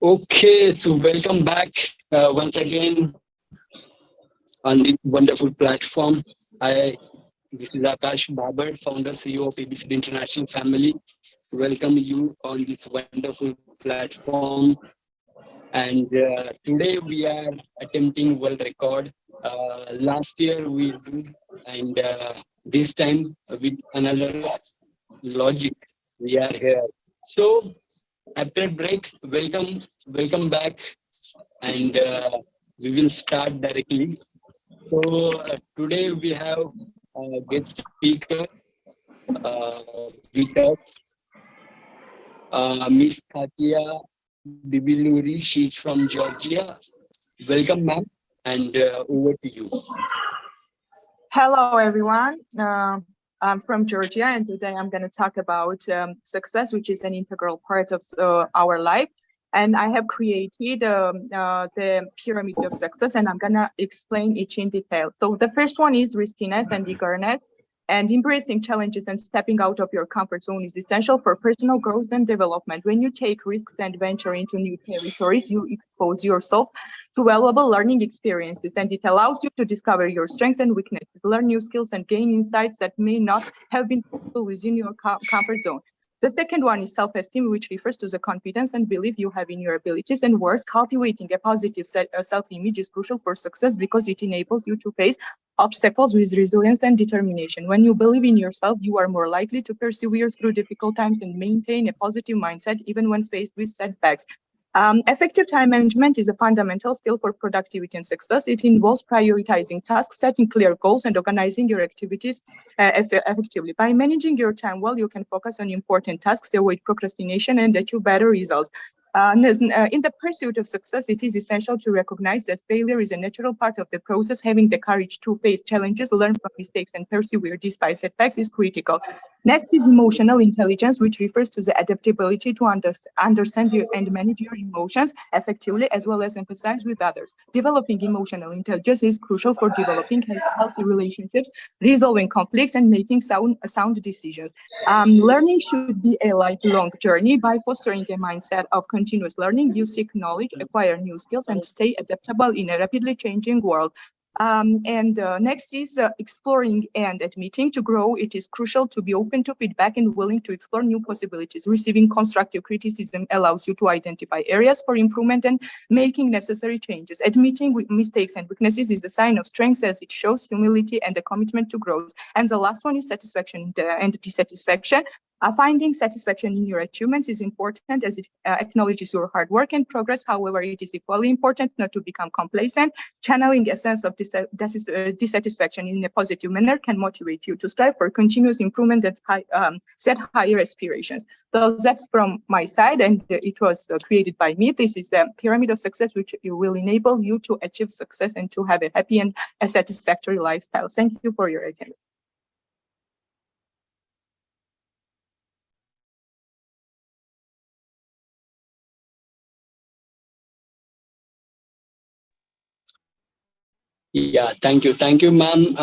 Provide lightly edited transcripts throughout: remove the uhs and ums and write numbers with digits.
Okay, so welcome back once again on this wonderful platform. I This is Akash Babar, founder CEO of ABC International Family. Welcome you on this wonderful platform. And today we are attempting world record. Last year we did, and this time with another logic. We are here. So after break, welcome back, and we will start directly. So today we have a guest speaker with us, Miss Katia Bibiluri. She's from Georgia. Welcome, ma'am, and over to you. Hello, everyone. I'm from Georgia, and today I'm going to talk about success, which is an integral part of our life. And I have created the pyramid of success, and I'm going to explain each in detail. So the first one is riskiness and eagerness. And embracing challenges and stepping out of your comfort zone is essential for personal growth and development. When you take risks and venture into new territories, you expose yourself to valuable learning experiences, and it allows you to discover your strengths and weaknesses, learn new skills, and gain insights that may not have been possible within your comfort zone. The second one is self-esteem, which refers to the confidence and belief you have in your abilities and worth. Cultivating a positive self-image is crucial for success because it enables you to face obstacles with resilience and determination. When you believe in yourself, you are more likely to persevere through difficult times and maintain a positive mindset even when faced with setbacks. Effective time management is a fundamental skill for productivity and success. It involves prioritizing tasks, setting clear goals, and organizing your activities effectively. By managing your time well, you can focus on important tasks, avoid procrastination, and achieve better results. In the pursuit of success, it is essential to recognize that failure is a natural part of the process. Having the courage to face challenges, learn from mistakes, and persevere despite setbacks is critical. Next is emotional intelligence, which refers to the adaptability to understand and manage your emotions effectively, as well as empathize with others. Developing emotional intelligence is crucial for developing healthy relationships, resolving conflicts, and making sound decisions. Learning should be a lifelong journey. By fostering a mindset of continuous learning, you seek knowledge, acquire new skills, and stay adaptable in a rapidly changing world. Next is exploring and admitting. To grow, it is crucial to be open to feedback and willing to explore new possibilities. Receiving constructive criticism allows you to identify areas for improvement and making necessary changes. Admitting mistakes and weaknesses is a sign of strength, as it shows humility and a commitment to growth. And the last one is satisfaction and dissatisfaction. Finding satisfaction in your achievements is important, as it acknowledges your hard work and progress. However, it is equally important not to become complacent. Channeling a sense of dissatisfaction in a positive manner can motivate you to strive for continuous improvement and set higher aspirations. So that's from my side, and it was created by me. This is the pyramid of success, which will enable you to achieve success and to have a happy and a satisfactory lifestyle. Thank you for your attention. Yeah, thank you, ma'am,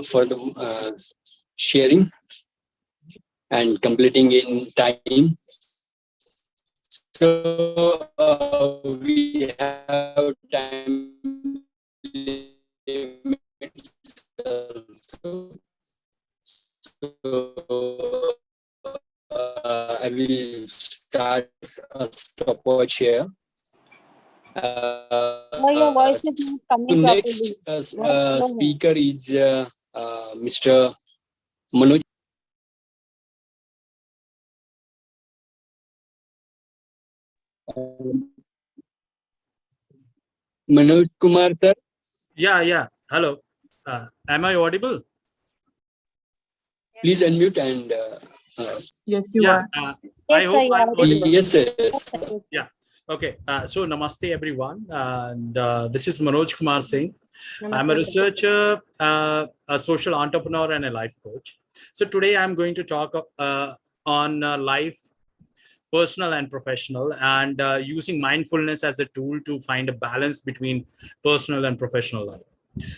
for the sharing and completing in time. So we have time limits also. So I will start a stopwatch here. No, your So voice is not next coming properly. speaker is Mr. Manoj. Manoj Kumar sir. Yeah. Hello. Am I audible? Please unmute and Yes, you are. I Yes, hope sir, I'm audible. yes. Yeah. Okay. So namaste everyone. And this is Manoj Kumar Singh. I'm a researcher, a social entrepreneur, and a life coach. So today I'm going to talk on life, personal and professional, and using mindfulness as a tool to find a balance between personal and professional life.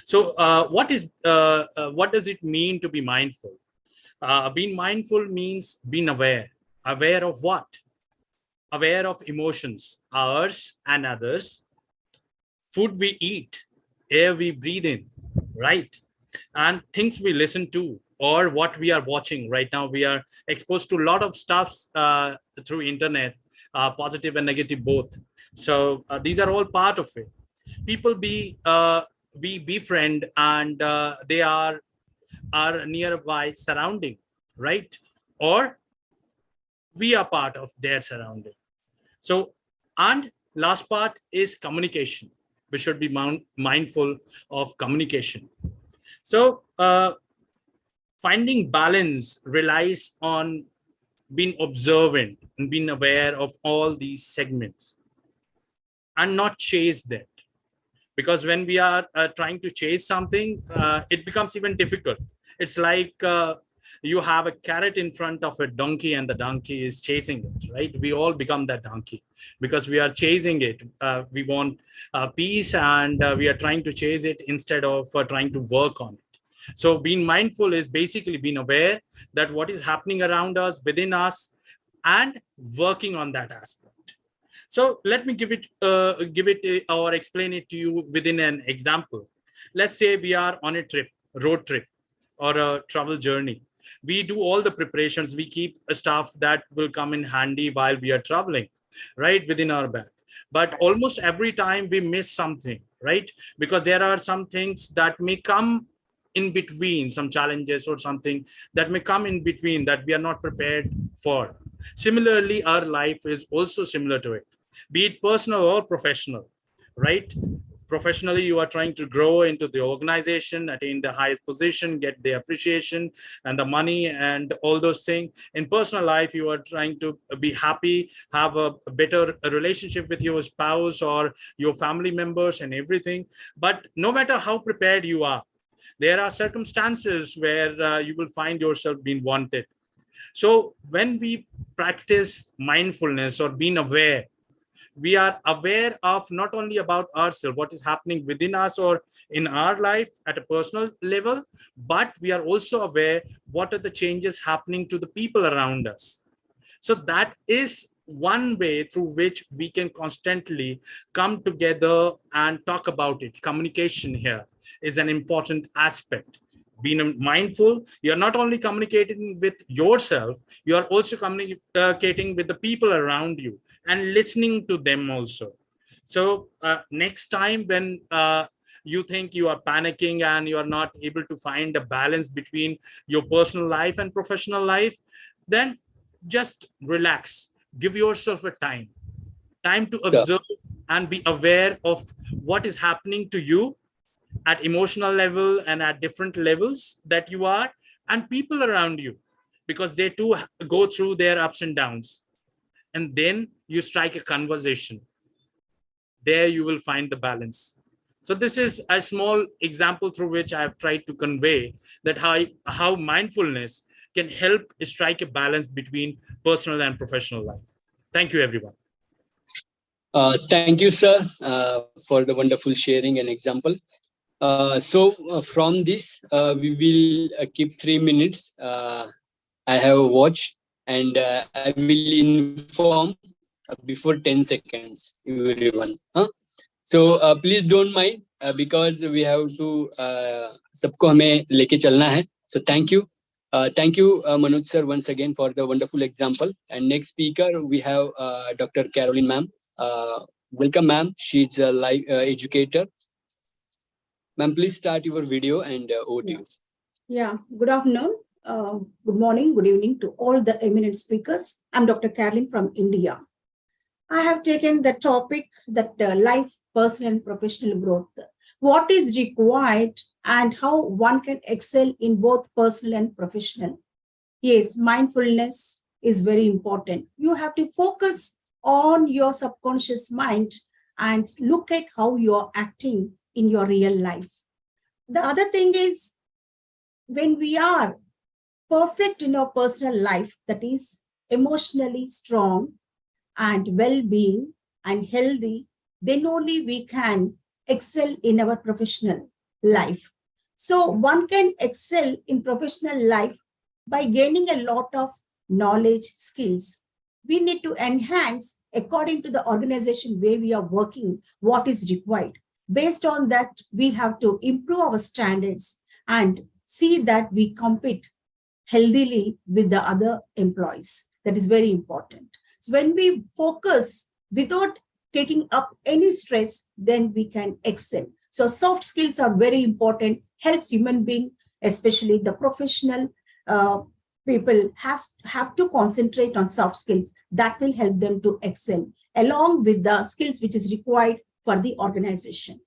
So what does it mean to be mindful? Being mindful means being aware. Aware of what? aware of emotions, ours and others, food we eat, air we breathe in, right? And things we listen to, or what we are watching right now. We are exposed to a lot of stuff through internet, positive and negative both. So these are all part of it. People we befriend, and they are our nearby surrounding, right? Or we are part of their surrounding. So, and last part is communication. We should be mindful of communication. So finding balance relies on being observant and being aware of all these segments and not chase that. Because when we are trying to chase something, it becomes even difficult. It's like you have a carrot in front of a donkey and the donkey is chasing it, right? We all become that donkey because we are chasing it. We want peace, and we are trying to chase it instead of trying to work on it. So being mindful is basically being aware that what is happening around us, within us, and working on that aspect. So let me give it or explain it to you within an example. Let's say we are on a trip, road trip, or a travel journey. We do all the preparations. We keep stuff that will come in handy while we are traveling, right, within our bag. But almost every time we miss something, right? Because there are some things that may come in between, some challenges or something that may come in between that we are not prepared for. Similarly, our life is also similar to it, be it personal or professional, right? Professionally, you are trying to grow into the organization, attain the highest position, get the appreciation and the money and all those things. In personal life, you are trying to be happy, have a better relationship with your spouse or your family members and everything. But no matter how prepared you are, there are circumstances where you will find yourself being wanted. So when we practice mindfulness or being aware, we are aware of not only about ourselves, what is happening within us or in our life at a personal level, but we are also aware what are the changes happening to the people around us. So that is one way through which we can constantly come together and talk about it. Communication here is an important aspect. Being mindful, you're not only communicating with yourself, you are also communicating with the people around you and listening to them also. So next time when you think you are panicking and you are not able to find a balance between your personal life and professional life, then just relax, give yourself a time to observe and be aware of what is happening to you at emotional level and at different levels that you are, and people around you, because they too go through their ups and downs. And then you strike a conversation. There you will find the balance. So this is a small example through which I have tried to convey that how mindfulness can help strike a balance between personal and professional life. Thank you, everyone. Thank you, sir, for the wonderful sharing and example. From this, we will keep 3 minutes. I have a watch, and I will inform before 10 seconds, everyone. So please don't mind because we have to सबको हमें लेके चलना है. So thank you. Thank you, Manoj sir, once again for the wonderful example. And next speaker, we have Dr. Caroline ma'am. Welcome, ma'am. She's a life educator. Ma'am, please start your video and over to you. Yeah, good afternoon, good morning, good evening to all the eminent speakers. I'm Dr. Caroline from India. I have taken the topic that life, personal and professional growth. What is required and how one can excel in both personal and professional. Yes, mindfulness is very important. You have to focus on your subconscious mind and look at how you're acting in your real life. The other thing is, when we are perfect in our personal life, that is emotionally strong and well-being and healthy, then only we can excel in our professional life. So one can excel in professional life by gaining a lot of knowledge, skills. we need to enhance according to the organization where we are working, what is required. Based on that, we have to improve our standards and see that we compete healthily with the other employees. That is very important. So when we focus without taking up any stress, then we can excel. So soft skills are very important, helps human being, especially the professional people have to concentrate on soft skills that will help them to excel along with the skills which is required for the organization.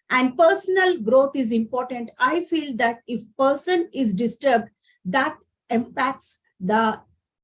And personal growth is important. I feel that if person is disturbed, that impacts the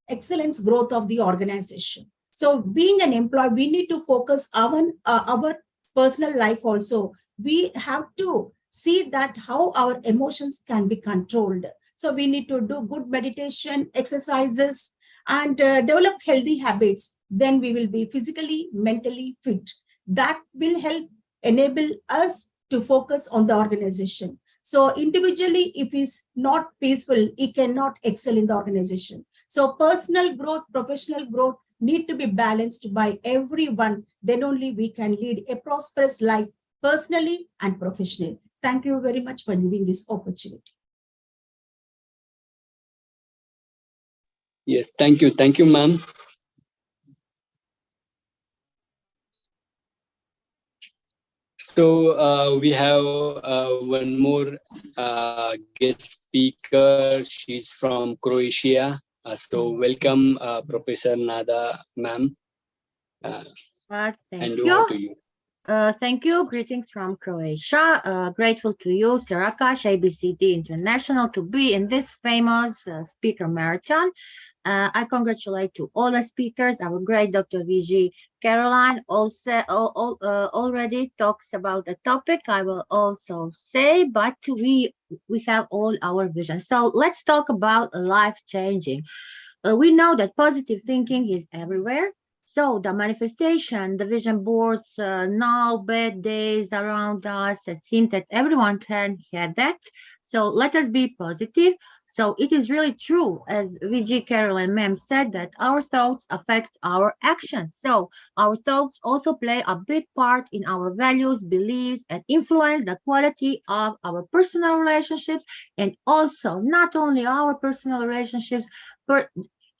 excellence growth of the organization. So being an employee, we need to focus on our personal life also. We have to see that how our emotions can be controlled. So we need to do good meditation, exercises, and develop healthy habits. Then we will be physically, mentally fit. That will help enable us to focus on the organization. So individually, if he's not peaceful, he cannot excel in the organization. So personal growth, professional growth need to be balanced by everyone. Then only we can lead a prosperous life personally and professionally. Thank you very much for giving this opportunity. Yes, thank you. Thank you, ma'am. So we have one more guest speaker. She's from Croatia. So welcome, Professor Nada, ma'am. Thank And you. over to you. Thank you. Greetings from Croatia. Grateful to you, Sarakash, ABCD International, to be in this famous speaker marathon. I congratulate to all the speakers. Our great Dr. VG Caroline also already talks about the topic. I will also say, but we have all our vision. So let's talk about life changing. We know that positive thinking is everywhere. So the manifestation, the vision boards, now bad days around us, it seems that everyone can have that. So let us be positive. So it is really true, as VG Caroline ma'am said, that our thoughts affect our actions. So our thoughts also play a big part in our values, beliefs, and influence the quality of our personal relationships, and also not only our personal relationships, but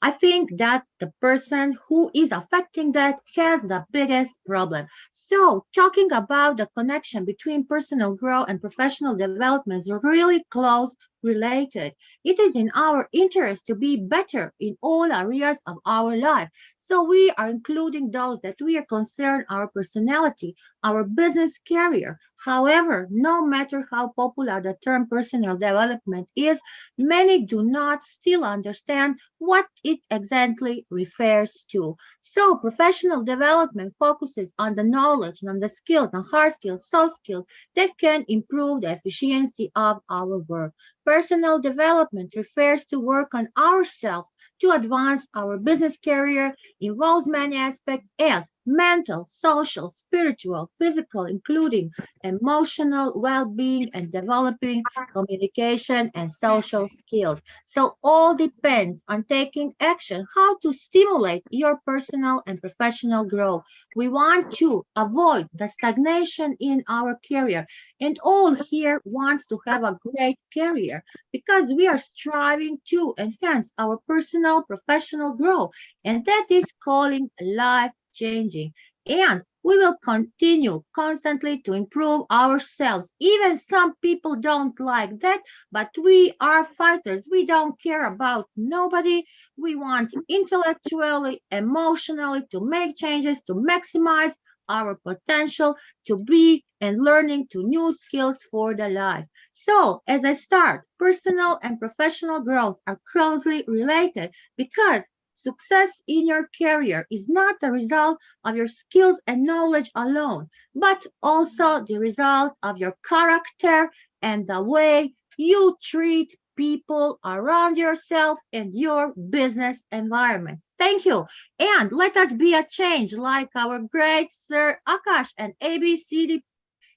I think that the person who is affecting that has the biggest problem. So talking about the connection between personal growth and professional development is really close related. It is in our interest to be better in all areas of our life. So we are including those that we are concerned our personality, our business career. However, no matter how popular the term personal development is, many do not still understand what it exactly refers to. So professional development focuses on the knowledge, on the skills, on hard skills, soft skills that can improve the efficiency of our work. Personal development refers to work on ourselves to advance our business career, involves many aspects as mental, social, spiritual, physical, including emotional well-being and developing communication and social skills. So all depends on taking action, how to stimulate your personal and professional growth. We want to avoid the stagnation in our career, and all here wants to have a great career because we are striving to enhance our personal professional growth, and that is calling life changing. And we will continue constantly to improve ourselves. Even some people don't like that, but we are fighters. We don't care about nobody. We want intellectually, emotionally to make changes, to maximize our potential, to be and learning to new skills for the life. So as I start, personal and professional growth are closely related because success in your career is not the result of your skills and knowledge alone, but also the result of your character and the way you treat people around yourself and your business environment. Thank you. And let us be a change like our great Sir Akash and ABCD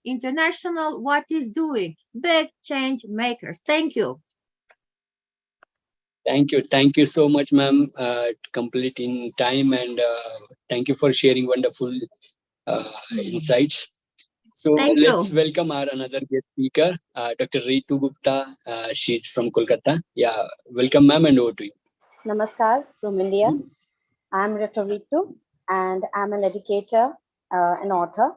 International what is doing. Big change makers. Thank you. Thank you so much, ma'am. Complete in time, and thank you for sharing wonderful insights. So Thank let's you. welcome our another guest speaker, Dr. Ritu Gupta. She's from Kolkata. Yeah, welcome, ma'am, and over to you. Namaskar from India. I'm Dr. Ritu and I'm an educator, an author.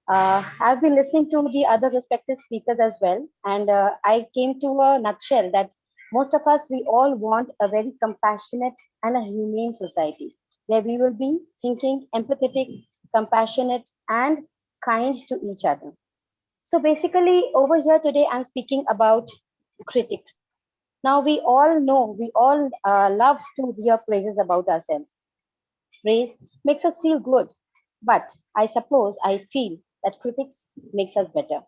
I've been listening to the other respected speakers as well, and I came to a nutshell that most of us, we all want a very compassionate and a humane society where we will be thinking empathetic, compassionate, and kind to each other. So basically, over here today, I'm speaking about critics. Now, we all know, we all love to hear praises about ourselves. Praise makes us feel good, but I feel that critics makes us better.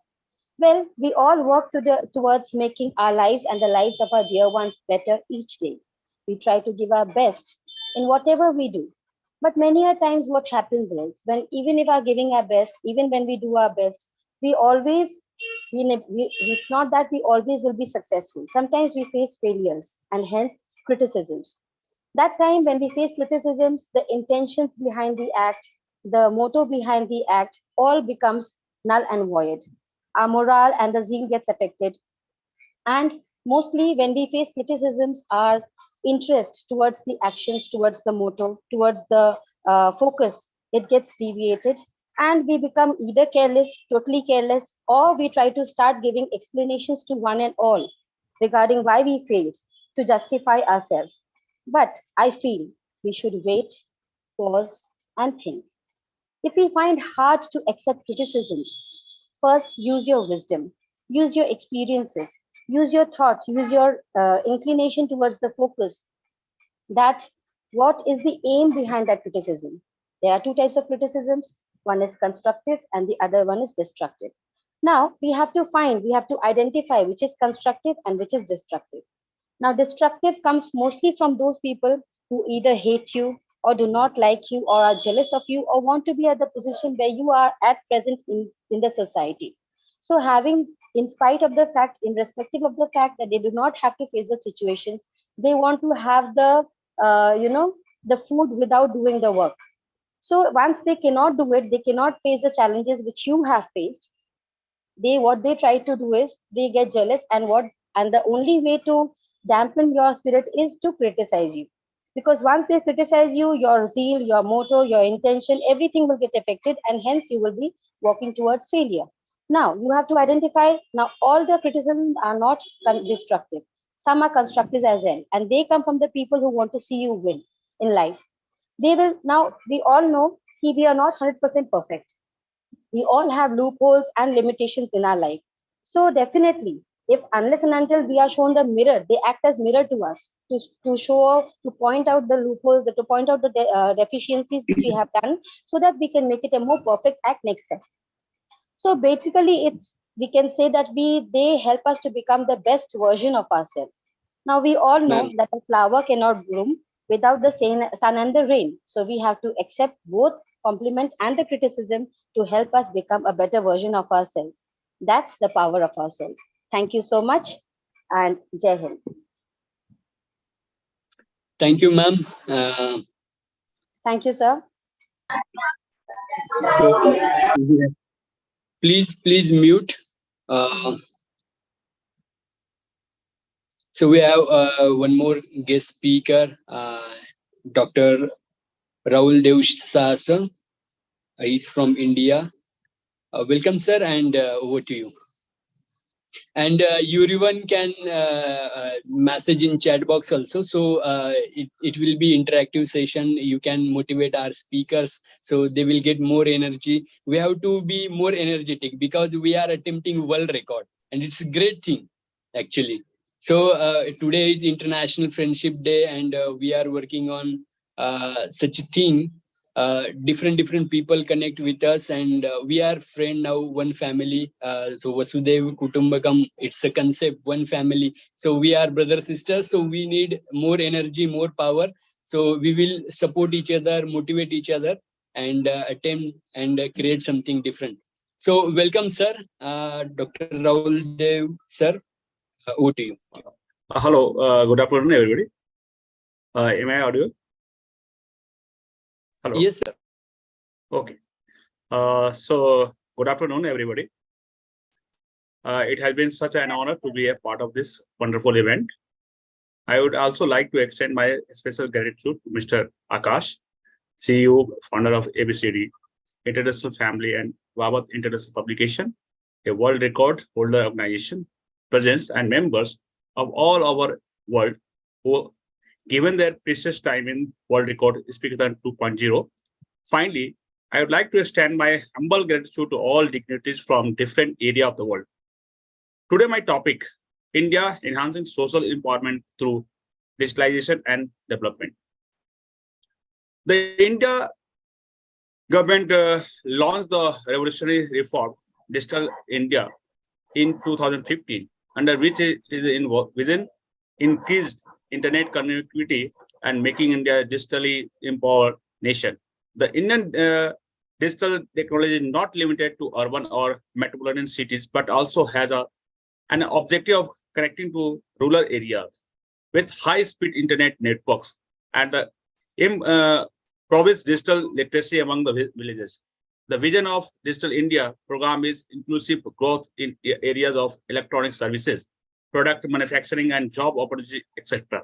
Well, we all work towards making our lives and the lives of our dear ones better each day. We try to give our best in whatever we do. But many a times what happens is when even if we are giving our best, even when we do our best, we always it's not that we always will be successful. Sometimes we face failures and hence criticisms. That time when we face criticisms, the intentions behind the act, the motto behind the act, all becomes null and void. Our morale and the zeal gets affected. And mostly when we face criticisms, our interest towards the actions, towards the motto, towards the focus, it gets deviated. And we become either careless, totally careless, or we try to start giving explanations to one and all regarding why we failed to justify ourselves. But I feel we should wait, pause, and think. If we find hard to accept criticisms, first use your wisdom, use your experiences, use your thoughts, use your inclination towards the focus that what is the aim behind that criticism. There are two types of criticisms. One is constructive and the other one is destructive. Now we have to identify which is constructive and which is destructive. Now, destructive comes mostly from those people who either hate you or do not like you or are jealous of you or want to be at the position where you are at present in the society. So, in spite of the fact, in respective of the fact that they do not have to face the situations, they want to have the food without doing the work. So, once they cannot do it, they cannot face the challenges which you have faced. What they try to do is they get jealous and the only way to dampen your spirit is to criticize you, because once they criticize you, your zeal, your motto, your intention, everything will get affected and hence you will be walking towards failure. Now you have to identify, now all the criticisms are not destructive, some are constructive as well, and they come from the people who want to see you win in life. They will, now we all know we are not 100% perfect, we all have loopholes and limitations in our life. So definitely, if unless and until we are shown the mirror, they act as mirror to us to show, to point out the loopholes, to point out the deficiencies which we have done, so that we can make it a more perfect act next time. So basically, we can say that they help us to become the best version of ourselves. Now we all know Ma'am, that a flower cannot bloom without the sun and the rain. So we have to accept both compliment and the criticism to help us become a better version of ourselves. That's the power of ourselves. Thank you so much, and Jai Hind. thank you, ma'am. Thank you, sir. So, please mute. Uh, so we have one more guest speaker, Dr. Rahul Devsasa. He's from India. Welcome, sir, and over to you. And everyone can message in chat box also, so it will be interactive session. You can motivate our speakers so they will get more energy. We have to be more energetic because we are attempting world record, and it's a great thing actually. So today is International Friendship Day, and we are working on such a thing. Different people connect with us, and we are friend now, one family. So Vasudeva Kutumbakam, it's a concept, one family. So we are brother sisters, so we need more energy, more power. So we will support each other, motivate each other, and attempt and create something different. So welcome, sir. Dr. Rahul Dev, sir. Over to you. Hello, good afternoon, everybody. Am I audible? Hello. Yes, sir. Okay. So good afternoon, everybody. It has been such an honor to be a part of this wonderful event. I would also like to extend my special gratitude to Mr. Akash, CEO, founder of ABCD, International Family and Wabat International Publication, a world record holder organization, presence and members of all over world who given their precious time in world record Speakathon 2.0. Finally, I would like to extend my humble gratitude to all dignitaries from different areas of the world. Today, my topic, India enhancing social empowerment through digitalization and development. The India government launched the revolutionary reform, Digital India, in 2015, under which it is within increased internet connectivity and making India a digitally empowered nation. The Indian digital technology is not limited to urban or metropolitan cities, but also has an objective of connecting to rural areas with high-speed internet networks and the province digital literacy among the villages. The vision of Digital India program is inclusive growth in areas of electronic services, product manufacturing and job opportunity, etc.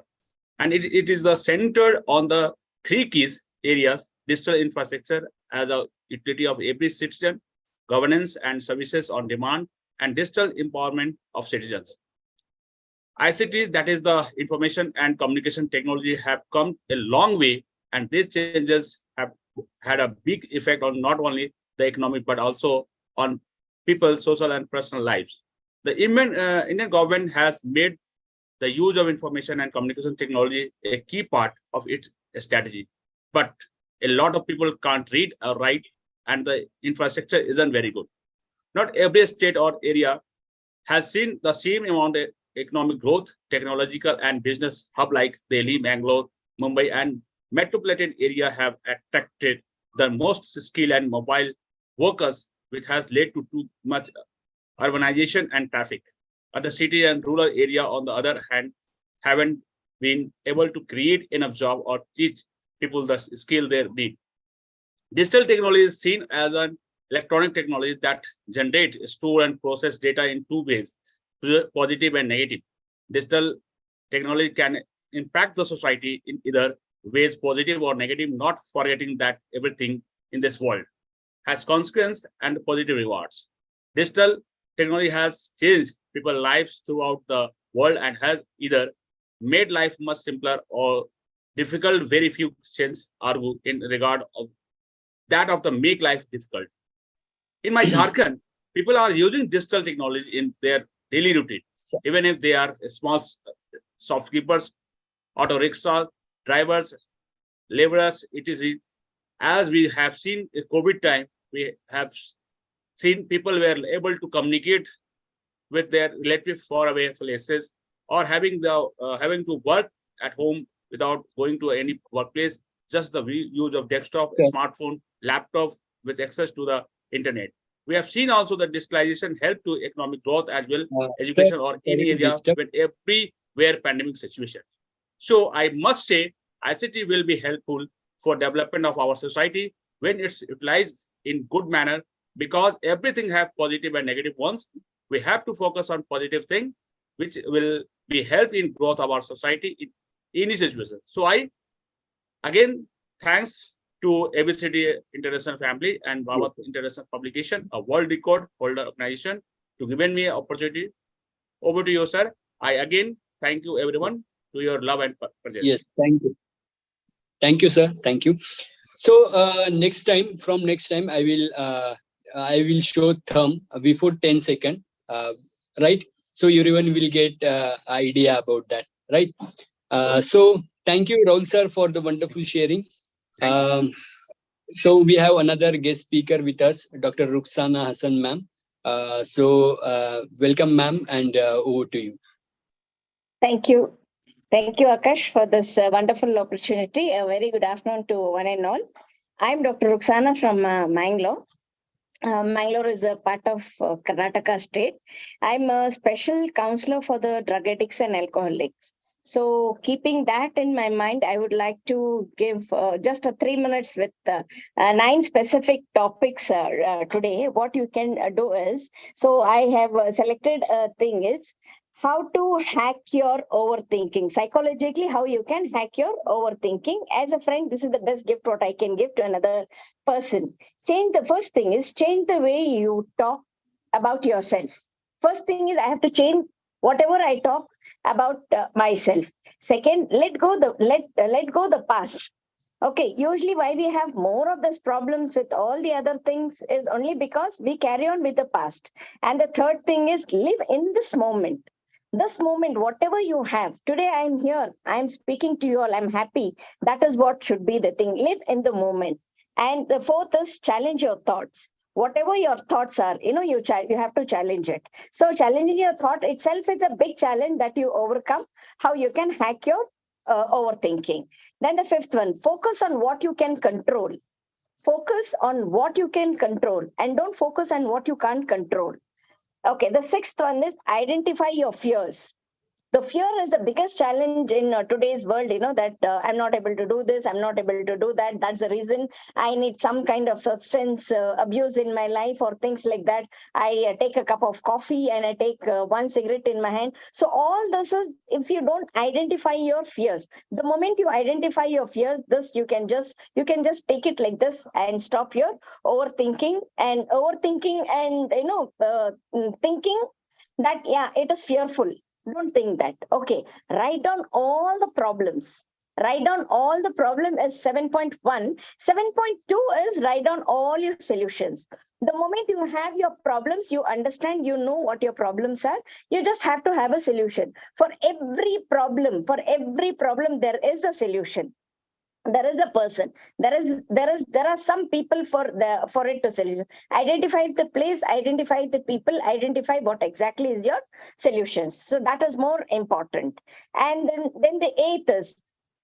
And it is the centered on the three keys areas: digital infrastructure as a utility of every citizen, governance and services on demand, and digital empowerment of citizens. ICT, that is the information and communication technology, have come a long way, and these changes have had a big effect on not only the economic but also on people's social and personal lives. The Indian government has made the use of information and communication technology a key part of its strategy, but a lot of people can't read or write, and the infrastructure isn't very good. Not every state or area has seen the same amount of economic growth. Technological and business hub like Delhi, Bangalore, Mumbai, and metropolitan area have attracted the most skilled and mobile workers, which has led to too much urbanization and traffic. Other city and rural area, on the other hand, haven't been able to create enough job or teach people the skill they need. Digital technology is seen as an electronic technology that generate, store, and process data in two ways, positive and negative. Digital technology can impact the society in either ways, positive or negative, not forgetting that everything in this world has consequences and positive rewards. Digital technology has changed people's lives throughout the world and has either made life much simpler or difficult. Very few Christians argue in regard of that of the make life difficult. In my Jharkhand, people are using digital technology in their daily routine, even if they are small shopkeepers, auto rickshaw drivers, laborers. It is as we have seen in COVID time, we have seen people were able to communicate with their relatives far away places, or having to work at home without going to any workplace. Just the use of desktop, smartphone, laptop with access to the internet. We have seen also that digitalization helped to economic growth as well, education or any area with everywhere pandemic situation. So I must say ICT will be helpful for development of our society when it's utilized in good manner, because everything have positive and negative ones. We have to focus on positive thing, which will be help in growth of our society in any situation. So I again thanks to ABCD International Family and Wabat International Publication, a world record holder organization, to giving me an opportunity. Over to you, sir. I again thank you everyone to your love and presence. Yes, thank you. Thank you, sir. Thank you. So next time, I will show thumb before 10 seconds, right? So everyone will get idea about that, right? So thank you, Rahul sir, for the wonderful sharing. So we have another guest speaker with us, Dr. Rukhsana Hassan, ma'am. Welcome, ma'am, and over to you. Thank you. Thank you, Akash, for this wonderful opportunity. A very good afternoon to one and all. I'm Dr. Rukhsana from Mangalore. Mangalore is a part of Karnataka state. I'm a special counselor for the drug addicts and alcoholics. So keeping that in my mind, I would like to give just a 3 minutes with 9 specific topics today. What you can do is, so I have selected a thing is how to hack your overthinking. Psychologically, how you can hack your overthinking. As a friend, this is the best gift what I can give to another person. The first thing is change the way you talk about yourself. First thing is I have to change whatever I talk about myself. Second, let go the past. Okay, usually why we have more of these problems with all the other things is only because we carry on with the past. And the third thing is live in this moment. This moment, whatever you have today, I'm here, I'm speaking to you all, I'm happy. That is what should be the thing. Live in the moment. And the fourth is challenge your thoughts. Whatever your thoughts are, you have to challenge it. So challenging your thought itself is a big challenge that you overcome. How you can hack your overthinking. Then the fifth one, focus on what you can control. Focus on what you can control and don't focus on what you can't control. Okay, the sixth one is identify your fears. The fear is the biggest challenge in today's world, that I'm not able to do this, I'm not able to do that. That's the reason I need some kind of substance abuse in my life or things like that. I take a cup of coffee and I take one cigarette in my hand. So all this is, if you don't identify your fears, the moment you identify your fears, this you can just take it like this and stop your overthinking and thinking that, yeah, it is fearful. Don't think that. Okay, write down all the problems. Write down all the problem is 7.1. 7.2 is write down all your solutions. The moment you have your problems, you understand, you know what your problems are. You just have to have a solution. For every problem, there is a solution. There is a person, there are some people for it to solution. Identify the place, identify the people, identify what exactly is your solutions. So that is more important. And then the eighth is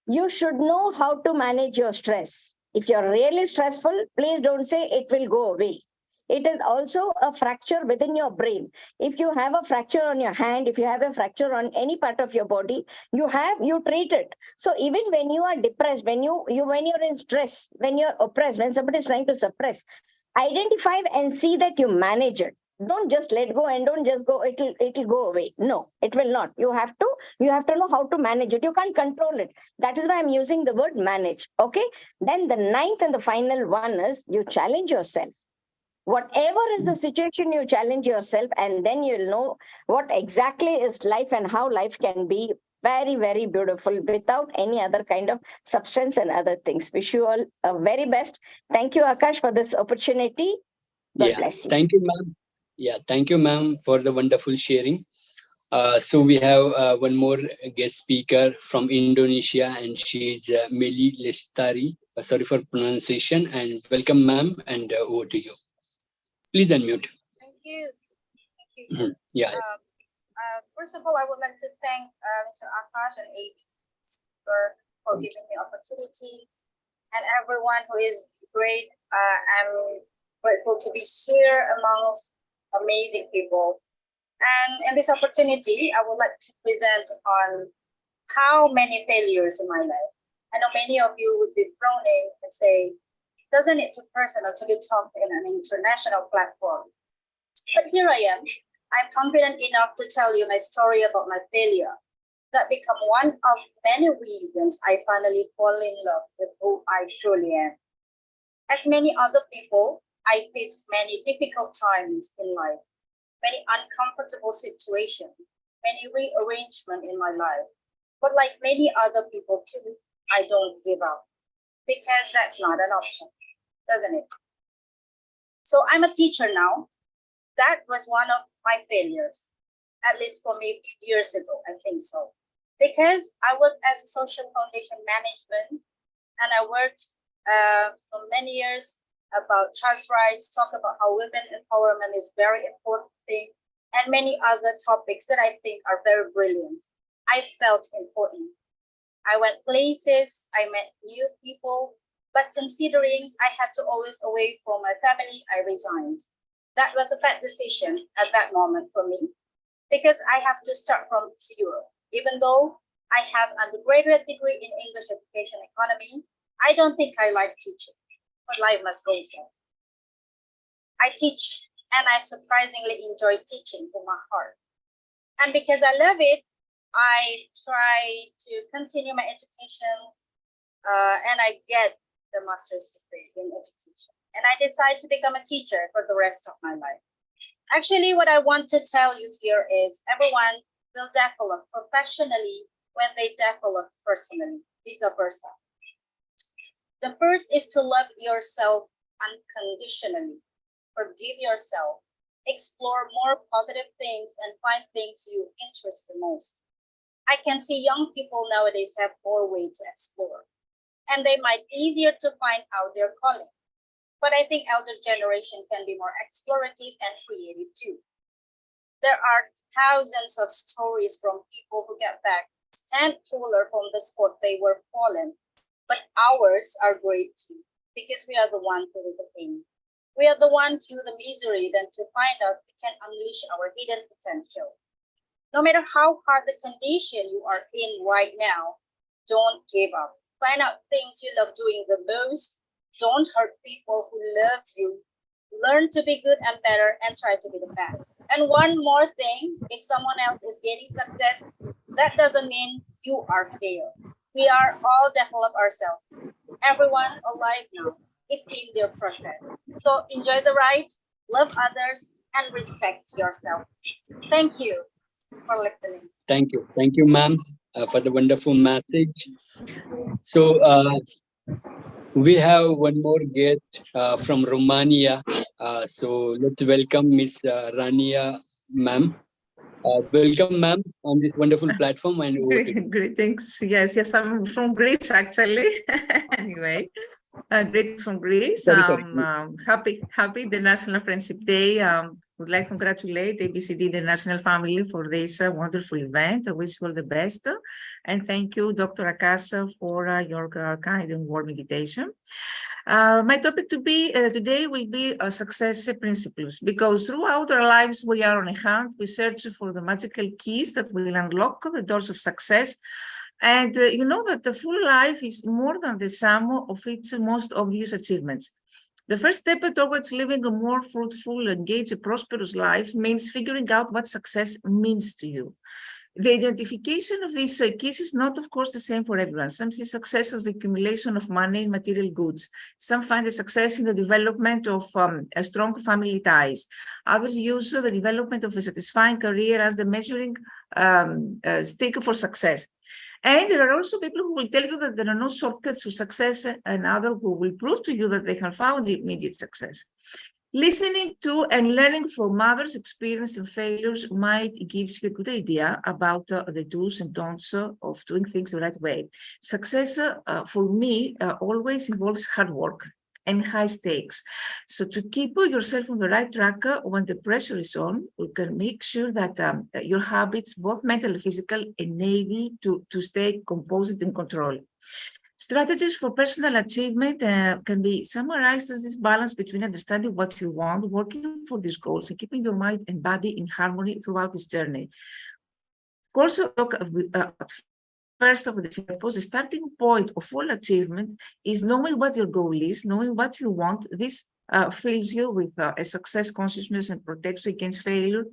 you should know how to manage your stress. If you're really stressful, please don't say it will go away. It is also a fracture within your brain. If you have a fracture on your hand, if you have a fracture on any part of your body, you treat it. So even when you are depressed, when you're in stress, when you're oppressed, when somebody is trying to suppress, identify and see that you manage it. Don't just let go and don't just go, it'll go away. No, it will not. You have to know how to manage it. You can't control it. That is why I'm using the word manage. Okay. Then the ninth and the final one is you challenge yourself. Whatever is the situation, you challenge yourself, and then you'll know what exactly is life and how life can be very, very beautiful without any other kind of substance and other things. Wish you all a very best. Thank you, Akash, for this opportunity. God bless you. Thank you, ma'am. Yeah, thank you, ma'am, for the wonderful sharing. So we have one more guest speaker from Indonesia, and she's Meli Lestari. Sorry for pronunciation, and welcome, ma'am, and over to you. Please unmute. Thank you. Yeah. First of all, I would like to thank Mr. Akash and ABC for giving me opportunities, and everyone who is great. I'm grateful to be here amongst amazing people. And in this opportunity, I would like to present on how many failures in my life. I know many of you would be frowning and say, doesn't it too personal to be talked in an international platform? But here I am. I'm confident enough to tell you my story about my failure that become one of many reasons I finally fall in love with who I truly am. As many other people, I faced many difficult times in life, many uncomfortable situations, many rearrangements in my life. But like many other people too, I don't give up because that's not an option, doesn't it? So I'm a teacher now. That was one of my failures, at least for me a few years ago, I think so. Because I worked as a social foundation management, and I worked for many years about child's rights, talk about how women empowerment is very important thing, and many other topics that I think are very brilliant. I felt important. I went places, I met new people, but considering I had to always away from my family, I resigned. That was a bad decision at that moment for me, because I have to start from zero. Even though I have an undergraduate degree in English education economy. I don't think I like teaching, but life must go on. I teach, and I surprisingly enjoy teaching from my heart. And because I love it, I try to continue my education, and I get the master's degree in education. And I decide to become a teacher for the rest of my life. Actually, what I want to tell you here is everyone will develop professionally when they develop personally. These are first step. The first is to love yourself unconditionally. Forgive yourself. Explore more positive things and find things you interest the most. I can see young people nowadays have more way to explore, and they might easier to find out their calling. But I think elder generation can be more explorative and creative too. There are thousands of stories from people who get back 10 taller from the spot they were fallen. But ours are great too, because we are the one through the pain. We are the one through the misery than to find out we can unleash our hidden potential. No matter how hard the condition you are in right now, don't give up. Find out things you love doing the most. Don't hurt people who love you. Learn to be good and better and try to be the best. And one more thing, if someone else is getting success, that doesn't mean you are failed. We are all develop ourselves. Everyone alive now is in their process. So enjoy the ride, love others, and respect yourself. Thank you for listening. Thank you, ma'am, for the wonderful message. So we have one more guest from Romania. So let's welcome Miss Rania, ma'am. Welcome, ma'am, on this wonderful platform. And Greetings. Yes, I'm from Greece, actually. Anyway, greetings from Greece. Happy the National Friendship Day. Would like to congratulate ABCD International family for this wonderful event. I wish you all the best. And thank you, Dr. Akasha, for your kind and warm invitation. My topic today will be success principles, because throughout our lives we are on a hunt. We search for the magical keys that will unlock the doors of success. And you know that the full life is more than the sum of its most obvious achievements. The first step towards living a more fruitful, engaged, prosperous life means figuring out what success means to you. The identification of these keys is not, of course, the same for everyone. Some see success as the accumulation of money and material goods. Some find the success in the development of strong family ties. Others use the development of a satisfying career as the measuring stick for success. And there are also people who will tell you that there are no shortcuts to success, and others who will prove to you that they have found the immediate success. Listening to and learning from others' experience and failures might give you a good idea about the do's and don'ts of doing things the right way. Success, for me, always involves hard work and high stakes. So to keep yourself on the right track when the pressure is on, you can make sure that your habits, both mental and physical, enable to stay composed and controlled. Strategies for personal achievement can be summarized as this balance between understanding what you want, working for these goals, and keeping your mind and body in harmony throughout this journey. Of course, first of the purpose, the starting point of all achievement is knowing what your goal is, knowing what you want. This fills you with a success consciousness and protects you against failure.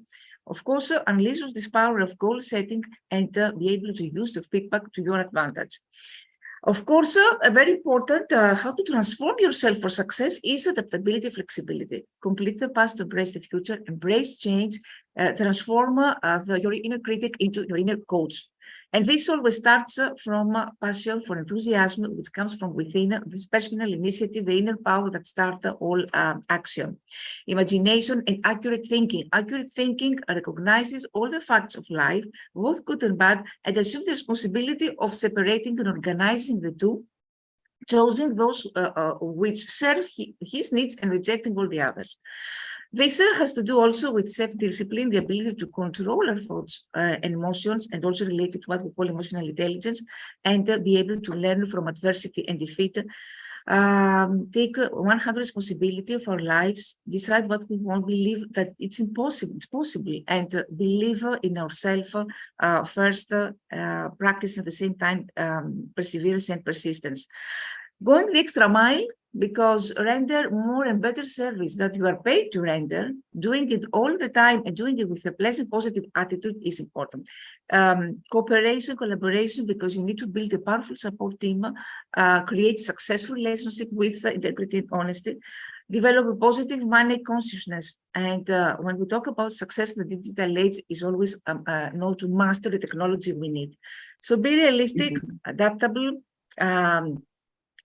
Of course, unleashes this power of goal setting and be able to use the feedback to your advantage. Of course, very important, how to transform yourself for success is adaptability, flexibility. Complete the past to embrace the future, embrace change, transform your inner critic into your inner coach. And this always starts from passion for enthusiasm, which comes from within, this personal initiative, the inner power that starts all action. Imagination and accurate thinking. Accurate thinking recognizes all the facts of life, both good and bad, and assumes the responsibility of separating and organizing the two, choosing those which serve his needs and rejecting all the others. This has to do also with self-discipline, the ability to control our thoughts and emotions, and also related to what we call emotional intelligence, and be able to learn from adversity and defeat. take 100 responsibility of our lives, decide what we want, believe that it's possible, and believe in ourselves first, practice at the same time perseverance and persistence. Going the extra mile, because render more and better service that you are paid to render, doing it all the time and doing it with a pleasant, positive attitude is important. Cooperation, collaboration, because you need to build a powerful support team, create successful relationship with integrity and honesty, develop a positive money consciousness. And when we talk about success, the digital age is always know to master the technology we need. So be realistic, adaptable,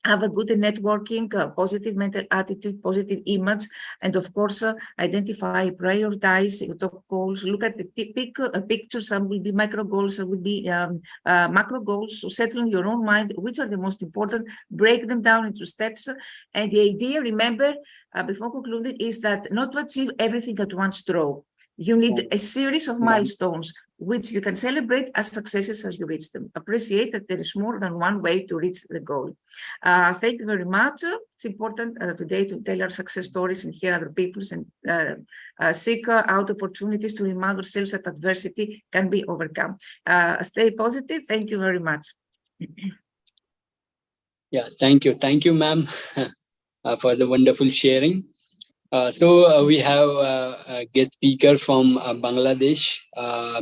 have a good networking, positive mental attitude, positive image, and of course, identify, prioritize your top goals, look at the picture. Some will be micro goals, some will be macro goals. So settle in your own mind which are the most important, break them down into steps. And the idea, remember, before concluding, is that not to achieve everything at one stroke. You need a series of milestones which you can celebrate as successes as you reach them. Appreciate that there is more than one way to reach the goal. Thank you very much. It's important today to tell our success stories and hear other people's, and seek out opportunities to remind ourselves that adversity can be overcome. Stay positive. Thank you very much. Yeah, thank you, ma'am, for the wonderful sharing. So we have a guest speaker from Bangladesh,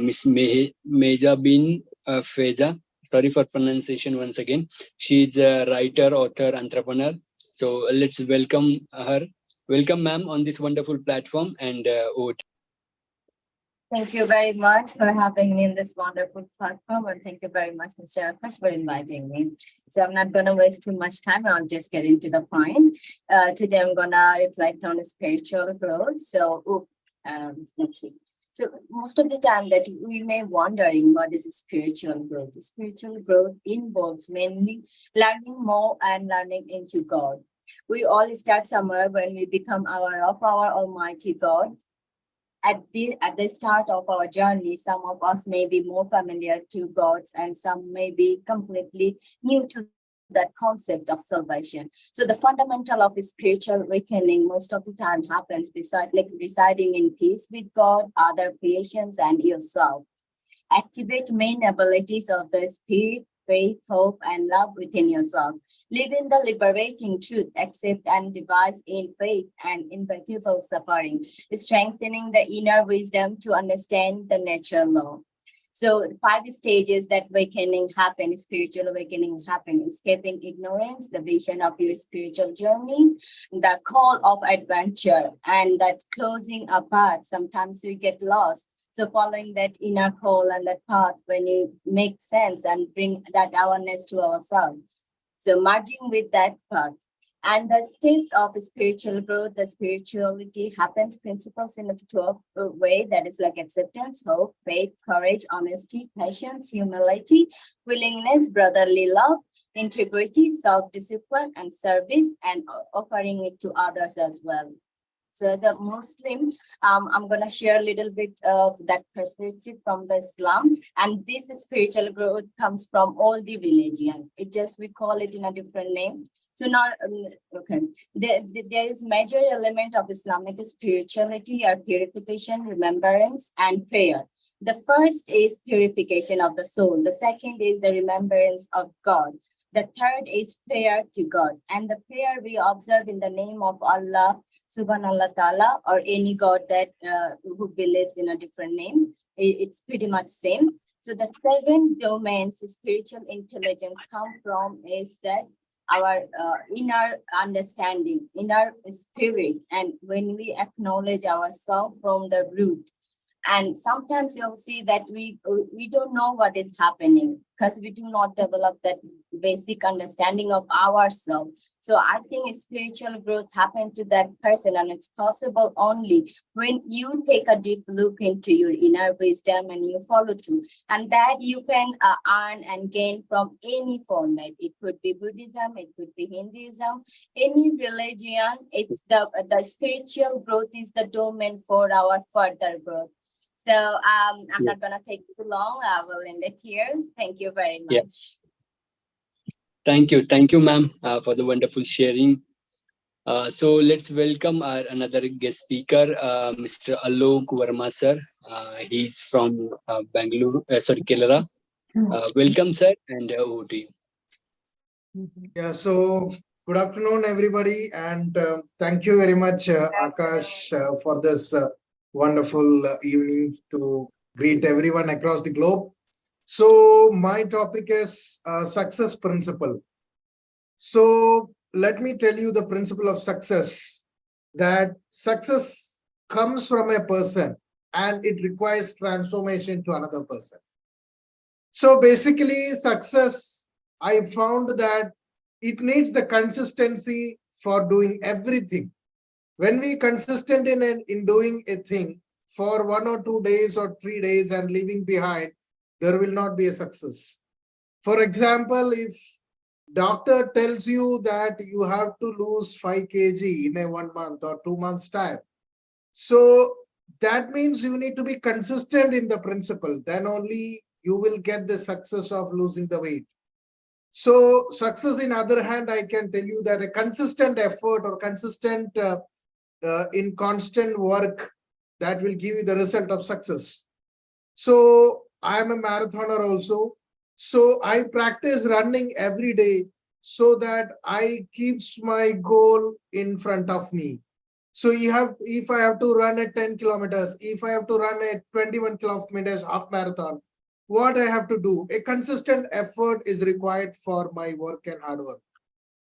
Miss Meja bin Feza. Sorry for pronunciation once again. She's a writer, author, entrepreneur. So let's welcome her. Welcome, ma'am, on this wonderful platform. And over to Thank you very much for having me in this wonderful platform, and thank you very much, Mr. Akash, for inviting me. So I'm not going to waste too much time. I'll just get into the point. Today I'm going to reflect on spiritual growth. So let's see. So most of the time that we may wondering what is spiritual growth. Spiritual growth involves mainly learning more and learning into God. We all start somewhere when we become aware of our Almighty God. At the start of our journey, some of us may be more familiar to God and some may be completely new to that concept of salvation. So the fundamental of spiritual awakening most of the time happens residing in peace with God, other creations, and yourself. Activate main abilities of the spirit, faith, hope, and love within yourself. Live in the liberating truth, accept and devise in faith and inevitable suffering, strengthening the inner wisdom to understand the natural law. So 5 stages that spiritual awakening happen: escaping ignorance, the vision of your spiritual journey, the call of adventure, and that closing a path. Sometimes we get lost. So following that inner call and that path when you make sense and bring that awareness to ourselves. So merging with that path. And the steps of spiritual growth, the spirituality happens principles in a 12 way, that is like acceptance, hope, faith, courage, honesty, patience, humility, willingness, brotherly love, integrity, self-discipline, and service, and offering it to others as well. So as a Muslim, I'm going to share a little bit of that perspective from the Islam. And this spiritual growth comes from all the religion. We call it in a different name. So now, okay, there is major element of Islamic spirituality or purification, remembrance, and prayer. The first is purification of the soul. The second is the remembrance of God. The third is prayer to God. And the prayer we observe in the name of Allah, Subhanallah Ta'ala, or any God that who believes in a different name. It's pretty much same. So the 7 domains spiritual intelligence come from is that our inner understanding, inner spirit, and when we acknowledge ourselves from the root. And sometimes you'll see that we don't know what is happening because we do not develop that basic understanding of ourselves. So I think spiritual growth happens to that person, and it's possible only when you take a deep look into your inner wisdom and you follow through. And that you can earn and gain from any format. It could be Buddhism, it could be Hinduism, any religion. It's the spiritual growth is the domain for our further growth. So I'm not going to take too long. I will end it here. Thank you very much. Thank you, ma'am, for the wonderful sharing. So let's welcome our another guest speaker, Mr. Alok Verma, sir. He's from Bangalore, Kerala. Welcome, sir, and over to you. Yeah, so good afternoon, everybody, and thank you very much, Akash, for this wonderful evening to greet everyone across the globe. So my topic is success principle. So let me tell you the principle of success, that success comes from a person and it requires transformation to another person. So basically, success, I found that it needs the consistency for doing everything. When we consistent in doing a thing for 1 or 2 days or 3 days and leaving behind, there will not be a success. For example, if doctor tells you that you have to lose 5 kg in a 1 month or 2 months time, so that means you need to be consistent in the principle. Then only you will get the success of losing the weight. So success, in other hand, I can tell you that a consistent effort or consistent in constant work, that will give you the result of success. So I am a marathoner also. So I practice running every day so that I keeps my goal in front of me. So if I have to run at 10 kilometers, if I have to run at 21 kilometers half marathon, what I have to do? A consistent effort is required for my work and hard work.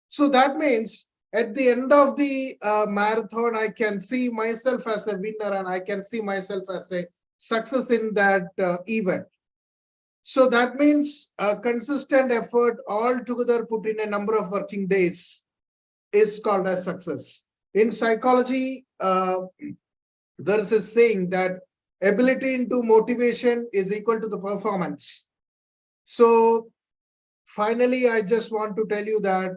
So that means at the end of the marathon, I can see myself as a winner and I can see myself as a success in that event. So that means a consistent effort all together put in a number of working days is called as success. In psychology, there is a saying that ability into motivation is equal to the performance. So finally, I just want to tell you that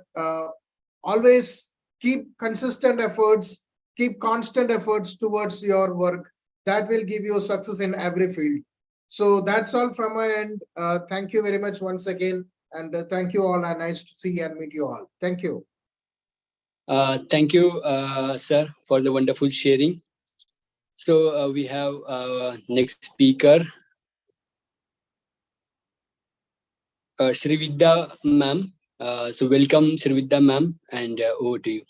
always keep consistent efforts, keep constant efforts towards your work. That will give you success in every field. So that's all from my end. Thank you very much once again. And thank you all, and nice to see and meet you all. Thank you. Thank you, sir, for the wonderful sharing. So we have next speaker, Srividya ma'am. So welcome, Srividya ma'am, and over to you.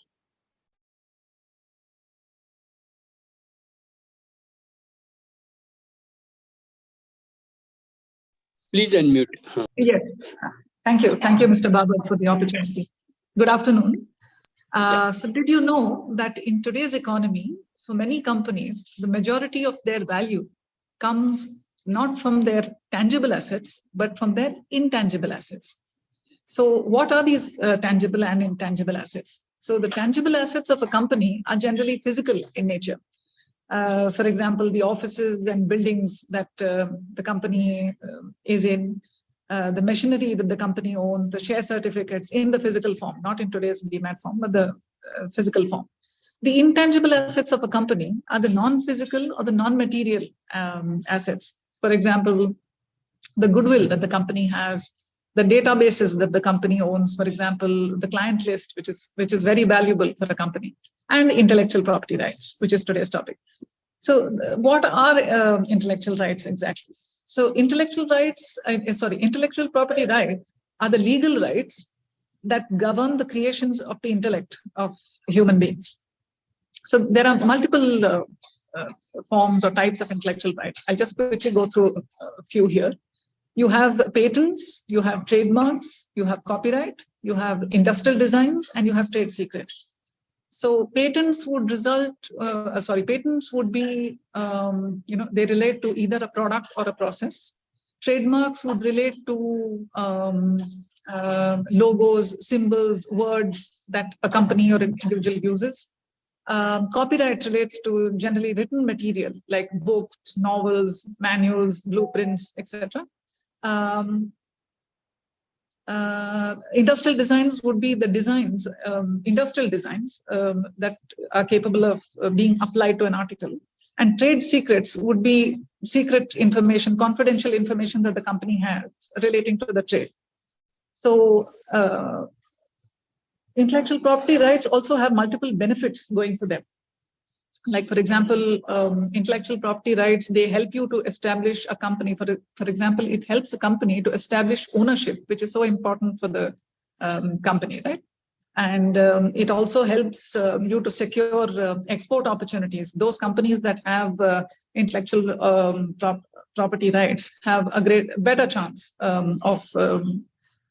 Please unmute. Yes, thank you, Mr. Babar, for the opportunity. Good afternoon. So did you know that in today's economy, for many companies, the majority of their value comes not from their tangible assets, but from their intangible assets. So what are these tangible and intangible assets? So the tangible assets of a company are generally physical in nature. For example, the offices and buildings that the company is in, the machinery that the company owns, the share certificates in the physical form, not in today's DMAT form, but the physical form. The intangible assets of a company are the non-physical or the non-material assets. For example, the goodwill that the company has, the databases that the company owns, for example, the client list, which is very valuable for a company, and intellectual property rights, which is today's topic. So what are intellectual rights exactly? So intellectual property rights are the legal rights that govern the creations of the intellect of human beings. So there are multiple forms or types of intellectual rights. I'll just quickly go through a few here. You have patents, you have trademarks, you have copyright, you have industrial designs, and you have trade secrets. So patents would patents would be, they relate to either a product or a process. Trademarks would relate to logos, symbols, words that a company or an individual uses. Copyright relates to generally written material like books, novels, manuals, blueprints, etc. Industrial designs would be the designs, industrial designs that are capable of being applied to an article. And trade secrets would be secret information, confidential information that the company has relating to the trade. So intellectual property rights also have multiple benefits going for them. Like, for example, intellectual property rights, they help you to establish a company. For example, it helps a company to establish ownership, which is so important for the company, right? And it also helps you to secure export opportunities. Those companies that have intellectual property rights have a better chance of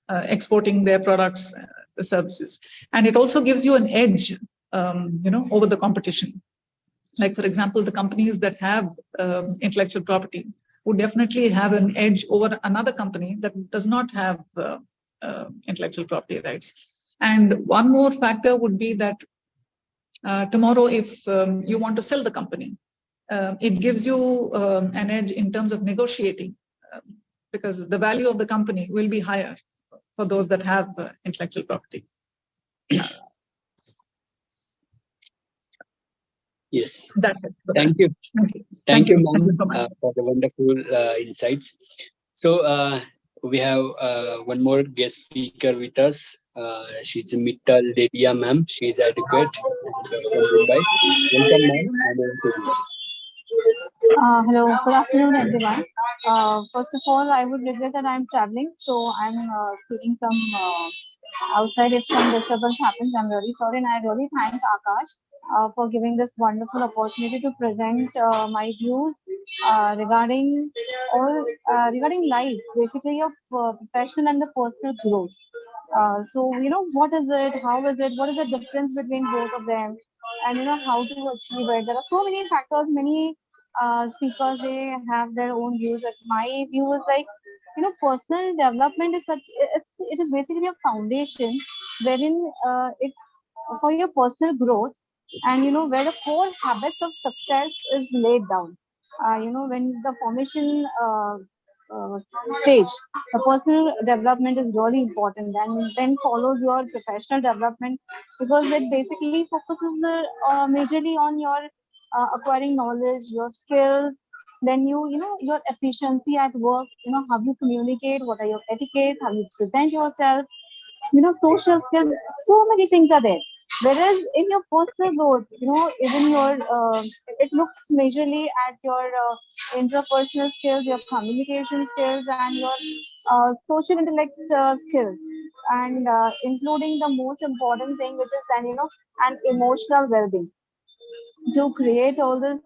exporting their products, services. And it also gives you an edge, over the competition. Like, for example, the companies that have intellectual property would definitely have an edge over another company that does not have intellectual property rights. And one more factor would be that tomorrow, if you want to sell the company, it gives you an edge in terms of negotiating, because the value of the company will be higher for those that have intellectual property. Yes. That's it. Thank you. Thank you, ma'am, for the wonderful insights. So we have one more guest speaker with us. She's Mittal Dedia, ma'am. She's advocate from Mumbai. Welcome, ma'am. Hello, good afternoon, everyone. First of all, I would regret that I'm traveling, so I'm speaking from outside. If some disturbance happens, I'm really sorry, and I really thank Akash for giving this wonderful opportunity to present my views regarding regarding life, basically of professional and the personal growth. So, what is it? How is it? What is the difference between both of them? And, how to achieve it? There are so many factors, many speakers, they have their own views. But my view is like, personal development is it is basically a foundation wherein it for your personal growth, and where the core habits of success is laid down. When the formation stage, the personal development is really important, and then follows your professional development, because it basically focuses majorly on your acquiring knowledge, your skills, then your efficiency at work, how you communicate, what are your etiquette, how you present yourself, social skills, so many things are there. Whereas in your personal growth, even it looks majorly at your interpersonal skills, your communication skills, and your social intellect skills, and including the most important thing, which is then, an emotional well-being. To create all this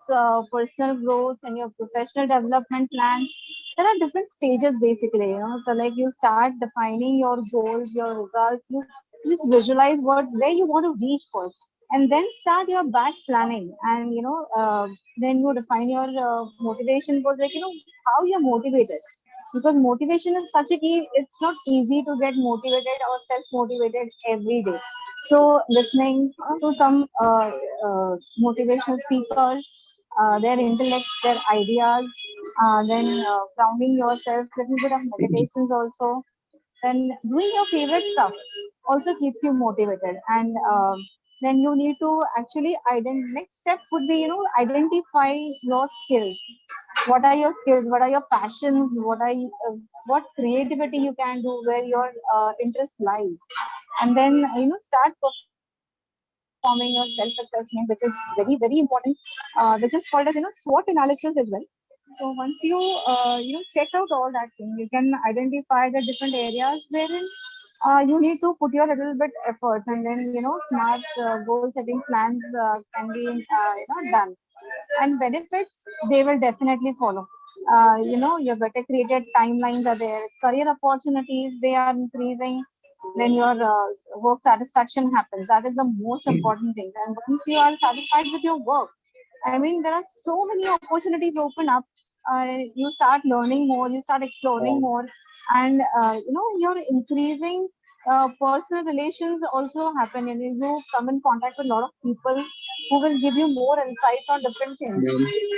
personal growth and your professional development plans, there are different stages basically. So like you start defining your goals, your results, you just visualize where you want to reach first, and then start your back planning, and then you define your motivation goals, like how you're motivated, because motivation is such a key. It's not easy to get motivated or self-motivated every day. So listening to some motivational speakers, their intellect, their ideas, then grounding yourself, little bit of meditations also, then doing your favorite stuff also keeps you motivated. And then you need to actually next step would be, identify your skills. What are your skills? What are your passions? What creativity you can do, where your interest lies? And then, start performing your self-assessment, which is very, very important, which is called as, SWOT analysis as well. So once you, check out all that thing, you can identify the different areas wherein you need to put your little bit effort, and then, smart goal setting plans can be, done. And benefits, they will definitely follow. Your better created timelines are there, career opportunities, they are increasing, then your work satisfaction happens. That is the most important thing. And once you are satisfied with your work, I mean, there are so many opportunities open up. You start learning more, you start exploring more, and you're increasing personal relations also happen, and you come in contact with a lot of people who will give you more insights on different things.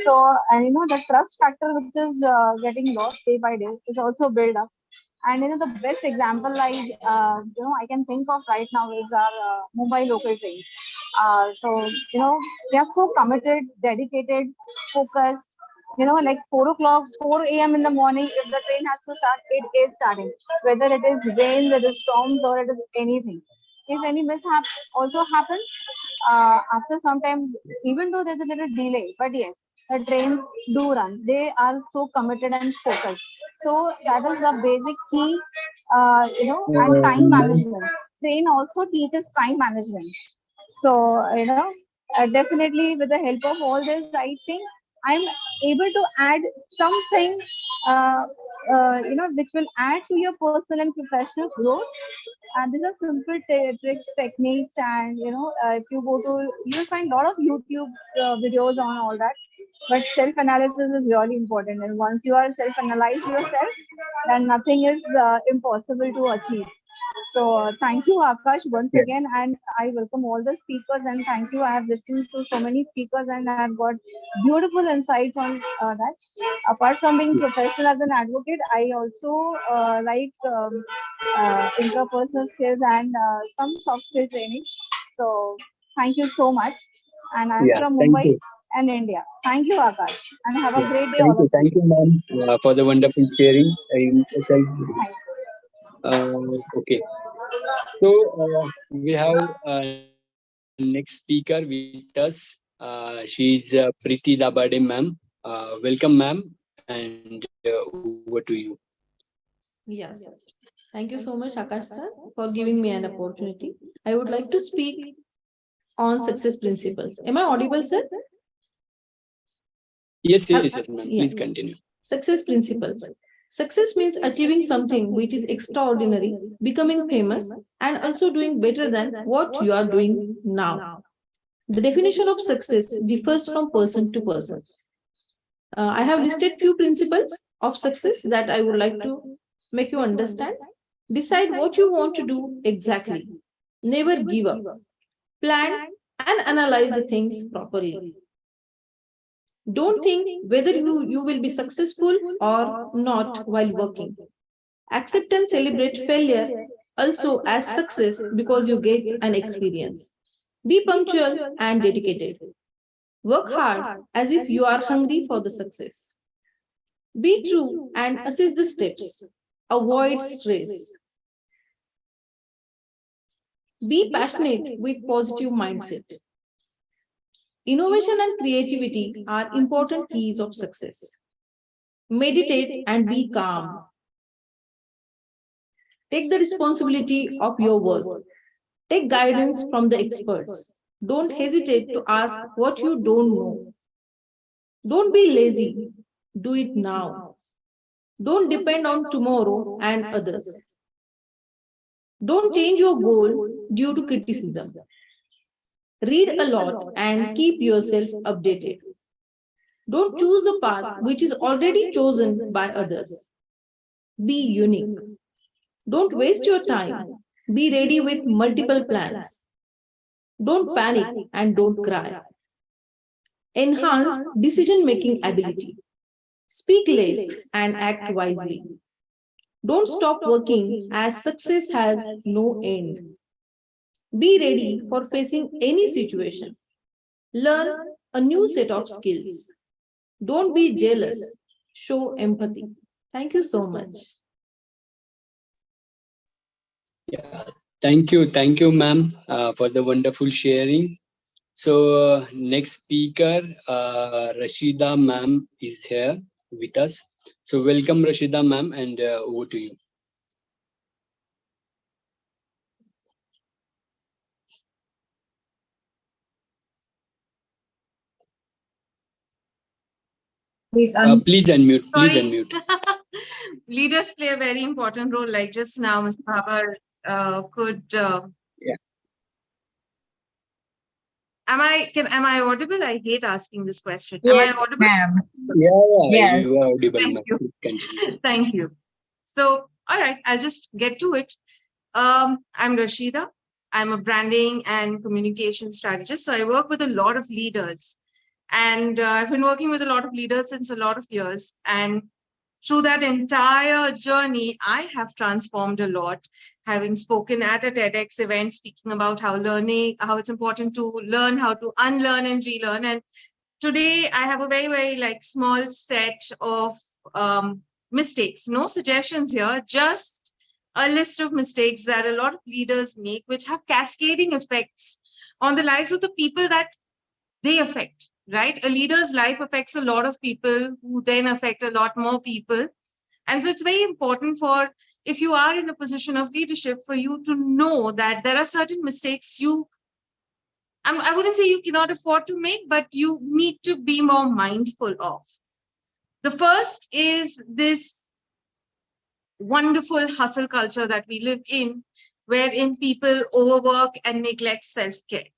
So, and the trust factor, which is getting lost day by day, is also built up. And the best example I can think of right now is our Mumbai local trains. So they are so committed, dedicated, focused. like 4 o'clock, 4 a.m. in the morning, if the train has to start, it is starting. Whether it is rain, whether it is storms, or it is anything. If any mishap also happens, after some time, even though there's a little delay, but yes, the trains do run. They are so committed and focused. So that is the basic key, and time management. Train also teaches time management. So, definitely with the help of all this, I think I'm able to add something, which will add to your personal and professional growth. And these are simple tricks, techniques, and if you go to, you'll find a lot of YouTube videos on all that. But self-analysis is really important, and once you are self-analyze yourself, then nothing is impossible to achieve. So thank you, Akash, once again, and I welcome all the speakers, and thank you. I have listened to so many speakers, and I have got beautiful insights on that. Apart from being professional as an advocate, I also like interpersonal skills and some soft skill training. So thank you so much, and I'm from Thank Mumbai you. and India. Thank you, Akash, and have a great day, all of you. Thank you, ma'am, for the wonderful sharing. Okay, so we have next speaker with us. She's Preeti Labade, ma'am. Welcome, ma'am, and over to you. Yes. Thank you so much, Akash sir, for giving me an opportunity. I would like to speak on success principles. Am I audible, sir? Yes, ma'am. Please Yeah. continue. Success principles. Success means achieving something which is extraordinary, becoming famous, and also doing better than what you are doing now. The definition of success differs from person to person. I have listed few principles of success that I would like to make you understand. Decide what you want to do exactly. Never give up. Plan and analyze the things properly. Don't think whether you will be successful or not while working. Accept and celebrate failure also as success because you get an experience. Be punctual and dedicated. Work hard as if you are hungry for the success. Be true and assess the steps. Avoid stress. Be passionate with positive mindset. Innovation and creativity are important keys of success. Meditate and be calm. Take the responsibility of your work. Take guidance from the experts. Don't hesitate to ask what you don't know. Don't be lazy. Do it now. Don't depend on tomorrow and others. Don't change your goal due to criticism. Read a lot and keep yourself updated. Don't choose the path which is already chosen by others. Be unique. Don't waste your time. Be ready with multiple plans. Don't panic and don't cry. Enhance decision-making ability. Speak less and act wisely. Don't stop working as success has no end. Be ready for facing any situation. Learn a new set of skills. Don't be jealous. Show empathy. Thank you so much. Yeah, thank you, ma'am, for the wonderful sharing. So next speaker, Rashida ma'am is here with us. So welcome, Rashida ma'am, and over to you. Please unmute. Please Sorry. unmute. Leaders play a very important role, like just now, Mr. Babar could. Yeah. Am I audible? I hate asking this question. Yes, am I audible? ma'am. Yeah, Yes. you are audible, Thank ma'am. you. Please continue. Thank you. So, all right, I'll just get to it. I'm Rashida. I'm a branding and communication strategist. So I work with a lot of leaders, and I've been working with a lot of leaders since a lot of years. And through that entire journey, I have transformed a lot, having spoken at a TEDx event, speaking about how it's important to learn how to unlearn and relearn. And today I have a very like small set of mistakes. No suggestions here, just a list of mistakes that a lot of leaders make, which have cascading effects on the lives of the people that they affect, right? A leader's life affects a lot of people who then affect a lot more people. And so it's very important for, if you are in a position of leadership, for you to know that there are certain mistakes I wouldn't say you cannot afford to make, but you need to be more mindful of. The first is this wonderful hustle culture that we live in, wherein people overwork and neglect self-care.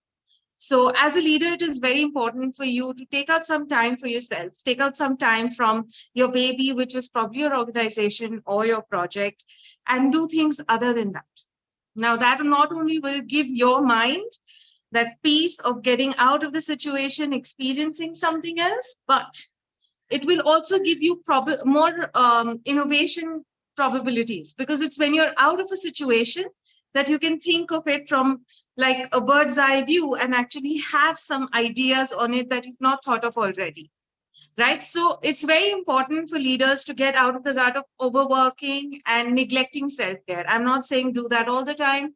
So as a leader, it is very important for you to take out some time for yourself, take out some time from your baby, which is probably your organization or your project, and do things other than that. Now, that not only will give your mind that peace of getting out of the situation, experiencing something else, but it will also give you more innovation probabilities, because it's when you're out of a situation that you can think of it from like a bird's eye view and actually have some ideas on it that you've not thought of already, right? So it's very important for leaders to get out of the rut of overworking and neglecting self-care. I'm not saying do that all the time.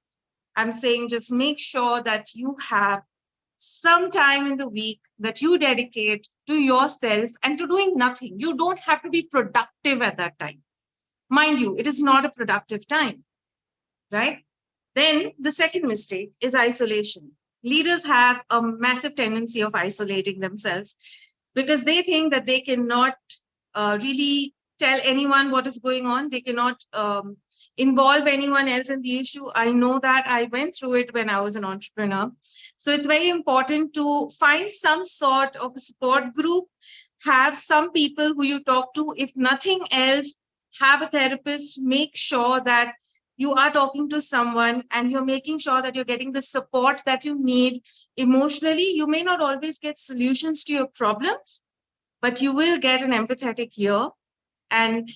I'm saying just make sure that you have some time in the week that you dedicate to yourself and to doing nothing. You don't have to be productive at that time. Mind you, it is not a productive time, right? Then the second mistake is isolation. Leaders have a massive tendency of isolating themselves because they think that they cannot really tell anyone what is going on. They cannot involve anyone else in the issue. I know that. I went through it when I was an entrepreneur. So it's very important to find some sort of a support group, have some people who you talk to. If nothing else, have a therapist. Make sure that you are talking to someone and you're making sure that you're getting the support that you need emotionally. You may not always get solutions to your problems, but you will get an empathetic ear. And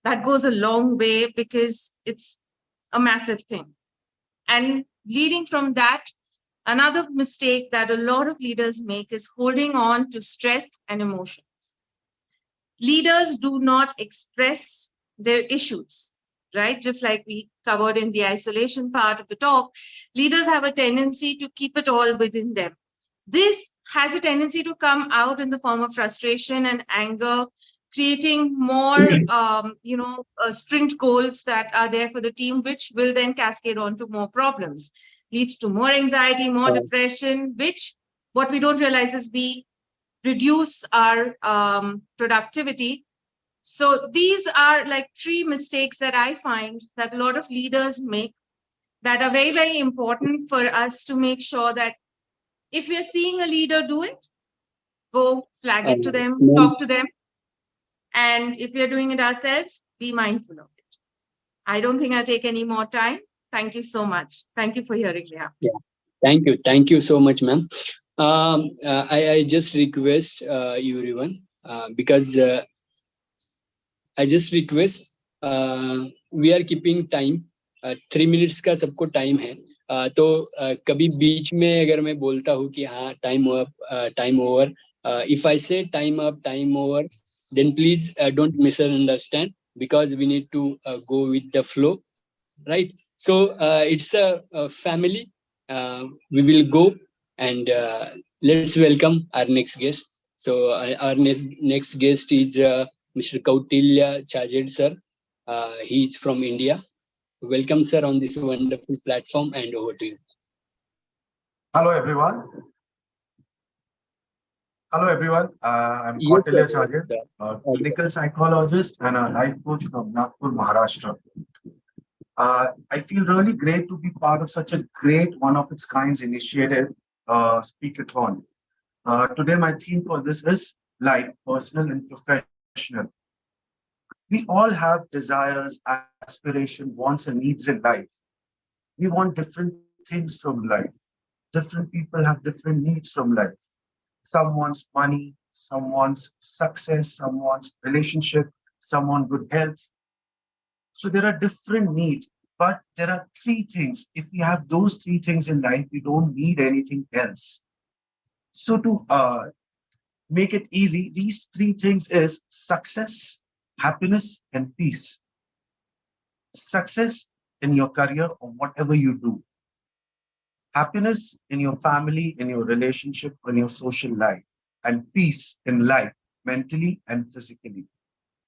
that goes a long way because it's a massive thing. And leading from that, another mistake that a lot of leaders make is holding on to stress and emotions. Leaders do not express their issues, right? Just like we covered in the isolation part of the talk, leaders have a tendency to keep it all within them. This has a tendency to come out in the form of frustration and anger, creating more, sprint goals that are there for the team, which will then cascade on to more problems, leads to more anxiety, more depression, which what we don't realize is we reduce our productivity. So these are like 3 mistakes that I find that a lot of leaders make that are very, very important for us to make sure that if we're seeing a leader do it, go flag it to them, talk to them. And if we're doing it ourselves, be mindful of it. I don't think I'll take any more time. Thank you so much. Thank you for hearing me out. Yeah. Thank you. Thank you so much, ma'am. I just request you everyone because I just request we are keeping time 3 minutes का सबको time है तो कभी बीच में अगर मैं बोलता हूँ कि हाँ time up time over if I say time up time over then please don't misunderstand because we need to go with the flow, right? So it's a family. We will go and let's welcome our next guest. So our next guest is Mr. Kautilya Chajed sir. He is from India. Welcome, sir, on this wonderful platform, and over to you. Hello, everyone. Hello, everyone. I'm Kautilya Chajed, a clinical psychologist and a life coach from Nagpur, Maharashtra. I feel really great to be part of such a great one-of-its-kind initiative, Speakathon. Today, my theme for this is life, personal and professional. We all have desires, aspirations, wants, and needs in life. We want different things from life. Different people have different needs from life. Some wants money, some wants success, some wants relationship, some want good health. So there are different needs, but there are 3 things. If we have those 3 things in life, we don't need anything else. So to make it easy, these three things is success, happiness, and peace. Success in your career or whatever you do. Happiness in your family, in your relationship, in your social life. And peace in life, mentally and physically.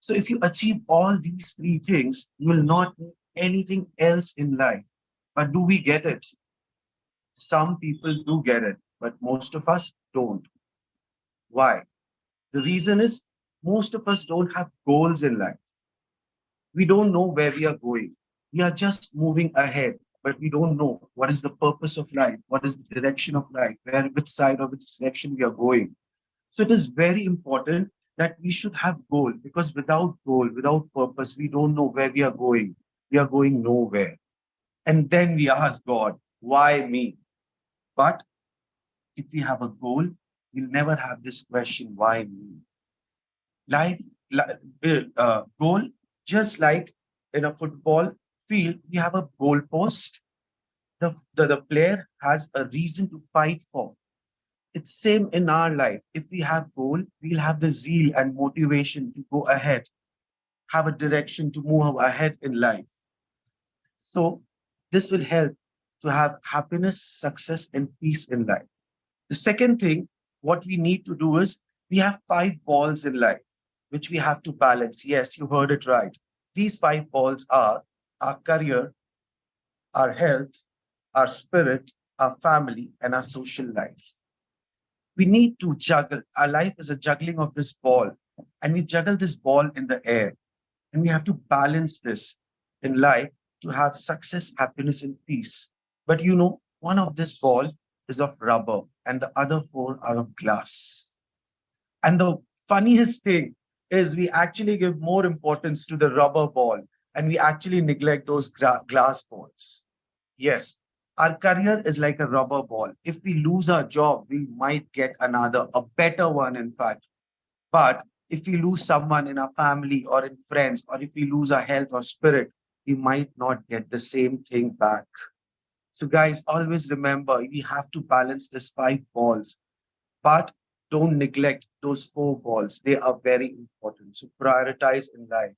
So if you achieve all these three things, you will not need anything else in life. But do we get it? Some people do get it, but most of us don't. Why? The reason is most of us don't have goals in life. We don't know where we are going. We are just moving ahead, but we don't know what is the purpose of life, what is the direction of life, which side or which direction we are going. So it is very important that we should have goal, because without goal, without purpose, we don't know where we are going. We are going nowhere. And then we ask God, why me? But if we have a goal, we'll never have this question, why me? Life, goal, just like in a football field, we have a goal post. The player has a reason to fight for. It's same in our life. If we have goal, we'll have the zeal and motivation to go ahead, have a direction to move ahead in life. So this will help to have happiness, success, and peace in life. The second thing, what we need to do is we have 5 balls in life, which we have to balance. Yes, you heard it right. These 5 balls are our career, our health, our spirit, our family, and our social life. We need to juggle. Our life is a juggling of this ball, and we juggle this ball in the air. And we have to balance this in life to have success, happiness, and peace. But you know, one of this ball is of rubber, and the other 4 are of glass. And the funniest thing is we actually give more importance to the rubber ball, and we actually neglect those glass balls. Yes, our career is like a rubber ball. If we lose our job, we might get another, a better one, in fact. But if we lose someone in our family or in friends, or if we lose our health or spirit, we might not get the same thing back. So guys, always remember, we have to balance these 5 balls, but don't neglect those 4 balls. They are very important. So prioritize in life.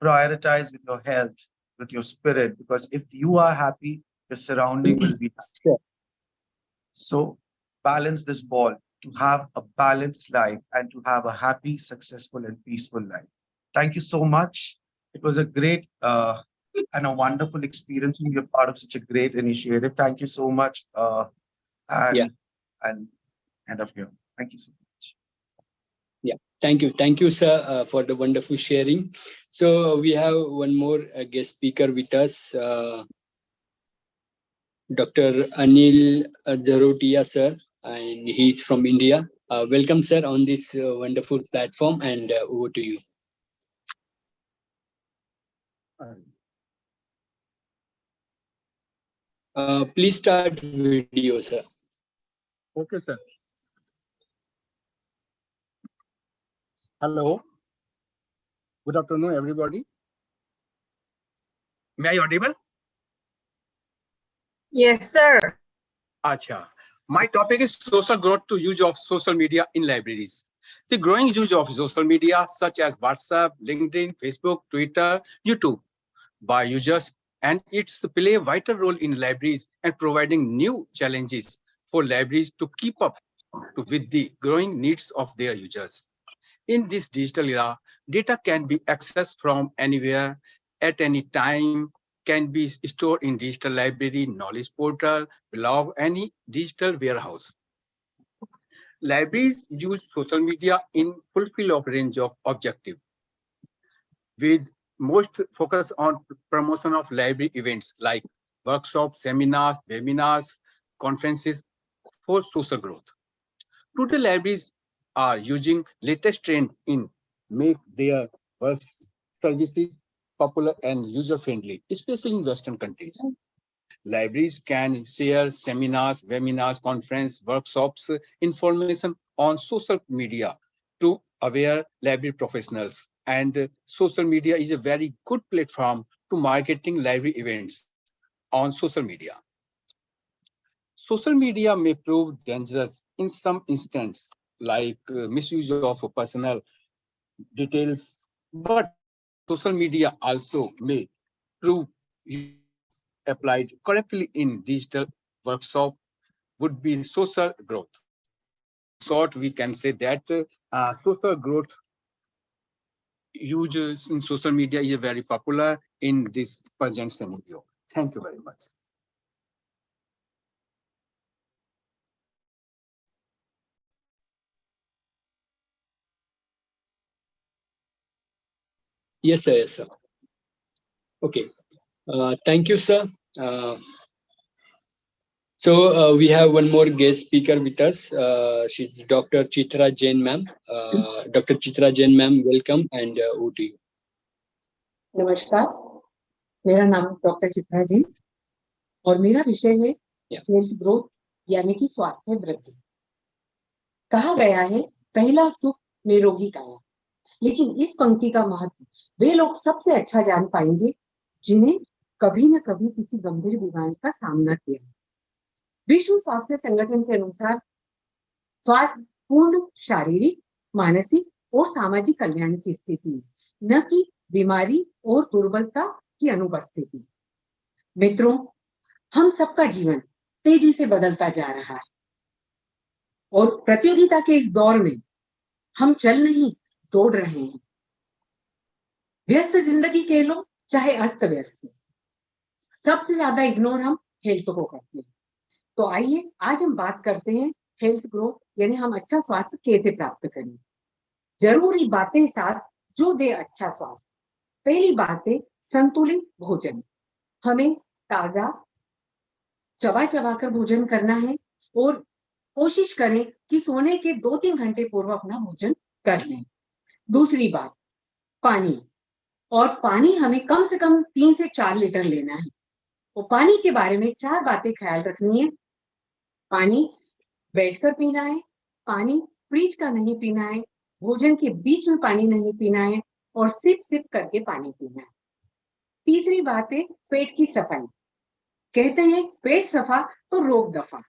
Prioritize with your health, with your spirit, because if you are happy, your surrounding will be happy. So balance this ball to have a balanced life and to have a happy, successful, and peaceful life. Thank you so much. It was a great and a wonderful experience to be a part of such a great initiative. Thank you so much. And end up here. Thank you so much. Yeah, thank you, sir, for the wonderful sharing. So we have one more guest speaker with us, Dr. Anil Jarotia, sir, and he's from India. Welcome, sir, on this wonderful platform, and over to you. Please start video, sir. Okay, sir. Hello. Good afternoon, everybody. May I audible? Yes, sir. Acha. My topic is social growth to use of social media in libraries. The growing use of social media such as WhatsApp, LinkedIn, Facebook, Twitter, YouTube by users, and it's play a vital role in libraries and providing new challenges for libraries to keep up with the growing needs of their users. In this digital era, data can be accessed from anywhere at any time, can be stored in digital library, knowledge portal, blog, any digital warehouse. Libraries use social media in fulfill of range of objective, with most focus on promotion of library events like workshops, seminars, webinars, conferences for social growth. Today, libraries are using latest trend in make their services popular and user-friendly, especially in Western countries. Libraries can share seminars, webinars, conference, workshops, information on social media to aware library professionals. And social media is a very good platform to marketing library events on social media. Social media may prove dangerous in some instances, like misuse of personal details, but social media also may prove applied correctly in digital workshop would be social growth. In short, we can say that social growth users in social media is very popular in this present scenario. Thank you very much. Yes, sir. Yes, sir. Okay. Thank you, sir. So we have one more guest speaker with us. She's Dr. Chitra Jain, ma'am. Dr. Chitra Jain, ma'am, welcome and over to you. नमस्कार, मेरा नाम doctor Chitra ji और मेरा विषय है health growth यानी कि स्वास्थ्य वृद्धि। कहा गया है पहला सुख निरोगी काया, लेकिन इस पंक्ति का महत्व वे लोग सबसे अच्छा जान पाएंगे जिन्हें कभी न कभी किसी गंभीर बीमारी का सामना किया। विश्व स्वास्थ्य संगठन के अनुसार स्वास्थ्य पूर्ण शारीरिक, मानसिक और सामाजिक कल्याण की स्थिति, न कि बीमारी और दुर्बलता की अनुपस्थिति। मित्रों, हम सबका जीवन तेजी से बदलता जा रहा है और प्रतियोगिता के इस दौर में हम चल नहीं दौड़ रहे हैं। व्यस्त जिंदगी कह लो चाहे अस्त व्यस्त, सबसे ज्यादा इग्नोर हम हेल्थ को करते हैं। तो आइए आज हम बात करते हैं हेल्थ ग्रोथ यानी हम अच्छा स्वास्थ्य कैसे प्राप्त करें। जरूरी बातें साथ जो दे अच्छा स्वास्थ्य। पहली बात है संतुलित भोजन। हमें ताजा चबा चबा कर भोजन करना है और कोशिश करें कि सोने के 2-3 घंटे पूर्व अपना भोजन कर लें। दूसरी बात पानी, और पानी हमें कम से कम 3 से 4 लीटर लेना है। तो पानी के बारे में 4 बातें ख्याल रखनी है। पानी बैठकर पीना है, पानी फ्रिज का नहीं पीना है, भोजन के बीच में पानी नहीं पीना है और सिप सिप करके पानी पीना है। तीसरी बात है पेट की सफाई। कहते हैं पेट सफा तो रोग दफा।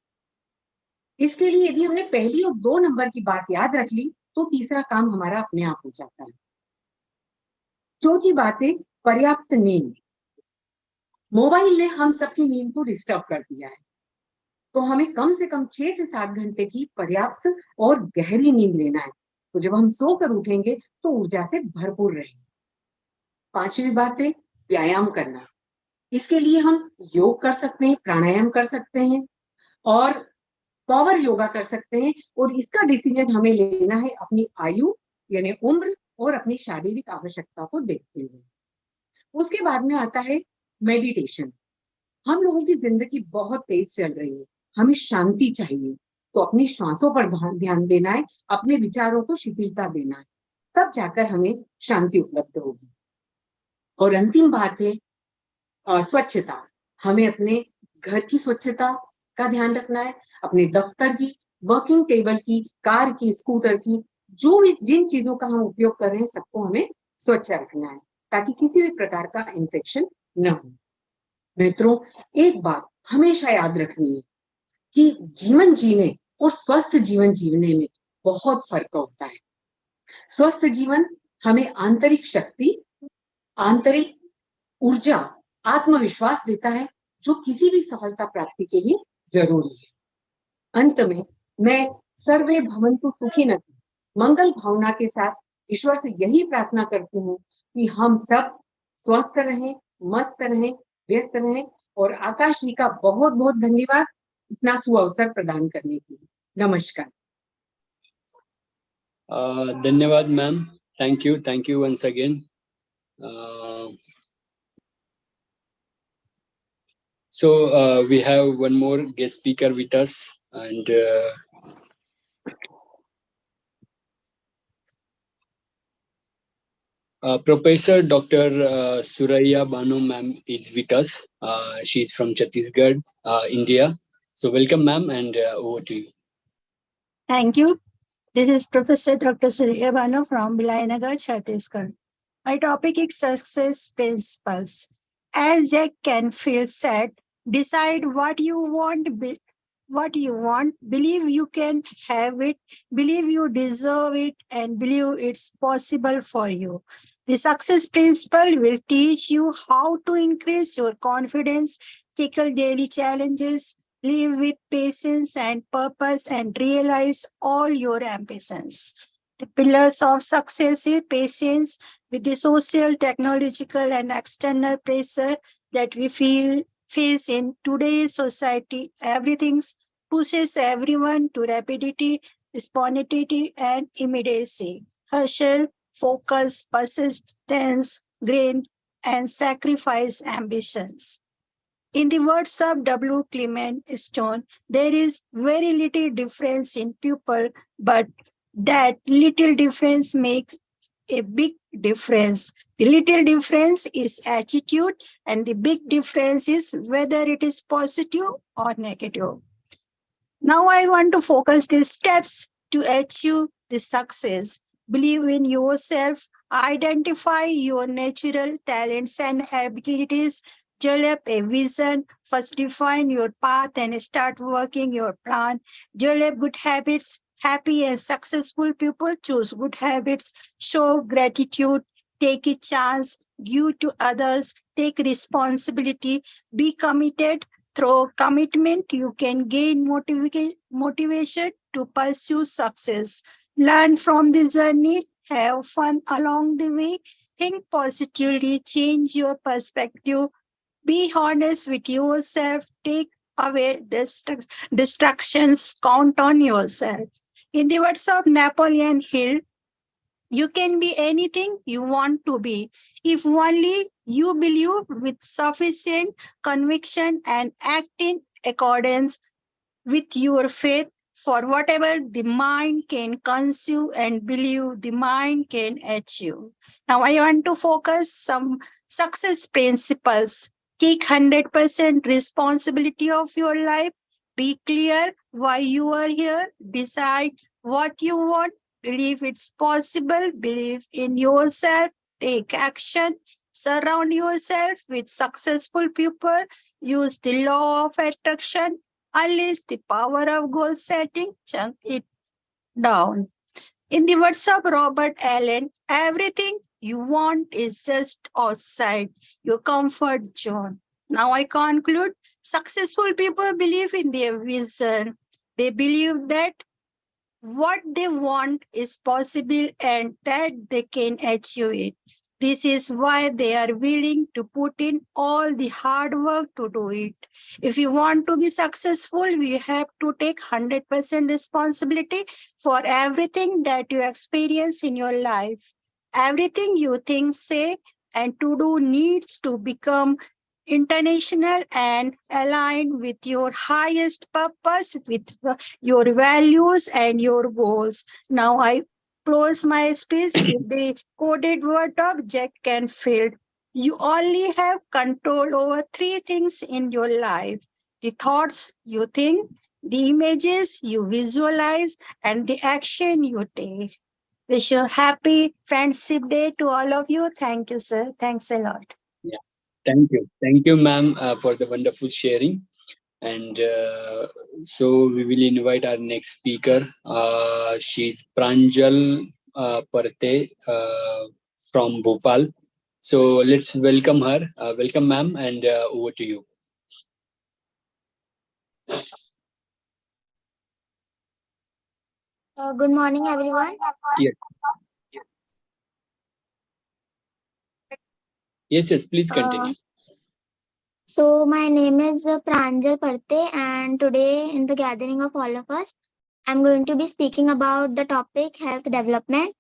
इसके लिए यदि हमने पहली और 2 नंबर की बात याद रख ली तो तीसरा काम हमारा अपने आप हो जाता है। चौथी बात है पर्याप्त नींद। मोबाइल ने हम सबकी नींद को डिस्टर्ब कर दिया है, तो हमें कम से कम 6 से 7 घंटे की पर्याप्त और गहरी नींद लेना है। तो जब हम सोकर उठेंगे तो ऊर्जा से भरपूर रहेंगे। पांचवी बात है व्यायाम करना। इसके लिए हम योग कर सकते हैं, प्राणायाम कर सकते हैं और पावर योगा कर सकते हैं। और इसका डिसीजन हमें लेना है अपनी आयु यानी उम्र और अपनी शारीरिक आवश्यकता को देखते हुए। उसके बाद में आता है मेडिटेशन। हम लोगों की जिंदगी बहुत तेज चल रही है, हमें शांति चाहिए, तो अपनी श्वासों पर ध्यान देना है, अपने विचारों को शिथिलता देना है, तब जाकर हमें शांति उपलब्ध होगी। और अंतिम बात है स्वच्छता। हमें अपने घर की स्वच्छता का ध्यान रखना है, अपने दफ्तर की, वर्किंग टेबल की, कार की, स्कूटर की, जो भी जिन चीजों का हम उपयोग कर रहे हैं सबको हमें स्वच्छ रखना है ताकि किसी भी प्रकार का इन्फेक्शन न हो। मित्रों, एक बात हमेशा याद रखनी है कि जीवन जीने और स्वस्थ जीवन जीने में बहुत फर्क होता है। स्वस्थ जीवन हमें आंतरिक शक्ति, आंतरिक ऊर्जा, आत्मविश्वास देता है जो किसी भी सफलता प्राप्ति के लिए जरूरी है। अंत में मैं सर्वे भवन्तु सुखिनः मंगल भावना के साथ ईश्वर से यही प्रार्थना करती हूँ कि हम सब स्वस्थ रहें, मस्त रहें, व्यस्त रहें। और आकाश जी का बहुत बहुत धन्यवाद इतना सुअवसर प्रदान करने के लिए। नमस्कार। धन्यवाद ma'am, thank you once again. So we have one more guest speaker with us, and Professor Dr. Suraya Banu ma'am is with us. She's from Chhattisgarh, India. So welcome ma'am, and over to you. Thank you. This is Professor Dr. Suraya Banu from Bilayanagar, Chhattisgarh. My topic is success principles. As Jack Canfield said, decide what you what you want, believe you can have it, believe you deserve it, and believe it's possible for you. The success principle will teach you how to increase your confidence, tackle daily challenges, live with patience and purpose, and realize all your ambitions. The pillars of success is patience with the social, technological, and external pressure that we face in today's society. Everything pushes everyone to rapidity, spontaneity, and immediacy. Hustle, focus, persistence, grain, and sacrifice ambitions. In the words of W. Clement Stone, there is very little difference in people, but that little difference makes a big difference. The little difference is attitude, and the big difference is whether it is positive or negative. Now I want to focus the steps to achieve the success. Believe in yourself, identify your natural talents and abilities, develop a vision, first define your path and start working your plan, develop good habits. Happy and successful people choose good habits, show gratitude, take a chance, give to others, take responsibility, be committed. Through commitment, you can gain motivation to pursue success. Learn from the journey, have fun along the way, think positively, change your perspective, be honest with yourself, take away distractions, count on yourself. In the words of Napoleon Hill, you can be anything you want to be if only you believe with sufficient conviction and act in accordance with your faith. For whatever the mind can conceive and believe, the mind can achieve. Now I want to focus some success principles. Take 100% responsibility of your life. Be clear why you are here. Decide what you want. Believe it's possible. Believe in yourself. Take action. Surround yourself with successful people. Use the law of attraction. Unleash the power of goal setting. Chunk it down. In the words of Robert Allen, everything you want is just outside your comfort zone. Now I conclude, successful people believe in their vision. They believe that what they want is possible and that they can achieve it. This is why they are willing to put in all the hard work to do it. If you want to be successful, you have to take 100% responsibility for everything that you experience in your life. Everything you think, say, and to do needs to become international and aligned with your highest purpose, with your values and your goals. Now I close my speech with the coded word of Jack Canfield. You only have control over three things in your life: the thoughts you think, the images you visualize, and the action you take. Wish you a happy Friendship Day to all of you. Thank you, sir. Thanks a lot. Yeah, thank you, ma'am, for the wonderful sharing. And so we will invite our next speaker. She's Pranjal Parte from Bhopal. So let's welcome her. Welcome, ma'am, and over to you. Good morning, everyone. Yes. Yes, please continue. So my name is Pranjal Parte, and today in the gathering of all of us, I'm going to be speaking about the topic health development.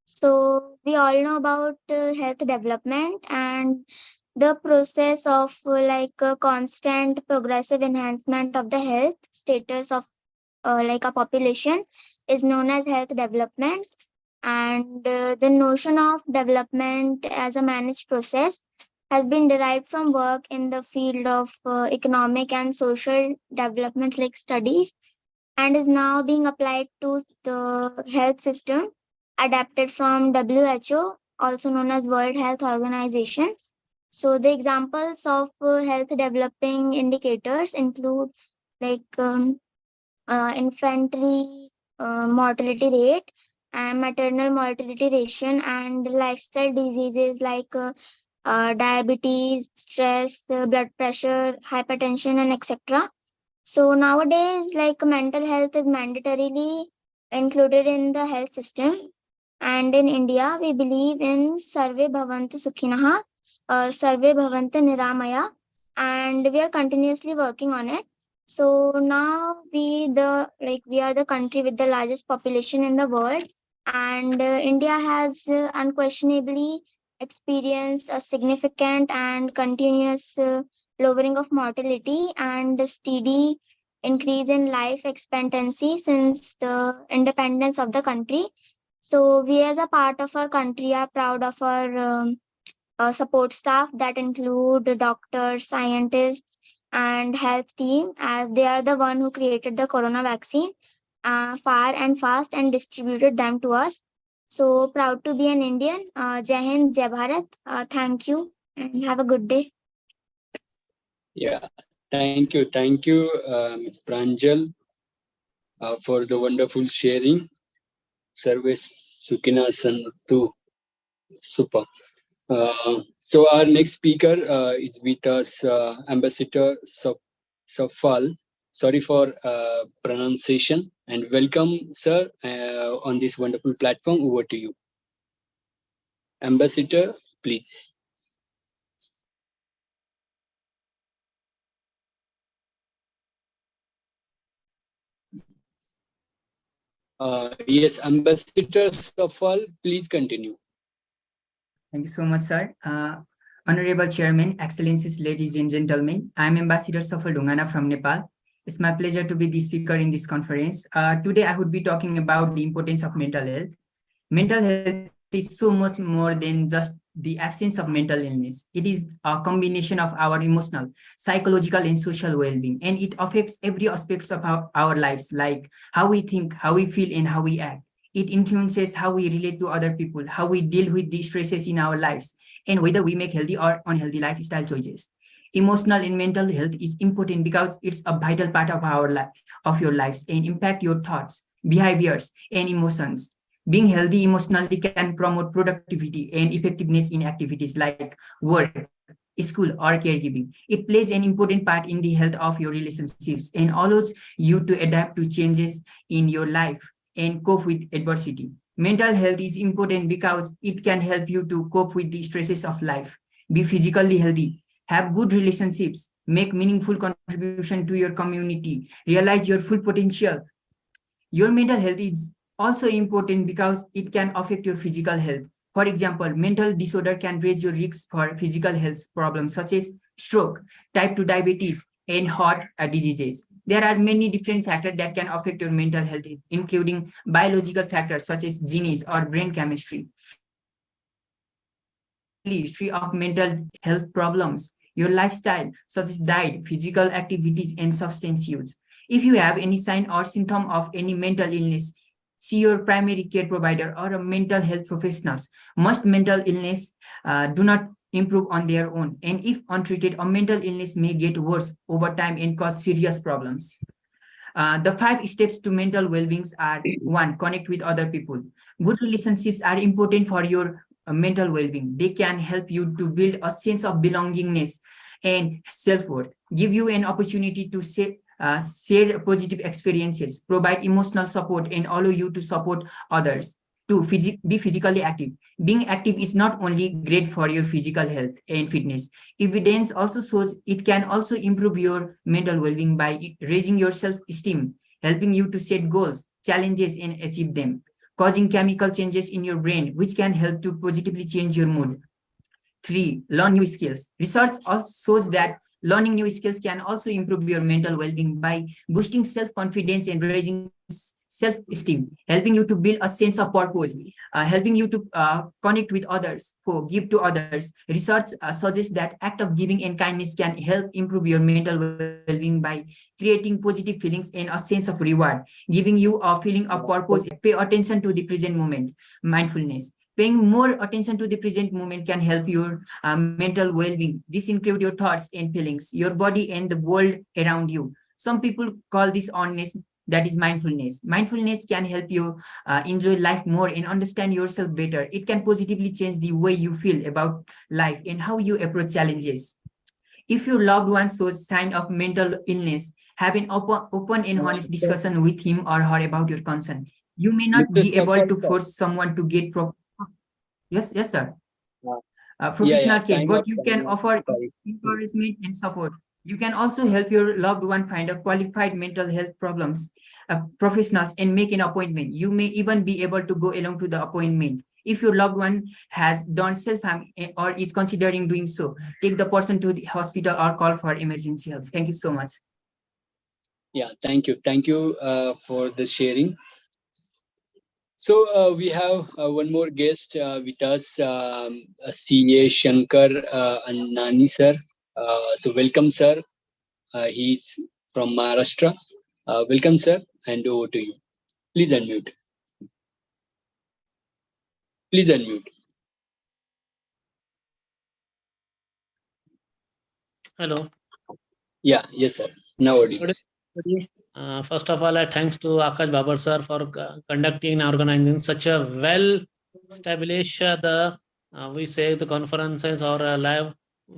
So we all know about health development and the process of constant progressive enhancement of the health status of like a population is known as health development. And the notion of development as a managed process has been derived from work in the field of economic and social development like studies, and is now being applied to the health system adapted from WHO, also known as World Health Organization. So the examples of health developing indicators include like infantry mortality rate, and maternal mortality ratio, and lifestyle diseases like diabetes, stress, blood pressure, hypertension, and etc. So nowadays, like mental health is mandatorily included in the health system. And in India, we believe in Sarve Bhavantu Sukhinaha, Sarve Bhavantu Niramaya, and we are continuously working on it. So now we are the country with the largest population in the world, and India has unquestionably experienced a significant and continuous lowering of mortality and steady increase in life expectancy since the independence of the country. So we as a part of our country are proud of our support staff that include doctors, scientists, and health team, as they are the one who created the corona vaccine far and fast and distributed them to us. So proud to be an Indian. Jai Hind, Jai Bharat. Thank you and have a good day. Yeah, thank you, Ms. Pranjal, for the wonderful sharing. Service Sukina Santu. Super. So our next speaker is with us, Ambassador Safal. Sorry for pronunciation, and welcome, sir, on this wonderful platform. Over to you, Ambassador, please. Yes, Ambassador Safal, please continue. Thank you so much, sir. Honorable Chairman, Excellencies, ladies and gentlemen, I am Ambassador Safal Dungana from Nepal. It's my pleasure to be the speaker in this conference. Today, I would be talking about the importance of mental health. Mental health is so much more than just the absence of mental illness. It is a combination of our emotional, psychological, and social well-being, and it affects every aspect of our lives, like how we think, how we feel, and how we act. It influences how we relate to other people, how we deal with the stresses in our lives, and whether we make healthy or unhealthy lifestyle choices. Emotional and mental health is important because it's a vital part of our life, of your lives, and impact your thoughts, behaviors, and emotions. Being healthy emotionally can promote productivity and effectiveness in activities like work, school, or caregiving. It plays an important part in the health of your relationships and allows you to adapt to changes in your life and cope with adversity. Mental health is important because it can help you to cope with the stresses of life, be physically healthy, have good relationships, make meaningful contribution to your community, realize your full potential. Your mental health is also important because it can affect your physical health. For example, mental disorder can raise your risk for physical health problems such as stroke, type 2 diabetes, and heart diseases. There are many different factors that can affect your mental health, including biological factors such as genes or brain chemistry. History of mental health problems, your lifestyle, such as diet, physical activities, and substance use. If you have any sign or symptom of any mental illness, see your primary care provider or a mental health professionals. Most mental illness do not improve on their own, and if untreated, a mental illness may get worse over time and cause serious problems. The 5 steps to mental well-being are: 1, connect with other people. Good relationships are important for your mental well-being. They can help you to build a sense of belongingness and self-worth, give you an opportunity to share positive experiences, provide emotional support, and allow you to support others. 2, be physically active. Being active is not only great for your physical health and fitness. Evidence also shows it can also improve your mental well-being by raising your self-esteem, helping you to set goals, challenges, and achieve them, causing chemical changes in your brain, which can help to positively change your mood. 3, learn new skills. Research also shows that learning new skills can also improve your mental well-being by boosting self-confidence and raising self-esteem, helping you to build a sense of purpose, helping you to connect with others, give to others. Research suggests that act of giving and kindness can help improve your mental well-being by creating positive feelings and a sense of reward, giving you a feeling of purpose. Pay attention to the present moment, mindfulness. Paying more attention to the present moment can help your mental well-being. This includes your thoughts and feelings, your body, and the world around you. Some people call this honest that is mindfulness. Mindfulness can help you enjoy life more and understand yourself better. It can positively change the way you feel about life and how you approach challenges. If your loved one shows sign of mental illness, have an open and honest discussion with him or her about your concern. You may not be able to force someone to get yes, sir. Professional care, but you can offer encouragement and support. You can also help your loved one find a qualified mental health problems professionals and make an appointment. You may even be able to go along to the appointment. If your loved one has done self-harm or is considering doing so, take the person to the hospital or call for emergency help. Thank you so much. Yeah, thank you. Thank you for the sharing. So we have one more guest with us, CA Shankar and Nani sir. So welcome, sir. He's from Maharashtra. Welcome, sir, and over to you. Please unmute. Please unmute. Hello. Yeah, yes, sir. Now audible. First of all, I thanks to Akash Babar sir for conducting and organizing such a well-established we say the conferences or live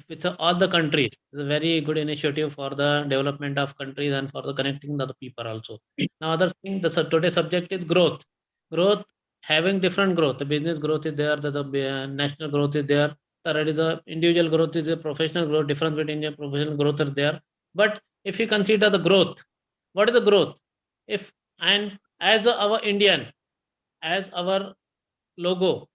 with all the countries. It's a very good initiative for the development of countries and for the connecting the people also. Now, other thing, today's subject is growth. Growth, having different growth. The business growth is there. The national growth is there. Third is the individual growth is a professional growth. Difference between a professional growth is there. But if you consider the growth, what is the growth? If and as our Indian, as our logo,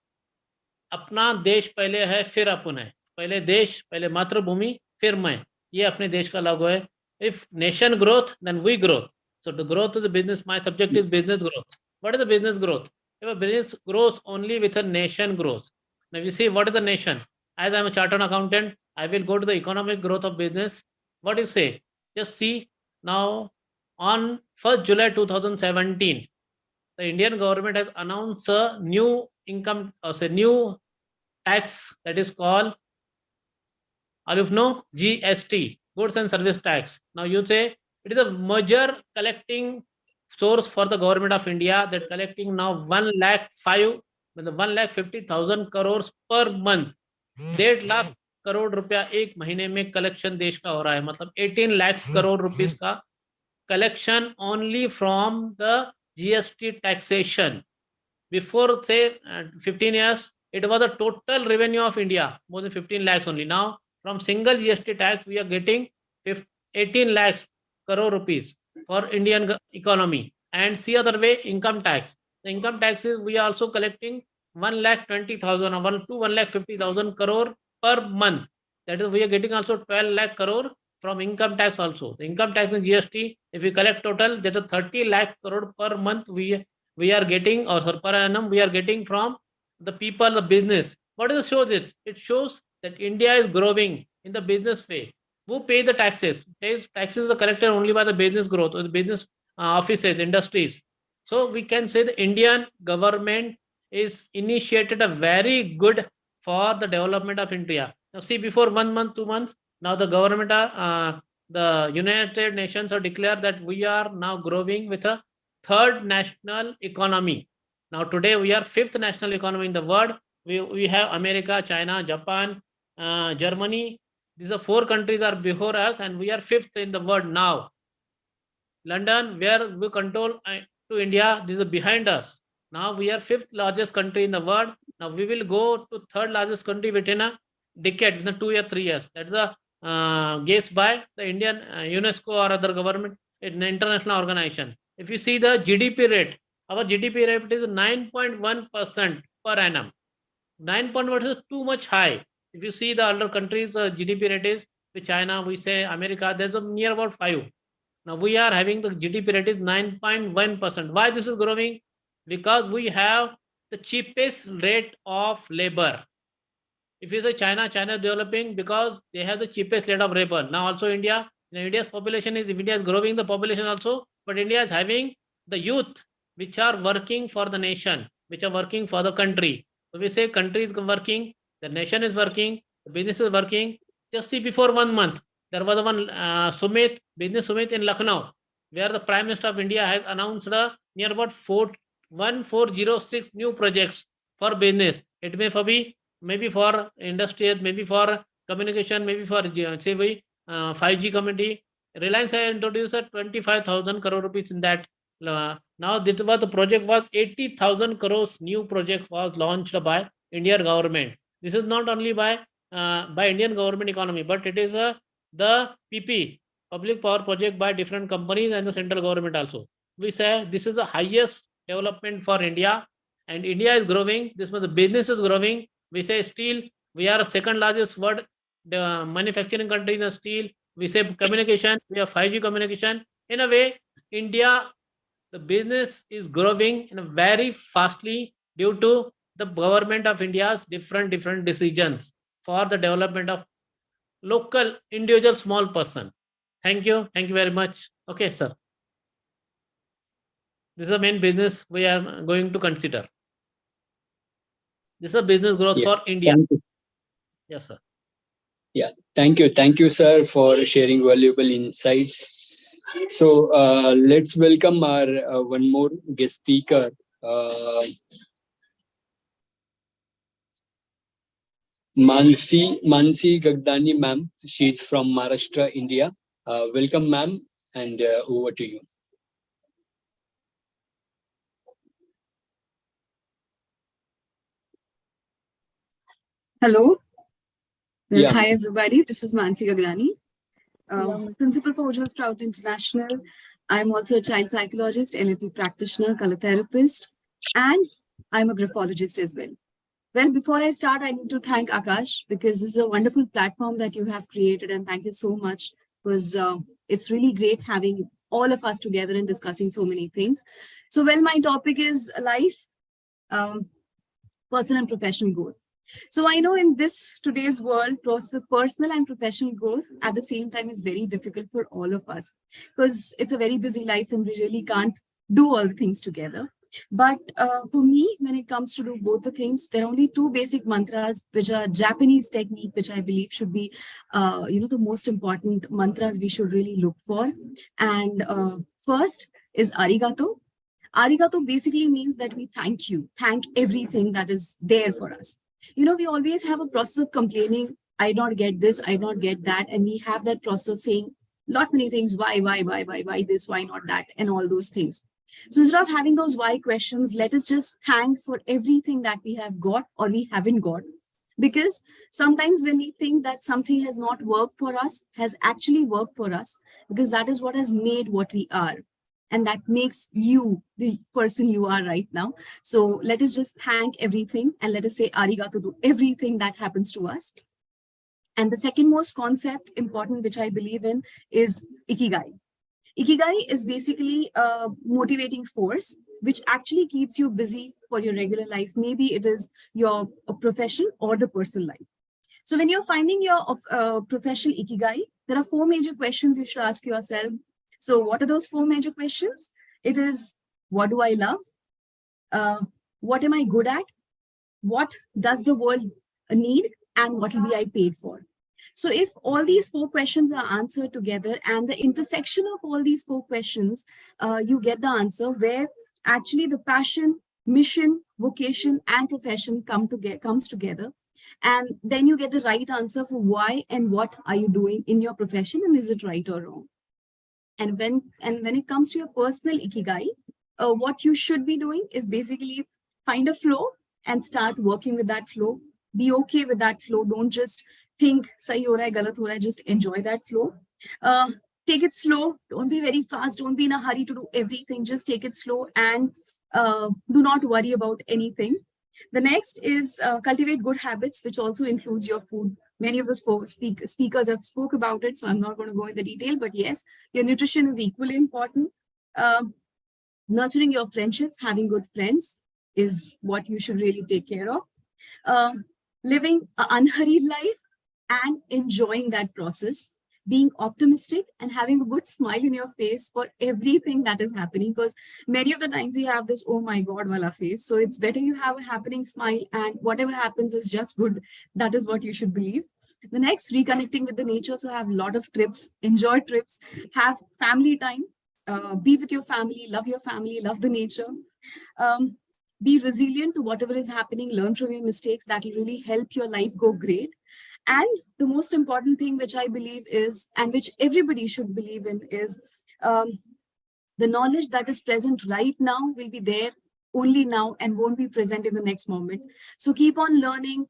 अपना देश पहले है फिर अपन है. पहले देश, पहले मातृभूमि, फिर मैं. ये अपने देश का लोगो है. If nation growth, then we growth. So the growth is a business. My subject is business growth. What is the business growth? If a business grows only with a nation growth. Now you see what is the nation. As I am a chartered accountant, I will go to the economic growth of business. What do you say? Just see now on 1st July 2017, the Indian government has announced a new income or say new tax that is called, all of know, GST, goods and service tax. Now you say it is a major collecting source for the government of India that collecting now 1,50,000 crores per month. 1.5 lakh crore रुपया एक महीने में collection देश का हो रहा है. मतलब 18 लाख करोड़ रुपीस का collection only from the GST taxation. Before say 15 years, it was the total revenue of India, more than 15 lakhs only. Now from single GST tax, we are getting 18 lakhs crore rupees for Indian economy. And see other way, income tax. The income taxes we are also collecting 1,20,000 or 1,50,000 crore per month. That is, we are getting also 12 lakh crore from income tax also. The income tax and GST, if we collect total, that is 30 lakh crore per month we are getting, or per annum we are getting from the people, the business. What does it show? It shows that India is growing in the business way. Who pay the taxes? Taxes are collected only by the business growth or the business offices, industries. So we can say the Indian government is initiated a very good for the development of India. Now see, before 1 month, 2 months, now the government, the United Nations have declared that we are now growing with a third national economy. Now today we are fifth national economy in the world. We have America, China, Japan, Germany. These are 4 countries are before us, and we are fifth in the world now. London, where we control to India, this is behind us. Now we are fifth largest country in the world. Now we will go to third largest country within a decade, within 2 years, 3 years. That's a guess by the Indian UNESCO or other government in international organization. If you see the GDP rate, our GDP rate is 9.1% per annum. 9.1 is too much high. If you see the other countries' GDP rate is, with China, we say America, there's a near about 5. Now we are having the GDP rate is 9.1%. Why this is growing? Because we have the cheapest rate of labor. If you say China is developing because they have the cheapest rate of labor. Now also India, India's population is, if India is growing the population also, but India is having the youth which are working for the nation, which are working for the country. So we say country is working, the nation is working, the business is working. Just see, before 1 month, there was one business summit in Lucknow. where the Prime Minister of India has announced near about 1406 new projects for business. It may be maybe for industries, maybe for communication, maybe for say 5G community. Reliance has introduced 25,000 crore rupees in that. Now this was the project was 80,000 crores new project was launched by Indian government. This is not only by Indian government economy, but it is the PP, public power project by different companies and the central government also. We say this is the highest development for India, and India is growing. This means the business is growing. We say steel, we are second largest world manufacturing country in steel. We say communication, we have 5G communication. In a way, India, the business is growing in a very fastly due to the government of India's different decisions for the development of local individual small person. Thank you very much. Okay, sir. This is the main business we are going to consider. This is a business growth for India. Yes, sir. Yeah, thank you, sir, for sharing valuable insights. So let's welcome our one more guest speaker. Mansi Gagdani, ma'am. She's from Maharashtra, India. Welcome, ma'am, and over to you. Hello. Yeah. Hi, everybody. This is Mansi Gagdani, Principal for Ujjwal Sprout International. I'm also a child psychologist, NLP practitioner, color therapist, and I'm a graphologist as well. Well, before I start, I need to thank Akash because this is a wonderful platform that you have created, and thank you so much because it's really great having all of us together and discussing so many things. So, well, my topic is life, personal and professional growth. So I know in this today's world, personal and professional growth at the same time is very difficult for all of us because it's a very busy life and we really can't do all the things together. But for me, when it comes to do both the things, there are only two basic mantras, which are Japanese technique, which I believe should be, the most important mantras we should really look for. And first is arigato. Arigato basically means that we thank everything that is there for us. We always have a process of complaining, I not get this, I not get that. And we have that process of saying lot many things, why this, why not that, and all those things. So instead of having those why questions, let us just thank for everything that we have got or we haven't got. Because sometimes when we think that something has not worked for us, has actually worked for us, because that is what has made what we are. And that makes you the person you are right now. So let us just thank everything and let us say arigato to everything that happens to us. And the second most concept important, which I believe in, is ikigai. Ikigai is basically a motivating force, which actually keeps you busy for your regular life. Maybe it is your profession or the personal life. So when you're finding your professional ikigai, there are four major questions you should ask yourself. So what are those four major questions? It is, what do I love? What am I good at? What does the world need? And what will be I paid for? So if all these four questions are answered together and the intersection of all these four questions, you get the answer where actually the passion, mission, vocation, and profession comes together. And then you get the right answer for why and what are you doing in your profession and is it right or wrong? And when it comes to your personal ikigai, what you should be doing is basically find a flow and start working with that flow. Be okay with that flow. Don't just think, sahi ho raha hai, galat ho raha hai, just enjoy that flow. Take it slow. Don't be very fast. Don't be in a hurry to do everything. Just take it slow and do not worry about anything. The next is cultivate good habits, which also includes your food. Many of the speakers have spoke about it, so I'm not going to go into detail, but yes, your nutrition is equally important. Nurturing your friendships, having good friends is what you should really take care of. Living an unhurried life and enjoying that process. Being optimistic and having a good smile in your face for everything that is happening, because many of the times we have this, oh my God, wala face. So it's better you have a happening smile and whatever happens is just good. That is what you should believe. The next, reconnecting with the nature. So have a lot of trips, enjoy trips, have family time. be with your family, love the nature. Be resilient to whatever is happening, learn from your mistakes. That will really help your life go great. And the most important thing, which I believe is, and which everybody should believe in, is the knowledge that is present right now will be there only now and won't be present in the next moment. So keep on learning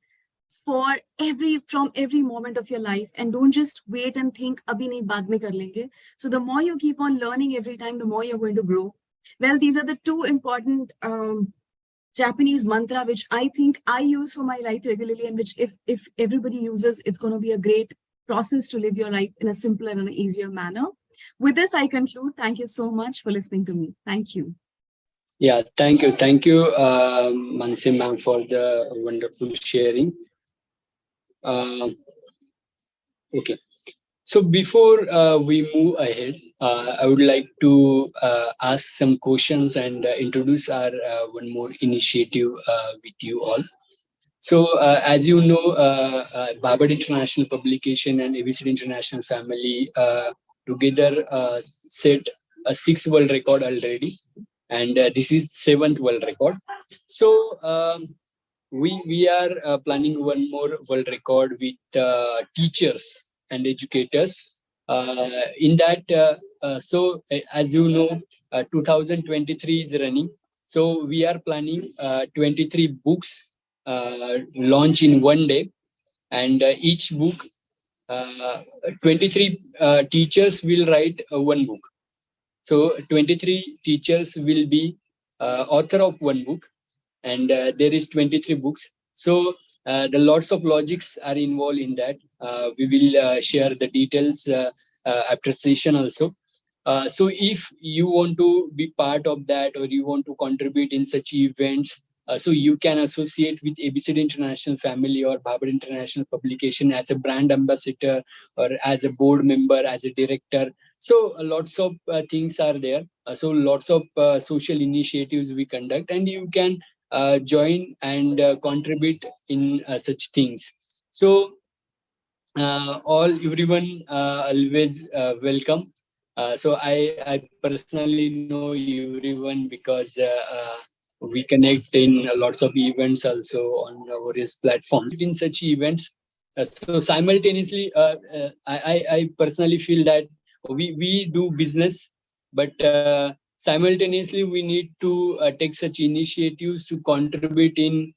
from every moment of your life, and don't just wait and think abhi nahi baad mein kar lenge. So the more you keep on learning every time, the more you're going to grow. Well, these are the two important Japanese mantra which I think I use for my life regularly, and which if everybody uses, it's going to be a great process to live your life in a simpler and an easier manner. With this, I conclude. Thank you so much for listening to me. Thank you. Yeah, thank you, Mansi ma'am, for the wonderful sharing. Okay. So before we move ahead, I would like to ask some questions and introduce our one more initiative with you all. So as you know, Bhabad International Publication and ABCD International Family together set a 6th world record already, and this is 7th world record. So we are planning one more world record with teachers and educators. In that, as you know, 2023 is running. So we are planning 23 books launch in one day, and each book, 23 teachers will write one book. So 23 teachers will be author of one book, and there is 23 books. So the lots of logics are involved in that. We will share the details after session also. So if you want to be part of that, or you want to contribute in such events, so you can associate with ABCD International Family or Bhabad International Publication as a brand ambassador, or as a board member, as a director. So lots of things are there. So lots of social initiatives we conduct, and you can join and contribute in such things. So everyone always welcome. So I personally know everyone because we connect in lots of events also on various platforms. In such events, so simultaneously, I personally feel that we do business, but simultaneously we need to take such initiatives to contribute in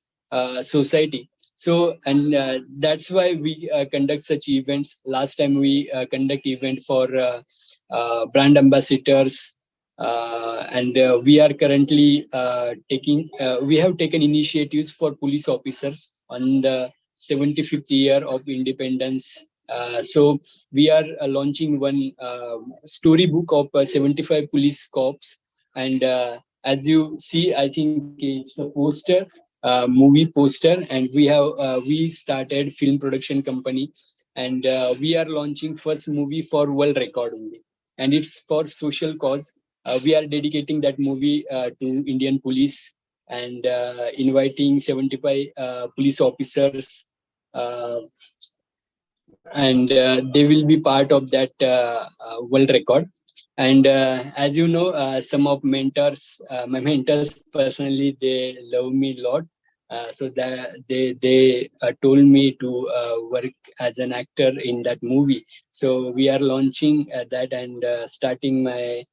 society. So, and that's why we conduct such events. Last time we conduct event for brand ambassadors, and we are currently we have taken initiatives for police officers on the 75th year of independence. So we are launching one storybook of 75 police corps, and as you see, I think it's a poster, movie poster, and we started film production company, and we are launching first movie for world record only, and it's for social cause. We are dedicating that movie to Indian police, and inviting 75 police officers, and they will be part of that world record. And as you know, some of my mentors personally, they love me a lot. So that they told me to work as an actor in that movie. So we are launching that, and starting my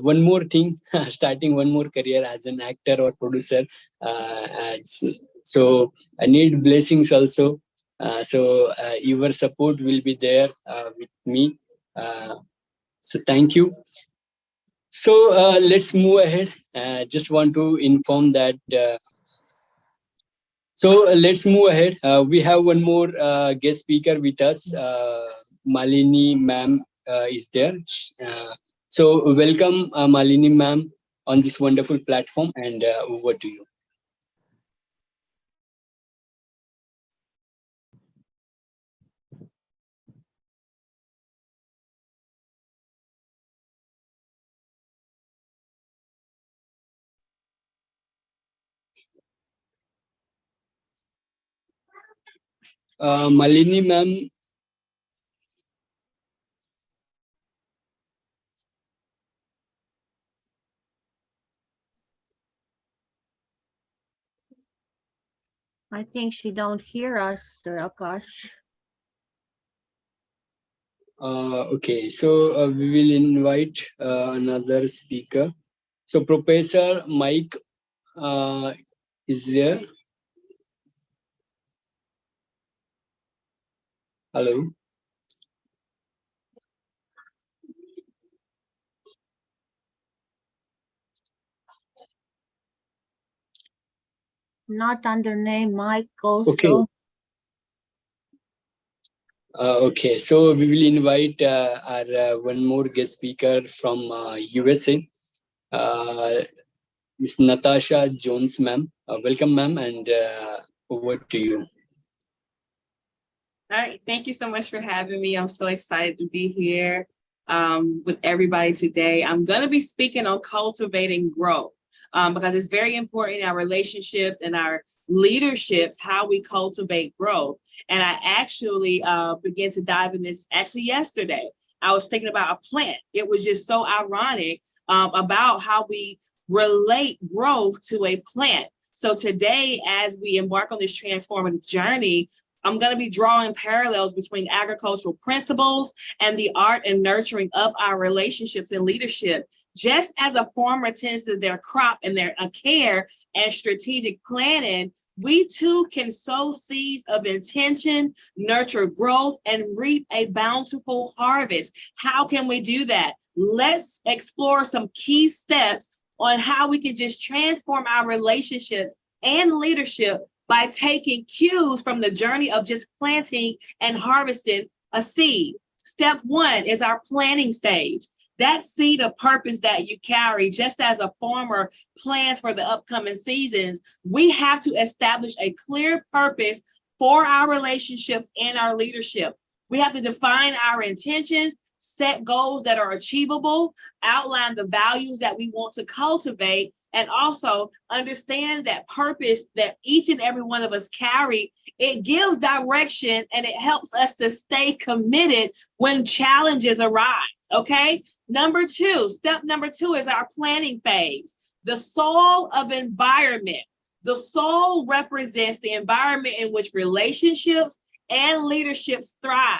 one more thing, starting one more career as an actor or producer. So I need blessings also. So your support will be there with me. So thank you. So let's move ahead. Just want to inform that. Let's move ahead. We have one more guest speaker with us. Malini ma'am is there. So welcome, Malini ma'am, on this wonderful platform, and over to you. Malini ma'am. I think she don't hear us, Akash. Okay, so we will invite another speaker. So Professor Mike is there. Hello. Not under name Mike also. Okay. Okay, so we will invite our one more guest speaker from USA, Ms. Natasha Jones, ma'am. Welcome, ma'am, and over to you. All right, thank you so much for having me. I'm so excited to be here with everybody today. I'm going to be speaking on cultivating growth because it's very important in our relationships and our leaderships, how we cultivate growth. And I actually began to dive in this actually yesterday. I was thinking about a plant. It was just so ironic about how we relate growth to a plant. So today, as we embark on this transformative journey, I'm going to be drawing parallels between agricultural principles and the art and nurturing of our relationships and leadership. Just as a farmer tends to their crop and their care and strategic planning, we too can sow seeds of intention, nurture growth, and reap a bountiful harvest. How can we do that? Let's explore some key steps on how we can just transform our relationships and leadership by taking cues from the journey of just planting and harvesting a seed. Step one is our planting stage. That seed of purpose that you carry, just as a farmer plans for the upcoming seasons, we have to establish a clear purpose for our relationships and our leadership. We have to define our intentions, set goals that are achievable, outline the values that we want to cultivate, and also understand that purpose that each and every one of us carry. It gives direction and it helps us to stay committed when challenges arise. Okay. Step number two is our planning phase. The soul of environment. The soul represents the environment in which relationships and leaderships thrive.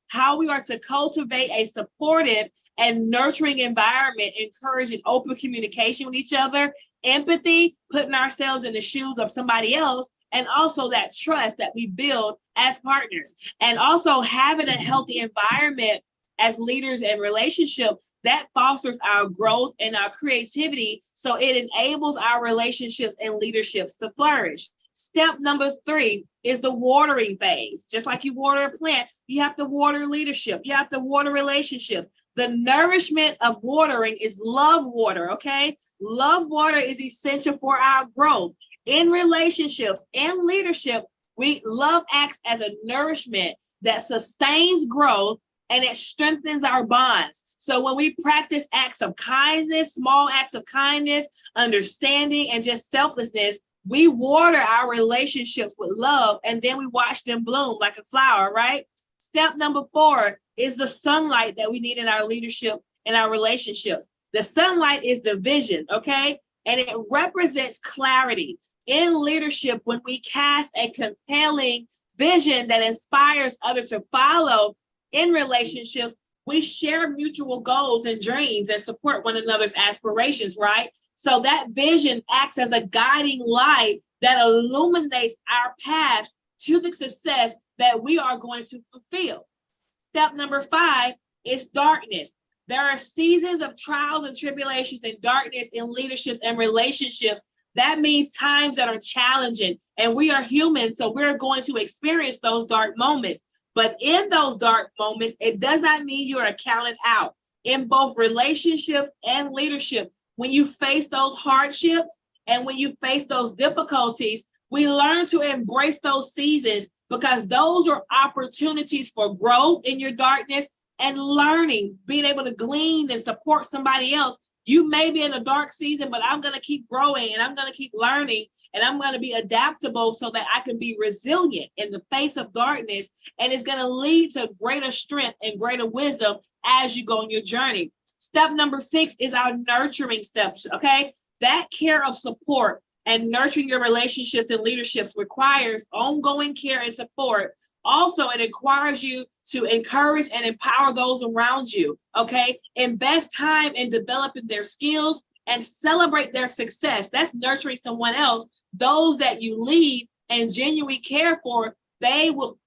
How we are to cultivate a supportive and nurturing environment, encouraging open communication with each other, empathy, putting ourselves in the shoes of somebody else, and also that trust that we build as partners. And also having a healthy environment as leaders and relationship that fosters our growth and our creativity, so it enables our relationships and leaderships to flourish. Step number three is the watering phase. Just like you water a plant, you have to water leadership. You have to water relationships. The nourishment of watering is love water, okay? Love water is essential for our growth. In relationships and leadership, love acts as a nourishment that sustains growth and it strengthens our bonds. So when we practice acts of kindness, small acts of kindness, understanding, and just selflessness, we water our relationships with love, and then we watch them bloom like a flower, right? Step number four is the sunlight that we need in our leadership and our relationships. The sunlight is the vision, okay? And it represents clarity. In leadership, when we cast a compelling vision that inspires others to follow, in relationships, we share mutual goals and dreams and support one another's aspirations, right? So that vision acts as a guiding light that illuminates our paths to the success that we are going to fulfill. Step number five is darkness. There are seasons of trials and tribulations and darkness in leaderships and relationships. That means times that are challenging, and we are human, so we're going to experience those dark moments. But in those dark moments, it does not mean you are counted out. In both relationships and leadership, when you face those hardships and when you face those difficulties, we learn to embrace those seasons because those are opportunities for growth in your darkness and learning, being able to glean and support somebody else. You may be in a dark season, but I'm going to keep growing and I'm going to keep learning and I'm going to be adaptable so that I can be resilient in the face of darkness. And it's going to lead to greater strength and greater wisdom as you go on your journey. Step number 6 is our nurturing steps, okay? That care of support. And nurturing your relationships and leaderships requires ongoing care and support. Also, it requires you to encourage and empower those around you, okay? Invest time in developing their skills and celebrate their success. That's nurturing someone else. Those that you lead and genuinely care for, they will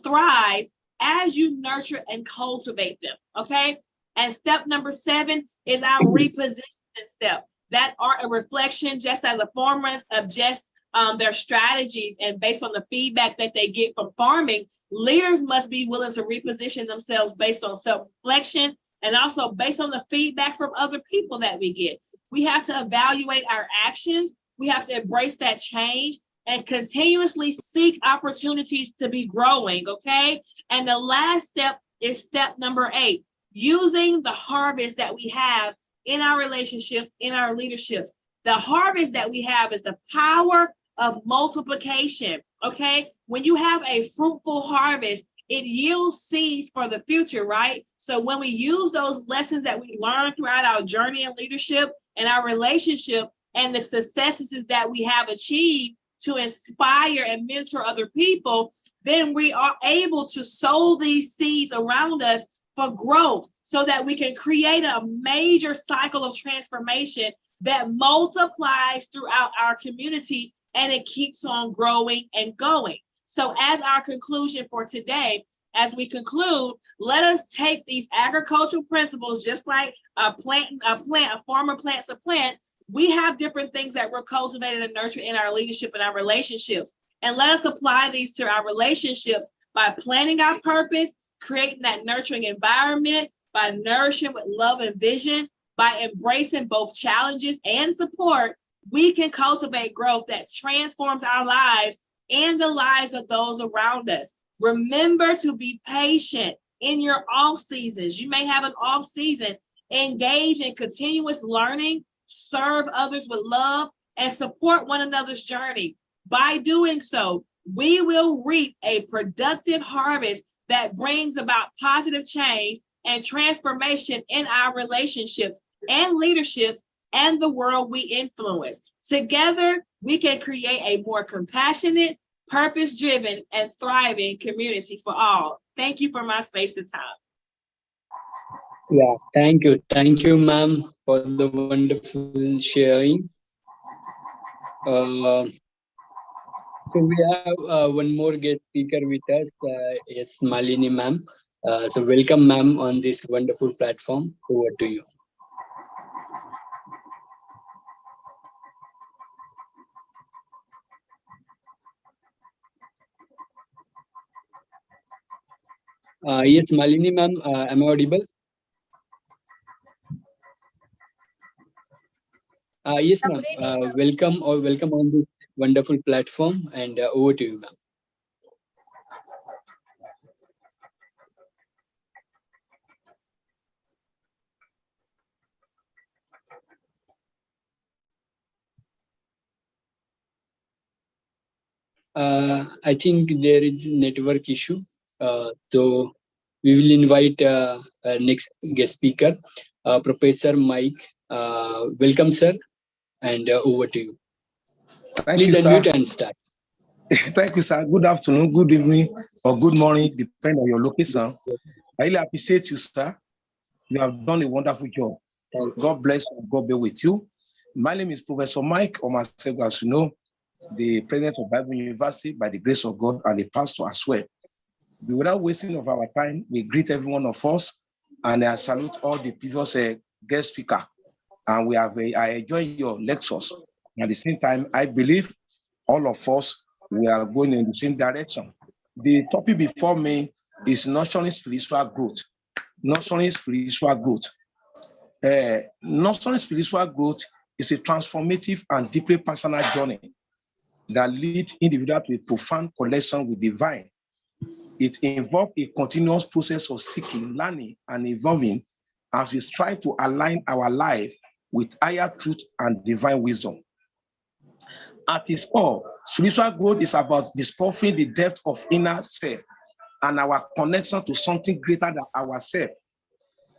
thrive as you nurture and cultivate them, okay? And step number 7 is our repositioning step. That are a reflection just as a farmer of just their strategies, and based on the feedback that they get from farming, leaders must be willing to reposition themselves based on self-reflection and also based on the feedback from other people that we get. We have to evaluate our actions. We have to embrace that change and continuously seek opportunities to be growing, okay? And the last step is step number 8, using the harvest that we have in our relationships, in our leaderships. The harvest that we have is the power of multiplication, okay? When you have a fruitful harvest, it yields seeds for the future, right? So when we use those lessons that we learned throughout our journey in leadership and our relationship and the successes that we have achieved to inspire and mentor other people, then we are able to sow these seeds around us for growth so that we can create a major cycle of transformation that multiplies throughout our community, and it keeps on growing and going. So as our conclusion for today, as we conclude, let us take these agricultural principles, just like a farmer plants a plant. We have different things that we're cultivating and nurturing in our leadership and our relationships. And let us apply these to our relationships by planning our purpose, creating that nurturing environment, by nourishing with love and vision, by embracing both challenges and support. We can cultivate growth that transforms our lives and the lives of those around us. Remember to be patient in your off seasons. You may have an off season. Engage in continuous learning, serve others with love, and support one another's journey. By doing so, we will reap a productive harvest that brings about positive change and transformation in our relationships and leaderships and the world we influence. Together, we can create a more compassionate, purpose-driven, and thriving community for all. Thank you for my space and time. Yeah, thank you. Thank you, ma'am, for the wonderful sharing. So we have one more guest speaker with us, yes, Malini ma'am. So welcome, ma'am, on this wonderful platform. Over to you. Yes, Malini ma'am, am I audible? Yes, ma'am. Welcome on this wonderful platform, and over to you, ma'am. I think there is network issue. So we will invite next guest speaker, Professor Mike. Welcome, sir, and over to you. Thank Please you, unmute sir. and start. Thank you, sir. Good afternoon, good evening, or good morning, depending on your location. I really appreciate you, sir. You have done a wonderful job. God bless you. God be with you. My name is Professor Mike Omasego, as you know, the president of Bible University by the grace of God and the pastor as well. Without wasting of our time, we greet every one of us, and I salute all the previous guest speaker. And I enjoy your lectures. At the same time, I believe all of us, we are going in the same direction. The topic before me is nurturing spiritual growth. Nurturing spiritual growth. Nurturing spiritual growth is a transformative and deeply personal journey that leads individuals to a profound connection with the divine. It involves a continuous process of seeking, learning, and evolving as we strive to align our life with higher truth and divine wisdom. At its core, spiritual growth is about discovering the depth of inner self and our connection to something greater than ourselves.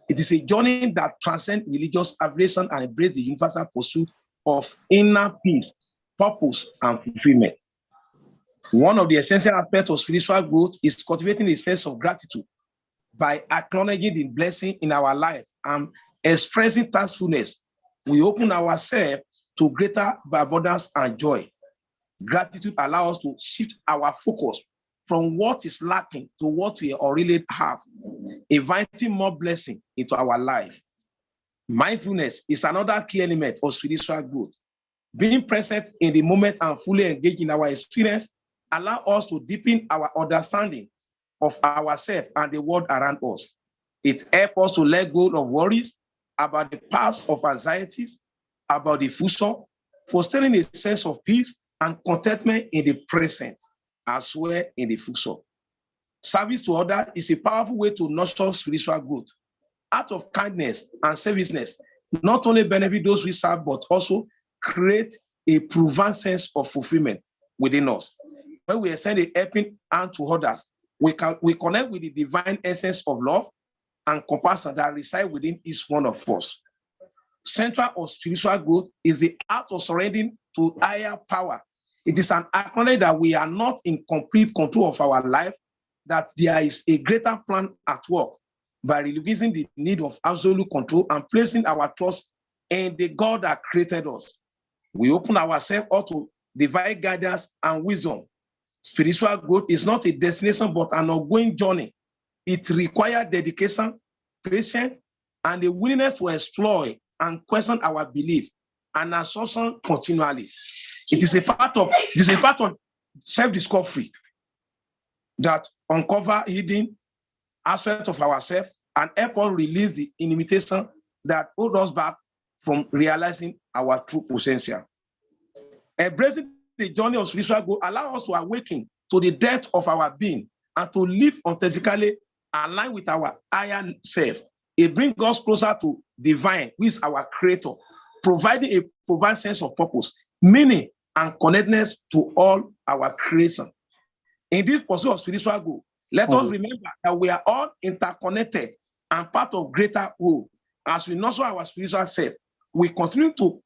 It is a journey that transcends religious affiliation and embraces the universal pursuit of inner peace purpose, and fulfillment. One of the essential aspects of spiritual growth is cultivating a sense of gratitude by acknowledging the blessing in our life and expressing thankfulness. We open ourselves to greater abundance and joy. Gratitude allows us to shift our focus from what is lacking to what we already have, inviting more blessing into our life. Mindfulness is another key element of spiritual growth. Being present in the moment and fully engaged in our experience allow us to deepen our understanding of ourselves and the world around us. It helps us to let go of worries about the past, of anxieties, about the future, fostering a sense of peace and contentment in the present, as well in the future. Service to others is a powerful way to nurture spiritual growth. Out of kindness and serviceness, not only benefit those we serve, but also create a proven sense of fulfillment within us. When we extend a helping hand to others, we connect with the divine essence of love and compassion that reside within each one of us. Central of spiritual growth is the art of surrendering to higher power. It is an acknowledgement that we are not in complete control of our life, that there is a greater plan at work. By releasing the need of absolute control and placing our trust in the God that created us, we open ourselves up to divine guidance and wisdom. Spiritual growth is not a destination, but an ongoing journey. It requires dedication, patience, and a willingness to explore and question our belief and assumption continually. It is a part of self-discovery that uncover hidden aspects of ourselves and help us release the limitation that hold us back from realizing our true potential. Embracing the journey of spiritual growth allows us to awaken to the depth of our being and to live authentically aligned with our higher self. It brings us closer to divine, which is our creator, providing a profound sense of purpose, meaning, and connectedness to all our creation. In this pursuit of spiritual growth, let us remember that we are all interconnected and part of greater whole. As we nurture our spiritual self, we continue to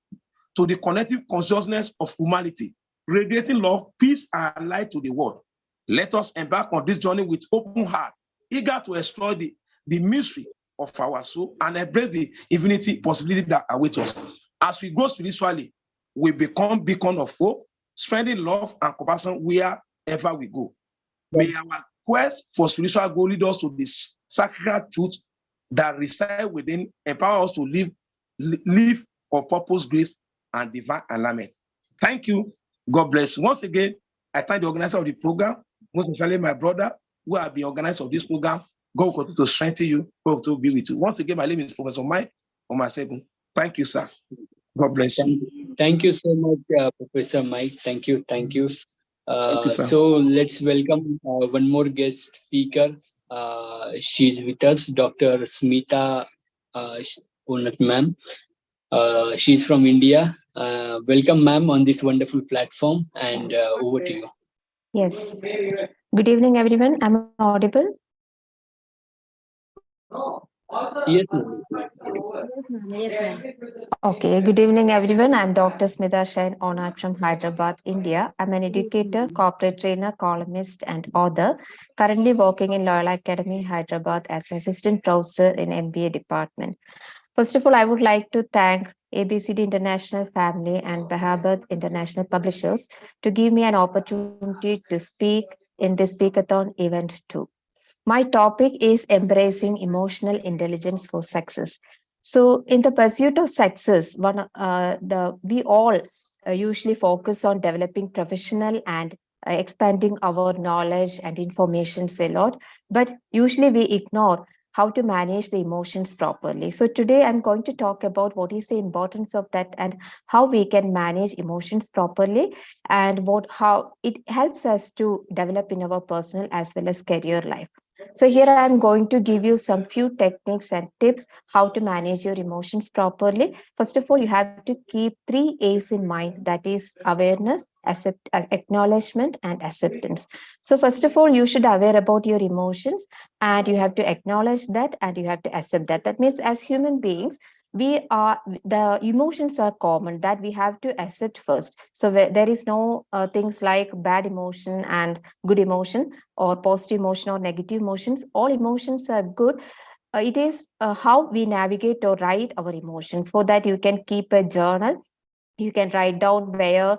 the collective consciousness of humanity, radiating love, peace, and light to the world. Let us embark on this journey with open heart, eager to explore the mystery of our soul and embrace the infinity possibility that awaits us. As we grow spiritually, we become beacon of hope, spreading love and compassion wherever we go. May our quest for spiritual growth lead us to this sacred truth that reside within, empower us to live of purpose, grace, and divine alignment. Thank you. God bless. Once again, I thank the organizer of the program, most especially my brother, who have been organized of this program. God will continue to strengthen you. God will be with you. Once again, my name is Professor Mike Omasegun. Thank you, sir. God bless you. Thank you so much, Professor Mike. Thank you. Thank you. You, so let's welcome one more guest speaker. She's with us, Dr. Smita Punat, ma'am. She's from India. Welcome, ma'am, on this wonderful platform, and over to you. Yes. Good evening, everyone. Am I audible? Yes, ma'am. Yes, ma'am. Okay. Good evening, everyone. I'm Dr. Smita Shain Onat from Hyderabad, India. I'm an educator, corporate trainer, columnist, and author. Currently working in Loyola Academy, Hyderabad as assistant professor in MBA department. First of all, I would like to thank ABCD International Family and Bahabat International Publishers to give me an opportunity to speak in this Speakathon event too. My topic is embracing emotional intelligence for success. So in the pursuit of success, we all usually focus on developing professional and expanding our knowledge and information a lot, but usually we ignore how to manage the emotions properly. So today I'm going to talk about what is the importance of that and how we can manage emotions properly and how it helps us to develop in our personal as well as career life. So here I'm going to give you some few techniques and tips how to manage your emotions properly. First of all, you have to keep 3 A's in mind, that is awareness, acknowledgement, and acceptance. So first of all, you should aware about your emotions and you have to acknowledge that and you have to accept that. That means as human beings, the emotions are common that we have to accept first. So there is no things like bad emotion and good emotion, or positive emotion or negative emotions. All emotions are good. It is how we navigate or write our emotions. For that, you can keep a journal. You can write down where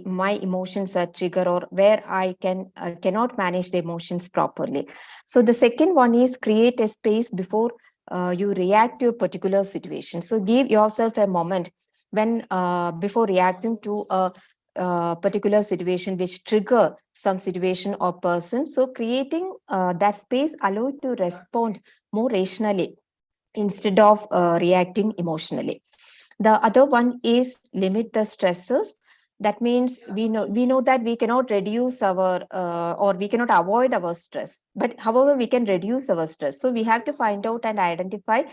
my emotions are trigger, or where I cannot manage the emotions properly. So the second one is create a space before you react to a particular situation. So give yourself a moment when before reacting to a particular situation which trigger some situation or person. So creating that space allow you to respond more rationally instead of reacting emotionally. The other one is limit the stressors. That means we know that we cannot reduce our or we cannot avoid our stress, but however we can reduce our stress. So we have to find out and identify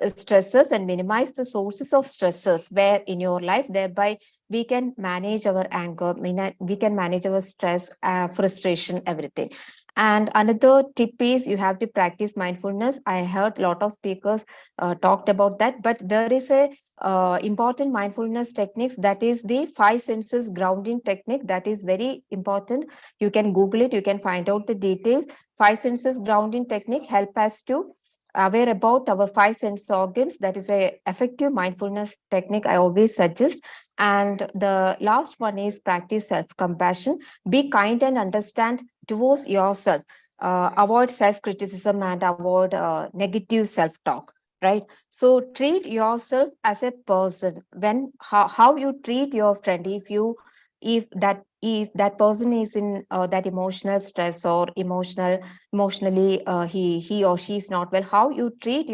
stressors and minimize the sources of stressors where in your life. Thereby we can manage our anger, we can manage our stress, frustration, everything. And another tip is you have to practice mindfulness. I heard a lot of speakers talked about that, but there is a important mindfulness techniques, that is the 5 senses grounding technique. That is very important. You can Google it, you can find out the details. 5 senses grounding technique help us to aware about our 5 sense organs. That is a effective mindfulness technique I always suggest. And the last one is practice self-compassion. Be kind and understand towards yourself. Avoid self-criticism and avoid negative self-talk, right? So treat yourself as a person. When how you treat your friend, if that person is in that emotional stress or emotionally he or she is not well, how you treat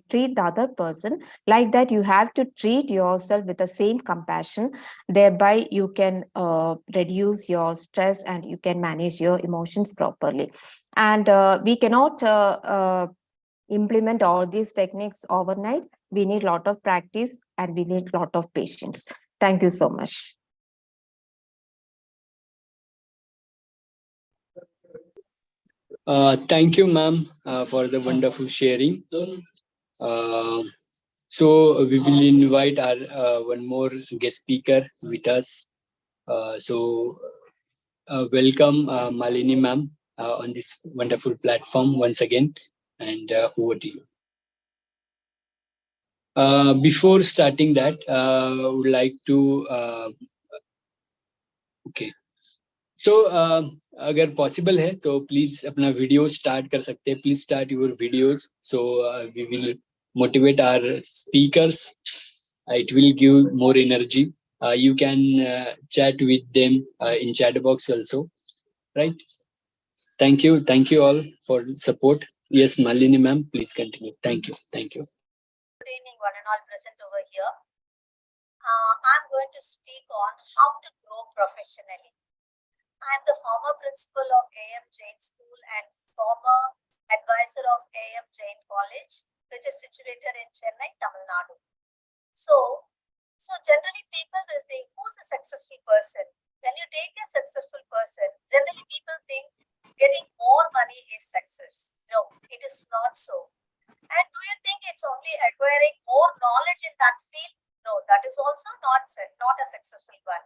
treat the other person, like that you have to treat yourself with the same compassion. Thereby you can reduce your stress and you can manage your emotions properly. And we cannot implement all these techniques overnight. We need a lot of practice and we need a lot of patience. Thank you so much. Thank you, ma'am, for the wonderful sharing. So we will invite our one more guest speaker with us. Welcome, Malini ma'am, on this wonderful platform once again, and over to you. Before starting that, I would like to okay. So अगर possible है तो please अपना video start कर सकते हैं. Please start your videos. So we will motivate our speakers. It will give more energy. You can chat with them in chat box also, right? Thank you all for support. Yes, Malini ma'am, please continue. Thank you. Good evening, one and all present over here. I'm going to speak on how to grow professionally. I'm the former principal of A.M. Jain School and former advisor of A.M. Jain College, which is situated in Chennai, Tamil Nadu. So generally people will think, who's a successful person? When you take a successful person, generally people think getting more money is success. No, it is not so. And do you think it's only acquiring more knowledge in that field? No, that is also not a successful one.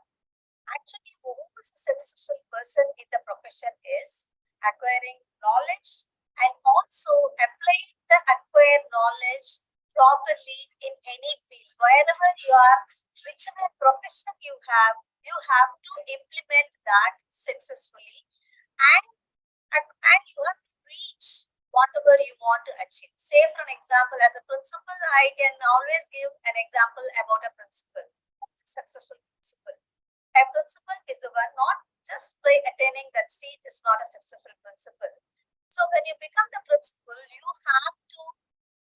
Actually, who is a successful person in the profession is acquiring knowledge and also applying the acquired knowledge properly in any field. Wherever you are, whichever profession you have to implement that successfully, and you have to reach whatever you want to achieve. Say for an example, as a principal, I can always give an example about a principal. What's a successful principal? A principal is the one not just by attaining that seat is not a successful principal. So when you become the principal, you have to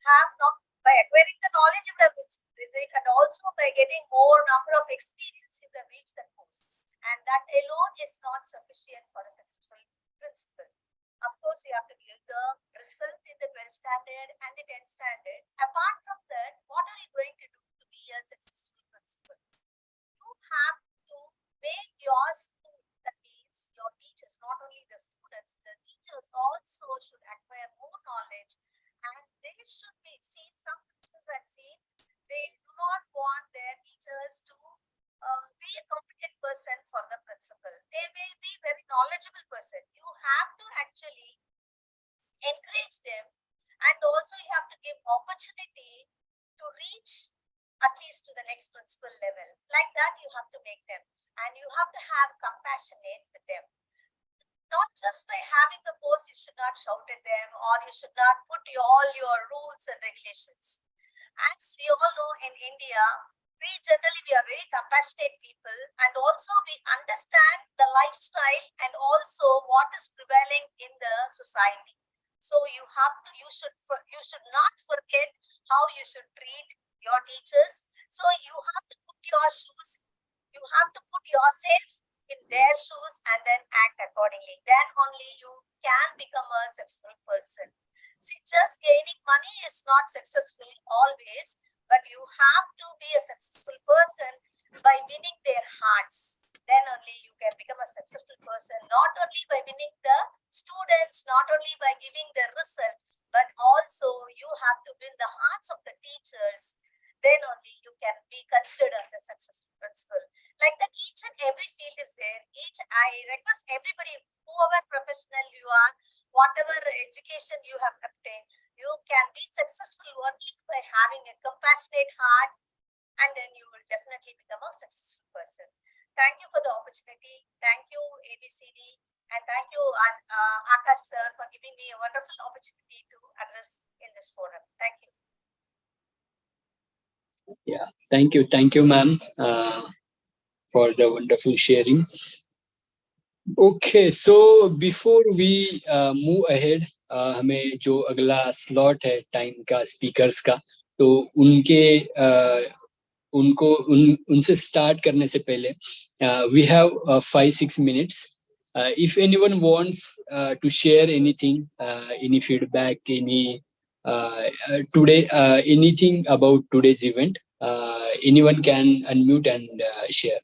have not by acquiring the knowledge you have received and also by getting more number of experience you can reach that post. And that alone is not sufficient for a successful principal. Of course, you have to give the result in the 12th standard and the 10th standard. Apart from that, what are you going to do to be a successful principal? You have to make your school, that means your teachers, not only the students, the teachers also should acquire more knowledge, and they should be seen. Some principals I've seen, knowledgeable person. You have to actually encourage them, and also you have to give opportunity to reach at least to the next principal level. Like that, you have to make them, and you have to have compassionate with them. Not just by having the post, you should not shout at them, or you should not put all your rules and regulations. As we all know, in India, we are very compassionate people, and also we understand the lifestyle and also what is prevailing in the society. So you should not forget how you should treat your teachers. So you have to put your shoes, you have to put yourself in their shoes and then act accordingly. Then only you can become a successful person. See, just gaining money is not successful always, but you have to be a successful person by winning their hearts. Then only you can become a successful person, not only by winning the students, not only by giving the result, but also you have to win the hearts of the teachers. Then only you can be considered as a successful principal. Like that, each and every field is there. I request everybody, whoever professional you are, whatever education you have obtained, you can be successful only by having a compassionate heart, and then you will definitely become a successful person. Thank you for the opportunity. Thank you, ABCD, and thank you, Akash sir, for giving me a wonderful opportunity to address in this forum. Thank you. Yeah, thank you, ma'am, for the wonderful sharing. Okay, so before we move ahead, हमें जो अगला slot है time का speakers का, तो उनसे start करने से पहले we have 5-6 minutes. If anyone wants to share anything, any feedback, any today anything about today's event, anyone can unmute and share.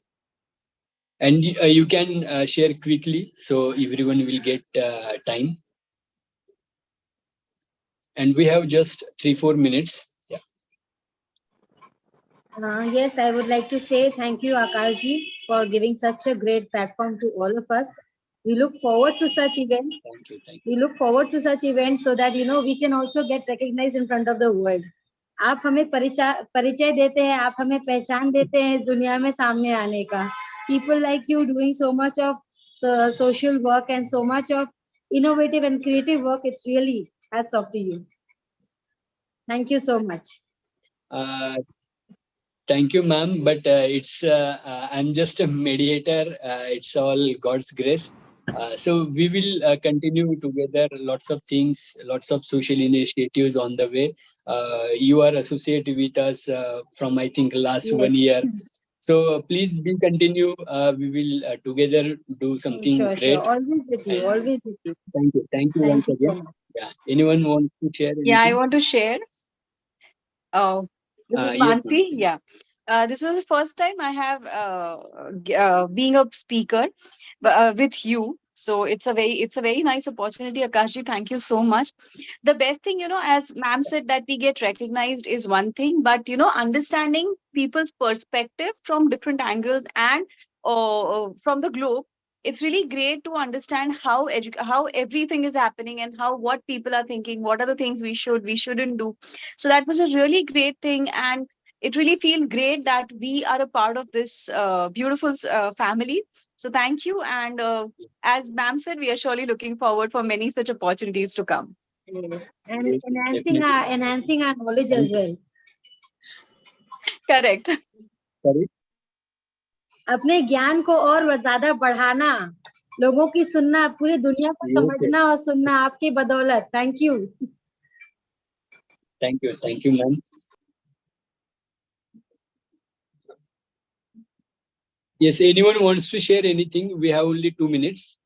And you can share quickly, so everyone will get time. And we have just 3-4 minutes. Yeah. Yes, I would like to say thank you, Akashji, for giving such a great platform to all of us. We look forward to such events. Thank you. We look forward to such events so that we can also get recognized in front of the world. आप हमें परिचय देते हैं, आप हमें पहचान देते हैं इस दुनिया में सामने आने का. People like you doing so much of social work and so much of innovative and creative work. It's really hats off to you. Thank you so much. Thank you, ma'am. But I'm just a mediator. It's all God's grace. So we will continue together. Lots of things, lots of social initiatives on the way. You are associated with us from, I think, last 1 year. So please be continue. We will together do something Sure, great. sure. Always with you. Always with you. Thank you once you again. so much. Yeah. Anyone want to share anything? Yeah, I want to share. This is Yes, Mansi. Yeah. This was the first time I have being a speaker with you. So it's a very nice opportunity, Akashji. Thank you so much. The best thing, as ma'am said, that we get recognized is one thing, but understanding people's perspective from different angles and from the globe, it's really great to understand how everything is happening and what people are thinking, what are the things we shouldn't do. So that was a really great thing, and it really feels great that we are a part of this beautiful family. So thank you, and as ma'am said, we are surely looking forward for many such opportunities to come. Yes. And enhancing our knowledge as well. Correct. Sorry? अपने ज्ञान को और ज्यादा बढ़ाना, लोगों की सुनना, पूरी दुनिया को समझना और सुनना आपकी बदौलत. Thank you. Thank you, ma'am. Yes, anyone wants to share anything? We have only 2 minutes.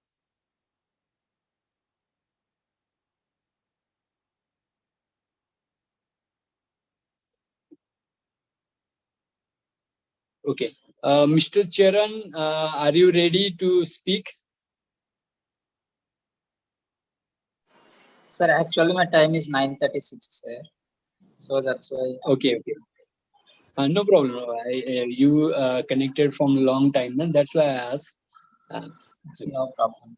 Okay. Mr. Charan, are you ready to speak? Sir, actually my time is 9:36, sir. So that's why. Okay. No problem. You connected from a long time, and that's why I asked. It's no problem.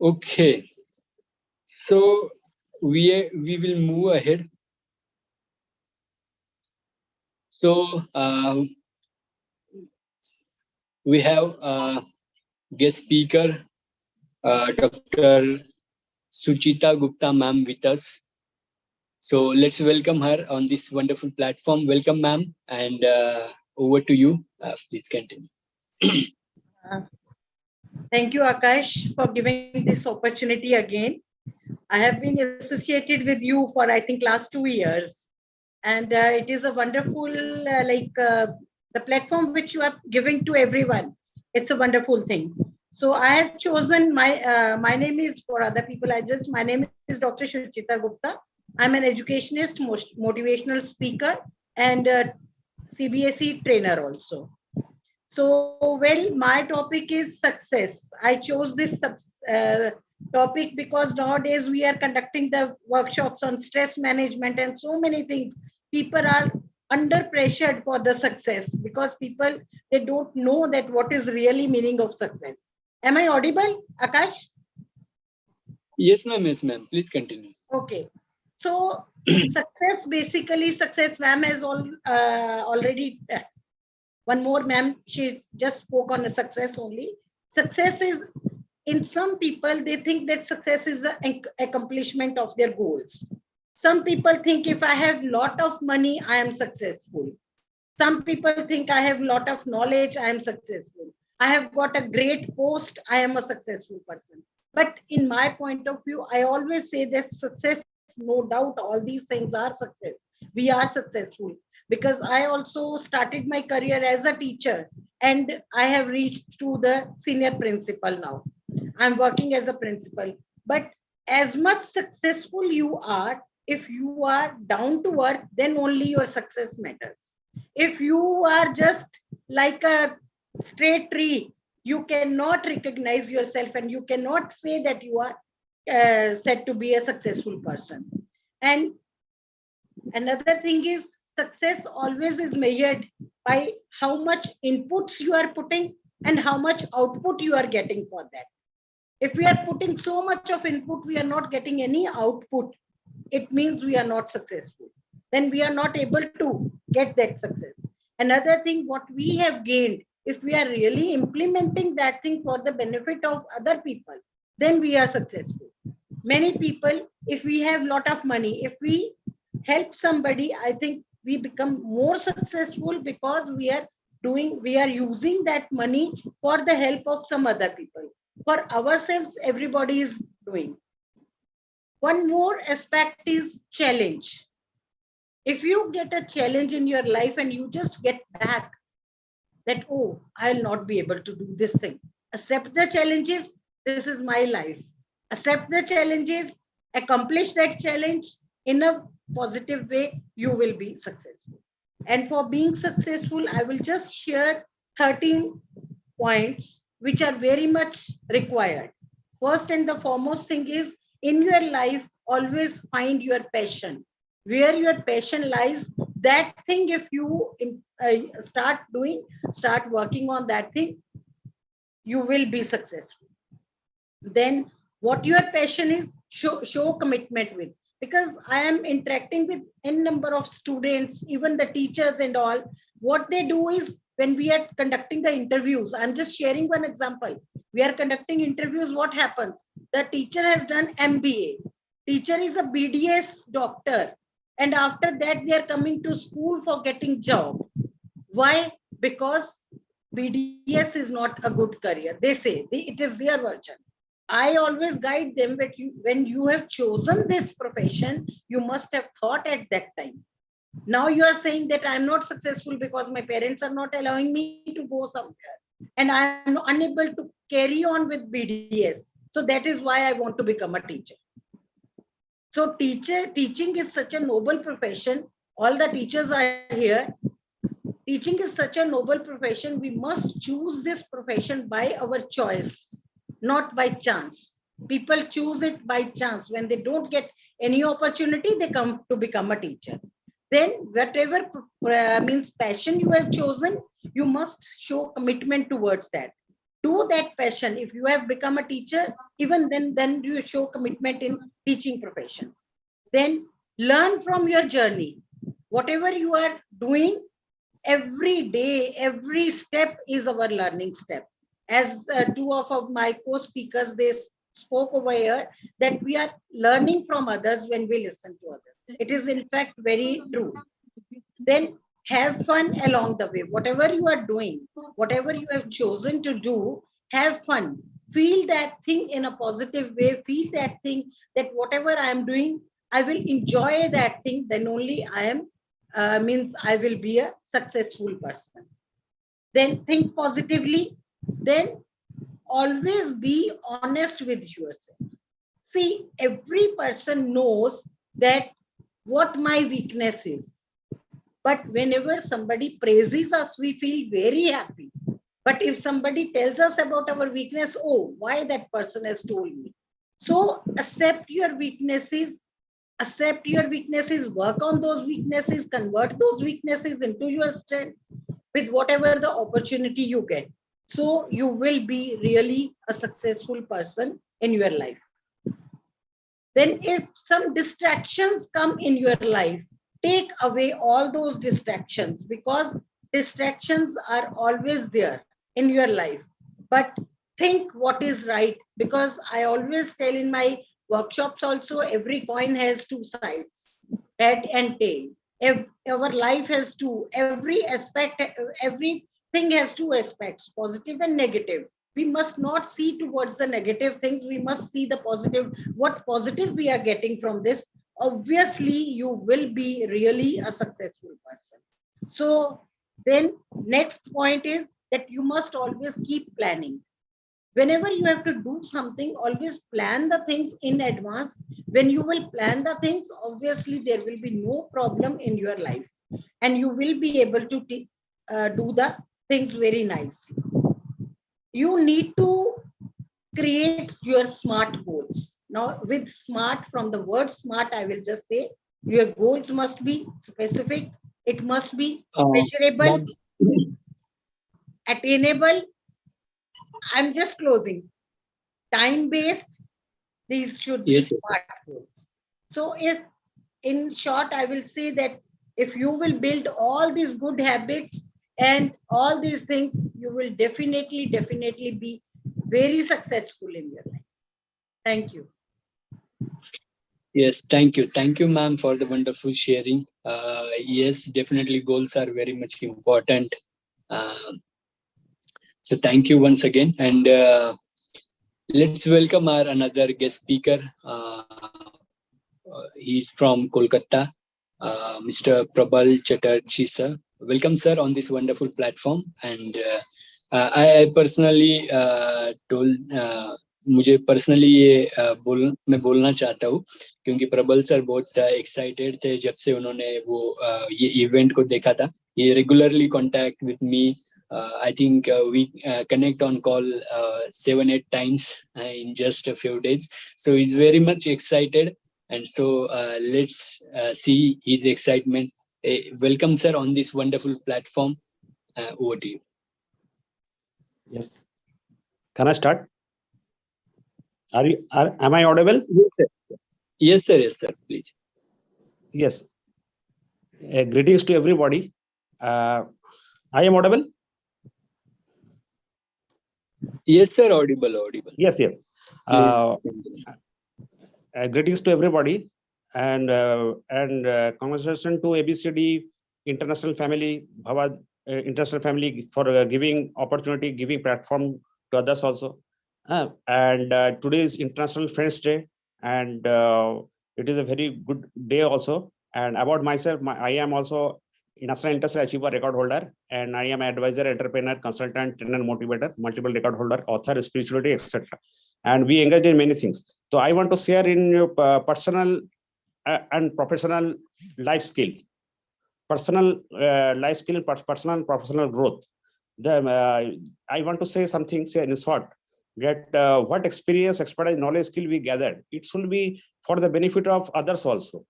Okay, so we will move ahead. So we have guest speaker, Dr. Suchita Gupta ma'am with us. So let's welcome her on this wonderful platform. Welcome, ma'am, and over to you. Please continue. Thank you, Akash, for giving this opportunity again. I have been associated with you for, I think, last 2 years. And it is a wonderful, the platform which you are giving to everyone. It's a wonderful thing. So I have chosen my name is, for other people, my name is Dr. Suchita Gupta. I'm an educationist, motivational speaker, and CBSE trainer also. So, well, my topic is success. I chose this topic because nowadays we are conducting the workshops on stress management and so many things. People are under pressured for the success because people, they don't know that what is really meaning of success. Am I audible, Akash? Yes, ma'am. Yes, ma'am. Please continue. Okay. So success, basically success, ma'am has already one more ma'am, she just spoke on a success only. Success is, in some people, they think that success is the accomplishment of their goals. Some people think if I have lot of money, I am successful. Some people think I have lot of knowledge, I am successful. I have got a great post, I am a successful person. But in my point of view, I always say that success, no doubt, all these things are success. We are successful. Because I also started my career as a teacher and I have reached to the senior principal now. I'm working as a principal. But as much successful you are, if you are down to earth, then only your success matters. If you are just like a straight tree, you cannot recognize yourself and you cannot say that you are said to be a successful person. And another thing is, success always is measured by how much inputs you are putting and how much output you are getting for that. If we are putting so much of input, we are not getting any output, it means we are not successful. Then we are not able to get that success. Another thing, what we have gained, if we are really implementing that thing for the benefit of other people, then we are successful. Many people, if we have a lot of money, if we help somebody, I think we become more successful because we are using that money for the help of some other people. For ourselves, everybody is doing. One more aspect is challenge. If you get a challenge in your life and you just get back that, oh, I'll not be able to do this thing. Accept the challenges. This is my life. Accept the challenges, accomplish that challenge in a positive way, you will be successful. And for being successful, I will just share 13 points which are very much required. First and the foremost thing is, in your life, always find your passion. Where your passion lies, that thing, if you start working on that thing, you will be successful. Then what your passion is, show commitment with. Because I am interacting with n number of students, even the teachers and all, what they do is, when we are conducting the interviews, I'm just sharing one example. We are conducting interviews, what happens? The teacher has done MBA. Teacher is a BDS doctor. And after that, they are coming to school for getting job. Why? Because BDS is not a good career. They say it is their version. I always guide them that when you have chosen this profession, you must have thought at that time. Now you are saying that I'm not successful because my parents are not allowing me to go somewhere and I'm unable to carry on with BDS. So that is why I want to become a teacher. So teaching is such a noble profession. All the teachers are here. Teaching is such a noble profession. We must choose this profession by our choice, not by chance. People choose it by chance. When they don't get any opportunity, they come to become a teacher. Then whatever means passion you have chosen, you must show commitment towards that. Do show that passion. If you have become a teacher, even then you show commitment in teaching profession. Then learn from your journey. Whatever you are doing, every day, every step is our learning step. As two of my co-speakers, they spoke over here that we are learning from others when we listen to others. It is in fact very true. Then have fun along the way. Whatever you are doing, whatever you have chosen to do, have fun. Feel that thing in a positive way. Feel that thing, that whatever I am doing, I will enjoy that thing. Then only I am, means I will be a successful person. Then think positively. Then always be honest with yourself. See, every person knows that what my weakness is. But whenever somebody praises us, we feel very happy. But if somebody tells us about our weakness, oh, why that person has told me? So accept your weaknesses, work on those weaknesses, convert those weaknesses into your strengths with whatever the opportunity you get. So you will be really a successful person in your life. Then if some distractions come in your life, take away all those distractions, because distractions are always there in your life. But think what is right, because I always tell in my workshops also, every coin has two sides, head and tail. Our life has two, every aspect, everything has two aspects, positive and negative. We must not see towards the negative things. We must see the positive, what positive we are getting from this. Obviously, you will be really a successful person. So then next point is that you must always keep planning. Whenever you have to do something, always plan the things in advance. When you will plan the things, obviously there will be no problem in your life and you will be able to do the things very nicely. You need to create your SMART goals. Now with SMART, from the word SMART, I will just say your goals must be specific. It must be measurable, attainable. I'm just closing. Time-based, these should be SMART goals. So if, in short, I will say that if you will build all these good habits and all these things, you will definitely be very successful in your life. Thank you. Yes, thank you. Thank you, ma'am, for the wonderful sharing. Yes, definitely goals are very much important. So thank you once again. And let's welcome our another guest speaker. He's from Kolkata, Mr. Prabal Chatterjee, sir. Welcome, sir, on this wonderful platform. And I personally told, मुझे personally ये मैं बोलना चाहता हूँ क्योंकि प्रबल sir बहुत excited थे जब से उन्होंने वो ये इवेंट को देखा था. ये regularly contact with me. I think we connect on call 7-8 times in just a few days. So he's very much excited. And so let's see his excitement. Welcome, sir, on this wonderful platform. Over to you. Yes. Can I start? Am I audible? Yes, sir. Yes, sir. Please. Yes. Greetings to everybody. I am audible? Yes, sir. Audible. Yes, yes. Greetings to everybody, and congratulations to ABCD International Family, Bhavad International Family for giving opportunity, giving platform to others also. And today is International Friends Day, and it is a very good day also. And about myself, I am also National International Achiever record holder, and I am advisor, entrepreneur, consultant, trainer, motivator, multiple record holder, author, spirituality, etc. And we engage in many things. So I want to share in your personal and professional life skill, personal life skill, personal and professional growth. I want to say something, say in short, that what experience, expertise, knowledge, skill we gathered, it should be for the benefit of others also,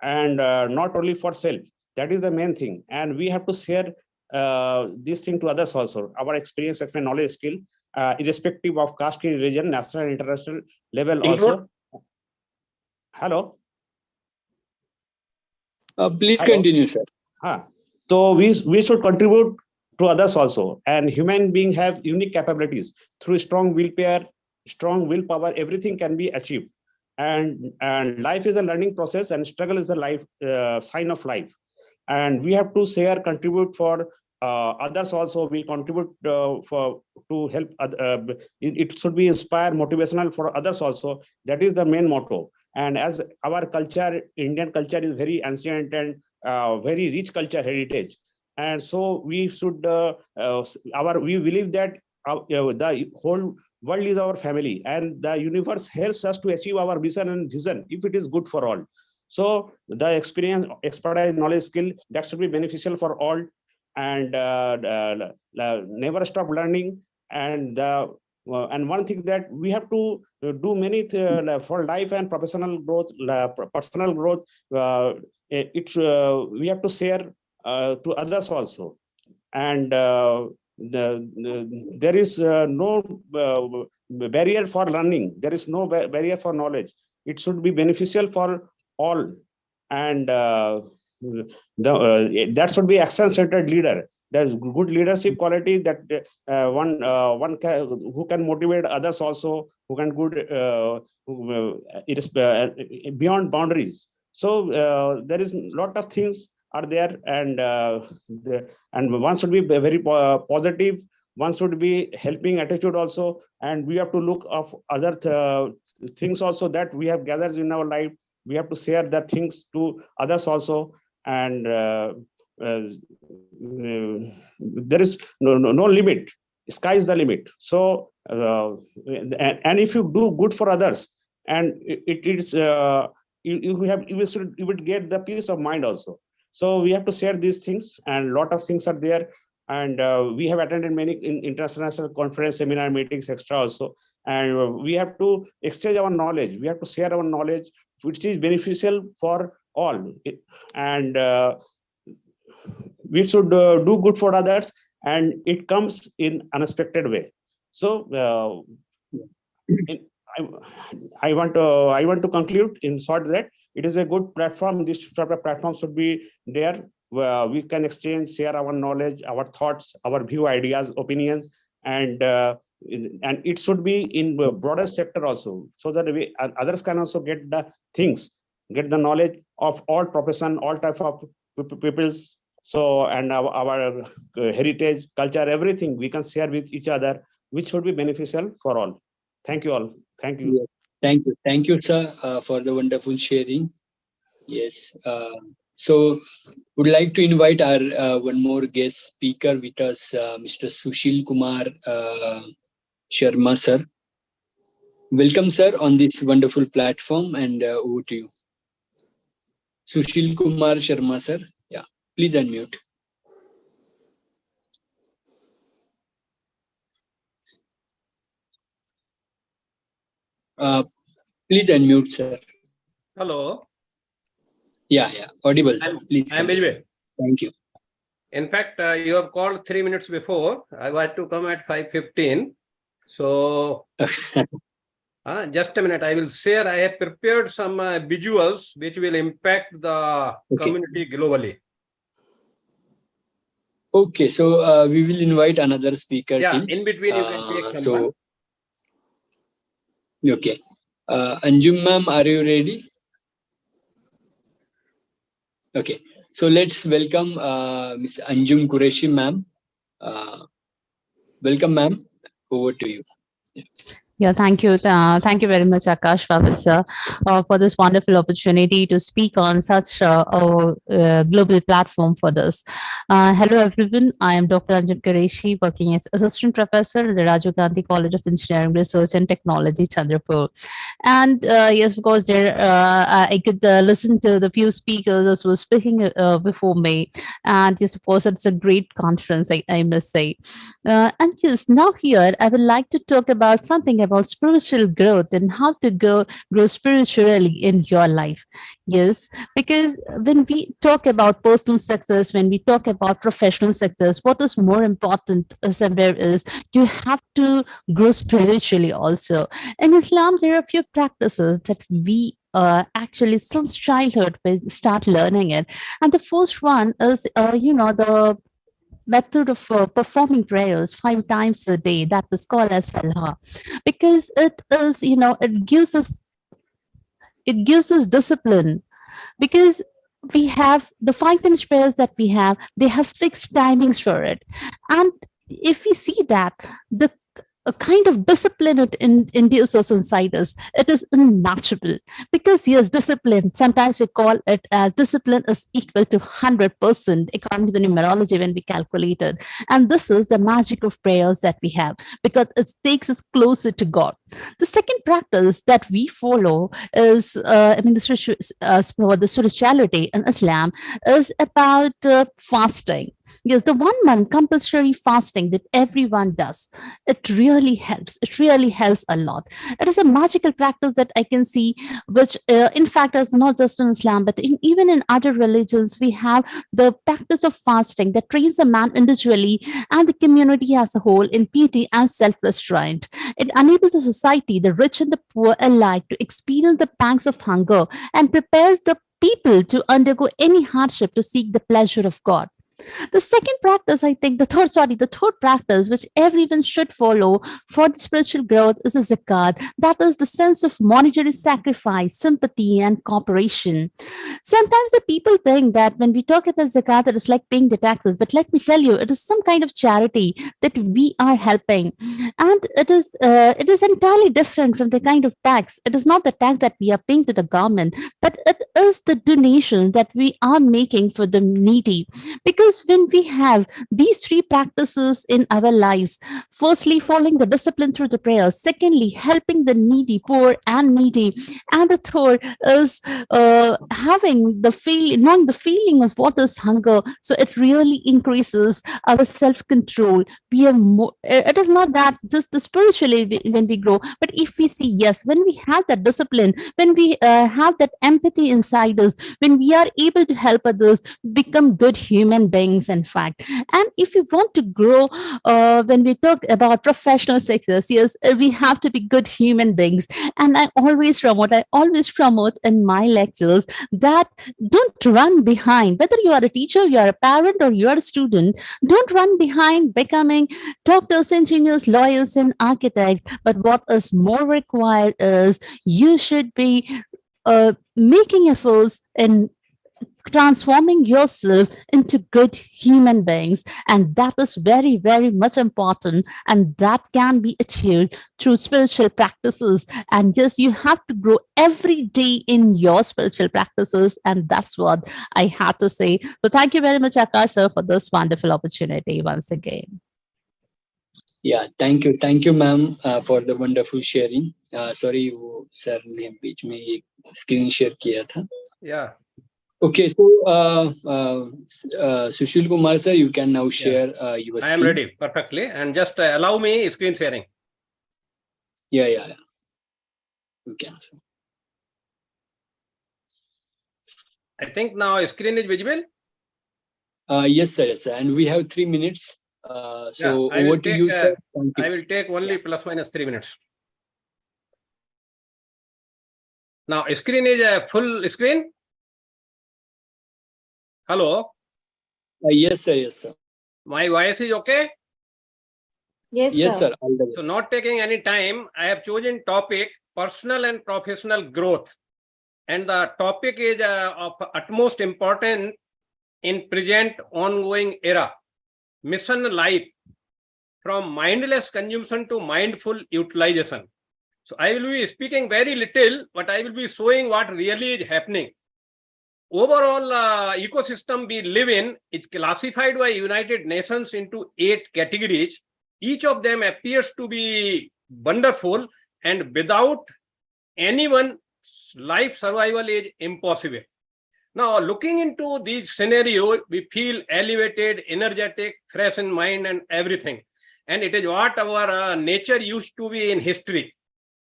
and not only for self. That is the main thing. And we have to share this thing to others also. Our experience, knowledge, skill, irrespective of caste, religion, national, international level also. Hello. Please continue, sir. So we should contribute to others also, and human beings have unique capabilities. Through strong willpower, everything can be achieved. And life is a learning process, and struggle is a life sign of life. And we have to share, contribute for others also. We contribute to help. It should be inspire, motivational for others also. That is the main motto. And as our culture, Indian culture, is very ancient and very rich culture heritage, and so we should we believe that the whole world is our family, and the universe helps us to achieve our mission and vision if it is good for all. So the experience, expertise, knowledge, skill, that should be beneficial for all, and never stop learning. And one thing that we have to do many for life and professional growth, personal growth. We have to share to others also, and there is no barrier for learning. There is no barrier for knowledge. It should be beneficial for all, and that should be action-centered leader. There's good leadership quality, that who can motivate others also, who can beyond boundaries. So there is a lot of things are there, and one should be very positive. One should be helping attitude also, and we have to look of other things also that we have gathered in our life. We have to share that things to others also, and there is no limit. Sky is the limit. So and if you do good for others, and it is you would get the peace of mind also. So we have to share these things, and a lot of things are there. And we have attended many international conference, seminar, meetings, extra also. And we have to exchange our knowledge. We have to share our knowledge, which is beneficial for all. And we should do good for others, and it comes in unexpected way. So I want to conclude in short that it is a good platform. This type of platform should be there, where we can exchange, share our knowledge, our thoughts, our view, ideas, opinions, and it should be in the broader sector also, so that others can also get the things, get the knowledge of all profession, all type of peoples. So, and our heritage, culture, everything we can share with each other, which should be beneficial for all. Thank you all. Thank you. Yeah. Thank you, sir, for the wonderful sharing. Yes. So, would like to invite our one more guest speaker with us, Mr. Sushil Kumar Sharma, sir. Welcome, sir, on this wonderful platform, and over to you. Sushil Kumar Sharma, sir. Yeah, please unmute. Please unmute, sir. Hello. Yeah, audible, sir. Please. I am Vijay. Thank you. In fact, you have called 3 minutes before. I had to come at 5:15. So just a minute. I will share. I have prepared some visuals which will impact the community globally. Okay, so we will invite another speaker. Yeah, in between you can take someone. Okay. Anjum ma'am, are you ready? Okay. So let's welcome Ms. Anjum Qureshi ma'am. Welcome, ma'am. Over to you. Yeah, thank you. Thank you very much, Akash Pavel sir, for this wonderful opportunity to speak on such a global platform for this. Hello, everyone. I am Dr. Anjum Qureshi, working as Assistant Professor at the Rajiv Gandhi College of Engineering, Research and Technology, Chandrapur. And yes, of course, I could listen to the few speakers who were speaking before me. And yes, of course, it's a great conference, I must say. And yes, now here, I would like to talk about something about about spiritual growth and how to grow spiritually in your life. Yes, because when we talk about personal success, when we talk about professional success, what is more important somewhere is you have to grow spiritually also. In Islam, there are a few practices that we actually since childhood we start learning it. And the first one is, the method of performing prayers 5 times a day. That was called as salah, because it is, it gives us discipline, because we have the 5 times prayers that we have, they have fixed timings for it. And if we see that, the a kind of discipline it induces inside us, it is unnatural. Because yes, discipline, sometimes we call it as discipline is equal to 100% according to the numerology when we calculate it. And this is the magic of prayers that we have, because it takes us closer to God. The second practice that we follow is, the spirituality in Islam is about fasting. Yes, the 1 month compulsory fasting that everyone does, it really helps. It really helps a lot. It is a magical practice that I can see, which in fact is not just in Islam, but even in other religions, we have the practice of fasting that trains a man individually and the community as a whole in piety and self-restraint. It enables the society, the rich and the poor alike, to experience the pangs of hunger and prepares the people to undergo any hardship to seek the pleasure of God. The second practice, I think, the third practice, which everyone should follow for the spiritual growth, is a zakat. That is the sense of monetary sacrifice, sympathy, and cooperation. Sometimes the people think that when we talk about zakat, it is like paying the taxes. But let me tell you, it is some kind of charity that we are helping. And it is entirely different from the kind of tax. It is not the tax that we are paying to the government, but it is the donation that we are making for the needy. Because when we have these three practices in our lives, firstly, following the discipline through the prayers, secondly, helping the needy, poor and needy, and the third is having the feeling, knowing the feeling of what is hunger. So it really increases our self-control. We are more, it is not that just the spiritually when we grow, but if we see, yes, when we have that discipline, when we have that empathy inside us, when we are able to help others, become good human beings, in fact. And if we want to grow, when we talk about professional success, yes, we have to be good human beings. And I always promote in my lectures that don't run behind, whether you are a teacher, you are a parent, or you are a student, don't run behind becoming doctors, engineers, lawyers, and architects. But what is more required is you should be making efforts in transforming yourself into good human beings. And that is very, very much important. And that can be achieved through spiritual practices. And just you have to grow every day in your spiritual practices. And that's what I had to say. So thank you very much, Akash, sir, for this wonderful opportunity once again. Yeah, thank you, ma'am, for the wonderful sharing. Sorry, वो sir ने बीच में एक screen share किया था. Yeah. Okay, so Sushil Kumar sir, you can now share your screen. I am ready perfectly, and just allow me screen sharing. Yeah. You can, sir. I think now screen is visible. Yes, sir. And we have 3 minutes. So over to you, sir. Thank you. I will take only plus minus 3 minutes. Now screen is a full screen. Hello. Yes, sir. My voice is okay? Yes, sir. So not taking any time, I have chosen topic personal and professional growth. And the topic is of utmost importance in present ongoing era. Mission life, from mindless consumption to mindful utilization. So I will be speaking very little, but I will be showing what really is happening. Overall ecosystem we live in is classified by United Nations into 8 categories. Each of them appears to be wonderful, and without anyone, life survival is impossible. Now, looking into these scenarios, we feel elevated, energetic, fresh in mind and everything. And it is what our nature used to be in history.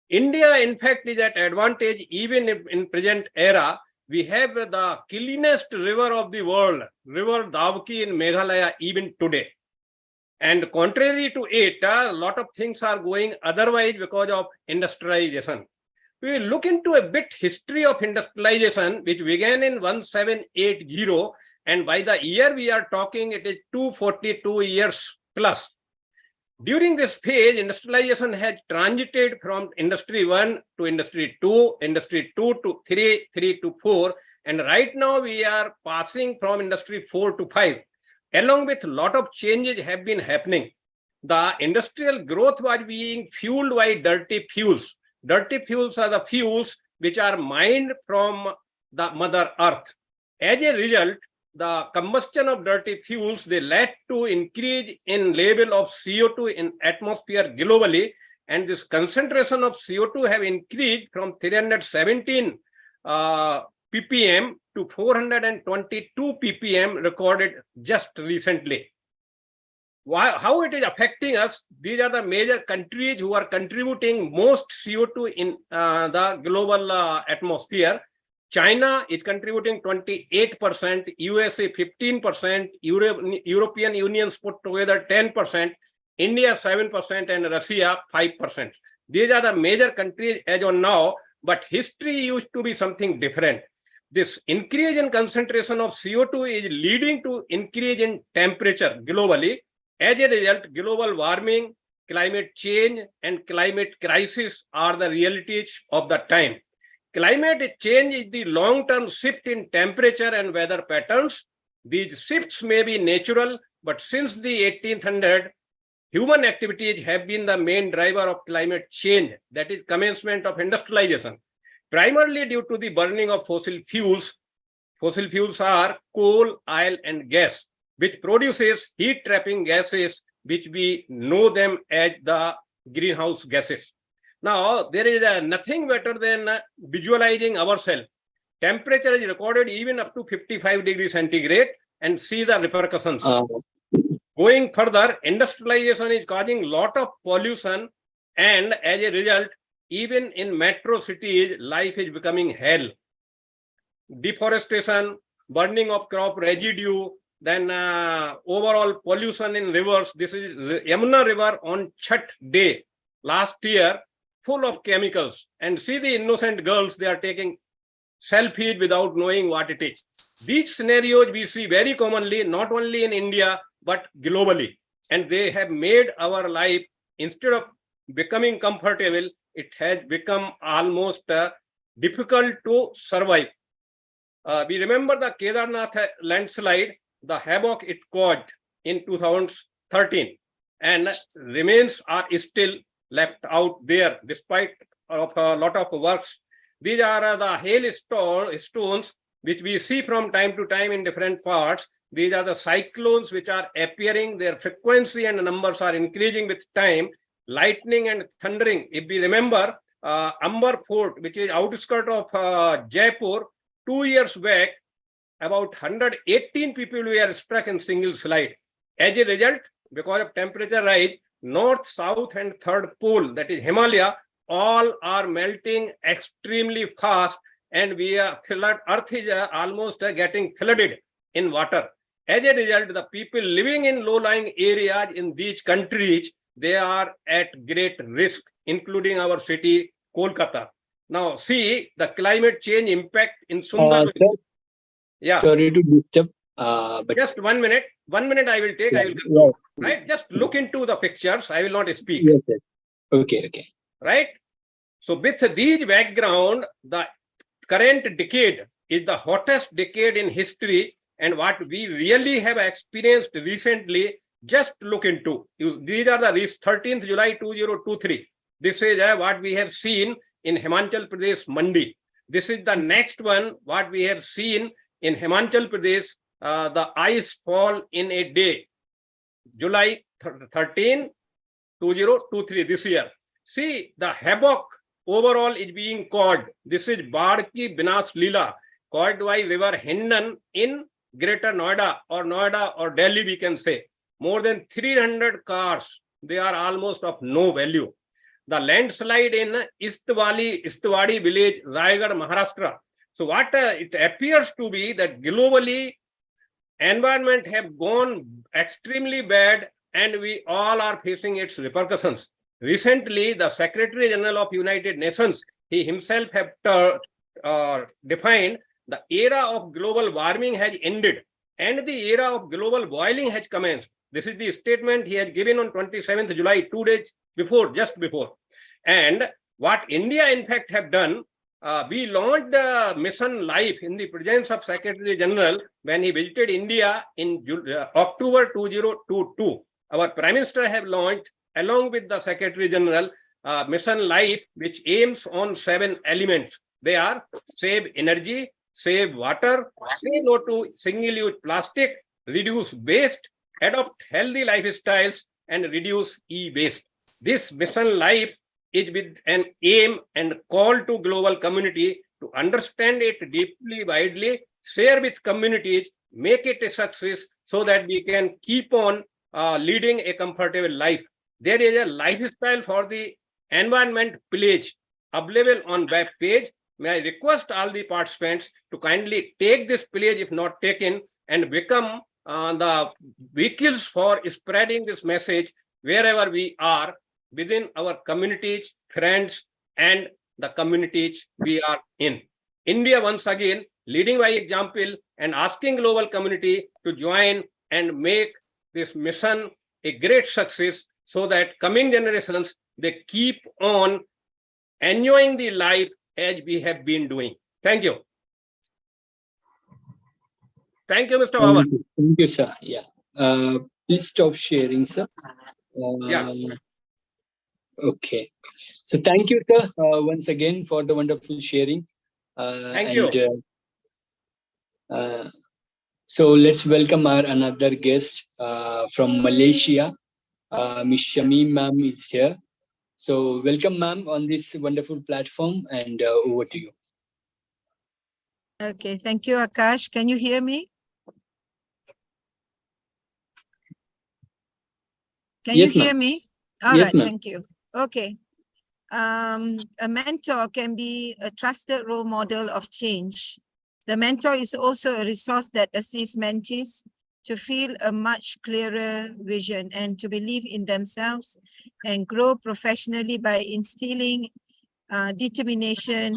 India, in fact, is at advantage even if in present era. We have the cleanest river of the world, River Davki in Meghalaya, even today. And contrary to it, a lot of things are going otherwise because of industrialization. We will look into a bit history of industrialization, which began in 1780, and by the year we are talking, it is 242 years plus. During this phase, industrialization has transited from industry 1 to industry 2, industry 2 to 3, 3 to 4, and right now we are passing from industry 4 to 5. Along with a lot of changes have been happening. The industrial growth was being fueled by dirty fuels. Dirty fuels are the fuels which are mined from the Mother Earth. As a result, the combustion of dirty fuels, they led to increase in level of CO2 in atmosphere globally, and this concentration of CO2 have increased from 317 ppm to 422 ppm recorded just recently. How it is affecting us? These are the major countries who are contributing most CO2 in the global atmosphere. China is contributing 28%, USA 15%, European Unions put together 10%, India 7%, and Russia 5%. These are the major countries as on now, but history used to be something different. This increase in concentration of CO2 is leading to increase in temperature globally. As a result, global warming, climate change, and climate crisis are the realities of the time. Climate change is the long-term shift in temperature and weather patterns. These shifts may be natural, but since the 1800s, human activities have been the main driver of climate change, that is commencement of industrialization. Primarily due to the burning of fossil fuels. Fossil fuels are coal, oil, and gas, which produces heat-trapping gases, which we know them as the greenhouse gases. Now, there is nothing better than visualizing ourselves. Temperature is recorded even up to 55 degrees centigrade, and see the repercussions. Going further, industrialization is causing a lot of pollution, and as a result, even in metro cities, life is becoming hell. Deforestation, burning of crop residue, then overall pollution in rivers. This is Yamuna River on Chhath Day last year, full of chemicals. And see the innocent girls, they are taking selfies without knowing what it is. These scenarios we see very commonly, not only in India, but globally. And they have made our life, instead of becoming comfortable, it has become almost difficult to survive. We remember the Kedarnath landslide, the havoc it caused in 2013, and remains are still left out there despite of a lot of works. These are the hailstones which we see from time to time in different parts. These are the cyclones which are appearing. Their frequency and numbers are increasing with time. Lightning and thundering. If we remember, Amber Fort, which is outskirts of Jaipur, 2 years back, about 118 people were struck in single slide. As a result, because of temperature rise, north, south, and third pole, that is Himalaya, all are melting extremely fast, and Earth is almost getting flooded in water. As a result, the people living in low-lying areas in these countries, they are at great risk, including our city, Kolkata. Now, see the climate change impact in Sundarban. Yeah. Sorry to disturb. But just 1 minute. 1 minute I will take. I will conclude. Right. Just look into the pictures. I will not speak. Yes, yes. Okay. Right. So with these background, the current decade is the hottest decade in history, and what we really have experienced recently. Just look into. These are the 13th July 2023. This is what we have seen in Himachal Pradesh Mandi. This is the next one. What we have seen in Himachal Pradesh, the ice fall in a day, July 13, 2023, this year. See, the havoc overall is being caused. This is Baad Ki Binash Leela, caused by River Hindan in Greater Noida or Delhi, we can say. More than 300 cars, they are almost of no value. the landslide in Istwadi village, Raigad, Maharashtra. So what it appears to be that globally environment have gone extremely bad and we all are facing its repercussions. Recently, the Secretary General of United Nations, he himself have defined the era of global warming has ended and the era of global boiling has commenced. This is the statement he has given on 27th July, 2 days before, just before. And what India in fact have done, we launched Mission Life in the presence of Secretary General when he visited India in October 2022. Our Prime Minister have launched along with the Secretary General Mission Life, which aims on 7 elements. They are save energy, save water, say no to single-use plastic, reduce waste, adopt healthy lifestyles, and reduce e-waste. This Mission Life is with an aim and call to global community to understand it deeply, widely, share with communities, make it a success so that we can keep on leading a comfortable life. There is a lifestyle for the environment pledge available on web page. May I request all the participants to kindly take this pledge if not taken and become the vehicles for spreading this message wherever we are within our communities, friends, and the communities we are in. India once again leading by example and asking global community to join and make this mission a great success so that coming generations, they keep on enjoying the life as we have been doing. Thank you. Thank you, Mr. Babar. Thank you, sir. Yeah. Please stop sharing, sir. Yeah. Okay. So thank you, sir, once again for the wonderful sharing. Thank you. So let's welcome our another guest from Malaysia. Miss Shamim ma'am is here. So welcome, ma'am, on this wonderful platform, and over to you. Okay, thank you, Akash. Can you hear me? Can Yes, you hear ma'am. me? All Yes, right, ma'am. thank you. Okay. A mentor can be a trusted role model of change. The mentor is also a resource that assists mentees to feel a much clearer vision and to believe in themselves and grow professionally by instilling determination,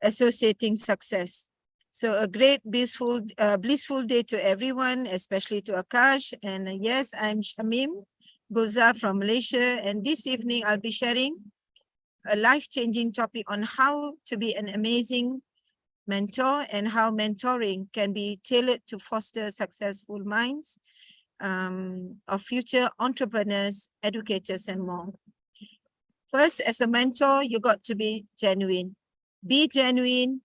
associating success. So a great blissful day to everyone, especially to Akash. And yes, I'm Shamim Goza from Malaysia. And this evening I'll be sharing a life-changing topic on how to be an amazing mentor and how mentoring can be tailored to foster successful minds of future entrepreneurs, educators, and more. First, as a mentor, you got to be genuine. Be genuine,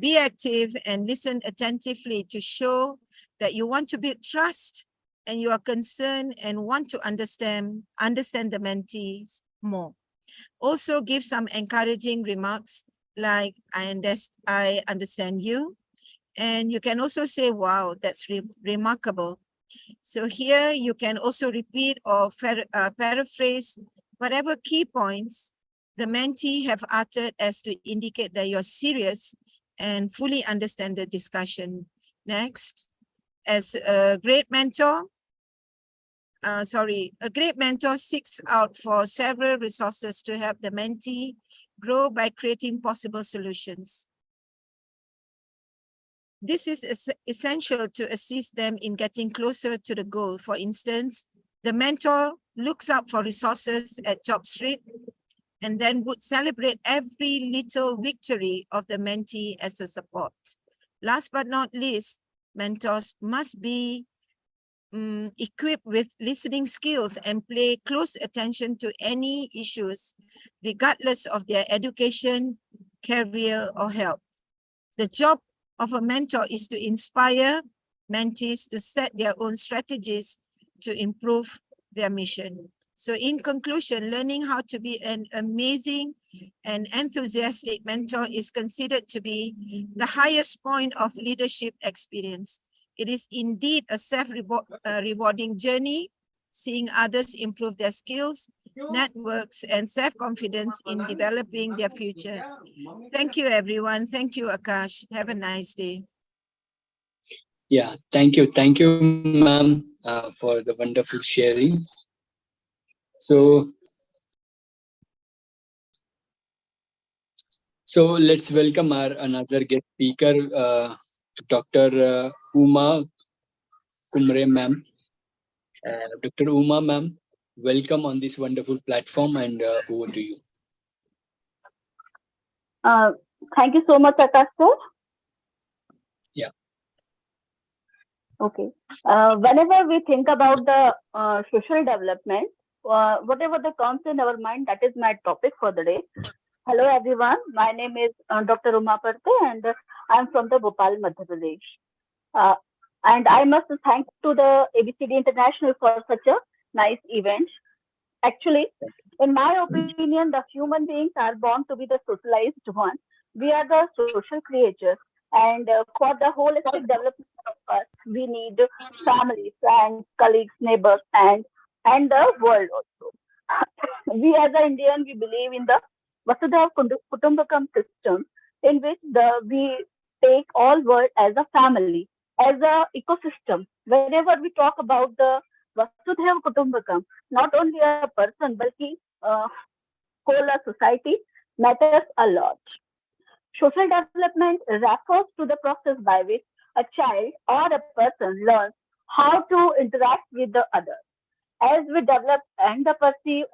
be active, and listen attentively to show that you want to build trust and you are concerned and want to understand the mentees more. Also give some encouraging remarks like, I understand you. And you can also say, wow, that's remarkable. So here you can also repeat or paraphrase whatever key points the mentee have uttered as to indicate that you're serious and fully understand the discussion. Next, as a great mentor, a great mentor seeks out for several resources to help the mentee grow by creating possible solutions. This is essential to assist them in getting closer to the goal. For instance, the mentor looks out for resources at Job Street and then would celebrate every little victory of the mentee as a support. Last but not least, mentors must be equipped with listening skills and pay close attention to any issues, regardless of their education, career, or health. The job of a mentor is to inspire mentees to set their own strategies to improve their mission. So in conclusion, learning how to be an amazing and enthusiastic mentor is considered to be the highest point of leadership experience. It is indeed a self-rewarding journey, seeing others improve their skills networks, and self-confidence in developing their future. Thank you, everyone. Thank you, Akash. Have a nice day. Yeah, thank you. Thank you, ma'am, for the wonderful sharing. So let's welcome our another guest speaker, Dr. Uma Kumre, ma'am. Dr. Uma, ma'am, welcome on this wonderful platform, and over to you. Thank you so much, Akash sir. Yeah. Okay. Whenever we think about the social development, whatever that comes in our mind, that is my topic for the day. Hello, everyone. My name is Dr. Uma Parte, and I'm from the Bhopal, Madhya Pradesh. And I must thank to the ABCD International for such a nice event. Actually, in my opinion, the human beings are born to be the socialized one. We are the social creatures, and for the holistic development of us, we need family, friends, colleagues, neighbors, and the world also. We as an Indian, we believe in the Vasudeva Kutumbakam system, in which we take all world as a family, as a ecosystem. Whenever we talk about the Vasudeva Kutumbakam, not only a person, but whole a society matters a lot. Social development refers to the process by which a child or a person learns how to interact with the others. As we develop and perceive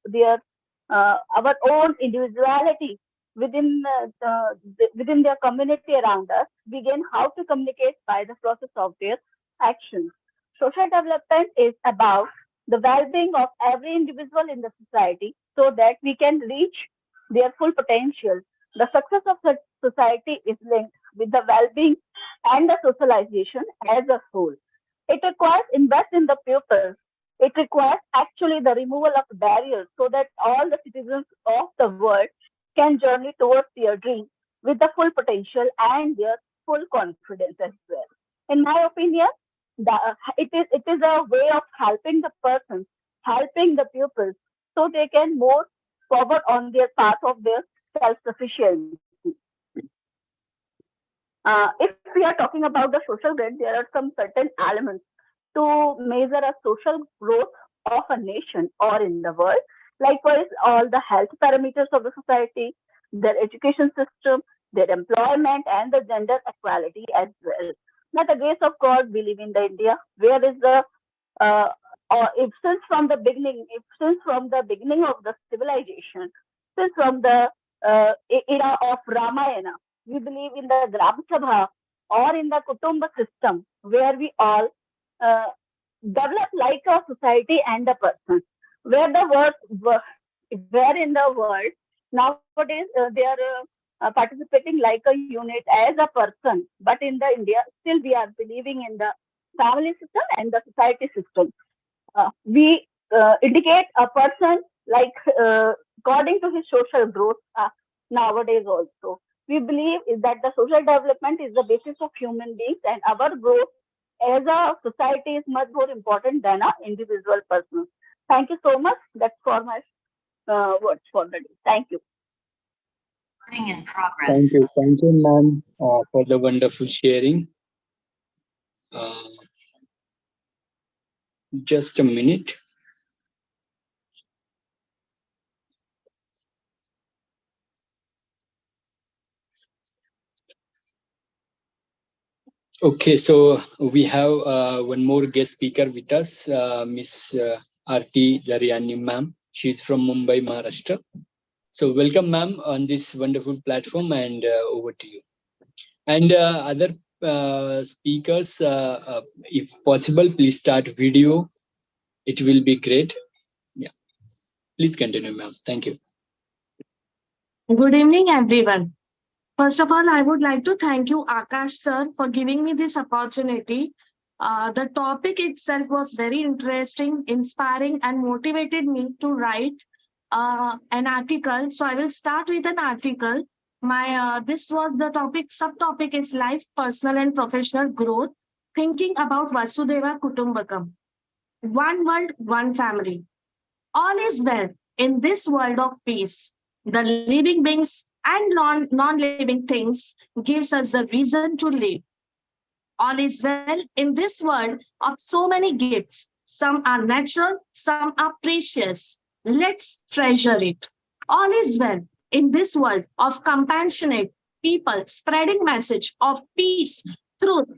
their our own individuality within their community around us, we gain how to communicate by the process of their actions. Social development is about the well-being of every individual in the society so that we can reach their full potential. The success of such society is linked with the well-being and the socialization as a whole. It requires invest in the pupils. It requires actually the removal of barriers so that all the citizens of the world can journey towards their dream with the full potential and their full confidence as well. In my opinion, it is a way of helping the person, helping the pupils, so they can move forward on their path of their self-sufficiency. If we are talking about the social good, there are some certain elements to measure a social growth of a nation or in the world. Likewise, all the health parameters of the society, their education system, their employment, and the gender equality as well. By the grace of God, we live in the India, where is the if since from the beginning of the civilization, since from the era of Ramayana, we believe in the Gram Sabha or in the Kutumba system, where we all uh, develop like a society and a person, where the where in the world nowadays they are participating like a unit as a person, but in the India still we are believing in the family system and the society system. We indicate a person like according to his social growth nowadays also. We believe is that the social development is the basis of human beings, and our growth as a society is much more important than an individual person. Thank you so much. That's for my words for the day. Thank you. In progress. Thank you, ma'am, for the wonderful sharing. Just a minute. Okay, so we have one more guest speaker with us, Miss Aarti Daryani, ma'am. She's from Mumbai, Maharashtra. So welcome, ma'am, on this wonderful platform, and over to you. And other speakers, if possible, please start video. It will be great. Yeah, please continue, ma'am. Thank you. Good evening, everyone. First of all, I would like to thank you, Akash sir, for giving me this opportunity. The topic itself was very interesting, inspiring, and motivated me to write an article. So I will start with an article. This was the topic. Subtopic is life, personal, and professional growth. Thinking about Vasudeva Kutumbakam. One world, one family. All is well in this world of peace. The living beings and non-living things gives us the reason to live. All is well in this world of so many gifts. Some are natural, some are precious. Let's treasure it. All is well in this world of compassionate people spreading message of peace, truth,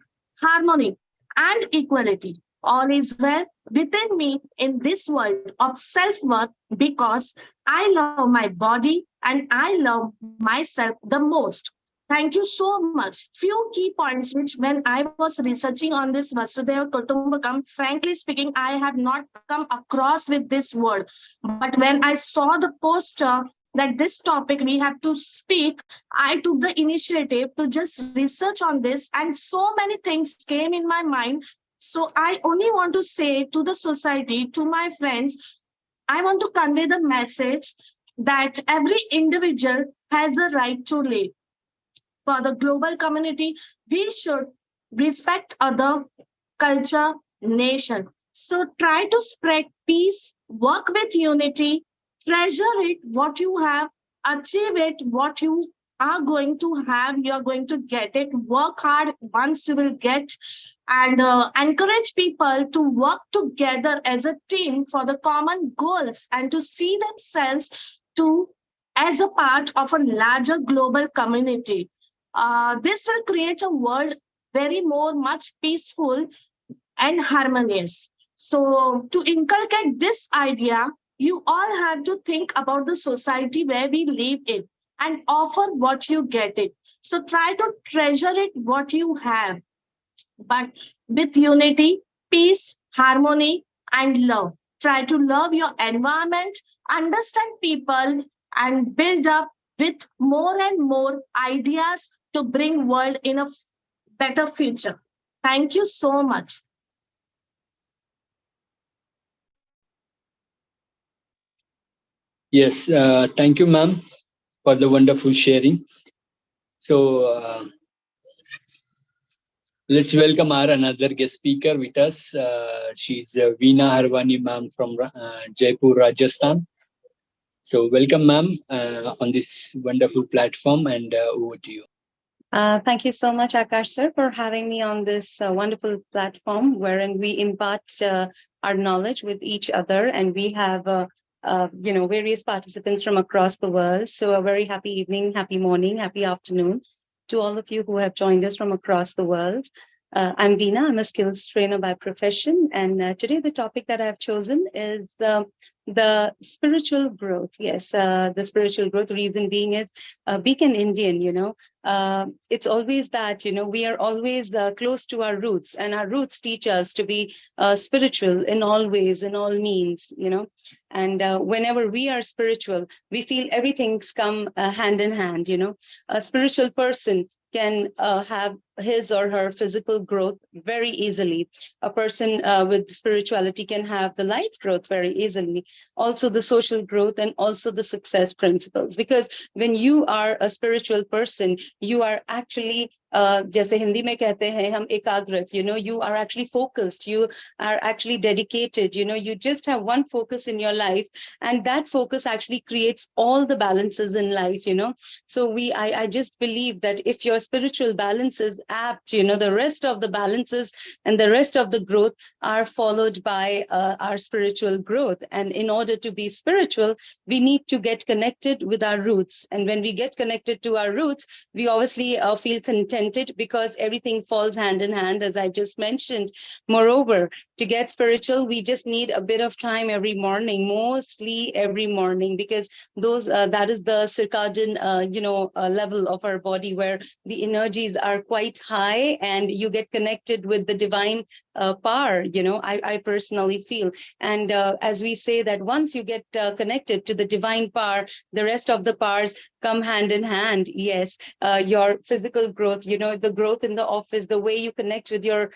harmony, and equality. All is well within me in this world of self-worth because I love my body and I love myself the most. Thank you so much. Few key points which when I was researching on this Vasudeva Kutumbakam, frankly speaking, I have not come across with this word. But when I saw the poster that this topic we have to speak, I took the initiative to just research on this and so many things came in my mind. So I only want to say to the society, to my friends, I want to convey the message that every individual has a right to live. For the global community, we should respect other culture, nation. So try to spread peace, work with unity, treasure it, what you have, achieve it, what you are going to have, you're going to get it. Work hard once you will get, and encourage people to work together as a team for the common goals and to see themselves to as a part of a larger global community. This will create a world very much peaceful and harmonious. So to inculcate this idea, you all have to think about the society where we live in and offer what you get it. So try to treasure it what you have, but with unity, peace, harmony, and love. Try to love your environment, understand people, and build up with more and more ideas to bring world in a better future. Thank you so much. Yes, thank you, ma'am, for the wonderful sharing. So let's welcome our another guest speaker with us. She's Veena Harwani, ma'am, from Jaipur, Rajasthan. So welcome, ma'am, on this wonderful platform, and over to you. Thank you so much, Akash sir, for having me on this wonderful platform wherein we impart our knowledge with each other, and we have various participants from across the world. So a very happy evening, happy morning, happy afternoon to all of you who have joined us from across the world. I'm Veena. I'm a skills trainer by profession, and today the topic that I've chosen is the spiritual growth. Yes, the spiritual growth. Reason being is being an Indian, it's always that, we are always close to our roots, and our roots teach us to be spiritual in all ways, in all means, and whenever we are spiritual, we feel everything's come hand in hand, a spiritual person can have his or her physical growth very easily. A person with spirituality can have the life growth very easily, also the social growth, and also the success principles. Because when you are a spiritual person, you are actually जैसे हिंदी में कहते हैं हम एकाग्रत, you are actually focused, you are actually dedicated, you just have one focus in your life, and that focus actually creates all the balances in life, So I just believe that if your spiritual balance is apt, the rest of the balances and the rest of the growth are followed by our spiritual growth. And in order to be spiritual, we need to get connected with our roots. And when we get connected to our roots, we obviously feel contented because everything falls hand in hand, as I just mentioned. Moreover, to get spiritual, we just need a bit of time every morning, mostly every morning, because that is the circadian level of our body where the energies are quite high and you get connected with the divine power, I personally feel. And as we say that once you get connected to the divine power, the rest of the powers come hand in hand. Yes, your physical growth, the growth in the office, the way you connect with your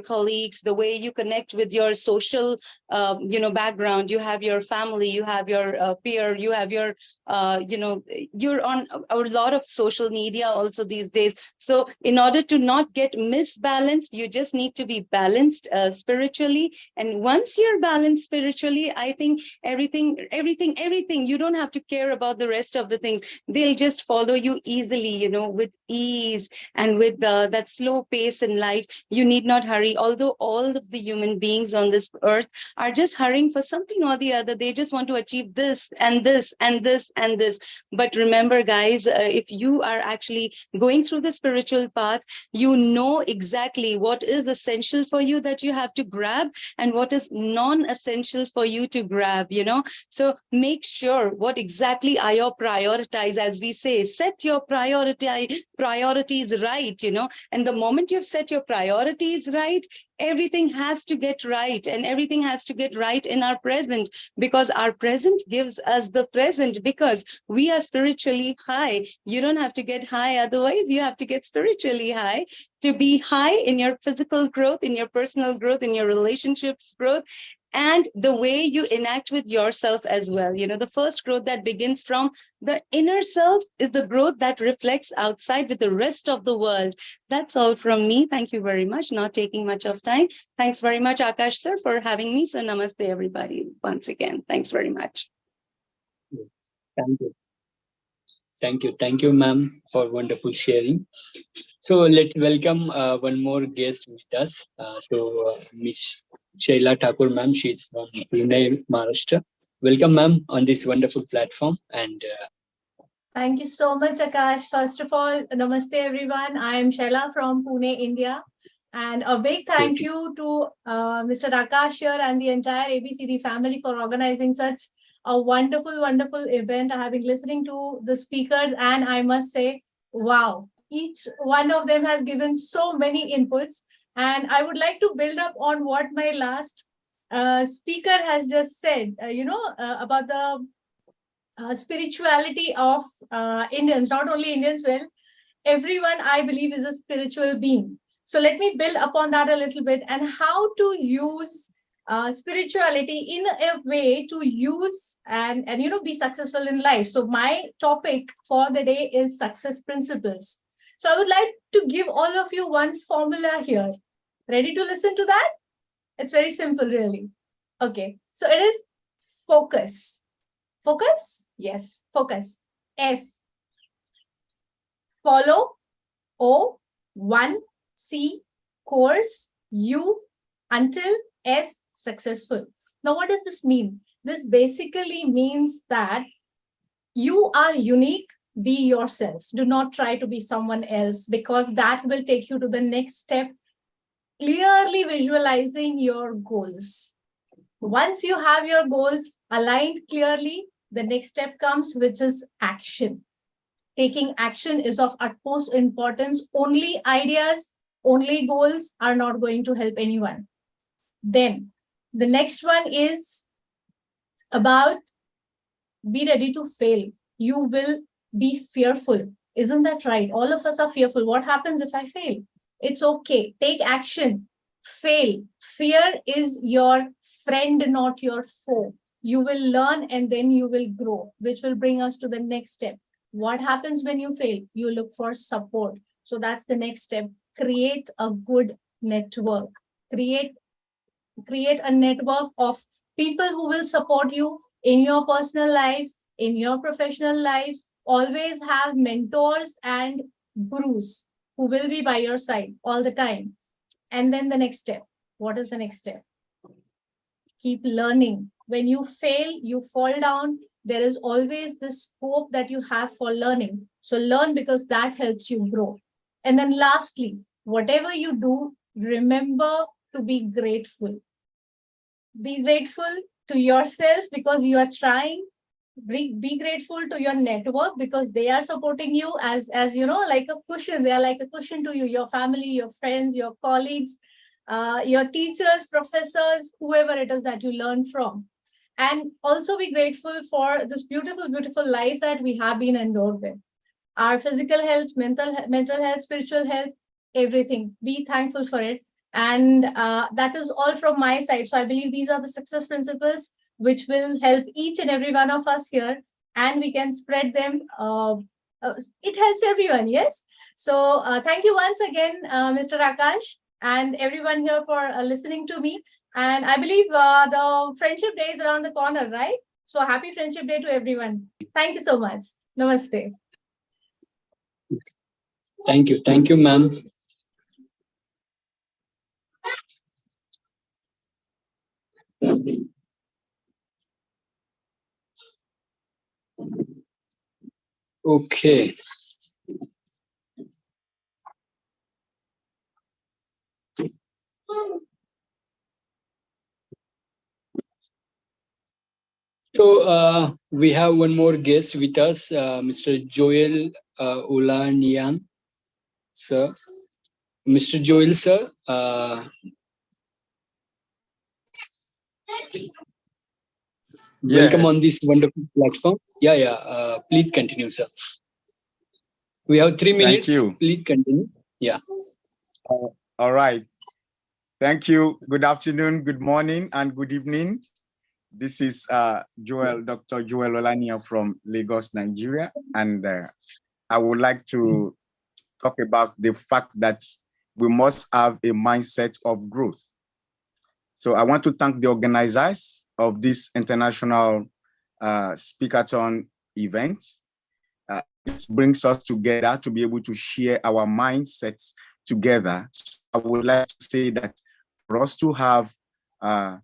colleagues, the way you you connect with your social, background. You have your family, you have your peer, you have your, you're on a lot of social media also these days. So in order to not get misbalanced, you just need to be balanced spiritually. And once you're balanced spiritually, I think everything, you don't have to care about the rest of the things. They'll just follow you easily, with ease and with that slow pace in life. You need not hurry. Although all of the human beings on this earth are just hurrying for something or the other. They just want to achieve this and this and this and this. But remember, guys, if you are actually going through the spiritual path, you know exactly what is essential for you that you have to grab and what is non-essential for you to grab, So make sure what exactly are your priorities, as we say, set your priorities right, and the moment you've set your priorities right, everything has to get right, and everything has to get right in our present, because our present gives us the present, because we are spiritually high. You don't have to get high, otherwise you have to get spiritually high to be high in your physical growth, in your personal growth, in your relationships growth, and the way you enact with yourself as well. The first growth that begins from the inner self is the growth that reflects outside with the rest of the world. That's all from me. Thank you very much. Not taking much of time. Thanks very much, Akash sir, for having me. So namaste, everybody, once again. Thanks very much. Thank you. Thank you, ma'am, for wonderful sharing. So let's welcome one more guest with us. Miss Shaila Thakur, ma'am, she's from Pune, Maharashtra. Welcome, ma'am, on this wonderful platform. And thank you so much, Akash. First of all, namaste, everyone. I am Shaila from Pune, India. And a big thank you to Mr. Akash here and the entire ABCD family for organizing such a wonderful, wonderful event. I have been listening to the speakers, and I must say, wow, each one of them has given so many inputs. And I would like to build up on what my last speaker has just said, about the spirituality of Indians, not only Indians, well, everyone I believe is a spiritual being. So let me build upon that a little bit, and how to use spirituality in a way to use and be successful in life. So my topic for the day is success principles. So I would like to give all of you one formula here. Ready to listen to that? It's very simple, really. Okay, so it is focus. Focus? Yes, focus. F. Follow. O. One. C. Course. U. Until. S. Successful. Now, what does this mean? This basically means that you are unique. Be yourself. Do not try to be someone else, because that will take you to the next step. Clearly visualizing your goals. Once you have your goals aligned clearly, the next step comes, which is action. Taking action is of utmost importance. Only ideas, only goals are not going to help anyone. Then the next one is about be ready to fail. You will be fearful. Isn't that right? All of us are fearful. What happens if I fail? It's okay. Take action. Fail. Fear is your friend, not your foe. You will learn and then you will grow, which will bring us to the next step. What happens when you fail? You look for support. So that's the next step. Create a good network. Create a network of people who will support you in your personal lives, in your professional lives. Always have mentors and gurus who will be by your side all the time. And then the next step. What is the next step? Keep learning. When you fail, you fall down. There is always this scope that you have for learning. So learn, because that helps you grow. And then lastly, whatever you do, remember to be grateful. Be grateful to yourself because you are trying. Be grateful to your network because they are supporting you as like a cushion. They are like a cushion to you, your family, your friends, your colleagues, your teachers, professors, whoever it is that you learn from. And also be grateful for this beautiful, beautiful life that we have been endowed with. Our physical health, mental health, spiritual health, everything. Be thankful for it. And that is all from my side. So I believe these are the success principles which will help each and every one of us here, and we can spread them. It helps everyone, yes? So thank you once again, Mr. Akash, and everyone here for listening to me. And I believe the Friendship Day is around the corner, right? So happy Friendship Day to everyone. Thank you so much. Namaste. Thank you. Thank you, ma'am. Okay. So we have one more guest with us, Mr. Joel Ulanian, sir. Mr. Joel, sir. Welcome on this wonderful platform. Yeah. Please continue, sir. We have 3 minutes. Thank you. Please continue. Yeah. All right. Thank you. Good afternoon, good morning, and good evening. This is Dr. Joel Olania from Lagos, Nigeria. And I would like to talk about the fact that we must have a mindset of growth. So I want to thank the organizers of this international Speakathon event. This brings us together to be able to share our mindsets together. So I would like to say that for us to have a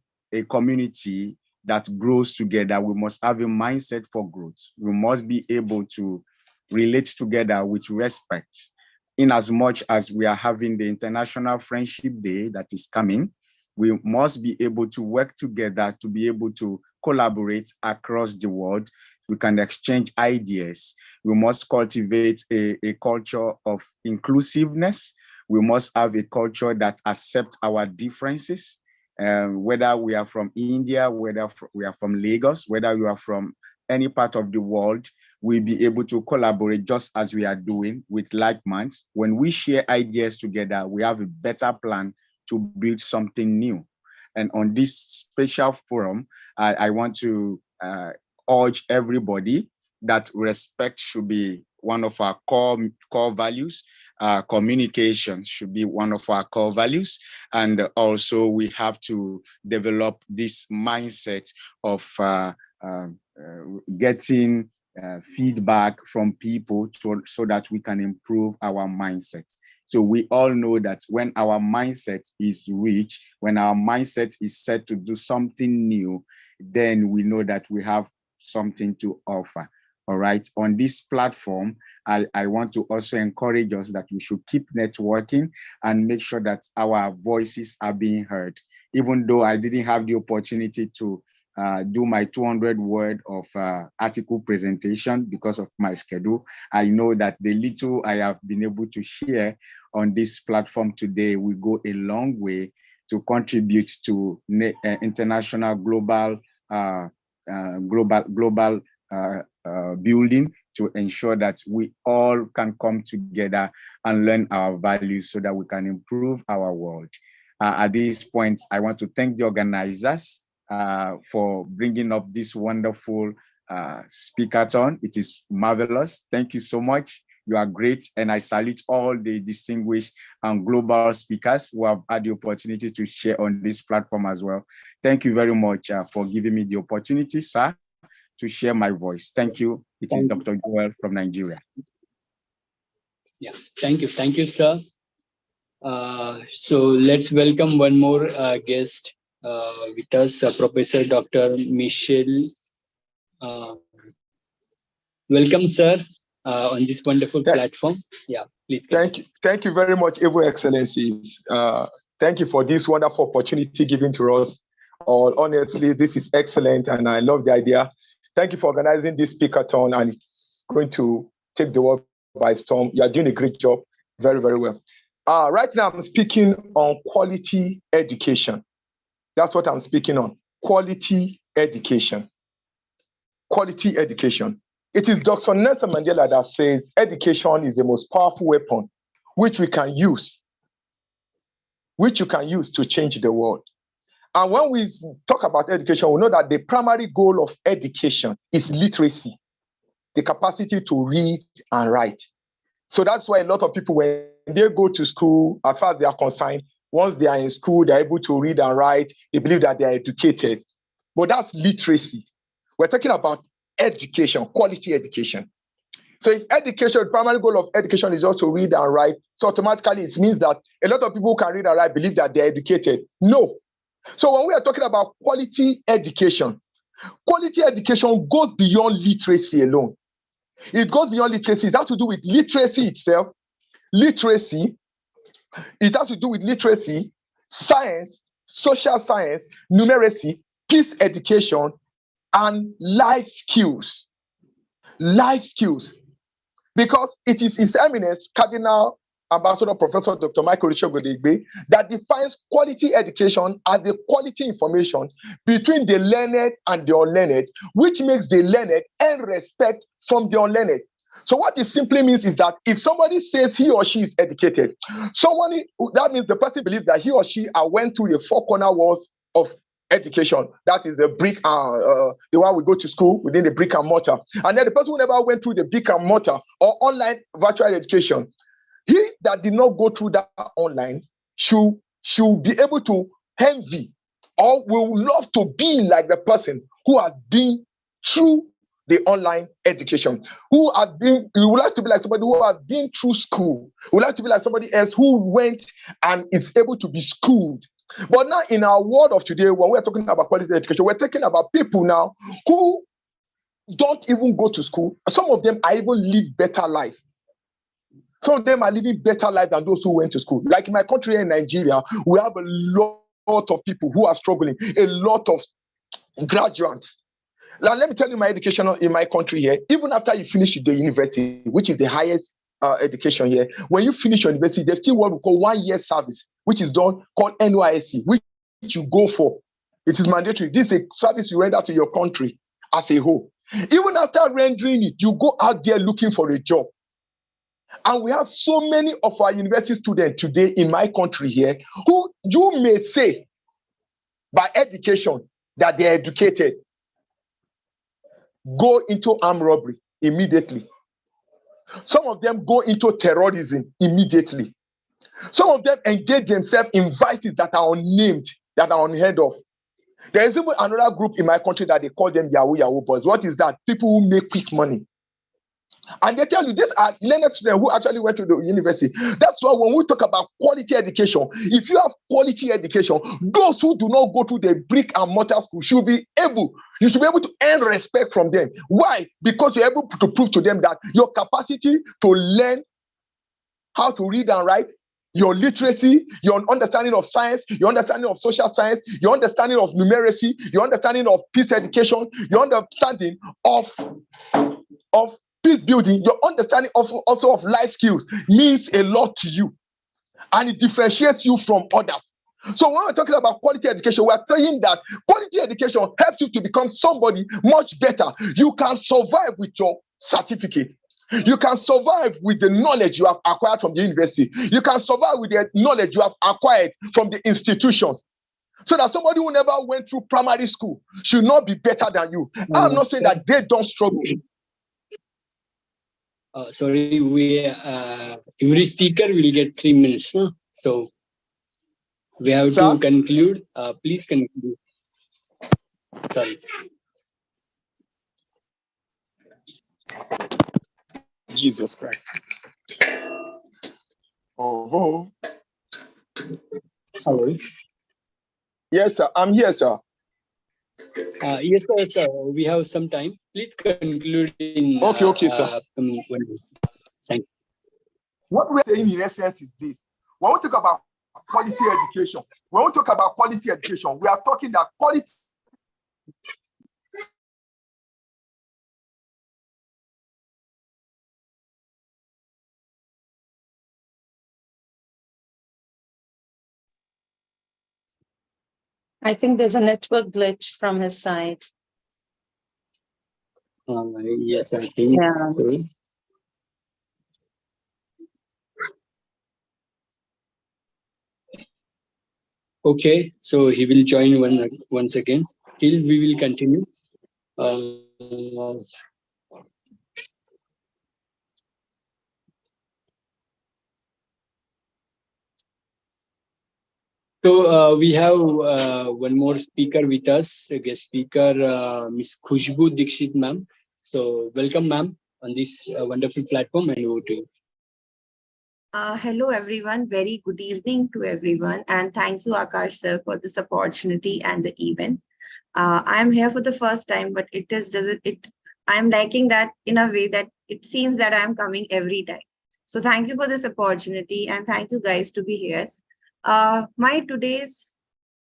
community that grows together, we must have a mindset for growth. We must be able to relate together with respect. In as much as we are having the International Friendship Day that is coming, we must be able to work together to be able to collaborate across the world. We can exchange ideas. We must cultivate a culture of inclusiveness. We must have a culture that accepts our differences. Whether we are from India, whether we are from Lagos, whether we are from any part of the world, we'll be able to collaborate just as we are doing with like minds. When we share ideas together, we have a better plan to build something new. And on this special forum, I want to urge everybody that respect should be one of our core values. Communication should be one of our core values. And also we have to develop this mindset of getting feedback from people so that we can improve our mindset. So we all know that when our mindset is rich, when our mindset is set to do something new, then we know that we have something to offer. All right. On this platform, I want to also encourage us that we should keep networking and make sure that our voices are being heard. Even though I didn't have the opportunity to do my 200-word of article presentation because of my schedule, I know that the little I have been able to share on this platform today will go a long way to contribute to international global building, to ensure that we all can come together and learn our values so that we can improve our world. At this point, I want to thank the organizers for bringing up this wonderful Speakathon. It is marvelous. Thank you so much. You are great. And I salute all the distinguished and global speakers who have had the opportunity to share on this platform as well. Thank you very much for giving me the opportunity, sir, to share my voice. Thank you. It is Dr. Joel from Nigeria. Yeah, thank you, sir. So let's welcome one more guest with us, Professor Dr. Michelle. Welcome, sir, on this wonderful platform. Yeah, please. Thank you very much, Your Excellencies. Thank you for this wonderful opportunity given to us. Honestly, this is excellent, and I love the idea. Thank you for organizing this Speakathon, and it's going to take the world by storm. You are doing a great job, very, very well. Right now, I'm speaking on quality education. That's what I'm speaking on, quality education. Quality education. It is Dr. Nelson Mandela that says education is the most powerful weapon which we can use which you can use to change the world. And when we talk about education, we know that the primary goal of education is literacy, the capacity to read and write. So that's why a lot of people, when they go to school, as far as they are concerned, once they are in school, they're able to read and write, they believe that they are educated. But that's literacy. We're talking about education, quality education. So if education, the primary goal of education is also read and write, so automatically it means that a lot of people who can read and write believe that they're educated. No. So when we are talking about quality education goes beyond literacy alone. It goes beyond literacy. It has to do with literacy itself. Literacy, it has to do with literacy, science, social science, numeracy, peace education, and life skills. Life skills. Because it is His Eminence, Cardinal Ambassador Professor Dr. Michael Richard Godegbe, that defines quality education as the quality information between the learned and the unlearned, which makes the learned earn respect from the unlearned. So what it simply means is that if somebody says he or she is educated, that means the person believes that he or she went through the four corner walls of education. That is the brick, the one we go to school within the brick and mortar. And then the person who never went through the brick and mortar or online virtual education, he that did not go through that online should be able to envy or will love to be like the person who has been through the online education, you would like to be like somebody who has been through school, you would like to be like somebody else who went and is able to be schooled. But now in our world of today, when we're talking about quality education, we're talking about people now who don't even go to school. Some of them are even live better life. Some of them are living better life than those who went to school. Like in my country here in Nigeria, we have a lot of people who are struggling, a lot of graduates. Now, let me tell you my education in my country here. Even after you finish the university, which is the highest education here, when you finish your university, there's still what we call 1 year service, which is done called NYSC, which you go for. It is mandatory. This is a service you render to your country as a whole. Even after rendering it, you go out there looking for a job. And we have so many of our university students today in my country here who you may say by education that they're educated, go into armed robbery immediately. Some of them go into terrorism immediately. Some of them engage themselves in vices that are unnamed, that are unheard of. There is even another group in my country that they call them Yahoo boys. What is that? People who make quick money. And they tell you these are learned students who actually went to the university. That's why when we talk about quality education, if you have quality education, those who do not go to the brick and mortar school you should be able to earn respect from them. Why? Because you're able to prove to them that your capacity to learn how to read and write, your literacy, your understanding of science, your understanding of social science, your understanding of numeracy, your understanding of peace education, your understanding of peace building, your understanding also of life skills means a lot to you, and it differentiates you from others. So when we're talking about quality education, we're saying that quality education helps you to become somebody much better. You can survive with your certificate. You can survive with the knowledge you have acquired from the university. You can survive with the knowledge you have acquired from the institution. So that somebody who never went through primary school should not be better than you. I'm not saying that they don't struggle. Sorry, every speaker will get 3 minutes. Huh? So we have to conclude. Please conclude. Sorry. Jesus Christ. Oh. Hello. Yes, sir. I'm here, sir. Yes, sir. We have some time. Please conclude in. Okay, sir. 1 minute. Thank you. What we're saying in essence is this. When we talk about quality education, we are talking that quality. I think there's a network glitch from his side. Yes, I think so. Okay, so he will join once again. Till we will continue. So we have one more speaker with us, a guest speaker, Miss Khushbu Dikshit, ma'am. So welcome, ma'am, on this wonderful platform, and over to you. Hello, everyone. Very good evening to everyone. And thank you, Akash sir, for this opportunity and the event. I am here for the first time, but I'm liking that in a way that it seems that I'm coming every time. So thank you for this opportunity and thank you guys to be here. My today's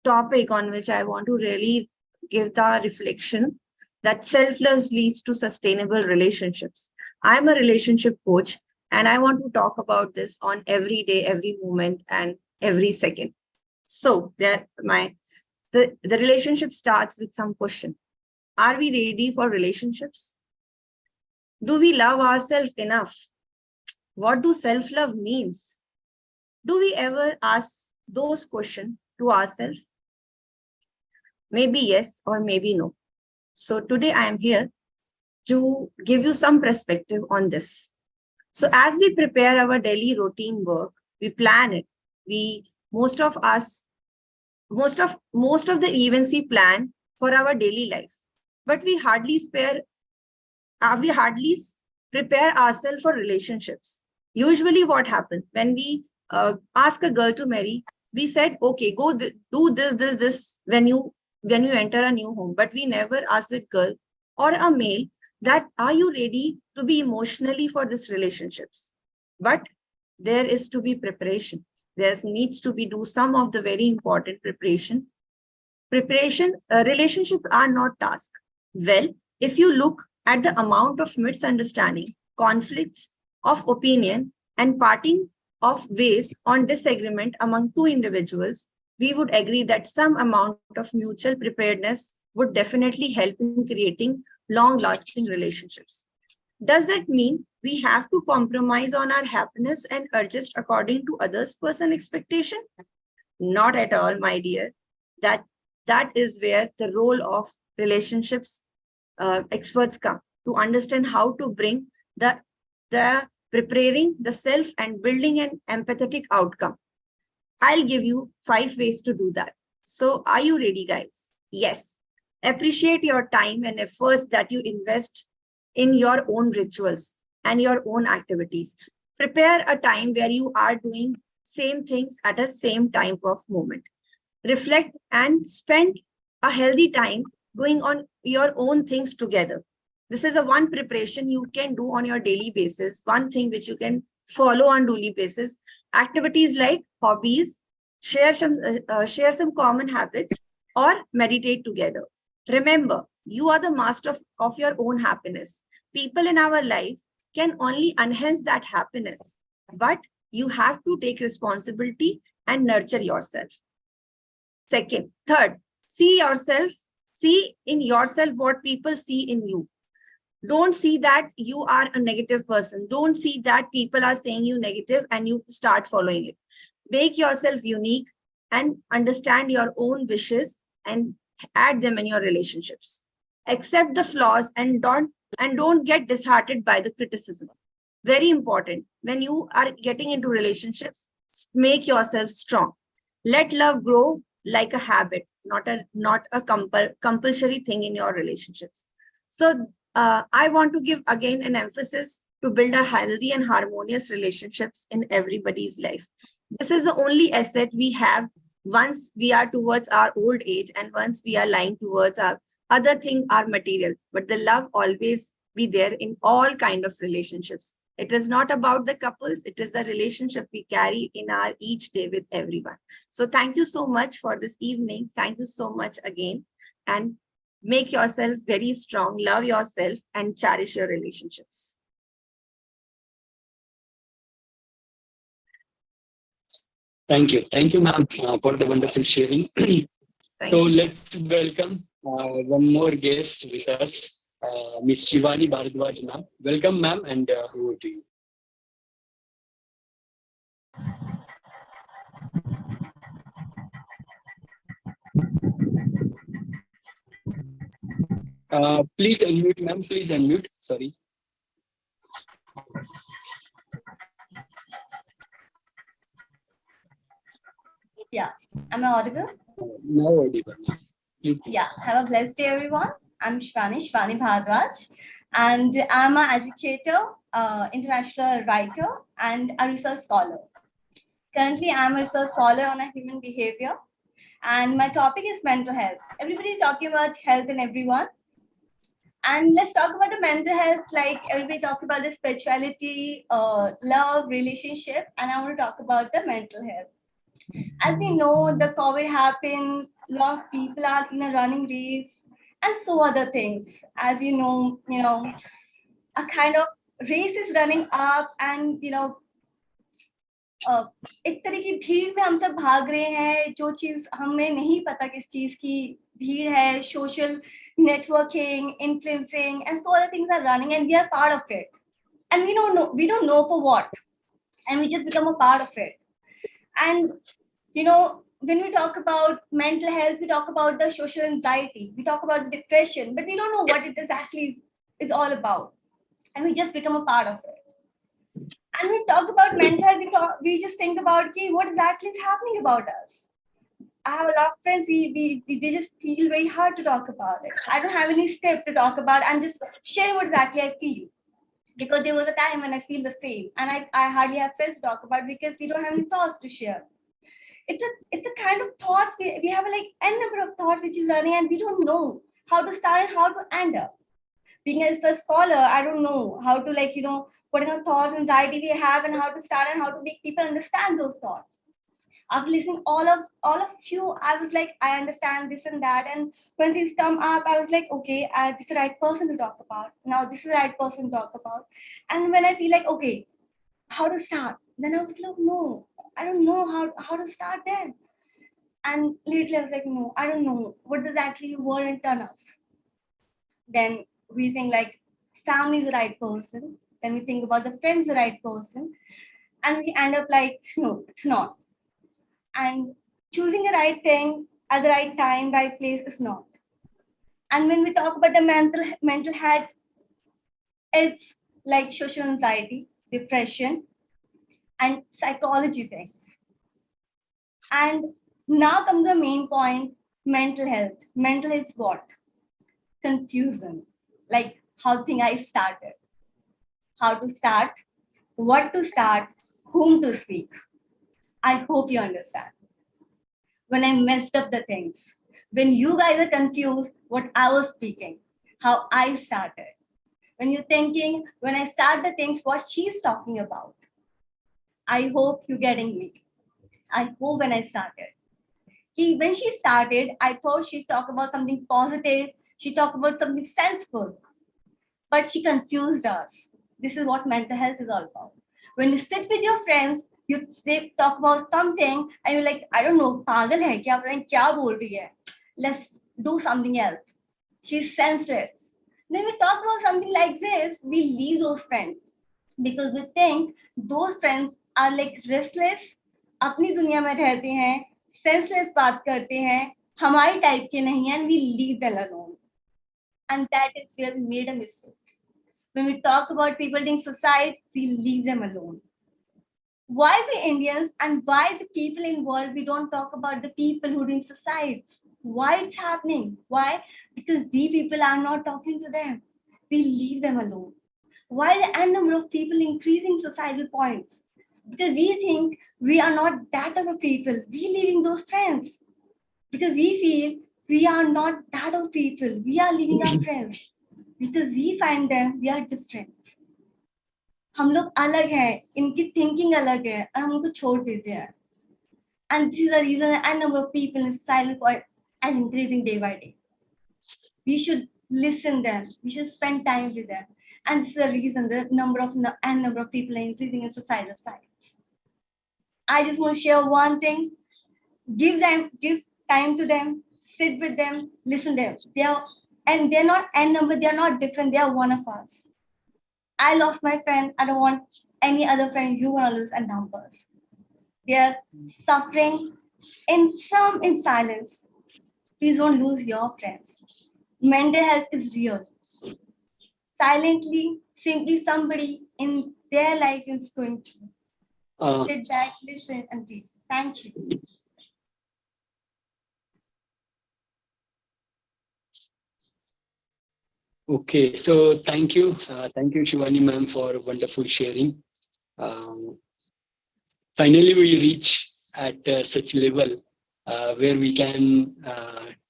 topic on which I want to really give the reflection that self-love leads to sustainable relationships. I'm a relationship coach and I want to talk about this on every day, every moment, and every second. So the relationship starts with some question. Are we ready for relationships? Do we love ourselves enough? What do self-love means? Do we ever ask those questions to ourselves? Maybe yes or maybe no. So today I am here to give you some perspective on this. So as we prepare our daily routine work, we plan it. Most of the events we plan for our daily life, but we hardly prepare ourselves for relationships. Usually what happens when we ask a girl to marry, we said, okay, go do this when you enter a new home, but we never ask that girl or a male that are you ready to be emotionally for this relationships? But there is to be preparation. There needs to be do some of the very important preparation. Relationships are not tasks. Well, if you look at the amount of misunderstanding, conflicts of opinion, and parting of ways on disagreement among two individuals, we would agree that some amount of mutual preparedness would definitely help in creating long-lasting relationships. Does that mean we have to compromise on our happiness and adjust according to others' personal expectation? Not at all, my dear. That is where the role of relationships experts come to understand how to bring the preparing the self and building an empathetic outcome. I'll give you 5 ways to do that. So are you ready, guys? Yes. Appreciate your time and efforts that you invest in your own rituals and your own activities. Prepare a time where you are doing same things at the same time of moment. Reflect and spend a healthy time doing on your own things together. This is a one preparation you can do on your daily basis, one thing which you can follow on daily basis. Activities like hobbies, share some common habits, or meditate together. Remember, you are the master of your own happiness. People in our life can only enhance that happiness, but you have to take responsibility and nurture yourself. Third, see in yourself what people see in you. Don't see that you are a negative person. Don't see that people are saying you negative and you start following it. Make yourself unique and understand your own wishes and add them in your relationships. Accept the flaws and don't get disheartened by the criticism. Very important. When you are getting into relationships, make yourself strong. Let love grow like a habit, not a compulsory thing in your relationships. So I want to give again an emphasis to build a healthy and harmonious relationships in everybody's life. This is the only asset we have once we are towards our old age and once we are lying towards our other thing, our material. But the love always be there in all kind of relationships. It is not about the couples, it is the relationship we carry in our each day with everyone. So thank you so much for this evening. Thank you so much again. And make yourself very strong, love yourself, and cherish your relationships. Thank you, ma'am, for the wonderful sharing. So let's welcome one more guest with us, Ms. Shivani Bharadwaj, ma'am. Welcome, ma'am, and over to you. Please unmute, ma'am. Please unmute. Sorry. Yeah. Am I audible? No audible. Please. Yeah. Have a blessed day, everyone. I'm Shvani Bhardwaj, and I'm an educator, international writer, and a research scholar. Currently, I'm a research scholar on a human behavior, and my topic is mental health. Everybody is talking about health and everyone. And let's talk about the mental health, like everybody talk about the spirituality, love, relationship, and I want to talk about the mental health. As we know, the COVID happened, a lot of people are in a running race, and so other things. As you know, a kind of race is running up, and एक तरह की भीड़ में हम सब भाग रहे हैं, जो चीज हमें नहीं पता किस चीज की भीड़ है, social networking, influencing, and so other things are running, and we are part of it, and we don't know for what, and we just become a part of it. And when we talk about mental health, we talk about the social anxiety, we talk about the depression, but we don't know what it exactly is all about, and we just become a part of it. And we talk about mental health, we just think about what exactly is happening about us. I have a lot of friends, they just feel very hard to talk about it. I don't have any script to talk about. I'm just sharing what exactly I feel. Because there was a time when I feel the same. And I hardly have friends to talk about because we don't have any thoughts to share. It's a kind of thought, we have like n number of thoughts which is running, and we don't know how to start and how to end up. Being as a scholar, I don't know how to putting on thoughts, anxiety we have, and how to start and how to make people understand those thoughts. After listening all of you, I was like, I understand this and that. And when things come up, I was like, okay, this is the right person to talk about. Now this is the right person to talk about. And when I feel like, okay, how to start? Then I was like, no, I don't know how to start then. And lately I was like, no, I don't know. What does actually word and turn us? Then we think like family is the right person. Then we think about the friends the right person. And we end up like, no, it's not. And choosing the right thing at the right time, right place is not. And when we talk about the mental health, it's like social anxiety, depression, and psychology things. And now comes the main point, mental health. Mental is what? Confusion. Like how thing I started. How to start, what to start, whom to speak. I hope you understand. When I messed up the things, when you guys are confused what I was speaking, how I started. When you're thinking, when I start the things, what she's talking about. I hope you're getting me. I hope when I started. When she started, I thought she's talking about something positive. She talked about something sensible. But she confused us. This is what mental health is all about. When you sit with your friends, they talk about something and you're like, I don't know, pagal hai kya, kya bol rahi hai? Let's do something else. She's senseless. When we talk about something like this, we leave those friends because we think those friends are like restless, अपनी दुनिया में रहते हैं, senseless बात करते हैं, हमारी type के नहीं हैं, and we leave them alone. And that is where we made a mistake. When we talk about people doing suicide, we leave them alone. Why we Indians and why the people in the world, we don't talk about the people who are doing suicides? Why it's happening? Why? Because we people are not talking to them. We leave them alone. Why the n number of people increasing suicidal points? Because we think we are not that of a people. We leaving those friends. Because we feel we are not that of people. We are leaving our friends. Because we find them, we are different. हम लोग अलग हैं, इनकी thinking अलग है, और हम उनको छोड़ देते हैं. And this is the reason that a number of people in silent point and increasing day by day. We should listen them. We should spend time with them. And this is the reason the number of people are increasing in suicidal sites. I just want to share one thing. Give time to them, sit with them, listen to them. They're not n number, they're not different, they are one of us. I lost my friend, I don't want any other friend you want to lose and numbers. They're suffering in silence. Please don't lose your friends. mental health is real. Silently, simply somebody in their life is going through. Sit back, listen, and please. Thank you. Okay, so thank you, Shivani ma'am, for wonderful sharing. Um, Finally, we reach at such level where we can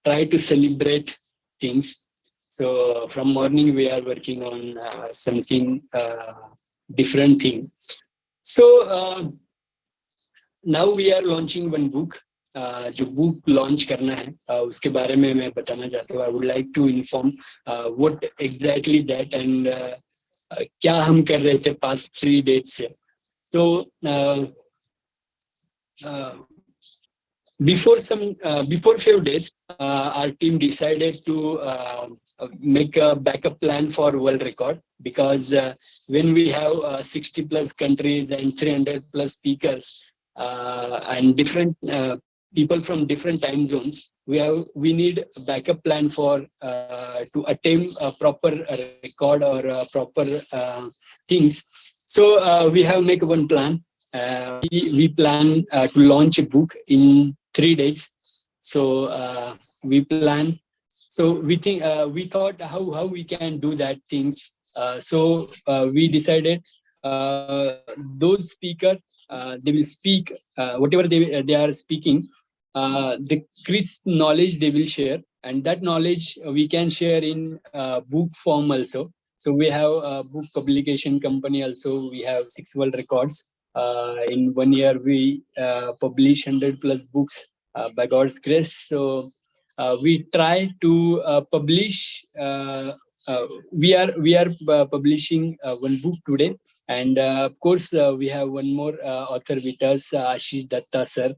try to celebrate things. So from morning we are working on something different thing. So now we are launching one book. जो book launch करना है उसके बारे में मैं बताना चाहता हूँ. I would like to inform what exactly that and क्या हम कर रहे थे पास्ट 3 डेज से. So before few days, our team decided to make a backup plan for world record, because when we have 60 plus countries and 300 plus speakers and different people from different time zones, we need a backup plan for to attain a proper record or proper things. So we have make one plan. We plan to launch a book in 3 days. So we plan. So we thought how we can do that things. So we decided those speaker they will speak whatever they are speaking. The crisp knowledge they will share, and that knowledge we can share in book form also. So we have a book publication company also. We have 6 world records. In 1 year we publish 100 plus books by God's grace. So we try to publish we are publishing one book today, and of course we have one more author with us, Ashish Datta sir.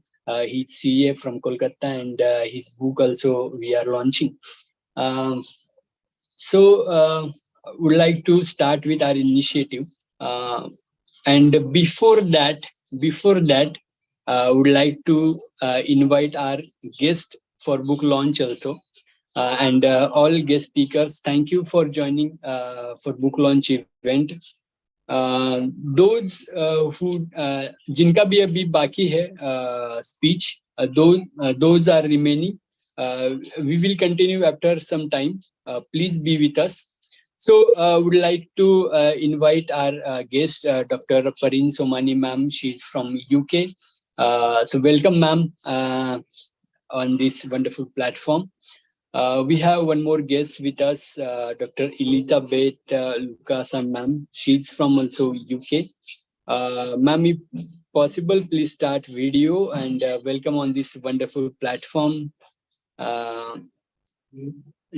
He's CA from Kolkata, and his book also we are launching. So would like to start with our initiative. And before that, would like to invite our guest for book launch also. And all guest speakers, thank you for joining for book launch event. Those who जिनका भी अभी बाकी है speech, those are remaining. We will continue after some time. Please be with us. So would like to invite our guest, Dr. Parin Somani ma'am. She's from UK. So welcome ma'am on this wonderful platform. We have one more guest with us, Dr. Elizabeth Lucasa ma'am. She's from also UK. Ma'am, if possible, please start video and welcome on this wonderful platform.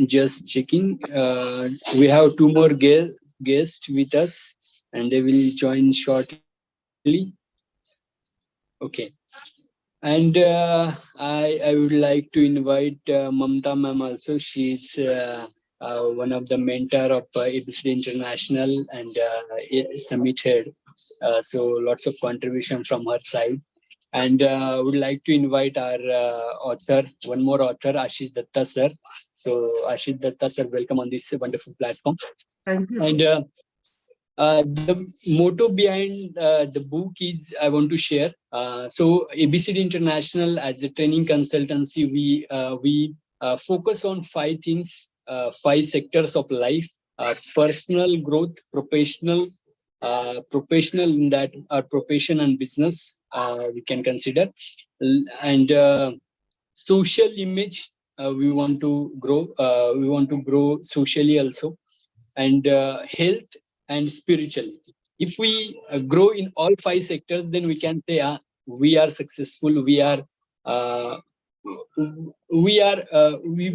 Just checking. We have 2 more guests with us, and they will join shortly. Okay. And I would like to invite Mamta ma'am also. She's one of the mentor of ABCD International and Summit Head. So lots of contribution from her side. And would like to invite our author, one more author, Ashish Datta sir. So Ashish Datta sir, welcome on this wonderful platform. Thank you. And the motto behind the book is I want to share. So ABCD International, as a training consultancy, we focus on 5 things, 5 sectors of life: personal growth, professional in that our profession and business we can consider, and social image. We want to grow. We want to grow socially also, and health and spirituality. If we grow in all 5 sectors, then we can say we are successful. We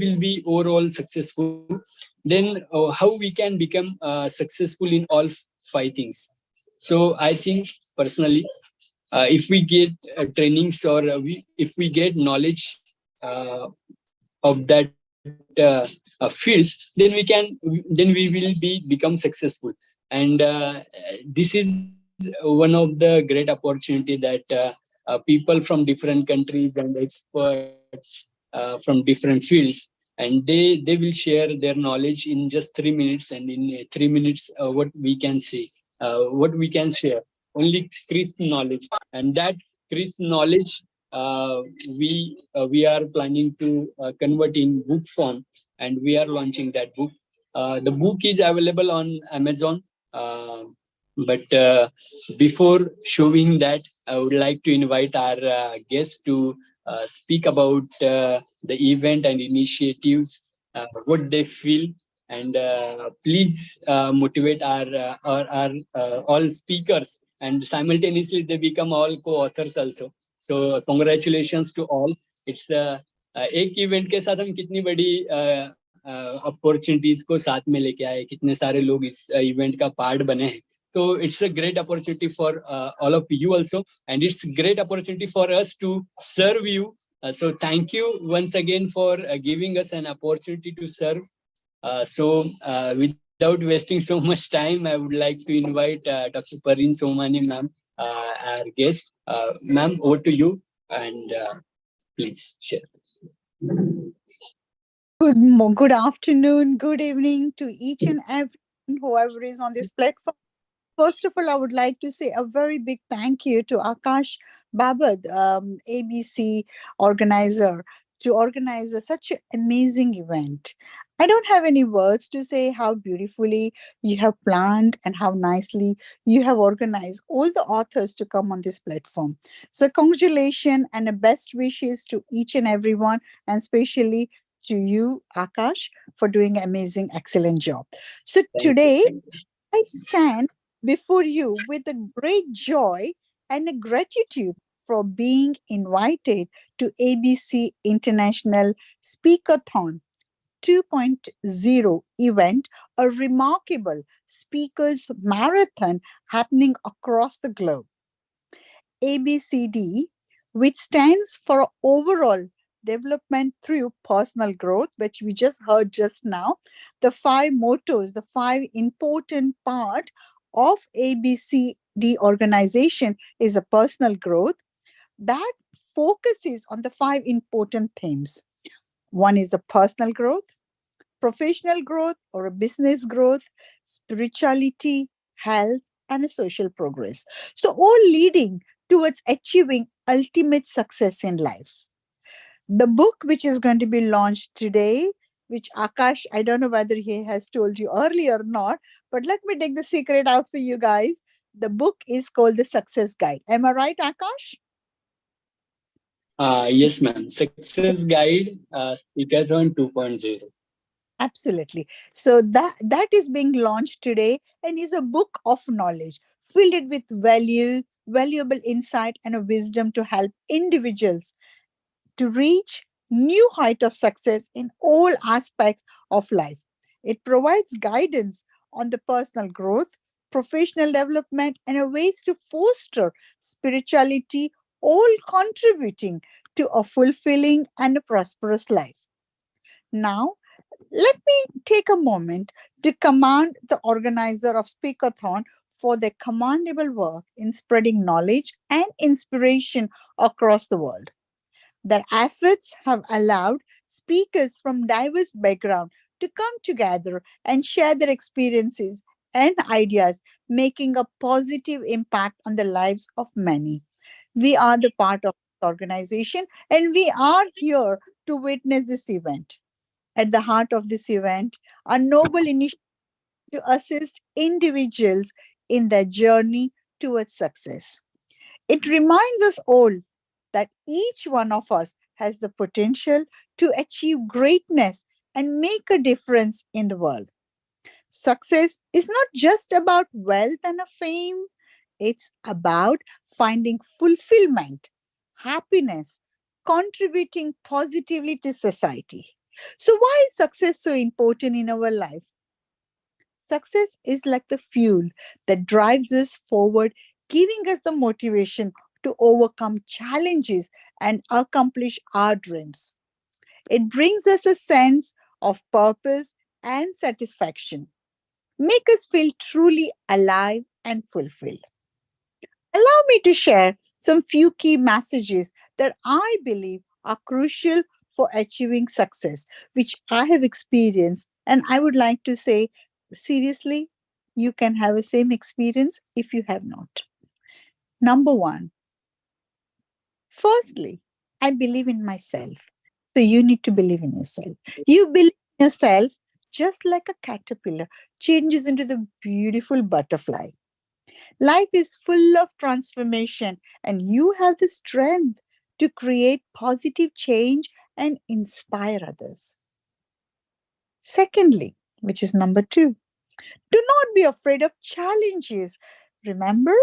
will be overall successful. Then how we can become successful in all 5 things? So I think personally, if we get trainings or if we get knowledge of that fields, then we will become successful. And this is one of the great opportunity that people from different countries and experts from different fields, and they will share their knowledge in just 3 minutes, and in 3 minutes what we can say, what we can share, only crisp knowledge. And that crisp knowledge uh, we are planning to convert in book form, and we are launching that book. The book is available on Amazon, but before showing that, I would like to invite our guests to speak about the event and initiatives, what they feel, and please motivate our all speakers, and simultaneously they become all co-authors also. So congratulations to all. It's एक event के साथ हम कितनी बड़ी opportunities को साथ में लेके आए, कितने सारे लोग इस इवेंट का पार्ट बने हैं. So it's a great opportunity for all of you also, and it's a great opportunity for us to serve you. So thank you once again for giving us an opportunity to serve. Without wasting so much time, I would like to invite Dr. Pareen Somani, ma'am, our guest. Ma'am, over to you, and please share. Good afternoon, good evening to each and everyone, whoever is on this platform. First of all, I would like to say a very big thank you to Akash Babad, ABC organizer, to organize such an amazing event. I don't have any words to say how beautifully you have planned and how nicely you have organized all the authors to come on this platform. So congratulations and the best wishes to each and everyone, and especially to you, Akash, for doing an amazing, excellent job. So today, I stand before you with a great joy and a gratitude for being invited to ABC International Speakathon 2.0 event, a remarkable speakers marathon happening across the globe. ABCD, which stands for overall development through personal growth, which we just heard just now. The 5 mottos, the 5 important part of ABCD organization is a personal growth that focuses on the 5 important themes. One is a personal growth, professional growth or a business growth, spirituality, health, and a social progress. So all leading towards achieving ultimate success in life. The book which is going to be launched today, which Akash, I don't know whether he has told you earlier or not, but let me take the secret out for you guys. The book is called The Success Guide. Am I right, Akash? Yes, ma'am. Success Guide, Speakathon 2.0. Absolutely. So that is being launched today and is a book of knowledge filled with valuable insight and a wisdom to help individuals to reach new height of success in all aspects of life. It provides guidance on the personal growth, professional development, and ways to foster spirituality, all contributing to a fulfilling and a prosperous life. Now, let me take a moment to commend the organizer of Speakathon for their commendable work in spreading knowledge and inspiration across the world. Their efforts have allowed speakers from diverse backgrounds to come together and share their experiences and ideas, making a positive impact on the lives of many. We are the part of this organization, and we are here to witness this event. At the heart of this event, a noble initiative to assist individuals in their journey towards success. It reminds us all that each one of us has the potential to achieve greatness and make a difference in the world. Success is not just about wealth and a fame, it's about finding fulfillment, happiness, contributing positively to society. So, why is success so important in our life? Success is like the fuel that drives us forward, giving us the motivation to overcome challenges and accomplish our dreams. It brings us a sense of purpose and satisfaction, make us feel truly alive and fulfilled. Allow me to share some few key messages that I believe are crucial for achieving success, which I have experienced. And I would like to say, seriously, you can have the same experience if you have not. Number one, firstly, I believe in myself. So you need to believe in yourself. You believe in yourself just like a caterpillar changes into the beautiful butterfly. Life is full of transformation, and you have the strength to create positive change and inspire others. Secondly, which is number two, do not be afraid of challenges. Remember,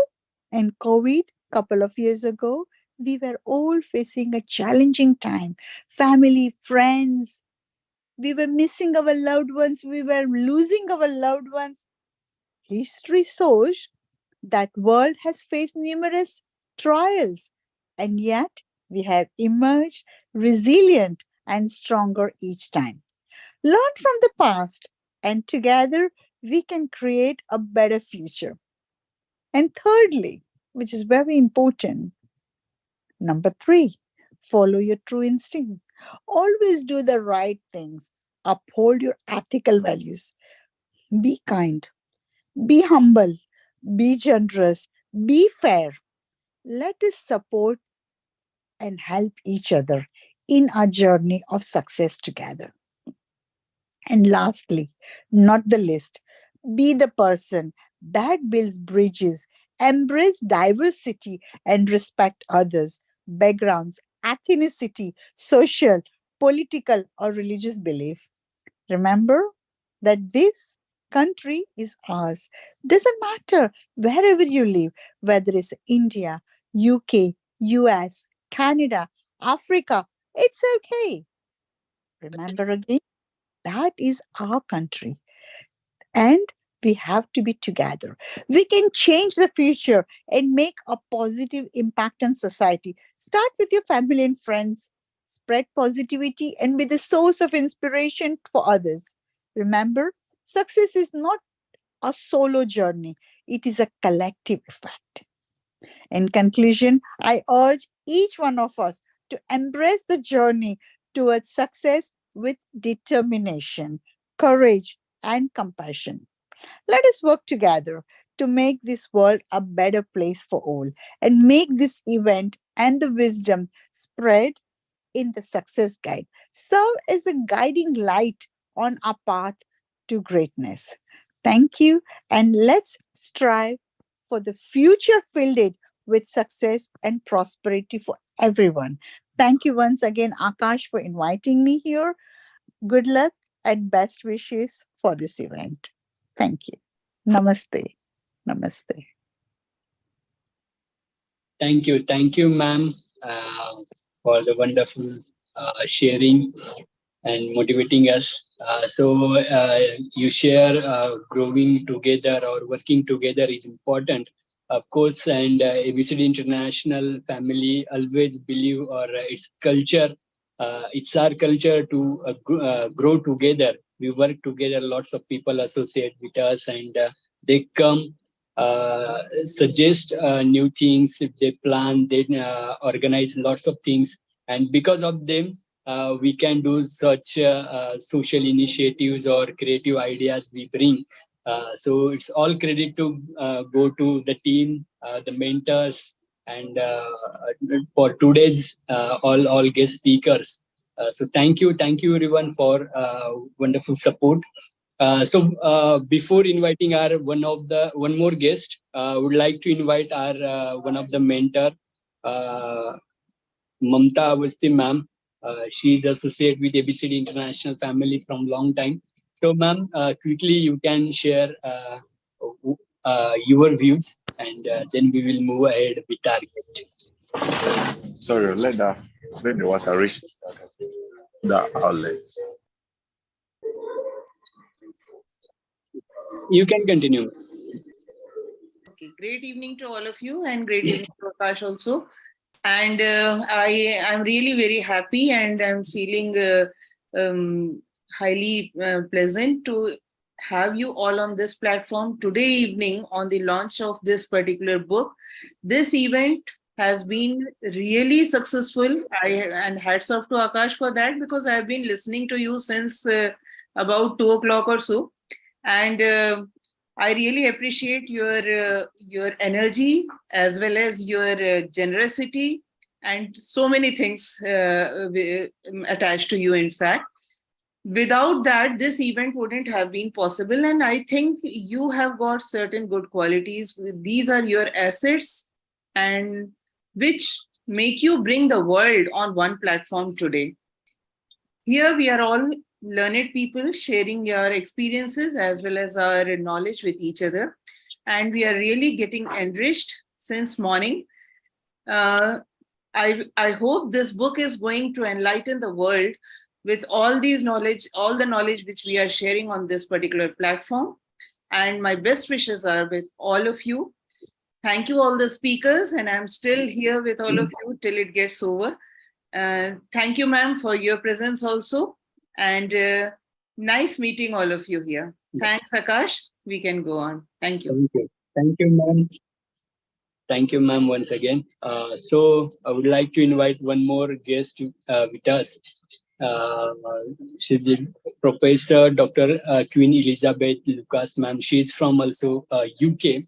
in COVID, couple of years ago, we were all facing a challenging time. Family, friends, we were missing our loved ones, we were losing our loved ones. History shows that world has faced numerous trials, and yet we have emerged resilient and stronger each time. Learn from the past, and together we can create a better future. And thirdly, which is very important, number three, follow your true instinct. Always do the right things. Uphold your ethical values. Be kind. Be humble. Be generous. Be fair. Let us support and help each other in our journey of success together. And lastly, not the least, be the person that builds bridges, embrace diversity, and respect others' backgrounds, ethnicity, social, political, or religious belief. Remember that this country is ours. Doesn't matter wherever you live, whether it's India, UK, US, Canada, Africa, it's okay. Remember again, that is our country. And we have to be together. We can change the future and make a positive impact on society. Start with your family and friends. Spread positivity and be the source of inspiration for others. Remember, success is not a solo journey, it is a collective effect. In conclusion, I urge each one of us to embrace the journey towards success with determination, courage, and compassion. Let us work together to make this world a better place for all and make this event and the wisdom spread in the success guide serve as a guiding light on our path to greatness. Thank you, and let's strive for the future filled with success and prosperity for everyone. Thank you once again, Akash, for inviting me here. Good luck and best wishes for this event. Thank you. Namaste. Namaste. Thank you, ma'am, for the wonderful sharing and motivating us. You share growing together or working together is important, of course, and ABCD International family always believe, or its culture, it's our culture to grow together. We work together, lots of people associate with us, and they come suggest new things, they plan, they organize lots of things, and because of them we can do such social initiatives or creative ideas we bring. So it's all credit to go to the team, the mentors, and for today's all guest speakers. So thank you everyone for wonderful support. Before inviting our one more guest, would like to invite our one of the mentor, Mamta Avasti ma'am. She is associate with ABCD International family from long time. So ma'am, quickly you can share your views, and then we will move ahead with our guest. Sorry, let the water reach the outlet. You can continue. Okay, great evening to all of you, and great evening to Akash also. And I'm really very happy, and I'm feeling highly pleasant to have you all on this platform today evening on the launch of this particular book. This event has been really successful. And hats off to Akash for that, because I've been listening to you since about 2 o'clock or so. And I really appreciate your energy as well as your generosity and so many things attached to you, in fact. Without that, this event wouldn't have been possible. And I think you have got certain good qualities. These are your assets, and which make you bring the world on one platform today. Here we are all learned people sharing your experiences as well as our knowledge with each other. And we are really getting enriched since morning. I hope this book is going to enlighten the world with all these knowledge, all the knowledge which we are sharing on this particular platform. And my best wishes are with all of you. Thank you, all the speakers, and I'm still here with all of you till it gets over. Thank you, ma'am, for your presence also. And nice meeting all of you here. Thanks, Akash. We can go on. Thank you. Thank you. Thank you, ma'am. Thank you, ma'am, once again. So I would like to invite one more guest with us. She's the Professor Dr. Queen Elizabeth Lucas, ma'am. She's from also UK.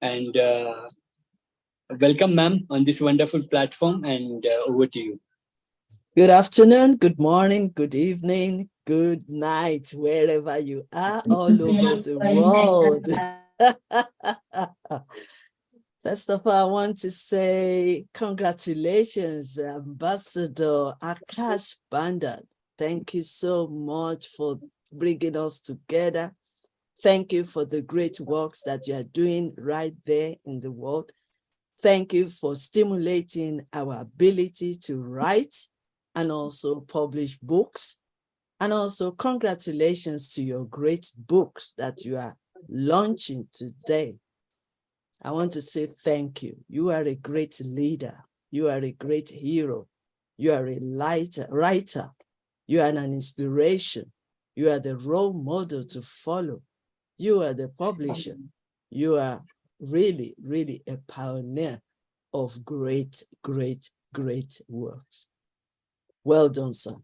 And welcome, ma'am, on this wonderful platform. And over to you. Good afternoon, good morning, good evening, good night, wherever you are all over the world. First of all, I want to say congratulations, Ambassador Akash Bandad. Thank you so much for bringing us together. Thank you for the great works that you are doing right there in the world. Thank you for stimulating our ability to write and also publish books. And also congratulations to your great books that you are launching today. I want to say thank you. You are a great leader. You are a great hero. You are a writer. You are an inspiration. You are the role model to follow. You are the publisher. You are really, really a pioneer of great, great, great works. Well done, sir.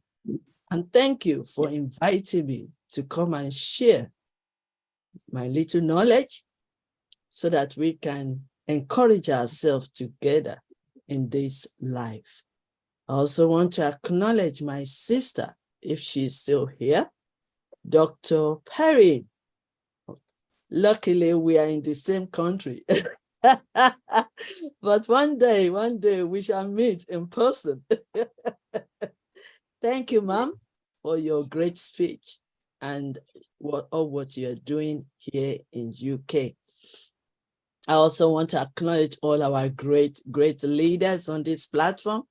And thank you for inviting me to come and share my little knowledge so that we can encourage ourselves together in this life. I also want to acknowledge my sister, if she's still here, Dr. Perry. Luckily, we are in the same country. But one day we shall meet in person. Thank you, ma'am, for your great speech and all what you're doing here in UK. I also want to acknowledge all our great leaders on this platform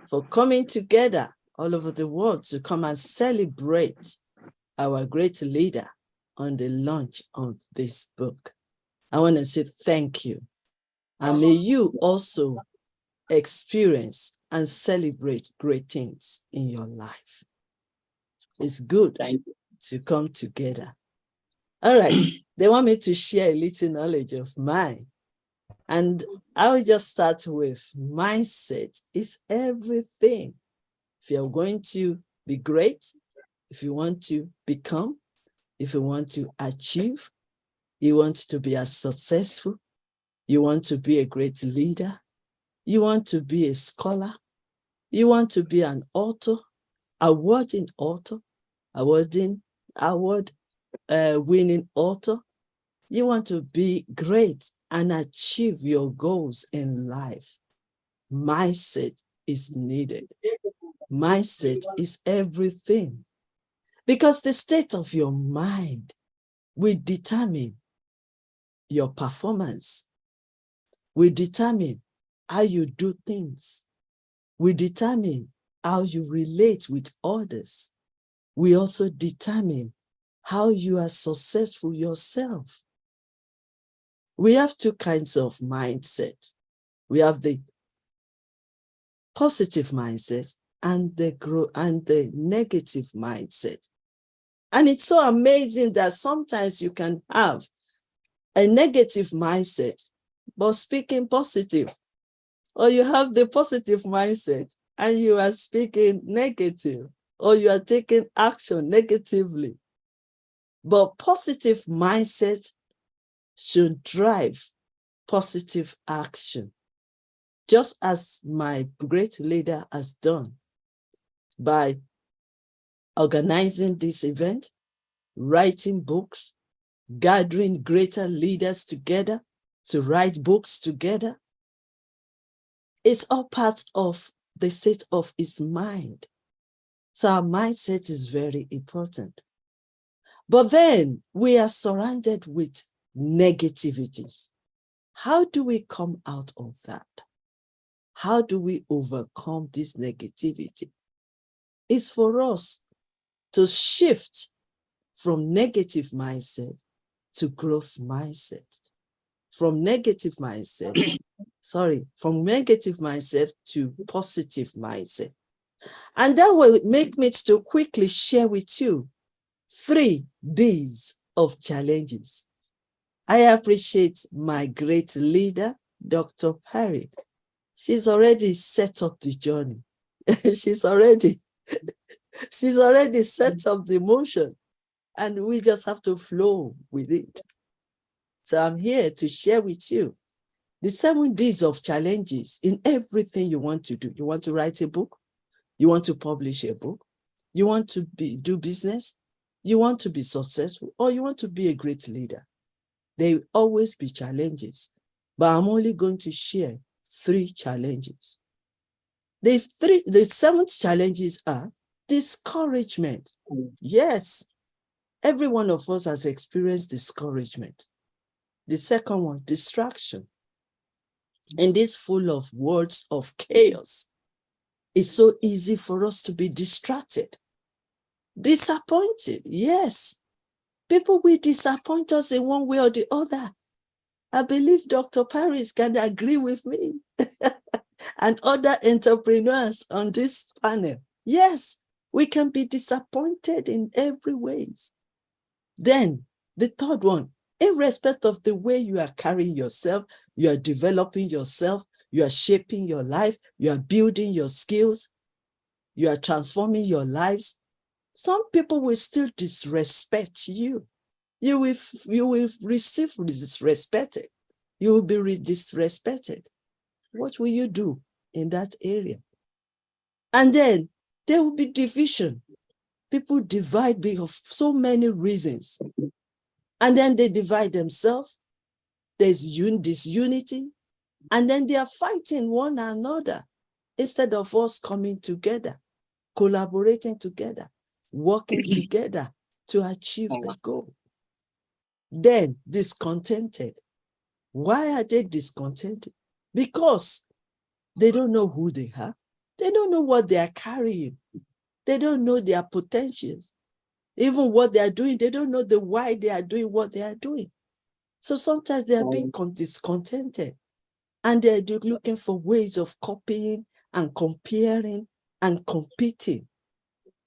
for coming together all over the world to come and celebrate our great leader on the launch of this book. I want to say thank you. And may you also experience and celebrate great things in your life. It's good to come together. All right, they want me to share a little knowledge of mine. And I will just start with mindset is everything. If you're going to be great, if you want to become, if you want to achieve, you want to be as successful, you want to be a great leader, you want to be a scholar, you want to be an author, award-winning author, you want to be great and achieve your goals in life. Mindset is needed. Mindset is everything. Because the state of your mind will determine your performance, will determine how you do things, will determine how you relate with others, will also determine how you are successful yourself. We have two kinds of mindset. We have the positive mindset and the negative mindset. And it's so amazing that sometimes you can have a negative mindset, but speaking positive. or you have the positive mindset and you are speaking negative, or you are taking action negatively. But positive mindset should drive positive action, just as my great leader has done by organizing this event, writing books, gathering greater leaders together to write books together. It's all part of the state of his mind. So our mindset is very important. But then we are surrounded with negativities. How do we come out of that? How do we overcome this negativity? It's for us to shift from negative mindset to growth mindset. From negative mindset to positive mindset. And that will make me to quickly share with you 3 Ds of challenges. I appreciate my great leader, Dr. Perry. She's already set up the journey. she's already set up the motion, and we just have to flow with it. So I'm here to share with you the 7 Ds of challenges in everything you want to do. You want to write a book? You want to publish a book? You want to do business? You want to be successful? Or you want to be a great leader? There will always be challenges, but I'm only going to share 3 challenges. The 7th challenges are discouragement. Yes, every one of us has experienced discouragement. The second one, distraction. In this full of words of chaos, it's so easy for us to be distracted. Disappointed, yes. People will disappoint us in one way or the other. I believe Dr. Paris can agree with me and other entrepreneurs on this panel. Yes, we can be disappointed in every ways. Then the third one, irrespective of the way you are carrying yourself, you are developing yourself, you are shaping your life, you are building your skills, you are transforming your lives, some people will still disrespect you. You will receive disrespected. You will be disrespected. What will you do in that area? And then there will be division. People divide because of so many reasons. And then they divide themselves. There's disunity. And then they are fighting one another instead of us coming together, collaborating together, working together to achieve the goal. Then discontented. Why are they discontented? Because they don't know who they are. They don't know what they are carrying. They don't know their potentials. Even what they are doing, they don't know the why they are doing what they are doing. So sometimes they are being discontented, and they're looking for ways of copying and comparing and competing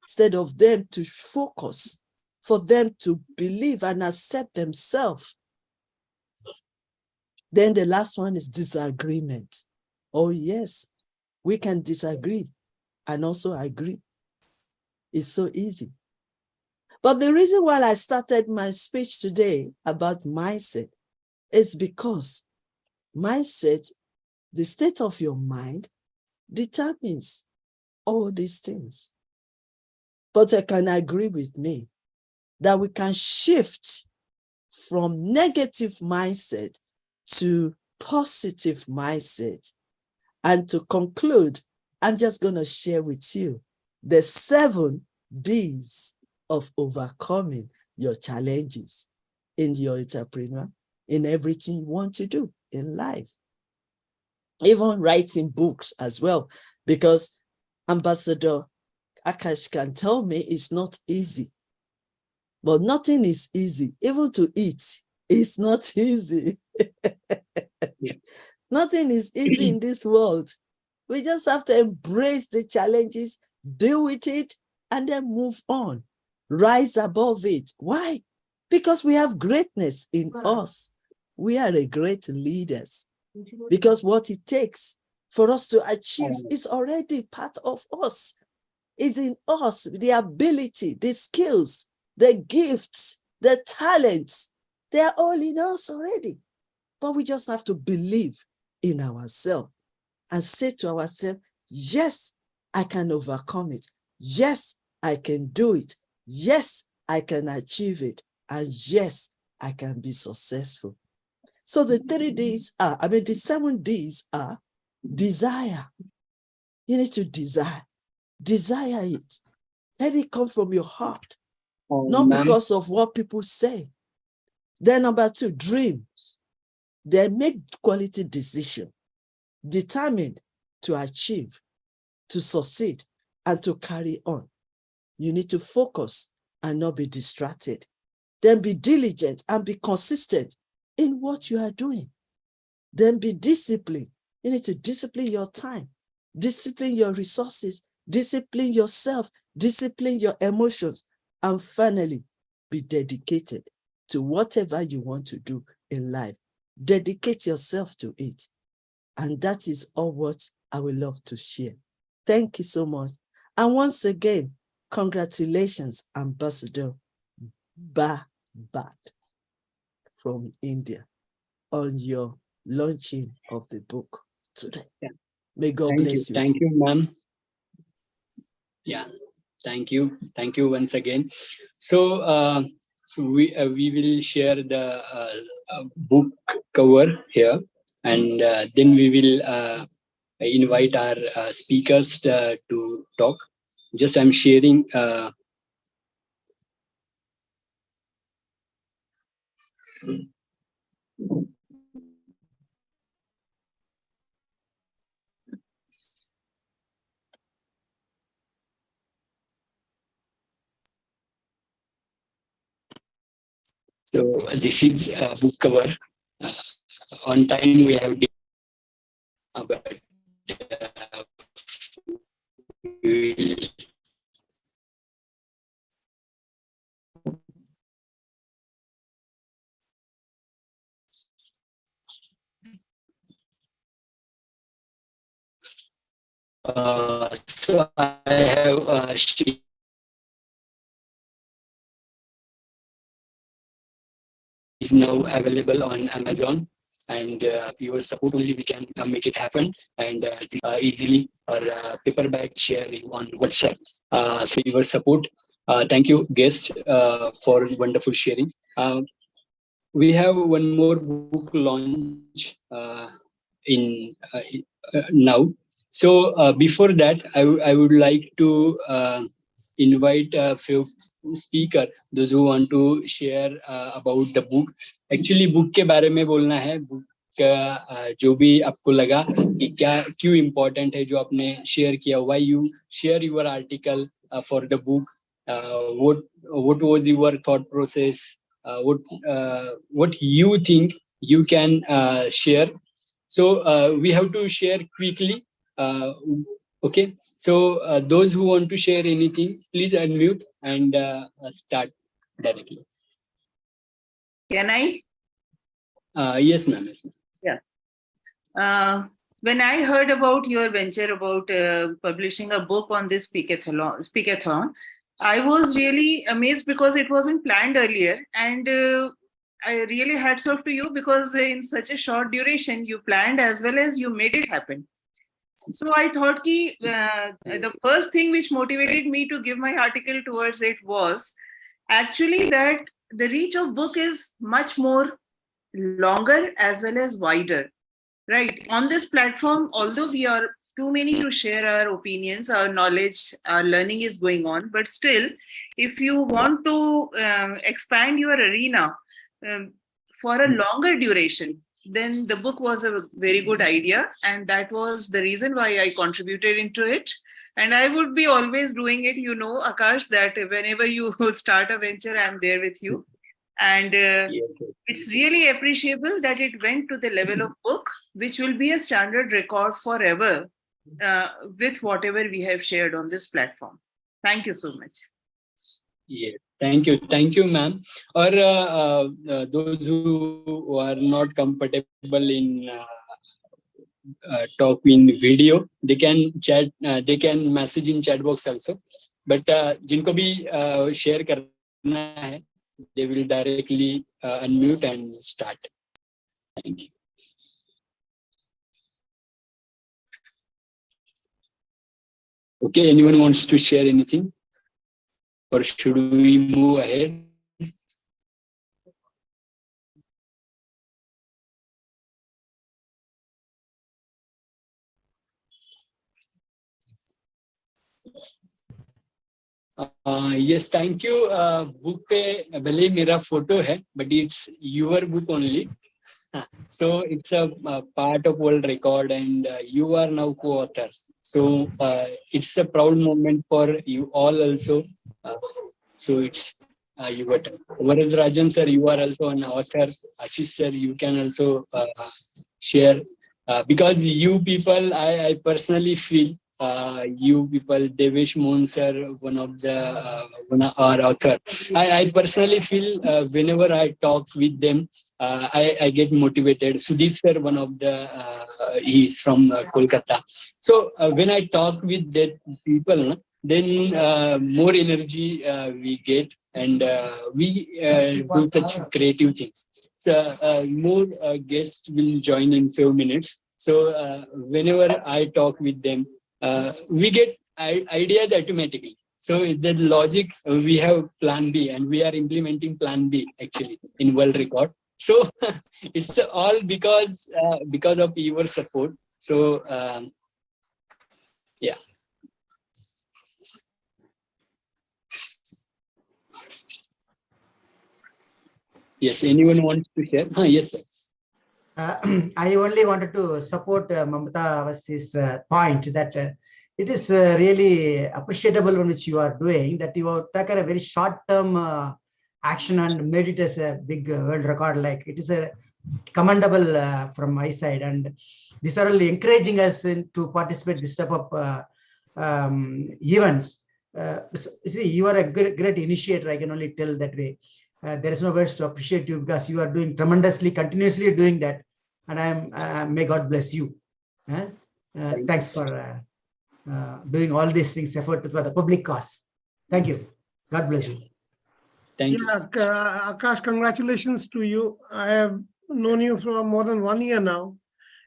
instead of them to focus, for them to believe and accept themselves. Then the last one is disagreement. Oh yes, we can disagree and also agree. It's so easy. But the reason why I started my speech today about mindset is because mindset, the state of your mind, determines all these things. But you can agree with me that we can shift from negative mindset to positive mindset. And to conclude, I'm just going to share with you the 7 Ds of overcoming your challenges in your entrepreneur, in everything you want to do in life. Even writing books as well, because Ambassador Akash can tell me it's not easy. But nothing is easy. Even to eat, it's not easy. Nothing is easy in this world. We just have to embrace the challenges, deal with it, and then move on. Rise above it. Why? Because we have greatness in us. We are a great leaders. Because what it takes for us to achieve is already part of us. Is in us, the ability, the skills, the gifts, the talents, they are all in us already. But we just have to believe in ourselves and say to ourselves, yes, I can overcome it. Yes, I can do it. Yes, I can achieve it. And yes, I can be successful. So the 7 Ds are desire. You need to desire. Desire it. Let it come from your heart, not because of what people say. Then number 2, dreams. Then make quality decision, determined to achieve, to succeed, and to carry on. You need to focus and not be distracted. Then be diligent and be consistent in what you are doing. Then be disciplined. You need to discipline your time, discipline your resources, discipline yourself, discipline your emotions, and finally, be dedicated to whatever you want to do in life. Dedicate yourself to it. And that is all what I would love to share. Thank you so much. And once again, congratulations, Ambassador Bhabat from India, on your launching of the book today. Yeah. May God bless you. Thank you, ma'am. Yeah, thank you. Thank you once again. So, we will share the book cover here, and then we will invite our speakers to talk. Just I'm sharing. So this is a book cover. On time we have, but we will. So I have is now available on Amazon, and your support only we can make it happen, and easily or paperback share on WhatsApp. So your support. Thank you, guests, for wonderful sharing. We have one more book launch in now. So before that, I would like to invite a few speaker, those who want to share about the book. Actually, book के बारे में बोलना है. Book का जो भी आपको लगा कि क्या क्यों important है जो आपने share किया. Why you share your article for the book? What was your thought process? What you think you can share. So we have to share quickly. Okay. So those who want to share anything, please unmute and start directly. Can I? Yes, ma'am. Yes, ma'am. Yeah. When I heard about your venture about publishing a book on this Speakathon, I was really amazed because it wasn't planned earlier, and I really hats off to you because in such a short duration you planned as well as you made it happen. So I thought the first thing which motivated me to give my article towards it was actually that the reach of book is much more longer as well as wider, right? On this platform, although we are too many to share our opinions, our knowledge, our learning is going on, but still, if you want to expand your arena for a longer duration, then the book was a very good idea, and that was the reason why I contributed into it. And I would be always doing it, you know, Akash, that whenever you start a venture, I'm there with you. And it's really appreciable that it went to the level of book, which will be a standard record forever with whatever we have shared on this platform. Thank you so much. Yeah, thank you, ma'am. Or those who are not comfortable in talk in video. They can chat. They can message in chat box also. But जिनको भी share करना है, they will directly unmute and start. Thank you. Okay, anyone wants to share anything? Or should we move ahead? Yes, thank you. Book पे भले मेरा photo है, but it's your book only. So it's a part of world record, and you are now co-authors. So it's a proud moment for you all also. So it's you got Varad Rajan sir, you are also an author. Ashish sir, you can also share because you people, I personally feel you people, Devesh Mohan sir, one of our author. I personally feel whenever I talk with them, I get motivated. Sudeep sir, one of the he is from Kolkata. So when I talk with that people, then more energy we get, and we do such creative things. So more guests will join in few minutes. So whenever I talk with them, we get ideas automatically. So the logic, we have plan B, and we are implementing plan B actually in world record. So it's all because of your support. So yeah. Yes, anyone wants to share? Yes, sir. I only wanted to support Mamata Avasthi's point that it is really appreciable on which you are doing, that you have taken a very short-term action and made it as a big world record. Like, it is a commendable from my side, and these are really encouraging us to participate this type of events. See, you are a great initiator. I can only tell that way. There is no words to appreciate you, because you are doing tremendously, continuously doing that, and may God bless you. Thanks for doing all these things, effort for the public cause. Thank you. God bless you. Thank you. Akash, congratulations to you. I have known you for more than 1 year now.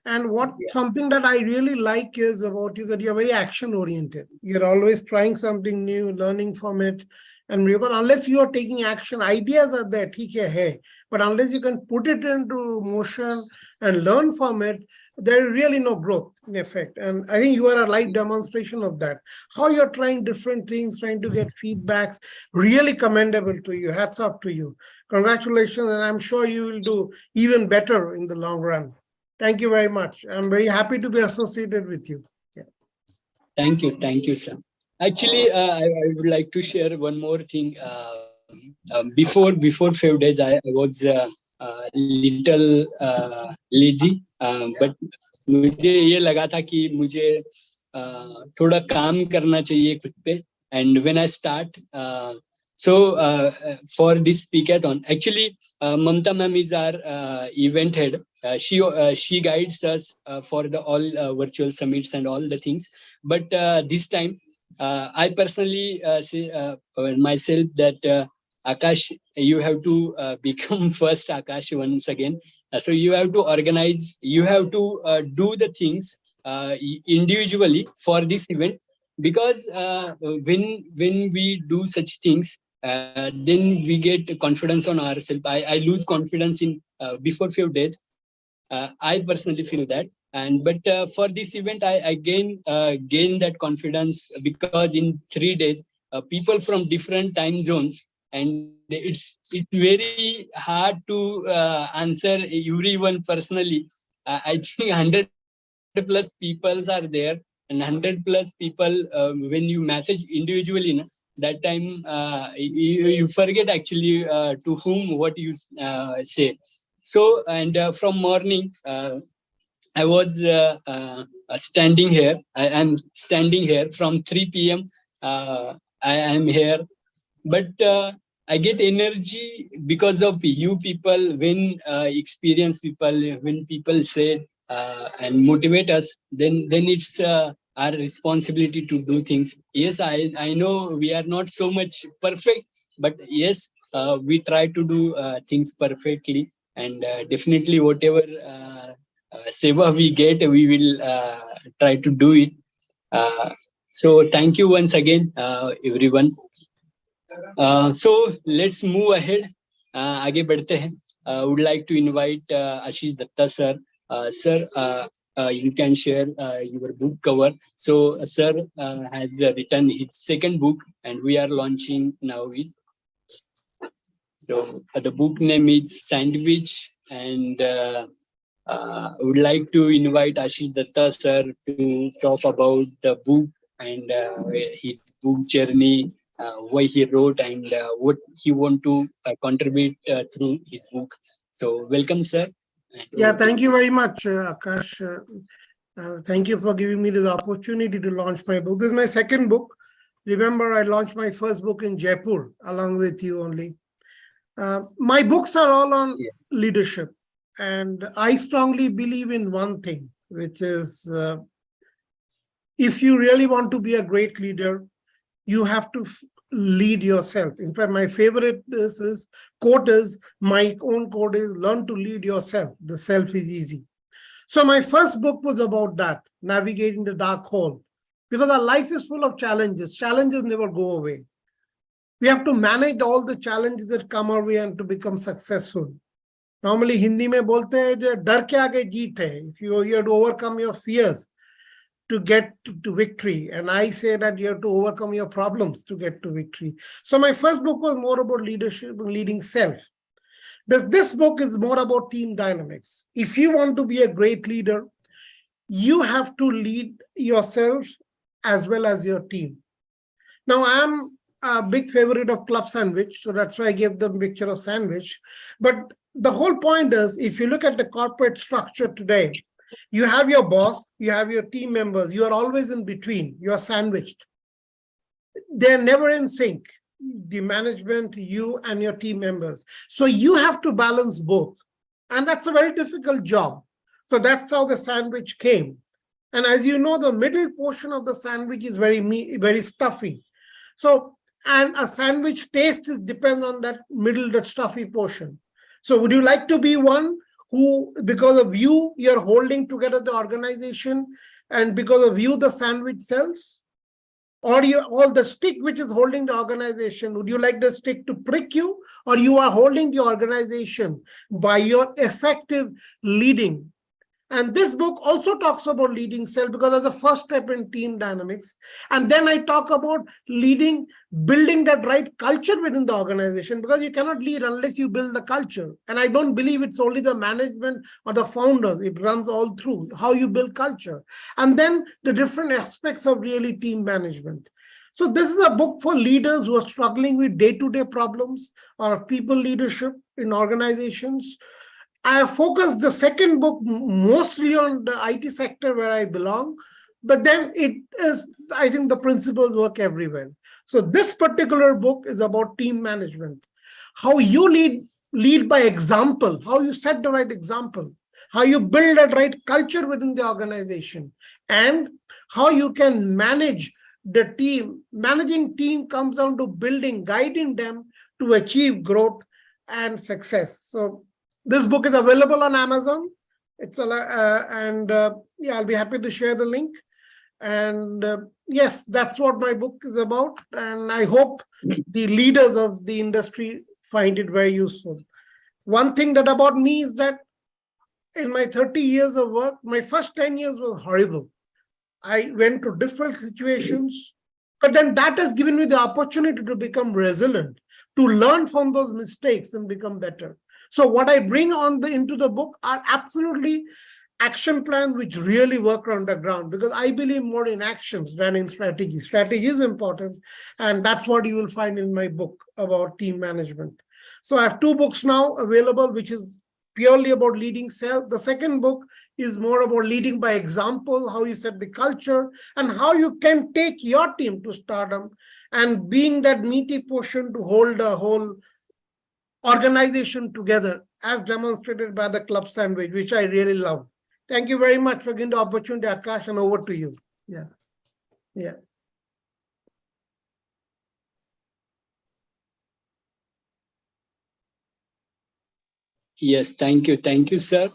And something that I really like is about you, that you're very action oriented. You're always trying something new, learning from it. And because unless you are taking action, ideas are there, hai, but unless you can put it into motion and learn from it, there is really no growth in effect. And I think you are a live demonstration of that. How you're trying different things, trying to get feedbacks, really commendable to you. Hats off to you. Congratulations, and I'm sure you will do even better in the long run. Thank you very much. I'm very happy to be associated with you. Yeah. Thank you, sir. Actually, I would like to share one more thing. Before few days, I was little lazy, but मुझे ये लगा था कि मुझे थोड़ा काम करना चाहिए खुद पे. And when I start, for this speakathon, actually, Mamta ma'am is our event head. She guides us for the all virtual summits and all the things. But this time, I personally say myself that Akash, you have to become first Akash once again. So you have to organize, you have to do the things individually for this event, because when we do such things, then we get confidence on ourselves. I lose confidence in before few days. I personally feel that. But for this event, I gain that confidence, because in 3 days, people from different time zones, and it's very hard to answer everyone personally. I think 100 plus people are there, and 100 plus people, when you message individually, that time you forget actually to whom what you say. So, and from morning, I was standing here. I am standing here from 3 p.m. I am here, but I get energy because of you people. When experienced people, when people say and motivate us, then it's our responsibility to do things. Yes, I know we are not so much perfect, but yes, we try to do things perfectly, and definitely whatever seva we get, we will try to do it. So thank you once again, everyone. So let's move ahead. आगे बढ़ते हैं. Would like to invite Ashish Datta sir. Sir, you can share your book cover. So sir has written his second book, and we are launching now it. So the book name is Sandwich, and would like to invite Ashish Datta sir to talk about the book and his book journey, why he wrote, and what he want to contribute through his book. So welcome, sir. Yeah, thank you very much, Akash. Thank you for giving me this opportunity to launch my book. This is my second book. Remember, I launched my first book in Jaipur along with you only. My books are all on leadership. And I strongly believe in one thing, which is if you really want to be a great leader, you have to lead yourself. In fact, my favorite quote is, my own quote is, learn to lead yourself. The self is easy. So my first book was about that, navigating the dark hole, because our life is full of challenges. Challenges never go away. We have to manage all the challenges that come our way and to become successful. Normally, Hindi में बोलते हैं जो डर के आगे जीत है. If you have to overcome your fears to get to victory, and I say that you have to overcome your problems to get to victory. So my first book was more about leadership, leading self. This book is more about team dynamics. If you want to be a great leader, you have to lead yourself as well as your team. Now, I'm a big favorite of Club Sandwich, so that's why I gave them a picture of sandwich. But the whole point is, if you look at the corporate structure today, you have your boss, you have your team members, you are always in between, you are sandwiched. They're never in sync, the management, you and your team members. So you have to balance both. And that's a very difficult job. So that's how the sandwich came. And as you know, the middle portion of the sandwich is very stuffy. So, and a sandwich taste depends on that middle, that stuffy portion. So would you like to be one who, because of you, you're holding together the organization, and because of you, the sandwich sells? Or the stick which is holding the organization, would you like the stick to prick you, or you are holding the organization by your effective leading? And this book also talks about leading self, because that's the first step in team dynamics. And then I talk about building that right culture within the organization, because you cannot lead unless you build the culture. And I don't believe it's only the management or the founders. It runs all through how you build culture. And then the different aspects of really team management. So this is a book for leaders who are struggling with day-to-day problems or people leadership in organizations. I have focused the second book mostly on the IT sector where I belong, but then it is, I think the principles work everywhere. So this particular book is about team management, how you lead by example, how you set the right example, how you build a right culture within the organization, and how you can manage the team. Managing team comes down to guiding them to achieve growth and success. So this book is available on Amazon. Yeah, I'll be happy to share the link. And yes, that's what my book is about. And I hope the leaders of the industry find it very useful. One thing that about me is that in my 30 years of work, my first 10 years was horrible. I went to different situations, but then that has given me the opportunity to become resilient, to learn from those mistakes and become better. So what I bring into the book are absolutely action plans which really work on the ground, because I believe more in actions than in strategy. Strategy is important, and that's what you will find in my book about team management. So I have two books now available, which is purely about leading self. The second book is more about leading by example, how you set the culture, and how you can take your team to stardom, and being that meaty portion to hold a whole organization together, as demonstrated by the Club Sandwich, which I really love. Thank you very much for giving the opportunity, Akash, and over to you. Yeah. Yeah. Yes, thank you. Thank you, sir.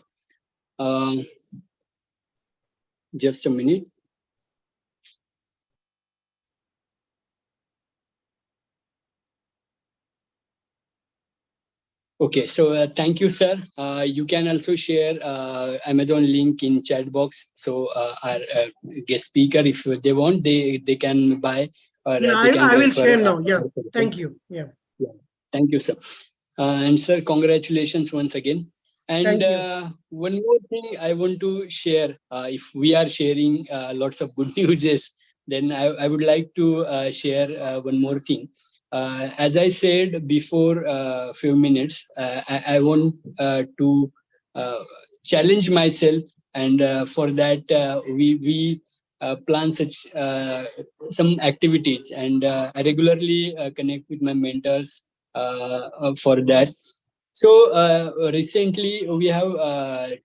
Just a minute. Okay, so thank you, sir. You can also share Amazon link in chat box. So our guest speaker, if they want, they can buy or Yeah, they can I will refer. share now. Yeah, thank you. Yeah. Thank you, sir. And sir, congratulations once again. And one more thing I want to share, if we are sharing lots of good news, then I would like to share one more thing. As I said before a few minutes, I want to challenge myself, and for that we plan such some activities, and I regularly connect with my mentors for that. So recently we have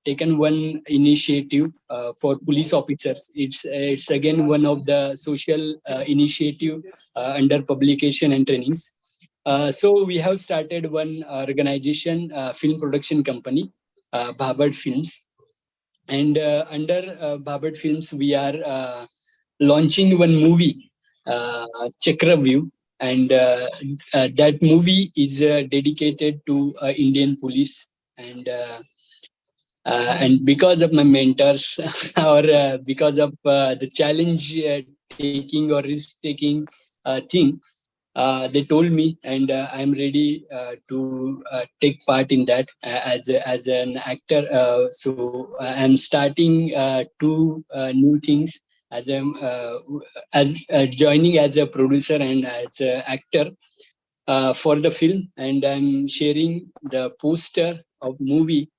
taken one initiative for police officers. It's again one of the social initiative under publication and trainings. So we have started one organization, film production company, Bhabad Films, and under Bhabad Films we are launching one movie, Chakraview, and that movie is dedicated to Indian police, and because of my mentors or because of the challenge taking or risk taking thing, they told me, and I'm ready to take part in that as an actor. So I'm starting two new things as as joining as a producer and as an actor for the film, and I'm sharing the poster of movie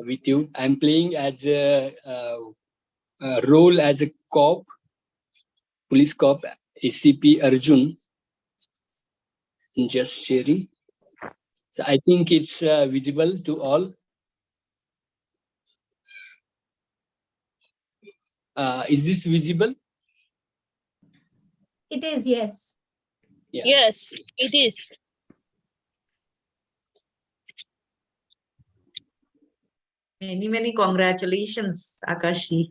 with you. I'm playing as a role as a cop, police cop, ACP Arjun. Just sharing. So I think it's visible to all. Is this visible? It is, yes. Yeah. Yes, it is. Many congratulations, Akashi.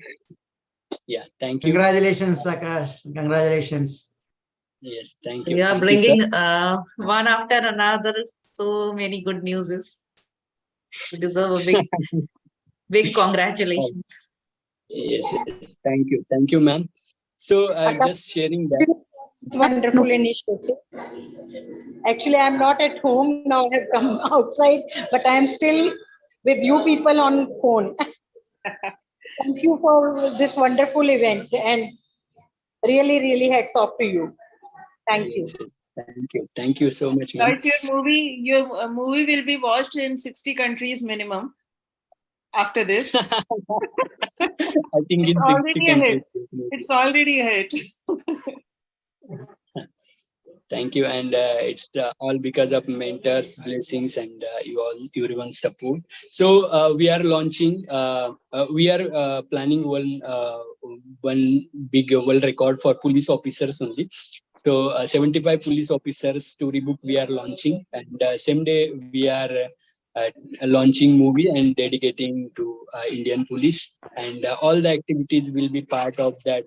Yeah, thank you. Congratulations, Akash. Congratulations. Yes, thank you. We are Thank bringing you, one after another so many good newses. You deserve a big, big congratulations. Yes, yes. Thank you, ma'am. So just sharing that. It's wonderful initiative. Actually, I'm not at home now. I have come outside, but I'm still with you people on phone. Thank you for this wonderful event, and really hats off to you. Thank you. Thank you so much, ma'am. But your movie will be watched in 60 countries minimum after this. I think it's in already a hit. It's already a hit. Thank you, and it's all because of mentors, blessings, and everyone's support. So we are launching. We are planning one big world record for police officers only. So 75 police officers storybook we are launching, and same day we are launching movie and dedicating to Indian police, and all the activities will be part of that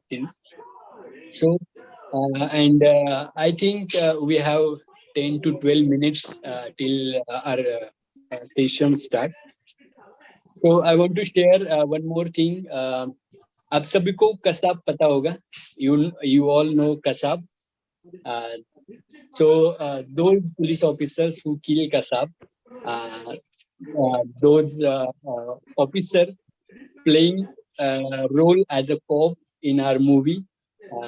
thing. So and I think we have 10 to 12 minutes till our session start. So I want to share one more thing. आप सभी को कसाब पता होगा. You all know Kasab. So those police officers who kill Kasab, those officer playing role as a cop in our movie.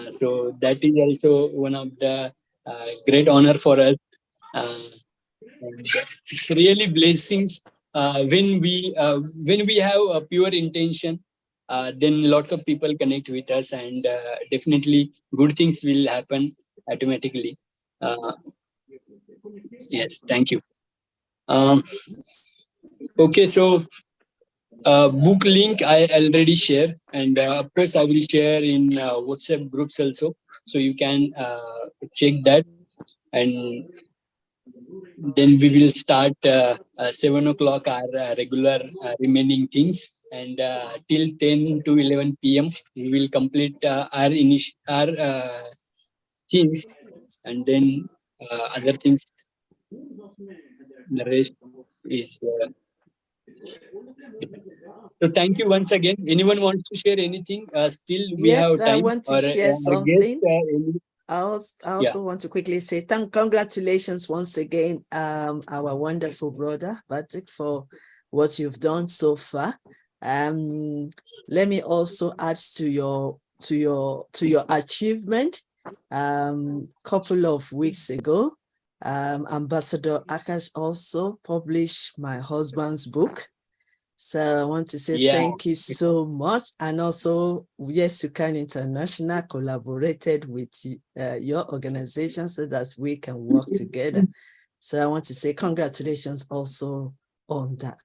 So that is also one of the great honor for us. And it's really blessings when we have a pure intention. Then lots of people connect with us, and definitely good things will happen automatically. Yes, thank you. Okay, so Book link I already share, and of course I will share in WhatsApp groups also, so you can check that. And then we will start 7 o'clock our regular remaining things, and till 10 to 11 p.m. we will complete our things, and then other things. The rest is. So thank you once again. Anyone wants to share anything? Still we Yes, have I time. want to Or share I guess. something. I also want to quickly say congratulations once again, our wonderful brother Patrick, for what you've done so far. Let me also add to your achievement. Couple of weeks ago, Ambassador Akash also published my husband's book. So I want to say thank you so much. And also, Yes You Can International collaborated with your organization so that we can work together. So I want to say congratulations also on that.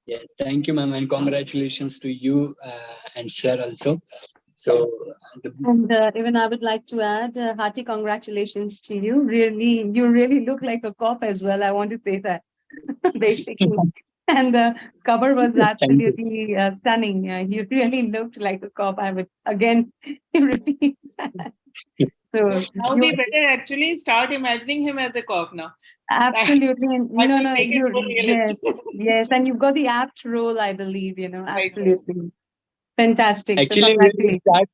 Yeah, thank you, ma'am, and congratulations to you and sir also. So, and even I would like to add hearty congratulations to you. Really, you really look like a cop as well. I want to say that, basically. And the cover was absolutely stunning. You really looked like a cop. I would again repeat that. So now we better actually start imagining him as a cop now. Absolutely. And, That no, will no, make it you, more yes, realistic. yes. And you've got the apt role, I believe, absolutely. Fantastic. So actually, when we congratulations. start,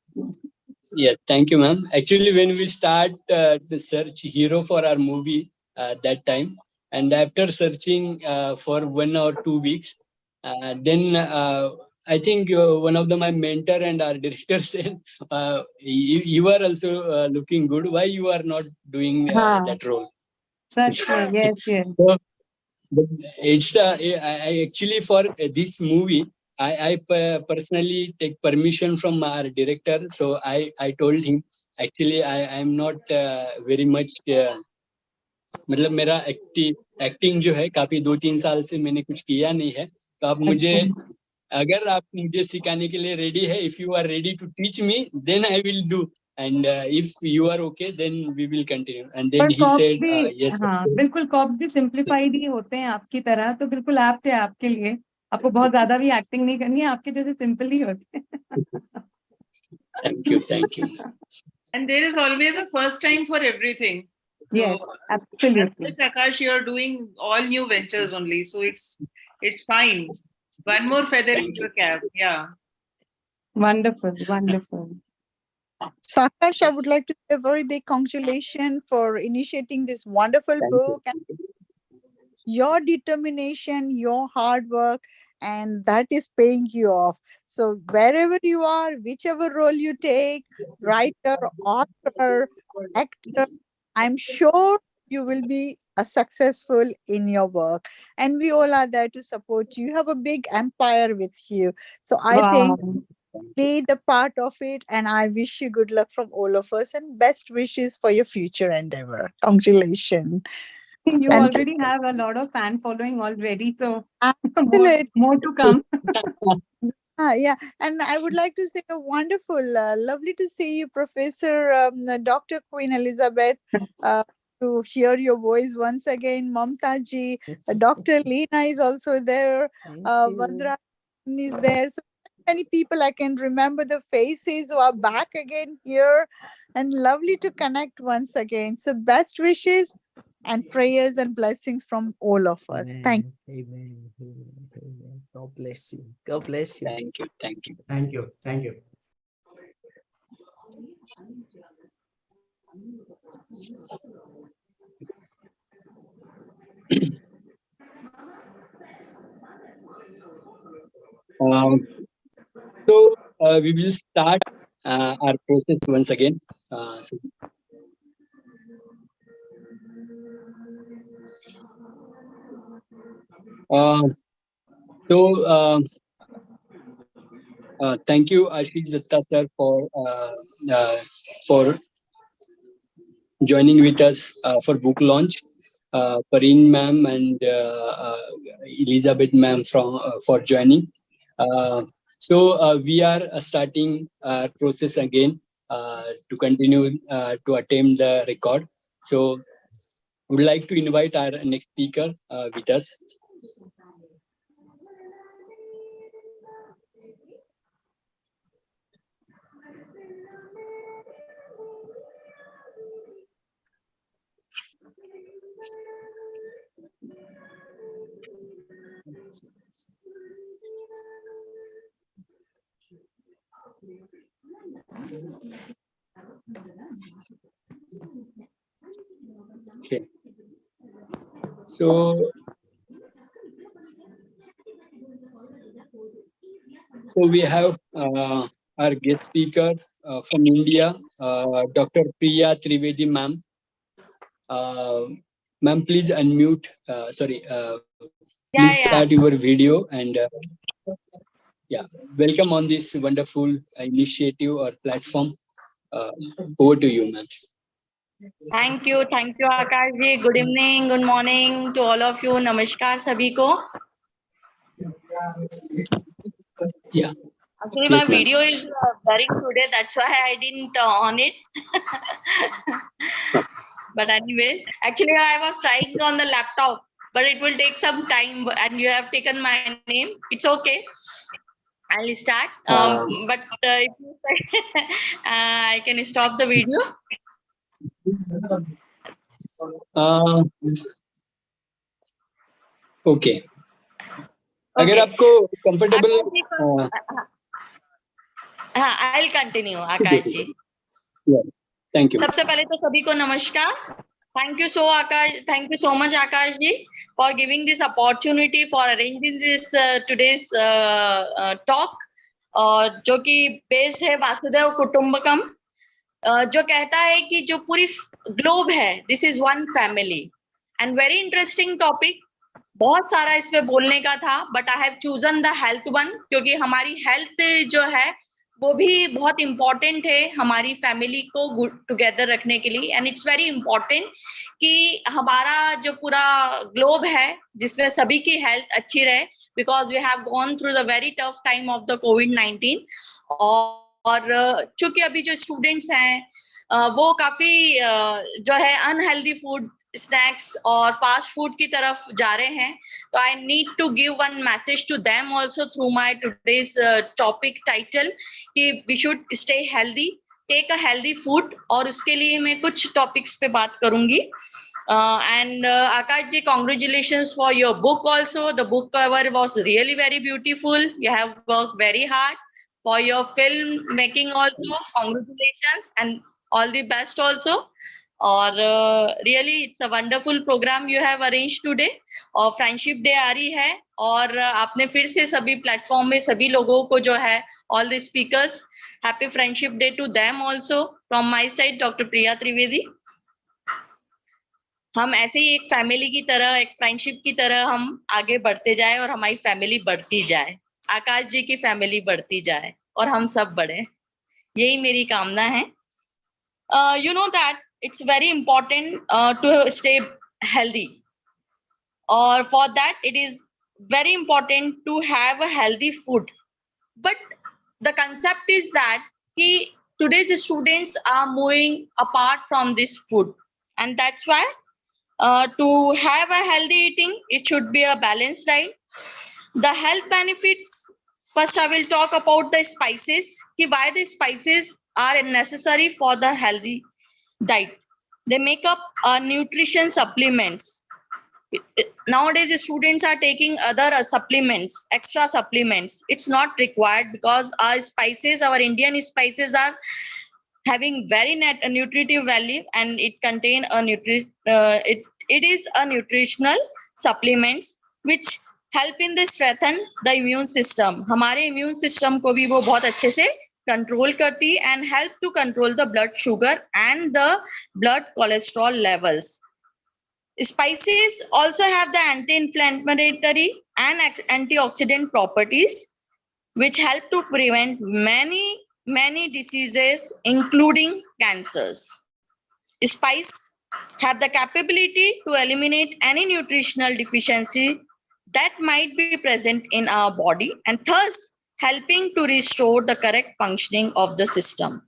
yes, thank you, ma'am. Actually, when we start the search hero for our movie that time, and after searching for 1 or 2 weeks, then I think one of my mentor and our director said, you are also looking good. Why you are not doing that role? That's true. Yes, yes. So, it's I actually for this movie, I personally take permission from our director. So I told him, actually I am not very much मतलब मेरा acting जो है काफी 2-3 साल से मैंने कुछ किया नहीं है, तो आप मुझे अगर आप मुझे सिखाने के लिए रेडी है, if you are ready to teach me, then I will do, and if you are okay, then we will continue. And then पर he कॉप्स said, भी yes. हाँ बिल्कुल कॉप्स भी सिंप्लीफाइड ही होते हैं आपकी तरह, तो बिल्कुल एप्ट है आपके लिए. आपको बहुत ज्यादा भी एक्टिंग नहीं करनी है, आपके जैसे सिंपल ही होते हैं. Thank you, thank you. And there is always a first time for everything. Yes, absolutely. Akash, you are doing all new ventures only, so it's fine. One more feather in your cap. Yeah. Wonderful, wonderful. So, Akash, I would like to say a very big congratulations for initiating this wonderful book. And your determination, your hard work, and that is paying you off. So, wherever you are, whichever role you take, writer, author, actor, I'm sure you will be successful in your work. And we all are there to support you. You have a big empire with you. So, I think be the part of it, and I wish you good luck from all of us and best wishes for your future endeavor. Congratulations. You And already have a lot of fan following already, so absolutely. more to come. Yeah, and I would like to say a wonderful, lovely to see you, Professor Dr. Queen Elizabeth, to hear your voice once again. Mamta ji, Dr. Leena is also there. Vandra is there. So many people I can remember the faces who are back again here, and lovely to connect once again. So best wishes and prayers and blessings from all of us. Thank you. Amen. Amen. Amen. God bless you. God bless you. Thank you. Thank you. Thank you. Thank you. So we will start our process once again. Thank you, Ashish Datta sir, for joining with us for book launch. Pareen ma'am and Elizabeth ma'am for joining. We are starting process again to continue to attempt the record. So would like to invite our next speaker with us. Okay. So we have our guest speaker from India, Dr. Priya Trivedi, ma'am. Ma'am, please unmute. Please start your video and yeah, welcome on this wonderful initiative or platform. Over to you, ma'am. Thank you, Akash ji. Good evening, good morning to all of you. Namaskar sabhi ko. Yeah. Actually, Yes, my ma'am. video is blurring today. That's why I didn't on it. But anyway, actually, I was trying on the laptop, but it will take some time. And you have taken my name. It's okay. I'll start. But if you say, I can stop the video. Okay. अगर आपको comfortable I'll continue, Akash ji. Yeah. Thank you. सबसे पहले तो सभी को नमस्कार. Thank you so much, Akash ji, for giving this opportunity for arranging this today's talk, जो कि based है वासुदेव कुटुंबकम, जो कहता है कि जो पूरी globe है, this is one family, and very interesting topic. बहुत सारा इसमें बोलने का था, but I have chosen the health one, क्योंकि हमारी health जो है वो भी बहुत important है हमारी फैमिली को टुगेदर रखने के लिए. एंड इट्स वेरी इम्पोर्टेंट कि हमारा जो पूरा ग्लोब है जिसमें सभी की हेल्थ अच्छी रहे, because we have gone through the very tough time of the कोविड-19. और चूंकि अभी जो स्टूडेंट्स हैं वो काफी जो है अनहेल्दी फूड, स्नैक्स और फास्ट फूड की तरफ जा रहे हैं, तो I need to give one message to them also through my today's topic title कि we should stay healthy, take a healthy food. और उसके लिए मैं कुछ टॉपिक्स पे बात करूंगी. And Akash ji, congratulations for your book also. The book cover was really very beautiful. You have worked very hard for your film making also. Congratulations and all the best also. और really it's a wonderful programme you have arrange today. और friendship day आ रही है और आपने फिर से सभी प्लेटफॉर्म में सभी लोगों को जो है all the speakers, happy friendship day to them also from my side, doctor Priya Trivedi. हम ऐसे ही एक फैमिली की तरह, एक फ्रेंडशिप की तरह हम आगे बढ़ते जाए और हमारी फैमिली बढ़ती जाए, आकाश जी की फैमिली बढ़ती जाए और हम सब बढ़े, यही मेरी कामना है. You know that it's very important to stay healthy, or for that it is very important to have a healthy food. But the concept is that today's students are moving apart from this food, and that's why to have a healthy eating, it should be a balanced diet. The health benefits, first I will talk about the spices, why the spices are necessary for the healthy diet. They make up nutrition supplements. Nowadays the students are taking other supplements, extra supplements. It's not required because our spices, our Indian spices are having very nutritive value, and it contain a it is a nutritional supplements which help in the strengthen the immune system. हमारे immune system को भी वो बहुत अच्छे से control करती and help to control the blood sugar and the blood cholesterol levels. Spices also have the anti-inflammatory and antioxidant properties which help to prevent many diseases including cancers. Spices have the capability to eliminate any nutritional deficiency that might be present in our body and thus helping to restore the correct functioning of the system.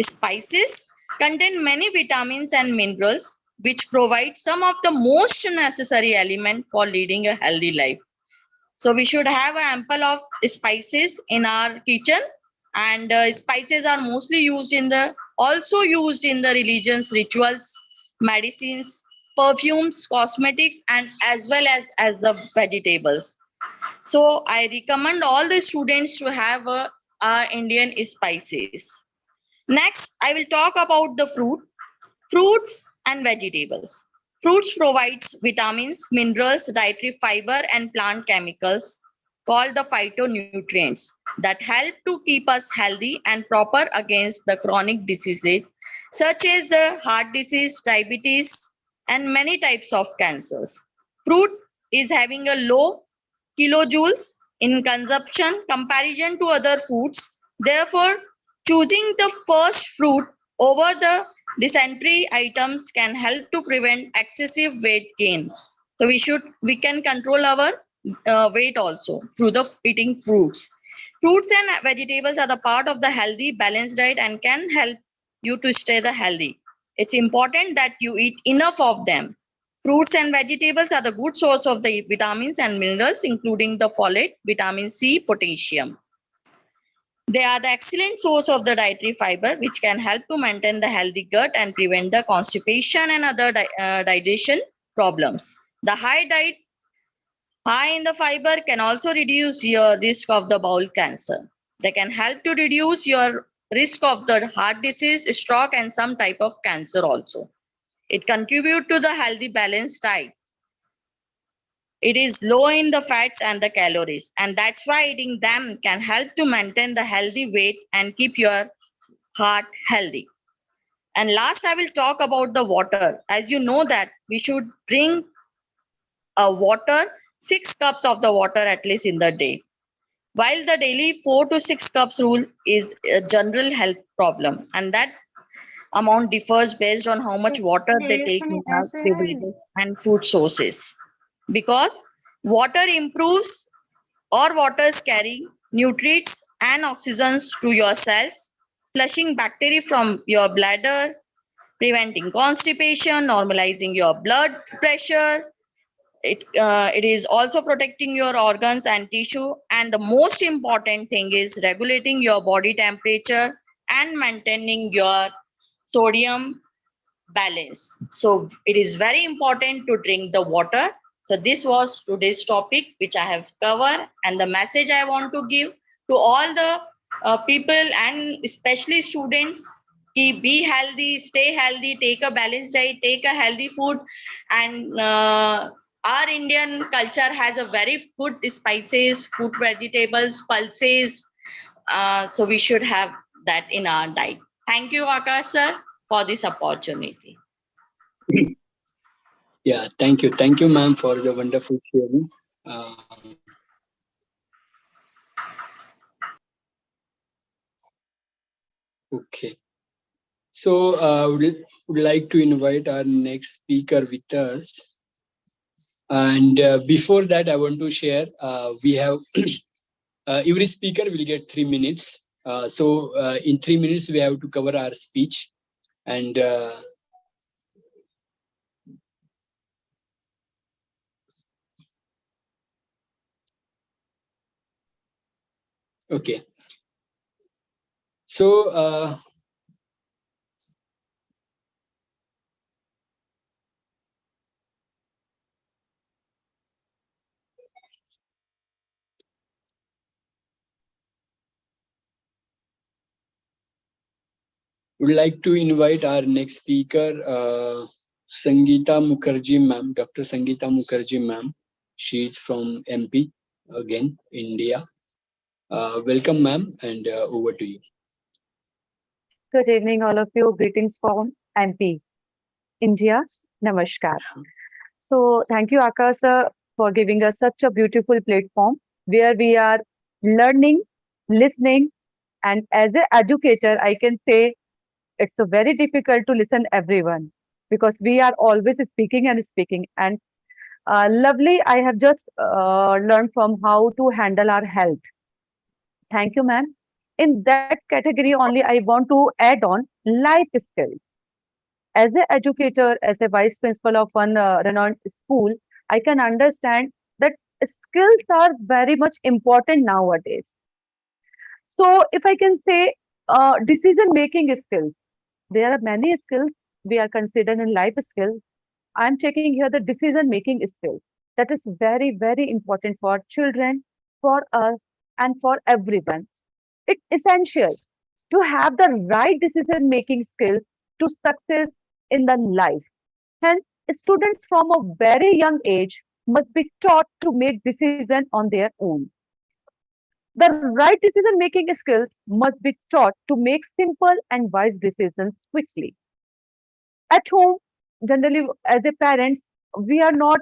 Spices contain many vitamins and minerals which provide some of the most necessary elements for leading a healthy life. So we should have ample of spices in our kitchen, and spices are mostly also used in the religions, rituals, medicines, perfumes, cosmetics, and as well as the vegetables. So I recommend all the students to have Indian spices. Next, I will talk about the fruits and vegetables. Fruits provides vitamins, minerals, dietary fiber, and plant chemicals called the phytonutrients that help to keep us healthy and proper against the chronic diseases such as the heart disease, diabetes, and many types of cancers. Fruit is having a low kilojoules in consumption comparison to other foods. Therefore, choosing the first fruit over the dysentery items can help to prevent excessive weight gain. So we can control our weight also through the eating fruits. Fruits and vegetables are the part of the healthy balanced diet and can help you to stay the healthy. It's important that you eat enough of them. Fruits and vegetables are the good source of the vitamins and minerals, including the folate, vitamin C, potassium. They are the excellent source of the dietary fiber, which can help to maintain the healthy gut and prevent the constipation and other digestion problems. The high in the fiber can also reduce your risk of the bowel cancer. They can help to reduce your risk of the heart disease, stroke, and some type of cancer also. It contributes to the healthy balanced diet. It is low in the fats and the calories, and that's why eating them can help to maintain the healthy weight and keep your heart healthy. And last, I will talk about the water. As you know that we should drink water, 6 cups of the water at least in the day. While the daily 4 to 6 cups rule is a general health problem, and that amount differs based on how much water they take in our beverages and food sources. Because water improves or waters carry nutrients and oxygens to your cells, flushing bacteria from your bladder, preventing constipation, normalizing your blood pressure. It is also protecting your organs and tissue. And the most important thing is regulating your body temperature and maintaining your sodium balance. So it is very important to drink the water. So this was today's topic, which I have covered, and the message I want to give to all the people and especially students: be healthy, stay healthy, take a balanced diet, take a healthy food, and our Indian culture has a very good spices, fruit, vegetables, pulses. So we should have that in our diet. Thank you, Akash sir, for this opportunity. Yeah, thank you. Thank you, ma'am, for the wonderful sharing. Okay. So would like to invite our next speaker with us. And before that, I want to share, we have every speaker will get 3 minutes. So in 3 minutes, we have to cover our speech. And okay. So would like to invite our next speaker, Sangeeta Mukherjee ma'am, Dr. Sangeeta Mukherjee ma'am. She is from MP, again, India. Welcome, ma'am, and over to you. Good evening, all of you. Greetings from MP, India. Namaskar. So thank you, Akash, sir, for giving us such a beautiful platform where we are learning, listening, and as an educator, I can say it's a very difficult to listen everyone because we are always speaking and speaking. And Lovely. I have just learned from how to handle our health. Thank you, ma'am. In that category only, I want to add on life skills. As an educator, as a vice principal of one renowned school, I can understand that skills are very much important nowadays. So, if I can say decision making skills, there are many skills we are considered in life skills. I'm taking here the decision making skills. That is very, very important for children, for us, and for everyone. It's essential to have the right decision making skills to success in the life. Hence, students from a very young age must be taught to make decisions on their own. The right decision making skills must be taught to make simple and wise decisions quickly. At home, generally as a parents, we are not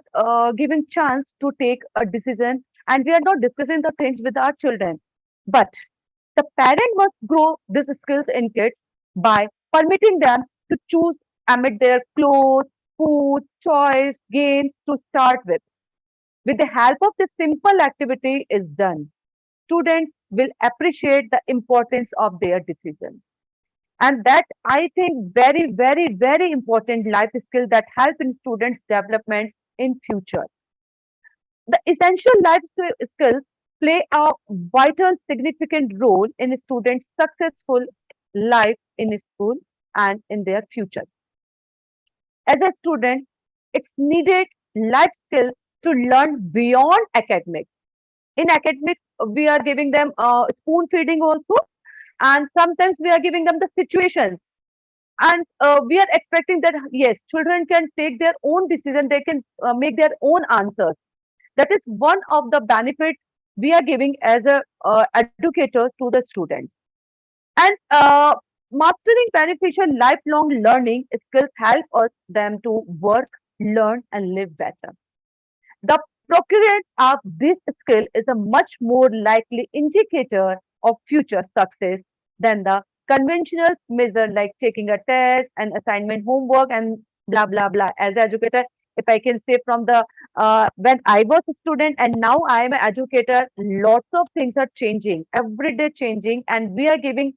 given chance to take a decision and we are not discussing the things with our children. But the parent must grow these skills in kids by permitting them to choose amid their clothes, food, choice, games to start with. With the help of this simple activity is done, students will appreciate the importance of their decision. And that I think very, very, very important life skill that help in students' development in future. The essential skills play a vital, significant role in a student's successful life in school and in their future. As a student, it's needed life skill to learn beyond academics. In academics, we are giving them spoon feeding also, and sometimes we are giving them the situations. And we are expecting that yes, children can take their own decision, they can make their own answers. That is one of the benefits we are giving as a educators to the students. And mastering beneficial lifelong learning skills help us them to work, learn, and live better. The procurement of this skill is a much more likely indicator of future success than the conventional measure like taking a test and assignment homework and blah blah blah. As an educator, if I can say from the when I was a student and now I am an educator, lots of things are changing, every day changing, and we are giving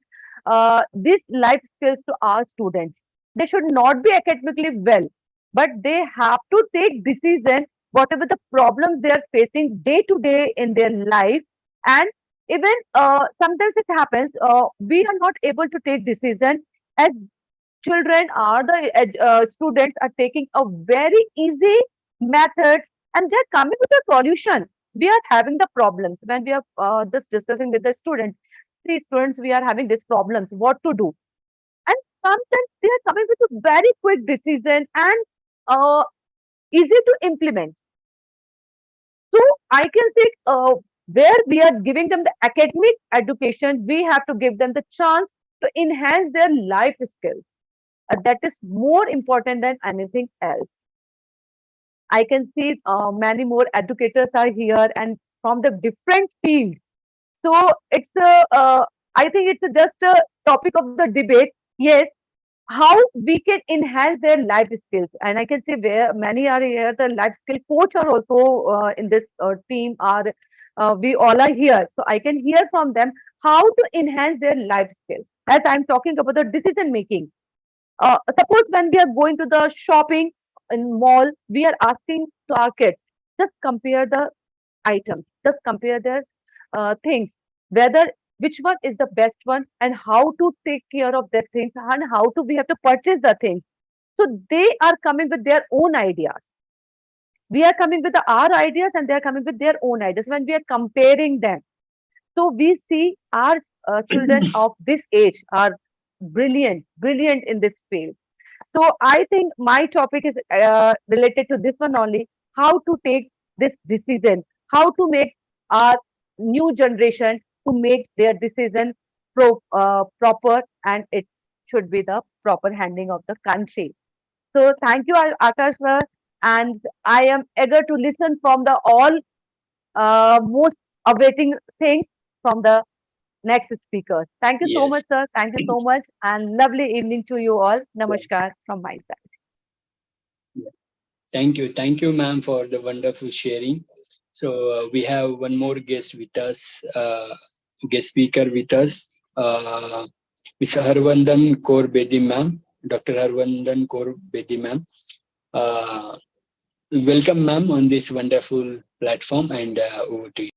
these life skills to our students. They should not be academically well, but they have to take decisions whatever the problems they are facing day to day in their life. And even sometimes it happens we are not able to take decision as children are the students are taking a very easy method and they're coming with a solution. We are having the problems when we are just discussing with the students. See, students, we are having these problems, what to do? And sometimes they are coming with a very quick decision and easy to implement. So I can say where we are giving them the academic education, we have to give them the chance to enhance their life skills. That is more important than anything else. I can see many more educators are here and from the different fields. So it's I think it's just a topic of the debate. Yes, how we can enhance their life skills. And I can say where many are here, the life skill coach are also in this team are, we all are here. So I can hear from them how to enhance their life skills. As I'm talking about the decision making. Suppose when we are going to the shopping in mall, we are asking to our kids, just compare the items, just compare their things, whether which one is the best one and how to take care of their things and how to we have to purchase the things. So they are coming with their own ideas. We are coming with our ideas and they are coming with their own ideas when we are comparing them. So we see our children of this age are brilliant, brilliant in this field. So I think my topic is related to this one only, how to take this decision, how to make our new generation to make their decision proper and it should be the proper handling of the country. So thank you, Akash sir, and I am eager to listen from the all most awaiting things from the next speakers. Thank you so Yes. much, sir. Thank you so much, and lovely evening to you all. Namaskar from my side. Thank you, ma'am, for the wonderful sharing. So we have one more guest with us, guest speaker with us, Ms. Harvandan Kaur Bedi, ma'am, Dr. Harvandan Kaur Bedi, ma'am. Welcome, ma'am, on this wonderful platform, and over to you.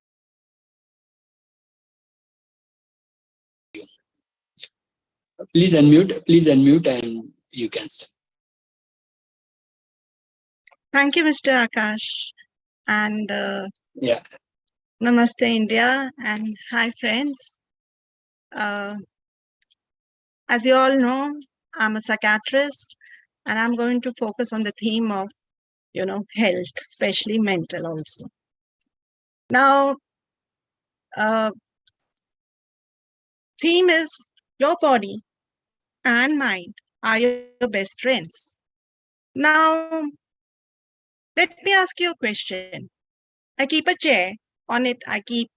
Please unmute, and you can start. Thank you, Mr. Akash. And Yeah. Namaste, India, and hi, friends. As you all know, I'm a psychiatrist, and I'm going to focus on the theme of, health, especially mental also. Now, theme is your body and mind are your best friends. Now, let me ask you a question. I keep a chair. On it, I keep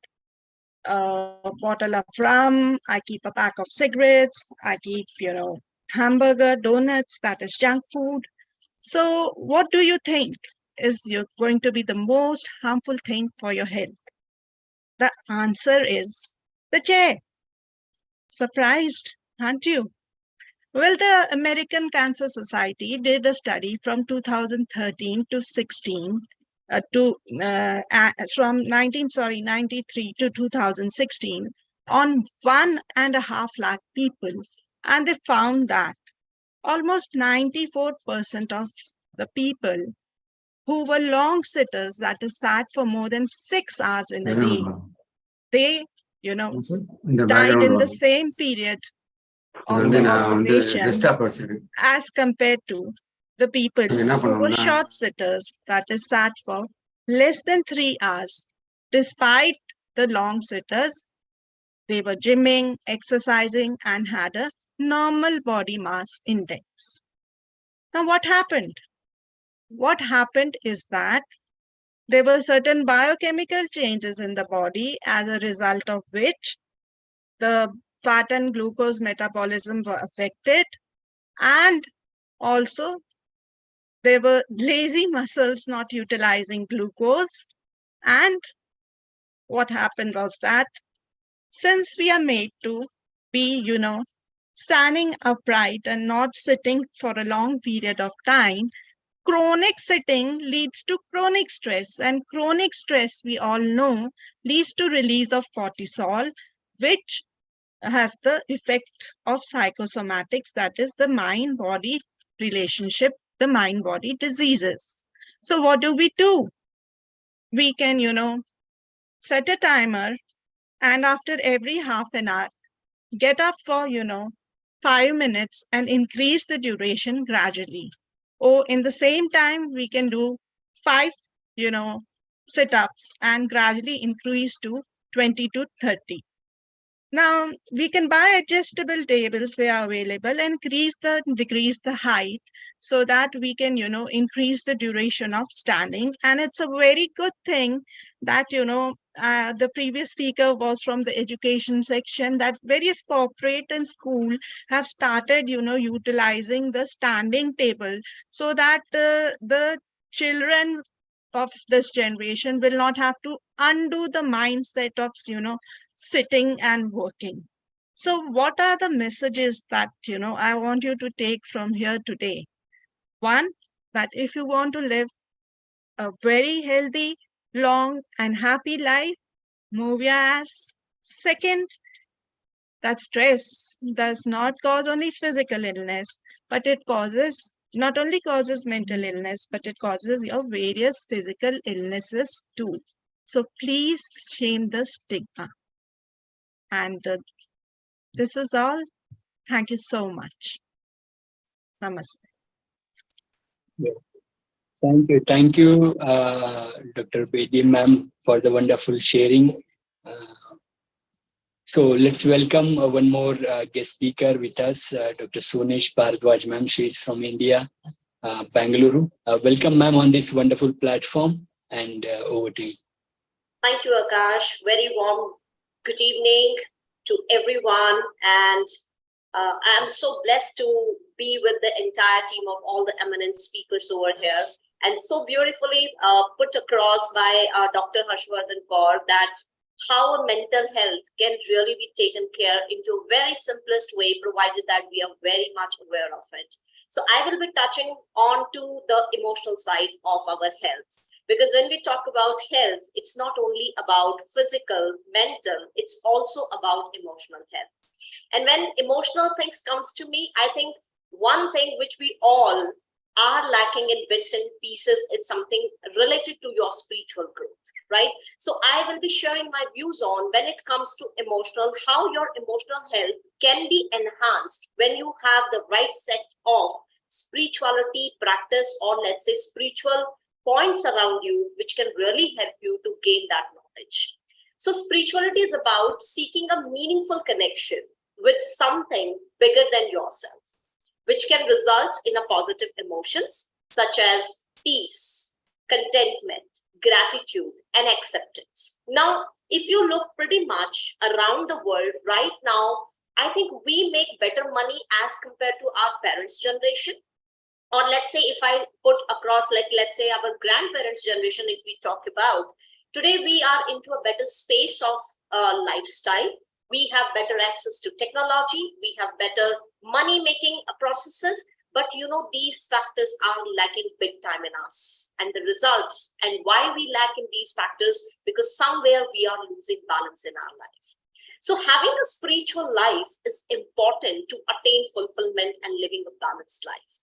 a bottle of rum, I keep a pack of cigarettes, I keep, hamburger, donuts, that is junk food. So what do you think is going to be the most harmful thing for your health? The answer is the chair. Surprised, aren't you? Well, the American Cancer Society did a study from 2013 to 16 from 93 to 2016 on 1.5 lakh people, and they found that almost 94% of the people who were long sitters, that is sat for more than 6 hours in a day, they died in the same period of the observation as compared to the people who were short sitters, that is sat for less than 3 hours. Despite the long sitters, they were gymming, exercising, and had a normal body mass index. Now, what happened? What happened is that there were certain biochemical changes in the body, as a result of which the fat and glucose metabolism were affected, and also there were lazy muscles not utilizing glucose. And what happened was that since we are made to be, standing upright and not sitting for a long period of time, chronic sitting leads to chronic stress, and chronic stress, we all know, leads to release of cortisol, which has the effect of psychosomatics, that is the mind-body relationship, the mind-body diseases. So what do? We can, set a timer, and after every half an hour, get up for, 5 minutes and increase the duration gradually. Or in the same time, we can do 5, sit-ups and gradually increase to 20 to 30. Now, we can buy adjustable tables, they are available, and decrease the height so that we can, increase the duration of standing. And it's a very good thing that, the previous speaker was from the education section, that various corporate and school have started, utilizing the standing table so that the children of this generation will not have to undo the mindset of, sitting and working. So what are the messages that, I want you to take from here today? One, that if you want to live a very healthy, long and happy life, move your ass. Second, that stress does not cause only physical illness, but it not only causes mental illness, but it causes your various physical illnesses too. So please shame the stigma. And this is all. Thank you so much. Namaste. Thank you, Dr. Bedi, ma'am, for the wonderful sharing. So let's welcome one more guest speaker with us, Dr. Sonesh Bhardwaj, ma'am. She is from India, Bangalore. Welcome, ma'am, on this wonderful platform, and over to you. Thank you, Akash. Very warm good evening to everyone. And I'm so blessed to be with the entire team of all the eminent speakers over here. and so beautifully put across by Dr. Harshvardhan Kaur, that how mental health can really be taken care into a very simplest way, provided that we are very much aware of it. So I will be touching on to the emotional side of our health, because when we talk about health, it's not only about physical, mental, it's also about emotional health. And when emotional things comes to me, I think one thing which we all are lacking in bits and pieces is something related to your spiritual growth, right? So I will be sharing my views on when it comes to emotional, how your emotional health can be enhanced when you have the right set of spirituality practice, or let's say spiritual points around you, which can really help you to gain that knowledge. So spirituality is about seeking a meaningful connection with something bigger than yourself, which can result in a positive emotions such as peace, contentment, gratitude, and acceptance. Now, if you look pretty much around the world right now, I think we make better money as compared to our parents' generation. Or let's say if I put across, like, let's say our grandparents' generation, if we talk about, today we are into a better space of lifestyle. We have better access to technology. We have better money-making processes. But you know, these factors are lacking big time in us. And the results, and why we lack in these factors, because somewhere we are losing balance in our life. So having a spiritual life is important to attain fulfillment and living a balanced life.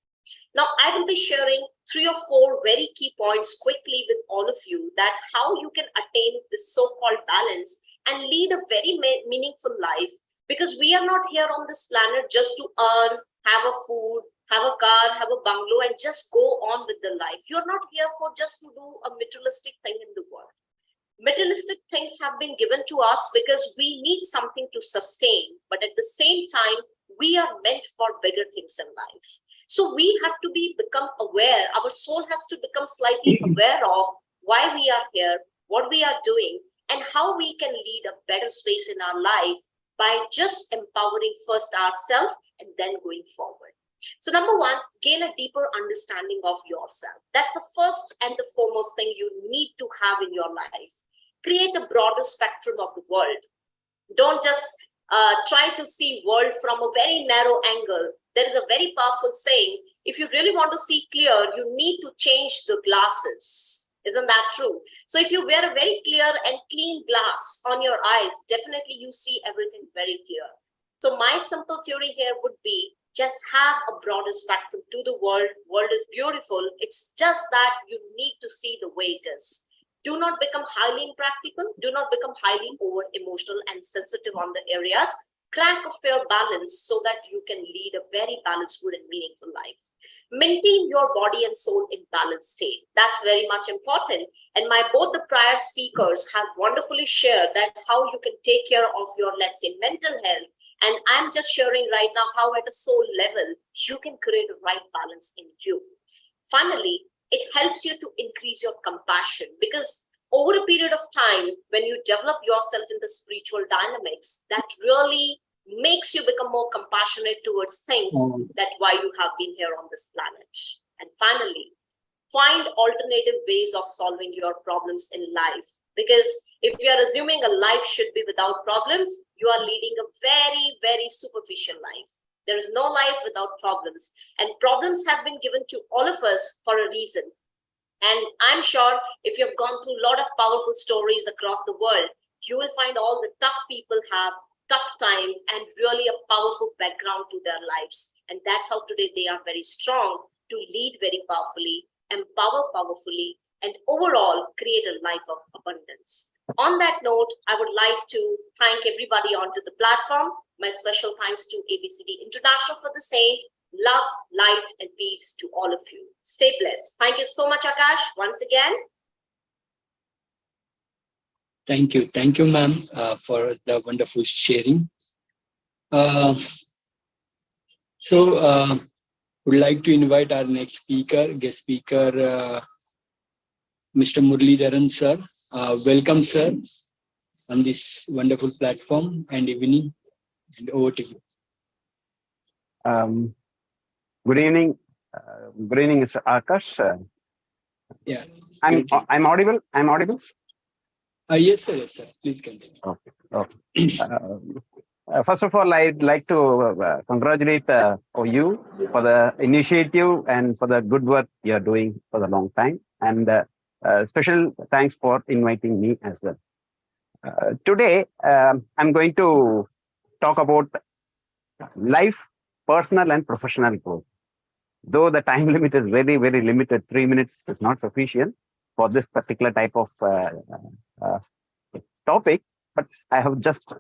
Now, I will be sharing 3 or 4 very key points quickly with all of you, that how you can attain this so-called balance and lead a very meaningful life, because we are not here on this planet just to earn, have a food, have a car, have a bungalow, and just go on with the life. You're not here for just to do a materialistic thing in the world. Materialistic things have been given to us because we need something to sustain, but at the same time, we are meant for bigger things in life. So we have to become aware, our soul has to become slightly aware of why we are here, what we are doing, and how we can lead a better space in our life by just empowering first ourselves and then going forward. So number 1, gain a deeper understanding of yourself. That's the first and the foremost thing you need to have in your life. Create a broader spectrum of the world. Don't just try to see world from a very narrow angle. There is a very powerful saying, if you really want to see clear, you need to change the glasses. Isn't that true? So if you wear a very clear and clean glass on your eyes, definitely you see everything very clear. So my simple theory here would be, just have a broader spectrum to the world. World is beautiful. It's just that you need to see the way it is. Do not become highly impractical. Do not become highly over emotional and sensitive on the areas. Crack a fair balance so that you can lead a very balanced, good and meaningful life. Maintain your body and soul in balanced state. That's very much important. And both the prior speakers have wonderfully shared that how you can take care of your, let's say, mental health. And I'm just sharing right now how at a soul level, you can create a right balance in you. Finally, it helps you to increase your compassion, because over a period of time, when you develop yourself in the spiritual dynamics, that really makes you become more compassionate towards things that why you have been here on this planet. And finally, find alternative ways of solving your problems in life. Because if you are assuming a life should be without problems, you are leading a very, very superficial life. There is no life without problems. And problems have been given to all of us for a reason. And I'm sure if you've gone through a lot of powerful stories across the world, you will find all the tough people have tough time and really a powerful background to their lives. And that's how today they are very strong to lead very powerfully, empower powerfully, and overall create a life of abundance. On that note, I would like to thank everybody onto the platform. My special thanks to ABCD International for the same. Love, light, and peace to all of you. Stay blessed. Thank you so much, Akash, once again. Thank you. Thank you, ma'am, for the wonderful sharing. Would like to invite our next speaker, guest speaker, Mr. Muralidharan, sir. Welcome, sir, on this wonderful platform and evening. And over to you. Good evening, Mr. Akash. Yeah. I'm audible. I'm audible. Yes, sir. Yes, sir. Please continue. Okay. First of all, I'd like to congratulate you for the initiative and for the good work you're doing for the long time. And special thanks for inviting me as well. Today, I'm going to talk about life, personal and professional growth. Though the time limit is very, very limited, 3 minutes is not sufficient for this particular type of topic, but I have just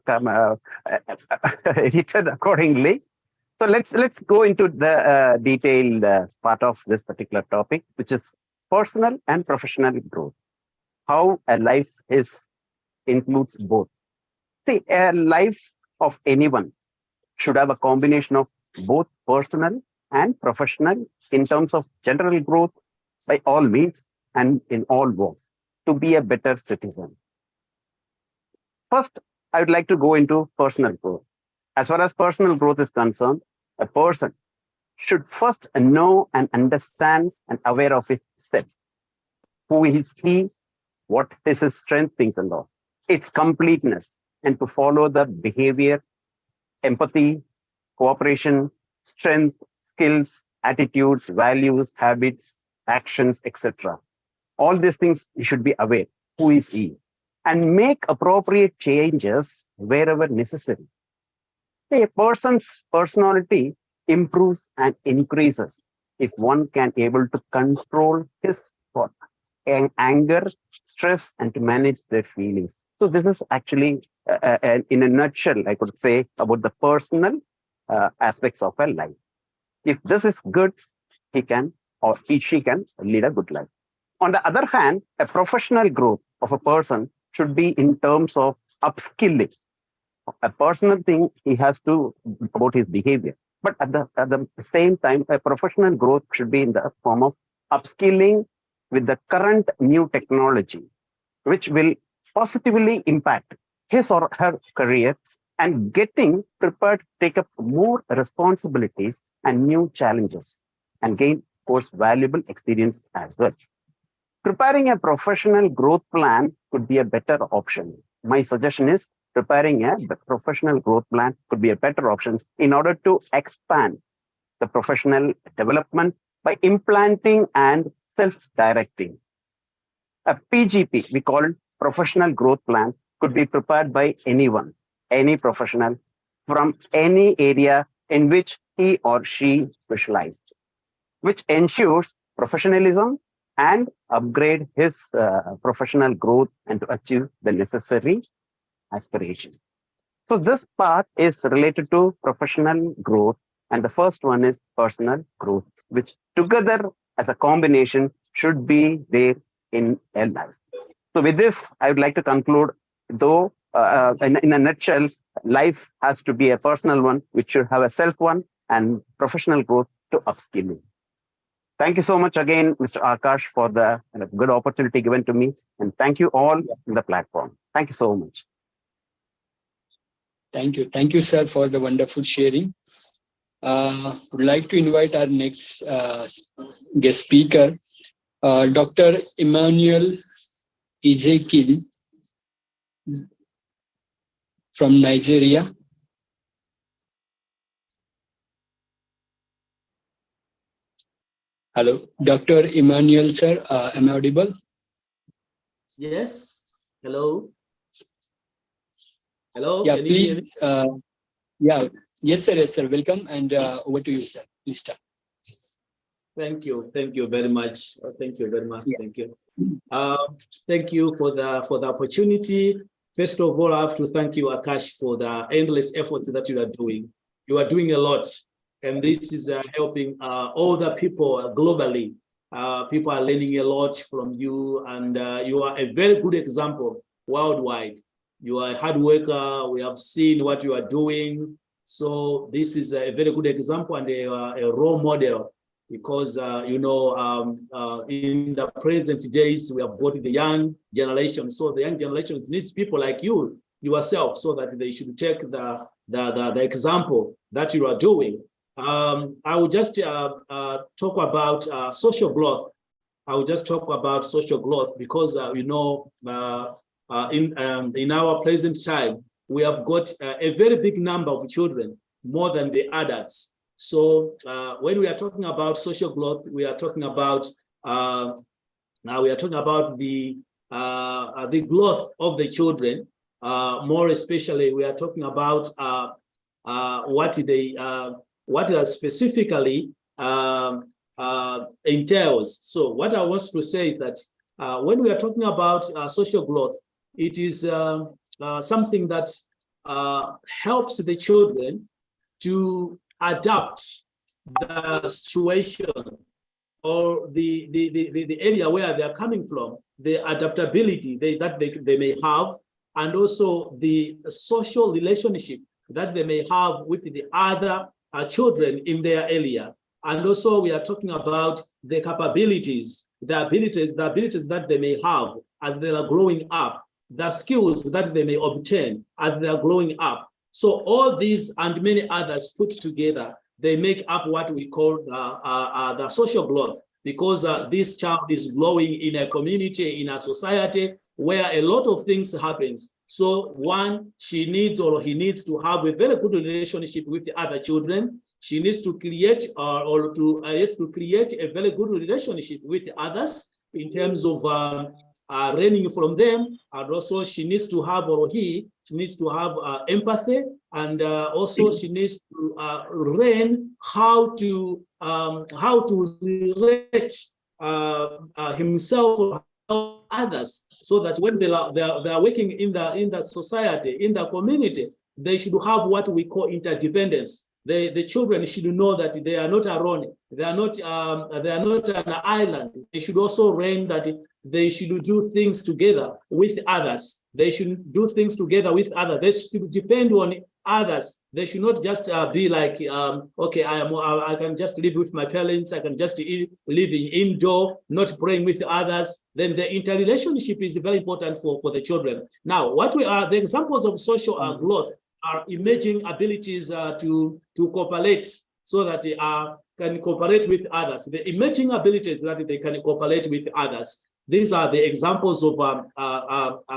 edited accordingly. So let's go into the detailed part of this particular topic, which is personal and professional growth. How a life includes both. See, a life of anyone should have a combination of both personal and professional in terms of general growth by all means and in all walks to be a better citizen. First, I would like to go into personal growth. As far as personal growth is concerned, a person should first know and understand and aware of his self. Who is he? What is his strength? Things and all. Its completeness, and to follow the behavior, empathy, cooperation, strength, skills, attitudes, values, habits, actions, etc. All these things you should be aware. Who is he? And make appropriate changes wherever necessary. A person's personality improves and increases if one can able to control his anger, stress, and to manage their feelings. So this is actually, in a nutshell, I could say about the personal aspects of a life. If this is good, he can or she can lead a good life. On the other hand, a professional growth of a person should be in terms of upskilling. A personal thing he has to about his behavior, but at the same time, a professional growth should be in the form of upskilling with the current new technology, which will positively impact his or her career and getting prepared to take up more responsibilities and new challenges and gain, of course, valuable experience as well. Preparing a professional growth plan could be a better option. My suggestion is preparing a professional growth plan could be a better option in order to expand the professional development by implanting and self-directing. A PGP, we call it professional growth plan, could be prepared by anyone, any professional from any area in which he or she specialized, which ensures professionalism and upgrade his professional growth and to achieve the necessary aspiration. So this part is related to professional growth, and the first one is personal growth, which together as a combination should be there in a life. So with this, I would like to conclude, though in a nutshell, life has to be a personal one, which should have a self one, and professional growth to upskilling. Thank you so much again, Mr. Akash, for the good opportunity given to me. And thank you all in the platform. Thank you so much. Thank you. Thank you, sir, for the wonderful sharing. Would like to invite our next guest speaker, Dr. Emmanuel Ezekiel from Nigeria. Hello, Dr. Emmanuel, sir. Am I audible? Yes. Hello. Hello. Yeah, Can please. You hear me? Yeah. Yes, sir. Yes, sir. Welcome. And over to you, sir. Please start. Thank you. Thank you very much. Thank you very much. Yeah. Thank you. Thank you for the opportunity. First of all, I have to thank you, Akash, for the endless efforts that you are doing. You are doing a lot, and this is helping all the people globally. People are learning a lot from you, and you are a very good example worldwide. You are a hard worker. We have seen what you are doing. So this is a very good example and a role model, because in the present days, we have got the young generation. So the young generation needs people like you, yourself, so that they should take the example that you are doing. I will just talk about social growth. I will just talk about social growth because in our present time, we have got a very big number of children, more than the adults. So when we are talking about social growth, we are talking about the growth of the children. More especially, we are talking about what that specifically entails. So what I want to say is that when we are talking about social growth, it is something that helps the children to adapt the situation or the area where they are coming from, the adaptability that they may have, and also the social relationship that they may have with the other children in their area. And also we are talking about the capabilities, the abilities that they may have as they are growing up, the skills that they may obtain as they are growing up. So all these and many others put together, they make up what we call the social growth, because this child is growing in a community, in a society where a lot of things happens. So one, she needs or he needs to have a very good relationship with the other children. She needs to create create a very good relationship with others in terms of learning from them, and also she needs to have, or he needs to have empathy, and also she needs to learn how to relate himself or others, so that when they are working in the society, in the community, they should have what we call interdependence. The children should know that they are not alone. They are not an island. They should also learn that they should do things together with others. They should do things together with others. They should depend on others. They should not just be like, okay, I can just live with my parents. I can just live indoor, not praying with others. Then the interrelationship is very important for the children. Now, the examples of social growth are emerging abilities to cooperate, so that they can cooperate with others. The emerging abilities that they can cooperate with others. These are the examples of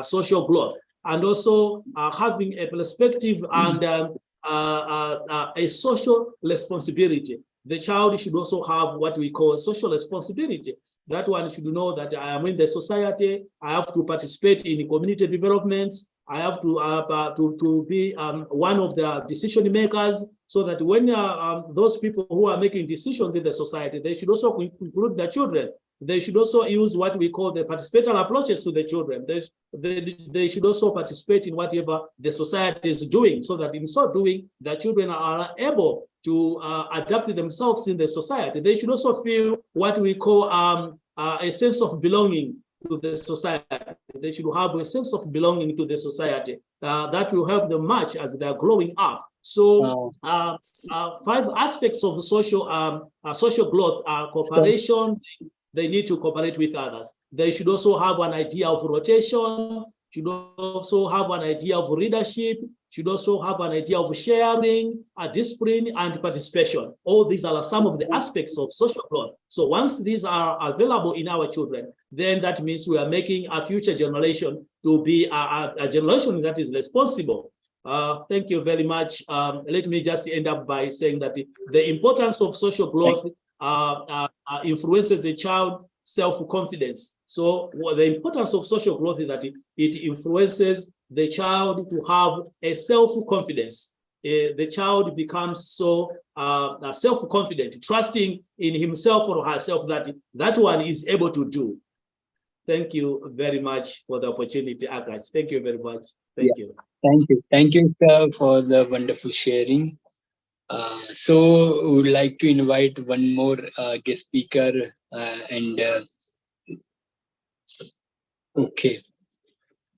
social growth, and also having a perspective and a social responsibility. The child should also have what we call social responsibility. That one should know that I am in the society. I have to participate in community developments. I have to be one of the decision makers, so that when those people who are making decisions in the society, they should also include the children. They should also use what we call the participatory approaches to the children. They should also participate in whatever the society is doing, so that in so doing, the children are able to adapt themselves in the society. They should also feel what we call a sense of belonging to the society. They should have a sense of belonging to the society that will help them much as they are growing up. So 5 aspects of social growth are cooperation. They need to cooperate with others. They should also have an idea of rotation, should also have an idea of leadership, should also have an idea of sharing, discipline, and participation. All these are some of the aspects of social growth. So once these are available in our children, then that means we are making a future generation to be a generation that is responsible. Thank you very much. Let me just end up by saying that the importance of social growth influences the child self-confidence. So the importance of social growth is that it influences the child to have a self-confidence. The child becomes so self-confident, trusting in himself or herself that one is able to do. Thank you very much for the opportunity, Akash. Thank you very much. Thank you. Thank you, sir, for the wonderful sharing. So we would like to invite one more guest speaker okay.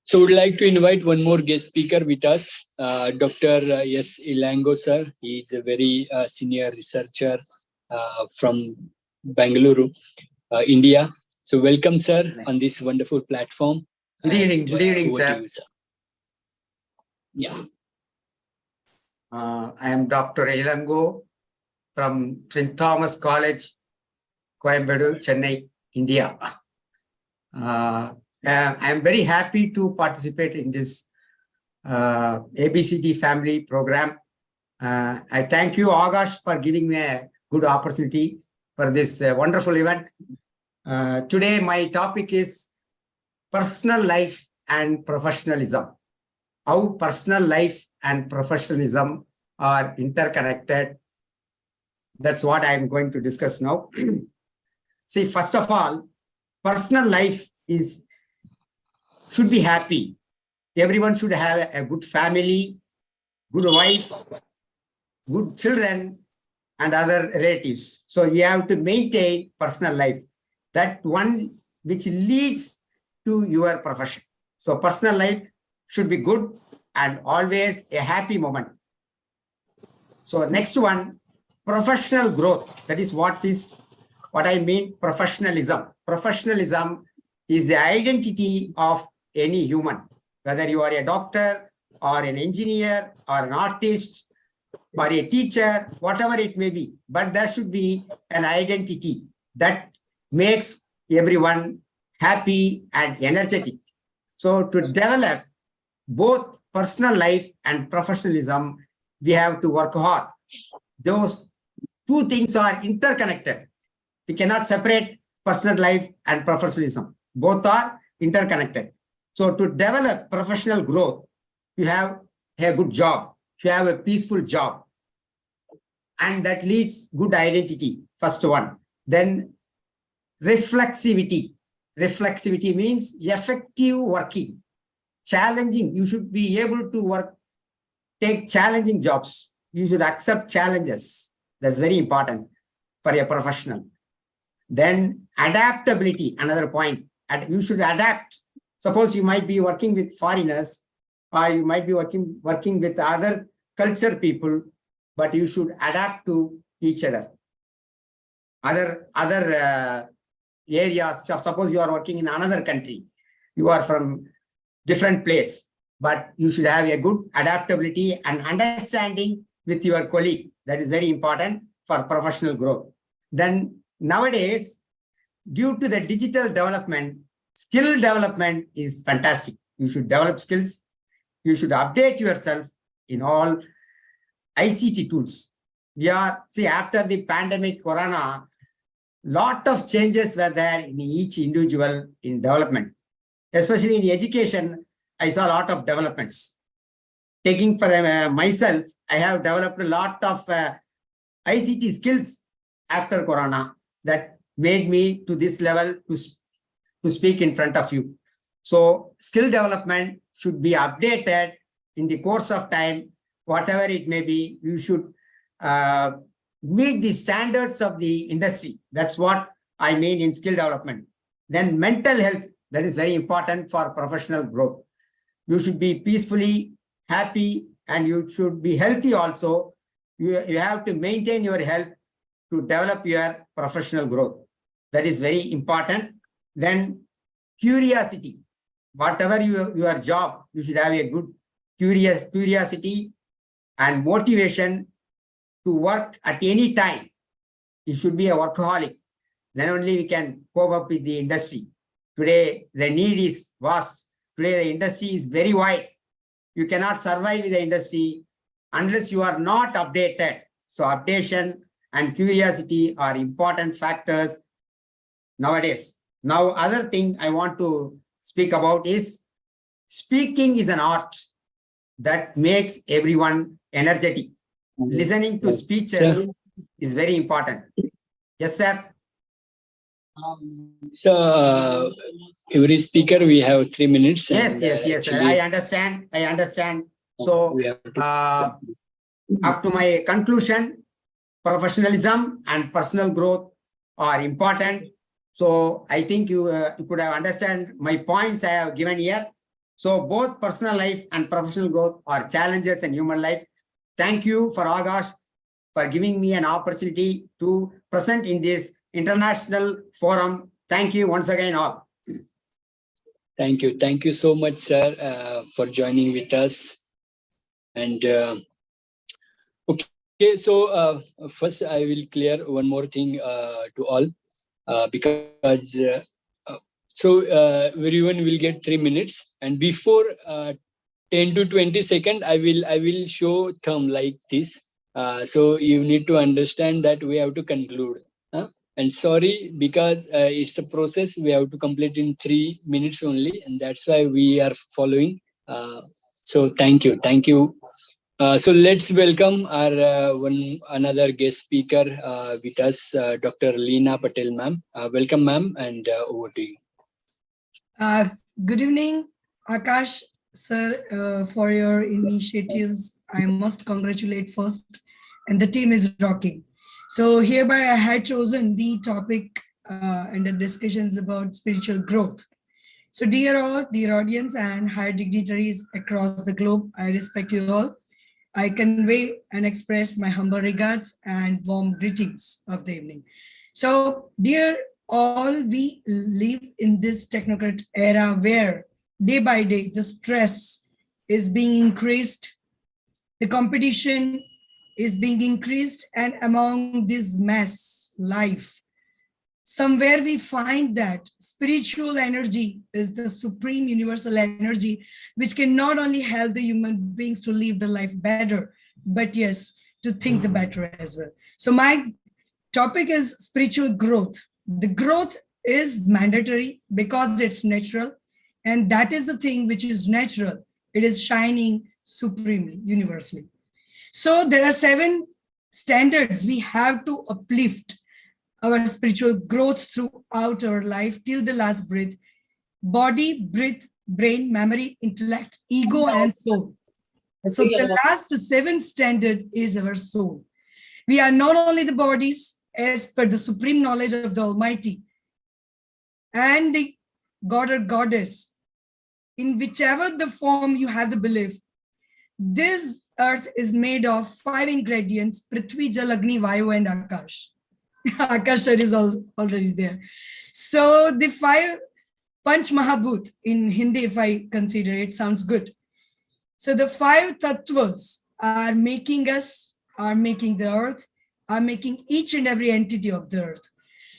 So we'd like to invite one more guest speaker with us, Dr. S. Ilango, sir. He is a very senior researcher from Bangalore, India. So welcome, sir, on this wonderful platform. Good evening, sir. You, sir. Yeah. I am Dr. Ilango from St. Thomas College, Coimbatore, Chennai, India. I am very happy to participate in this ABCD family program. I thank you, Agash, for giving me a good opportunity for this wonderful event. Today, my topic is personal life and professionalism. How personal life and professionalism are interconnected. That's what I'm going to discuss now. See, first of all, personal life should be happy. Everyone should have a good family, good wife, good children, and other relatives. So you have to maintain personal life, that one which leads to your profession. So personal life should be good and always a happy moment. So next one, professional growth. That is what I mean, professionalism. Professionalism is the identity of any human, whether you are a doctor or an engineer or an artist or a teacher, whatever it may be. But there should be an identity that makes everyone happy and energetic. So to develop both personal life and professionalism, we have to work hard. Those two things are interconnected. We cannot separate personal life and professionalism. Both are interconnected. So to develop professional growth, you have a good job, you have a peaceful job, and that leads good identity, first one. Then reflexivity. Reflexivity means effective working, challenging. You should be able to take challenging jobs. You should accept challenges. That's very important for a professional. Then adaptability, another point. You should adapt. Suppose you might be working with foreigners, or you might be working with other culture people, but you should adapt to each other. Other areas, suppose you are working in another country, you are from different place, but you should have a good adaptability and understanding with your colleague. That is very important for professional growth. Then nowadays, due to the digital development, skill development is fantastic. You should develop skills. You should update yourself in all ICT tools. After the pandemic, Corona, lot of changes were there in each individual in development. Especially in education, I saw a lot of developments. Taking for myself, I have developed a lot of ICT skills after Corona that made me to this level to speak in front of you. So skill development should be updated in the course of time, whatever it may be. You should meet the standards of the industry. That's what I mean in skill development. Then mental health, that is very important for professional growth. You should be peacefully happy, and you should be healthy also. You have to maintain your health to develop your professional growth. That is very important. Then curiosity. Whatever your job, you should have a good curiosity and motivation to work at any time. You should be a workaholic. Then only we can cope up with the industry. Today, the need is vast. Today, the industry is very wide. You cannot survive with the industry unless you are not updated. So updation and curiosity are important factors nowadays. Now, other thing I want to speak about is speaking is an art that makes everyone energetic. Listening to speeches is very important. Yes, sir. So every speaker, we have 3 minutes. Yes. I understand. So up to my conclusion, professionalism and personal growth are important. So I think you could have understand my points I have given here. So both personal life and professional growth are challenges in human life. Thank you for Agash for giving me an opportunity to present in this international forum. Thank you once again all. Thank you. Thank you so much, sir, for joining with us. And okay, so first I will clear one more thing to all. because everyone will get 3 minutes, and before 10 to 20 seconds, I will show thumb like this. So you need to understand that we have to conclude. And sorry, because it's a process, we have to complete in 3 minutes only, and that's why we are following. So thank you. So let's welcome our another guest speaker with us, Dr. Leena Patel, ma'am. Welcome, ma'am, and over to you. Good evening, Akash sir, for your initiatives. I must congratulate first, and the team is rocking. So hereby I had chosen the topic and the discussions about spiritual growth. So dear audience and higher dignitaries across the globe, I respect you all. I convey and express my humble regards and warm greetings of the evening. So dear all, we live in this technocrat era where day by day the stress is being increased, the competition is being increased, and among this mass life, somewhere we find that spiritual energy is the supreme universal energy, which can not only help the human beings to live the life better, but yes, to think the better as well. So my topic is spiritual growth. The growth is mandatory because it's natural, and that is the thing which is natural. It is shining supremely, universally. So there are 7 standards we have to uplift our spiritual growth throughout our life till the last breath: body, breath, brain, memory, intellect, ego, and soul. So the last 7th standard is our soul. We are not only the bodies as per the supreme knowledge of the Almighty and the God or Goddess, in whichever the form you have the belief. This earth is made of 5 ingredients: Prithvi, Jal, Agni, Vayu, and Akash. Akash is already there. So the 5 Panch Mahabhut in Hindi, if I consider it, sounds good. So the 5 tattvas are making us, are making the earth, are making each and every entity of the earth.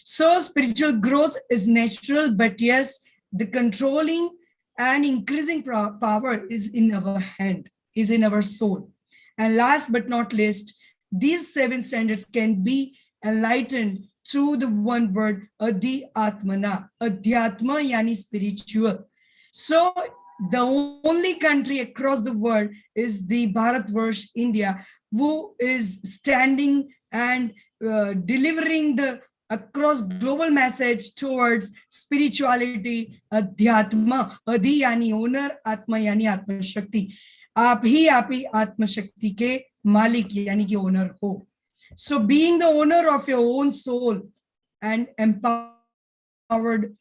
So spiritual growth is natural, but yes, the controlling and increasing power is in our hand, is in our soul. And last but not least, these 7 standards can be enlightened through the one word Adhyatmana. Adhyatma yani spiritual. So the only country across the world is the Bharatvarsh, India, who is standing and delivering the across global message towards spirituality. Adhyatma, Adi yani owner, Atma yani Atma Shakti. आप ही आत्म शक्ति के मालिक यानी कि owner हो. So being the owner of your own soul and empowered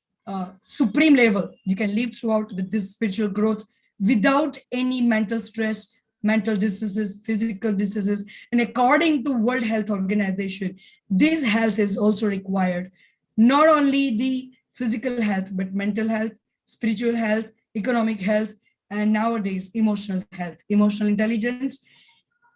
supreme level, you can live throughout with this spiritual growth without any mental stress, mental diseases, physical diseases. And according to World Health Organization, this health is also required. Not only the physical health, but mental health, spiritual health, economic health, and nowadays emotional health. Emotional intelligence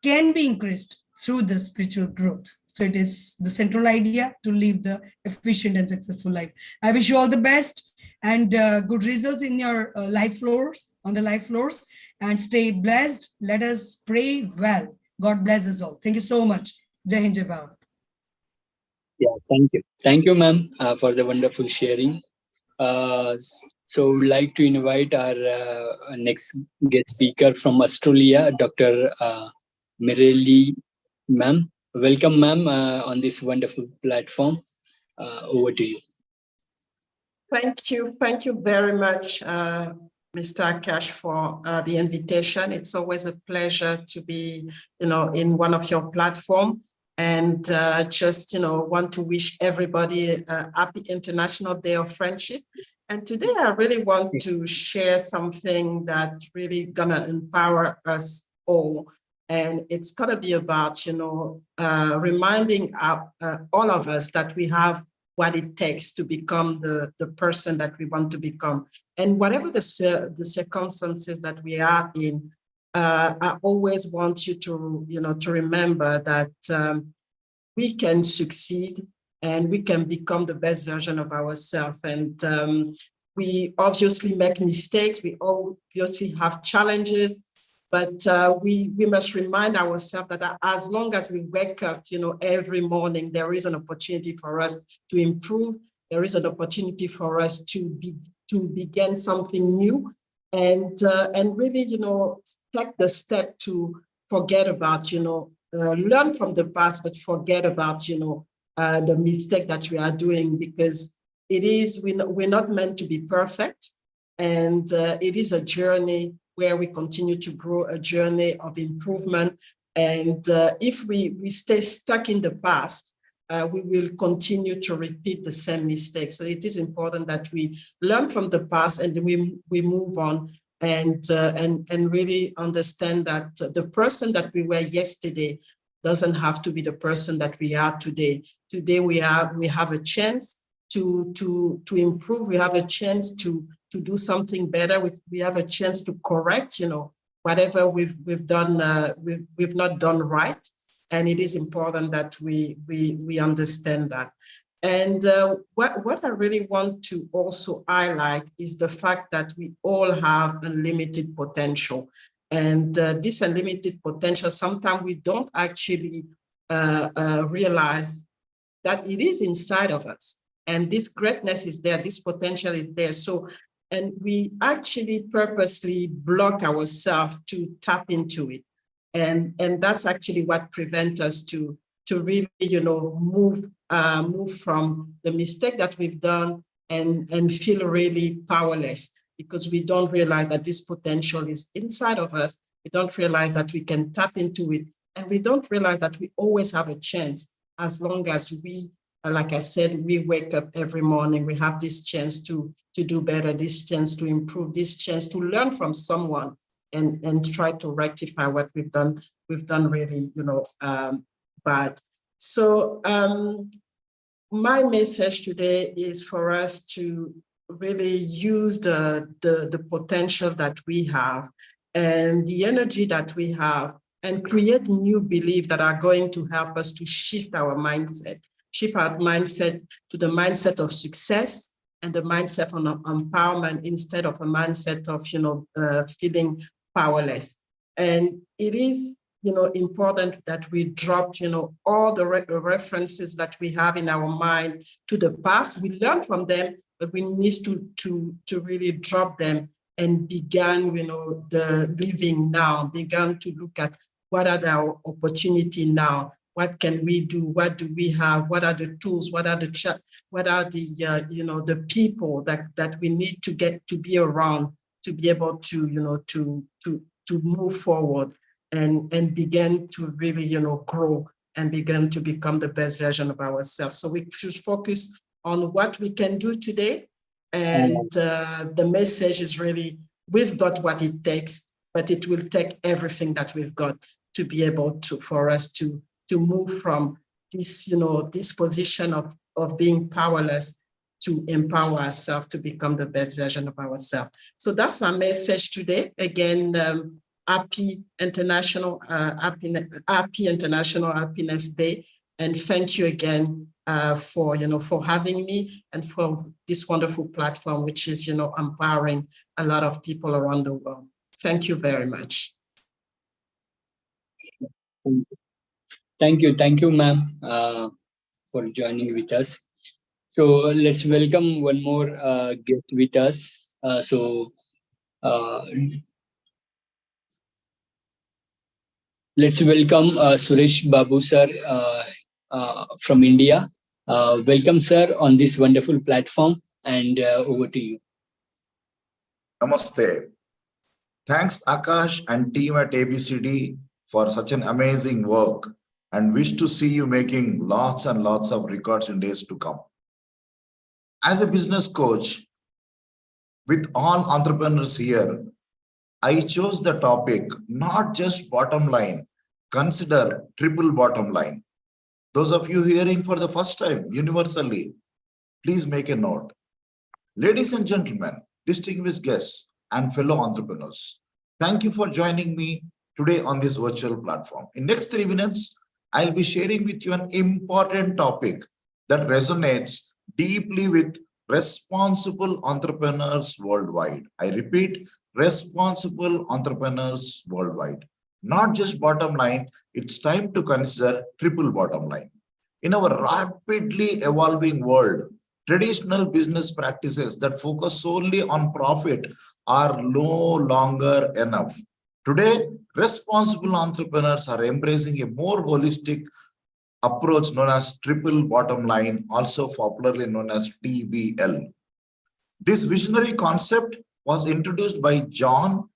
can be increased through the spiritual growth. So it is the central idea to live the efficient and successful life. I wish you all the best and good results in your life floors, on the life floors, and stay blessed. Let us pray well. God bless us all. Thank you so much. Jai Hind, Jai Bharat. Yeah, thank you. Thank you, ma'am, for the wonderful sharing. So we'd like to invite our next guest speaker from Australia, Dr. Mireli, ma'am. Welcome, ma'am, on this wonderful platform. Over to you. Thank you very much, Mr. Akash, for the invitation. It's always a pleasure to be, in one of your platforms. And just, want to wish everybody a happy International Day of Friendship. And today I really want to share something that's really gonna empower us all. And it's gonna be about, reminding all of us that we have what it takes to become the person that we want to become. And whatever the circumstances that we are in, I always want you to, to remember that we can succeed and we can become the best version of ourselves. And we obviously make mistakes. We obviously have challenges, but we must remind ourselves that as long as we wake up, every morning, there is an opportunity for us to improve. There is an opportunity for us to begin something new, and really, take the step to forget about, learn from the past, but forget about, the mistake that we are doing, because we're not meant to be perfect. And it is a journey where we continue to grow, a journey of improvement. And if we stay stuck in the past, we will continue to repeat the same mistakes. So it is important that we learn from the past and we move on, and really understand that the person that we were yesterday doesn't have to be the person that we are today. Today we have a chance to improve. We have a chance to do something better. We have a chance to correct, whatever we've done, we've not done right. And it is important that we understand that. And what I really want to also highlight is the fact that we all have unlimited potential. And this unlimited potential, sometimes we don't actually realize that it is inside of us. And this greatness is there, this potential is there. So, and we actually purposely block ourselves to tap into it. And that's actually what prevents us to really, move from the mistake that we've done and feel really powerless, because we don't realize that this potential is inside of us. We don't realize that we can tap into it. And we don't realize that we always have a chance, as long as we, like I said, we wake up every morning, we have this chance to do better, this chance to improve, this chance to learn from someone and try to rectify what we've done really, bad. So my message today is for us to really use the potential that we have and the energy that we have, and create new beliefs that are going to help us to shift our mindset to the mindset of success and the mindset of empowerment, instead of a mindset of, feeling powerless. And it is, important that we drop, all the references that we have in our mind to the past. We learn from them, but we need to really drop them and begin, the living now, begin to look at what are the opportunity now. What can we do? What do we have? What are the tools? What are the the people that we need to get to be around to be able to, to move forward and begin to really, grow and begin to become the best version of ourselves. So we should focus on what we can do today. And the message is really, we've got what it takes, but it will take everything that we've got to be able to, for us to move from this, this position of being powerless to empower ourselves to become the best version of ourselves. So that's my message today. Again, happy International Happiness Day, and thank you again for having me and for this wonderful platform, which is empowering a lot of people around the world. Thank you very much. Thank you, ma'am, for joining with us. So let's welcome one more guest with us. Let's welcome Suresh Babu sir from India. Welcome, sir, on this wonderful platform, and over to you. Namaste. Thanks, Akash and team at ABCD for such an amazing work, and wish to see you making lots and lots of records in days to come. As a business coach, with all entrepreneurs here, I chose the topic, not just bottom line, consider triple bottom line. Those of you hearing for the first time universally, please make a note. Ladies and gentlemen, distinguished guests and fellow entrepreneurs, thank you for joining me today on this virtual platform. In next 3 minutes, I'll be sharing with you an important topic that resonates deeply with responsible entrepreneurs worldwide. I repeat, responsible entrepreneurs worldwide. Not just bottom line, it's time to consider triple bottom line. In our rapidly evolving world, traditional business practices that focus solely on profit are no longer enough. Today, responsible entrepreneurs are embracing a more holistic approach known as triple bottom line, also popularly known as TBL. This visionary concept was introduced by John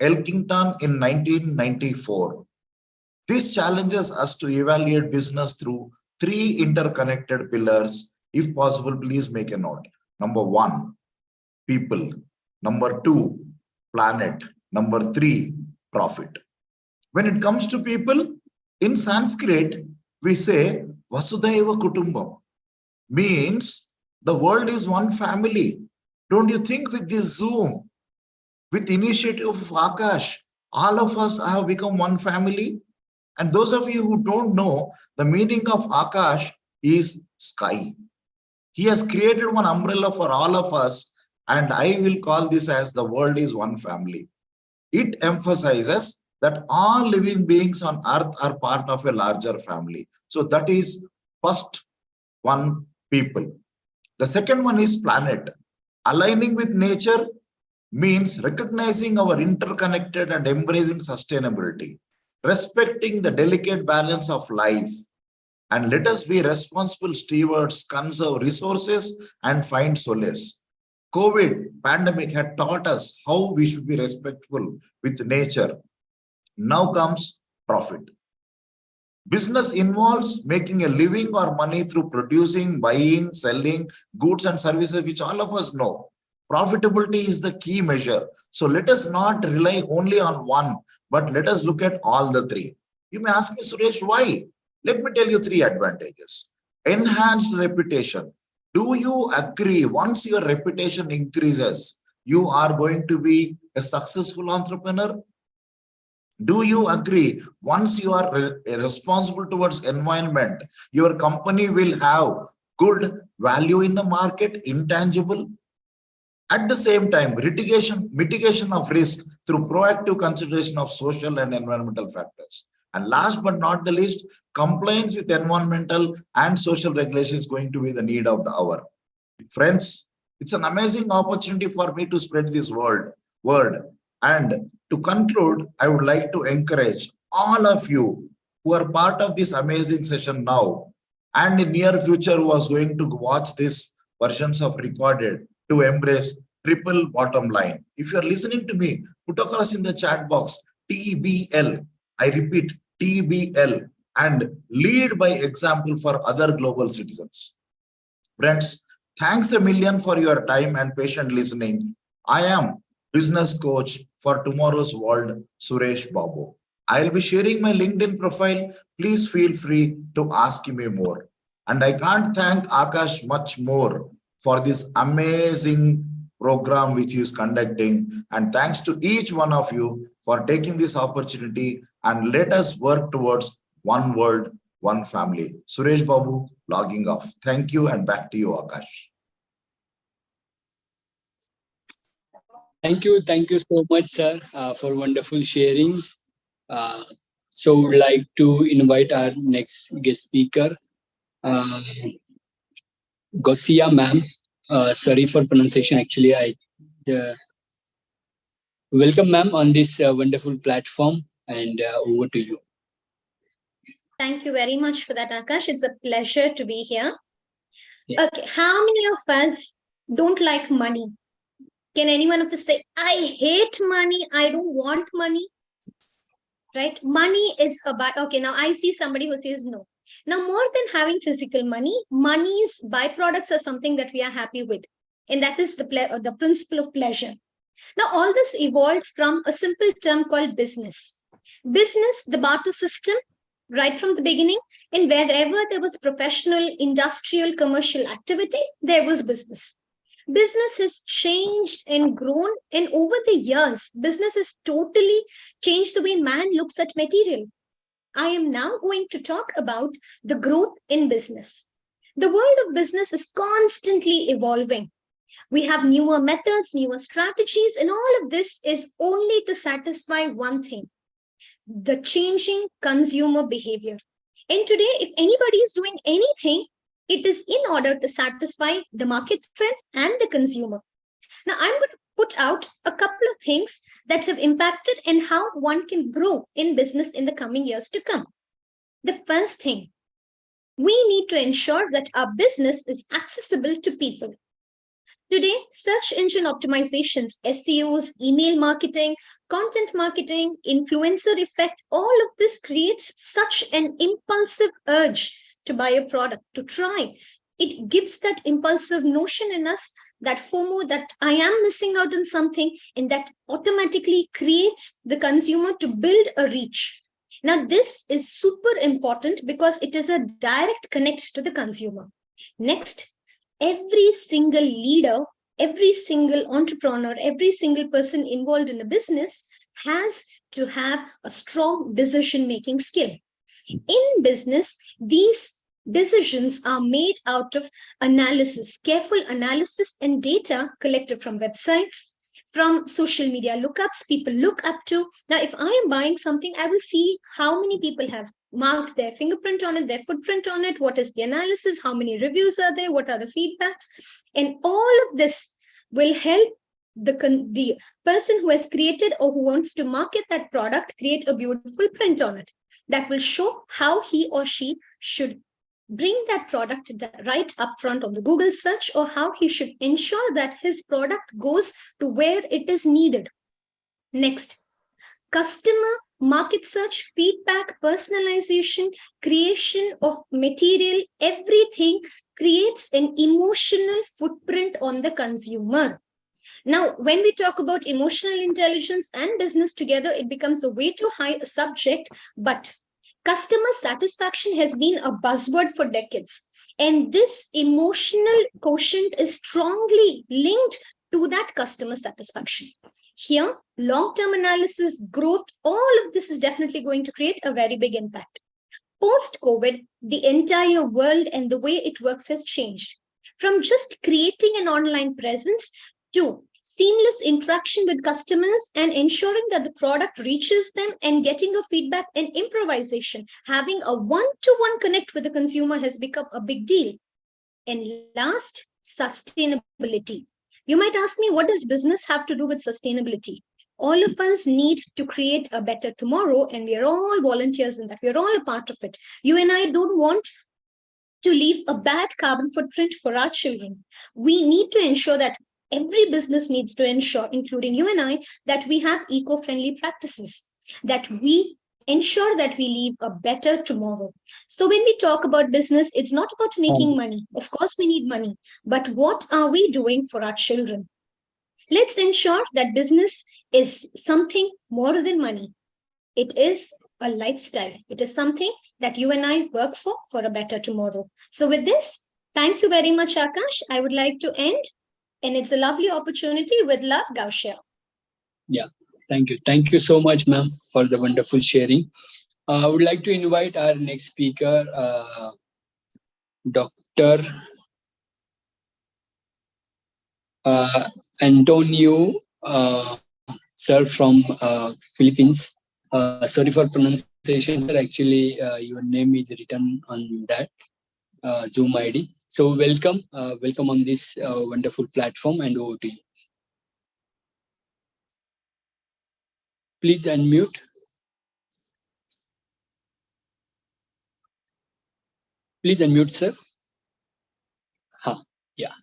Elkington in 1994. This challenges us to evaluate business through three interconnected pillars. If possible, please make a note. Number one, people. Number two, planet. Number three, profit. When it comes to people, in Sanskrit, we say Vasudeva Kutumbakam, means the world is one family. Don't you think with this Zoom, with initiative of Akash, all of us have become one family? And those of you who don't know, the meaning of Akash is sky. He has created one umbrella for all of us, and I will call this as the world is one family. It emphasizes that all living beings on earth are part of a larger family. So that is first one, people. The second one is planet. Aligning with nature means recognizing our interconnected and embracing sustainability, respecting the delicate balance of life. And let us be responsible stewards, conserve resources, and find solace. COVID pandemic had taught us how we should be respectful with nature. Now comes profit. Business involves making a living or money through producing, buying, selling goods and services, which all of us know. Profitability is the key measure. So let us not rely only on one, but let us look at all the three. You may ask me, Suresh, why? Let me tell you three advantages. Enhanced reputation. Do you agree once your reputation increases, you are going to be a successful entrepreneur? Do you agree once you are responsible towards environment, your company will have good value in the market, intangible? At the same time, mitigation of risk through proactive consideration of social and environmental factors. And last but not the least, compliance with environmental and social regulation is going to be the need of the hour. Friends, it's an amazing opportunity for me to spread this word. And to conclude, I would like to encourage all of you who are part of this amazing session now and in near future who are going to watch this versions of recorded to embrace triple bottom line. If you are listening to me, put across in the chat box TBL. I repeat, TBL, and lead by example for other global citizens. Friends, thanks a million for your time and patient listening. I am business coach for tomorrow's world, Suresh Babu. I'll be sharing my LinkedIn profile. Please feel free to ask me more. And I can't thank Akash much more for this amazing program which is conducting. And thanks to each one of you for taking this opportunity, and let us work towards one world, one family. Suresh Babu logging off. Thank you, and back to you, Akash. Thank you so much, sir, for wonderful sharings. So would like to invite our next guest speaker, Gosia ma'am. Sorry for pronunciation. Actually, I welcome ma'am on this wonderful platform, and over to you. Thank you very much for that, Akash. It's a pleasure to be here. Yeah. Okay, how many of us don't like money? Can anyone of us say, I hate money, I don't want money? Right? Money is about, okay, now I see somebody who says no. Now, more than having physical money, money's byproducts are something that we are happy with. And that is the principle of pleasure. Now, all this evolved from a simple term called business. Business, the barter system, right from the beginning, and wherever there was professional, industrial, commercial activity, there was business. Business has changed and grown, and over the years, business has totally changed the way man looks at material. I am now going to talk about the growth in business. The world of business is constantly evolving. We have newer methods, newer strategies, and all of this is only to satisfy one thing: the changing consumer behavior. And today, if anybody is doing anything, it is in order to satisfy the market trend and the consumer. Now, I'm going to put out a couple of things that have impacted and how one can grow in business in the coming years to come. The first thing, we need to ensure that our business is accessible to people. Today, search engine optimizations, SEOs, email marketing, content marketing, influencer effect, all of this creates such an impulsive urge to buy a product, to try. It gives that impulsive notion in us, that FOMO, that I am missing out on something, and that automatically creates the consumer to build a reach. Now, this is super important because it is a direct connect to the consumer. Next, every single leader, every single entrepreneur, every single person involved in a business has to have a strong decision-making skill. In business, these decisions are made out of analysis, careful analysis and data collected from websites, from social media lookups, people look up to. Now, if I am buying something, I will see how many people have marked their fingerprint on it, their footprint on it, what is the analysis, how many reviews are there, what are the feedbacks, and all of this will help the person who has created or who wants to market that product create a beautiful print on it that will show how he or she should bring that product right up front on the Google search, or how he should ensure that his product goes to where it is needed. Next, customer market search, feedback, personalization, creation of material, everything creates an emotional footprint on the consumer. Now, when we talk about emotional intelligence and business together, it becomes a way too high a subject, but customer satisfaction has been a buzzword for decades. And this emotional quotient is strongly linked to that customer satisfaction. Here, long-term analysis, growth, all of this is definitely going to create a very big impact. Post-COVID, the entire world and the way it works has changed. From just creating an online presence to seamless interaction with customers and ensuring that the product reaches them and getting a feedback and improvisation. Having a one-to-one connect with the consumer has become a big deal. And last, sustainability. You might ask me, what does business have to do with sustainability? All of us need to create a better tomorrow, and we are all volunteers in that. We are all a part of it. You and I don't want to leave a bad carbon footprint for our children. We need to ensure that every business needs to ensure, including you and I, that we have eco-friendly practices, that we ensure that we leave a better tomorrow. So when we talk about business, it's not about making money. Of course, we need money, but what are we doing for our children? Let's ensure that business is something more than money. It is a lifestyle. It is something that you and I work for a better tomorrow. So with this, thank you very much, Akash. I would like to end. And it's a lovely opportunity. With love, Gaushia. Yeah, thank you. Thank you so much, ma'am, for the wonderful sharing. I would like to invite our next speaker, Dr. Antonio, sir from Philippines. Sorry for pronunciation, sir. Actually, your name is written on that Zoom ID. So welcome on this wonderful platform, and over to you. Please unmute. Please unmute, sir. Yeah.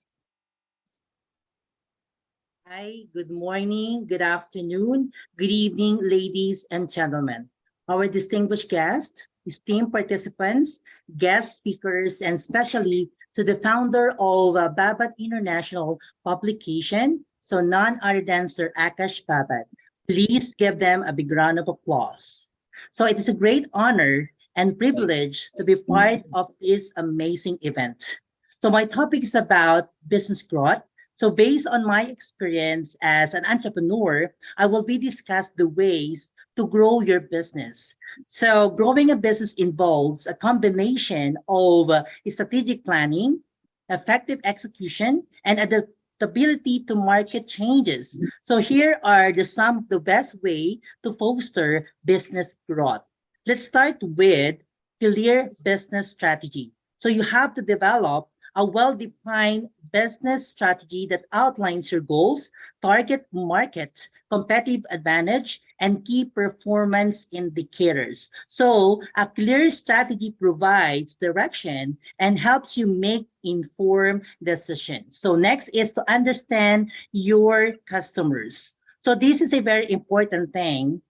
Hi, good morning, good afternoon, good evening, ladies and gentlemen. Our distinguished guests, esteemed participants, guest speakers, and especially to the founder of Babat International Publication, so none other than Sir Akash Babat. Please give them a big round of applause. So it is a great honor and privilege to be part of this amazing event. So my topic is about business growth. So based on my experience as an entrepreneur, I will be discussing the ways to grow your business. So growing a business involves a combination of strategic planning, effective execution, and adaptability to market changes. So here are some of the best way to foster business growth. Let's start with clear business strategy. So you have to develop a well-defined business strategy that outlines your goals, target market, competitive advantage, and key performance indicators. So a clear strategy provides direction and helps you make informed decisions. So next is to understand your customers. So this is a very important thing.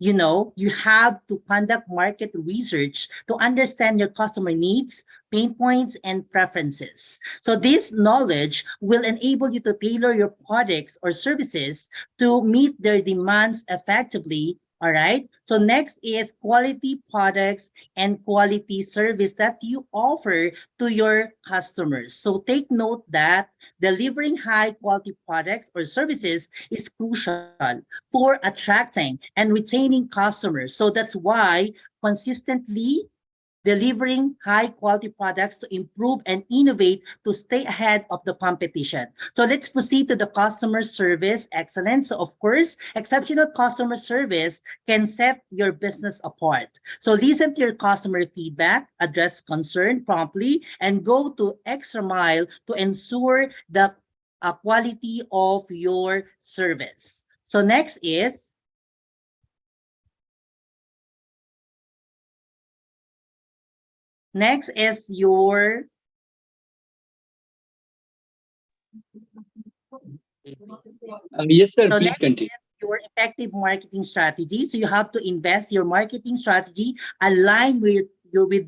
You know, you have to conduct market research to understand your customer needs, pain points, and preferences. So this knowledge will enable you to tailor your products or services to meet their demands effectively. All right. So next is quality products and quality service that you offer to your customers. So take note that delivering high quality products or services is crucial for attracting and retaining customers. So that's why consistently delivering high quality products to improve and innovate to stay ahead of the competition. So let's proceed to the customer service excellence. So of course, exceptional customer service can set your business apart. So listen to your customer feedback, address concern promptly, and go to extra mile to ensure the quality of your service. So next is your Yes, sir. so Please next continue. is your effective marketing strategy. So you have to invest your marketing strategy aligned with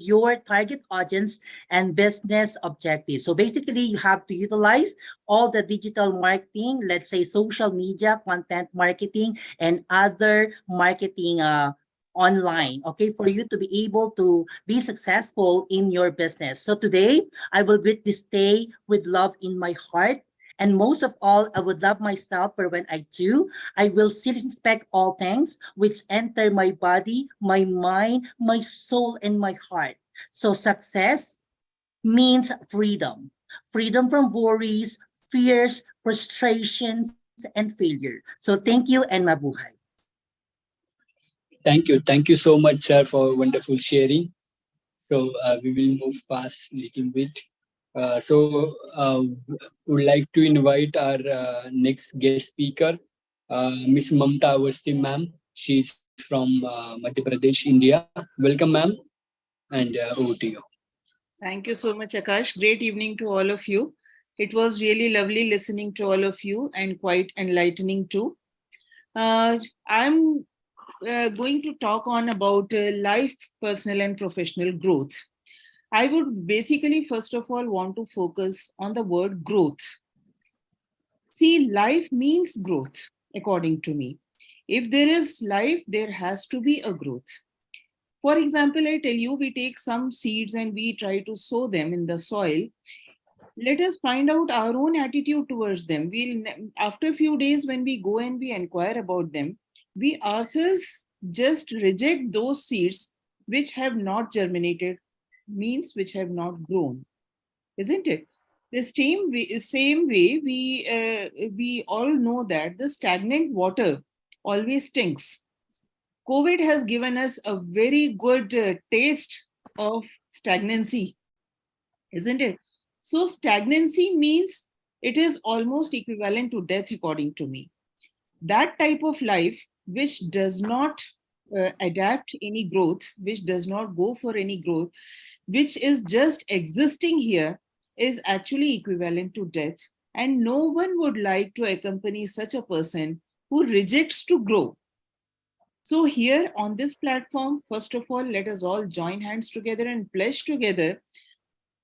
your target audience and business objectives. So basically, you have to utilize all the digital marketing, let's say social media, content marketing, and other marketing online, okay, for you to be able to be successful in your business. So today, I will greet this day with love in my heart. And most of all, I would love myself, for when I do, I will circumspect all things which enter my body, my mind, my soul, and my heart. So success means freedom. Freedom from worries, fears, frustrations, and failure. So thank you and mabuhay. Thank you. Thank you so much, sir, for wonderful sharing. So we will move past a little bit. Would like to invite our next guest speaker, Miss Mamta Awasthi, ma'am. She's from Madhya Pradesh, India. Welcome, ma'am, and over to you. Thank you so much, Akash. Great evening to all of you. It was really lovely listening to all of you and quite enlightening too. I'm going to talk on about life, personal and professional growth. I would basically, first of all, want to focus on the word growth. See, life means growth, according to me. If there is life, there has to be a growth. For example, I tell you, we take some seeds and we try to sow them in the soil. Let us find out our own attitude towards them. After a few days, when we go and we inquire about them, we ourselves just reject those seeds which have not germinated, means which have not grown, isn't it? The same way we all know that the stagnant water always stinks. COVID has given us a very good taste of stagnancy, isn't it? So stagnancy means it is almost equivalent to death, according to me. That type of life which does not adapt any growth, which does not go for any growth, which is just existing here, is actually equivalent to death. And no one would like to accompany such a person who rejects to grow. So here on this platform, first of all, let us all join hands together and pledge together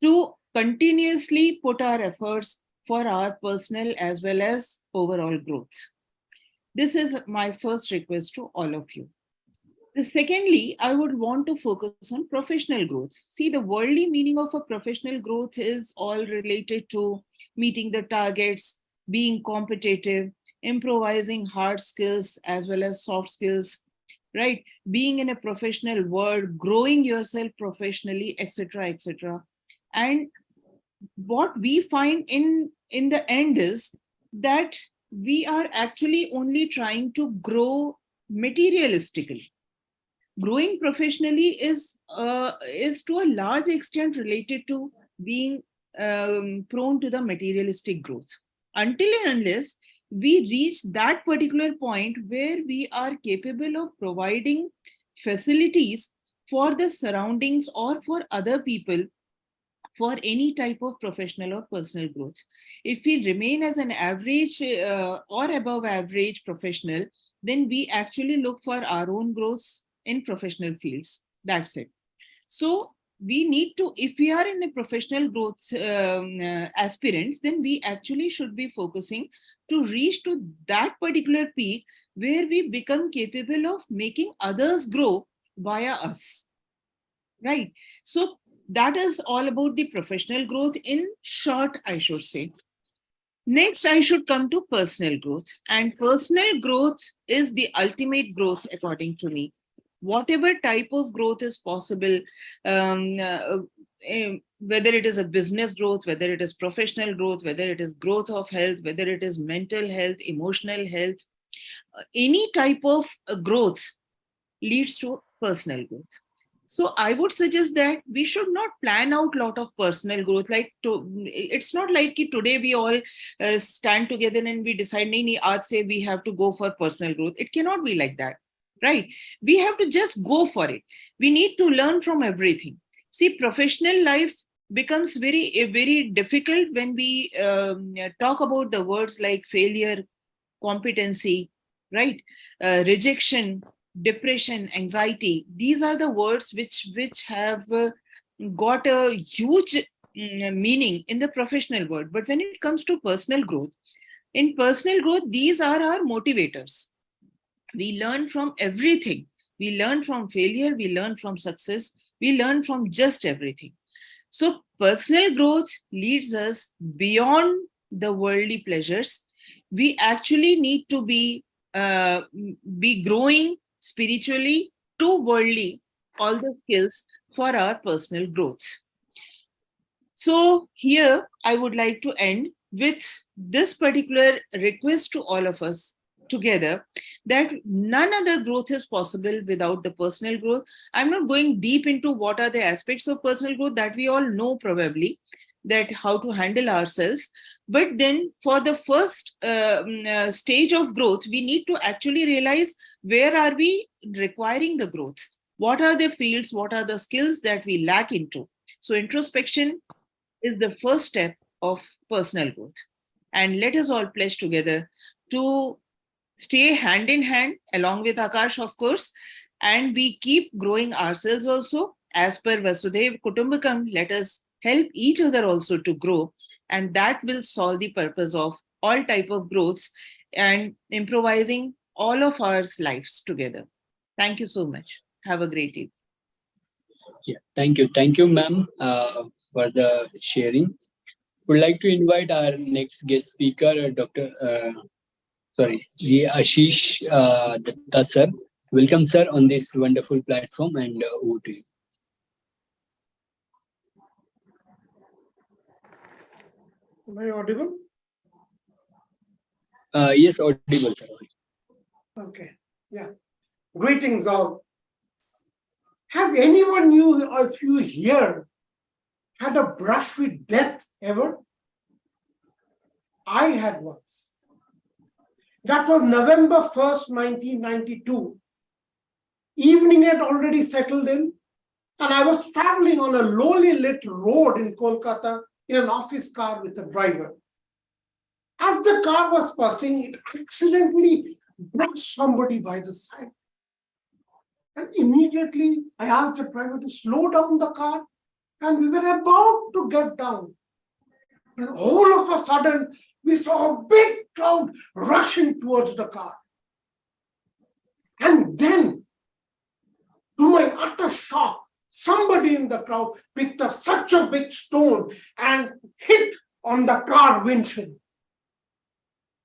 to continuously put our efforts for our personal as well as overall growth. This is my first request to all of you. Secondly, I would want to focus on professional growth. See, the worldly meaning of a professional growth is all related to meeting the targets, being competitive, improvising hard skills as well as soft skills, right? Being in a professional world, growing yourself professionally, etc., etc. And what we find in the end is that we are actually only trying to grow materialistically. Growing professionally is to a large extent related to being prone to the materialistic growth. Until and unless we reach that particular point where we are capable of providing facilities for the surroundings or for other people for any type of professional or personal growth. If we remain as an average or above average professional, then we actually look for our own growth in professional fields. That's it. So we need to, if we are in a professional growth aspirants, then we actually should be focusing to reach to that particular peak where we become capable of making others grow via us. Right. So that is all about the professional growth in short, I should say. Next, I should come to personal growth. And personal growth is the ultimate growth, according to me. Whatever type of growth is possible, whether it is a business growth, whether it is professional growth, whether it is growth of health, whether it is mental health, emotional health, any type of growth leads to personal growth. So I would suggest that we should not plan out a lot of personal growth. It's not like today we all stand together and we decide, nahi, aaj se we have to go for personal growth. It cannot be like that, right? We have to just go for it. We need to learn from everything. See, professional life becomes very difficult when we talk about the words like failure, competency, right? Rejection, depression, anxiety. These are the words which have got a huge meaning in the professional world. But when it comes to personal growth, in personal growth, these are our motivators. We learn from everything. We learn from failure. We learn from success. We learn from just everything. So personal growth leads us beyond the worldly pleasures. We actually need to be growing spiritually to worldly, all the skills for our personal growth. So here I would like to end with this particular request to all of us together, that none other growth is possible without the personal growth. I'm not going deep into what are the aspects of personal growth that we all know probably, that how to handle ourselves. But then for the first stage of growth, we need to actually realize where are we requiring the growth? What are the fields? What are the skills that we lack into? So introspection is the first step of personal growth. And let us all pledge together to stay hand in hand along with Akash, of course, and we keep growing ourselves also. As per Vasudeva Kutumbakam, let us help each other also to grow, and that will solve the purpose of all type of growths and improvising all of our lives together. Thank you so much. Have a great evening. Yeah, thank you, ma'am, for the sharing. Would like to invite our next guest speaker, Ashish Datta sir. Welcome, sir, on this wonderful platform, and over to you. Am I audible? Yes, audible, sir. Okay, yeah. Greetings all. Has anyone of you here had a brush with death ever? I had once. That was November 1st, 1992. Evening had already settled in, and I was traveling on a lowly lit road in Kolkata in an office car with a driver. As the car was passing, it accidentally brushed somebody by the side. And immediately I asked the driver to slow down the car, and we were about to get down. And all of a sudden, we saw a big crowd rushing towards the car. And then, to my utter shock, somebody in the crowd picked up such a big stone and hit on the car windshield.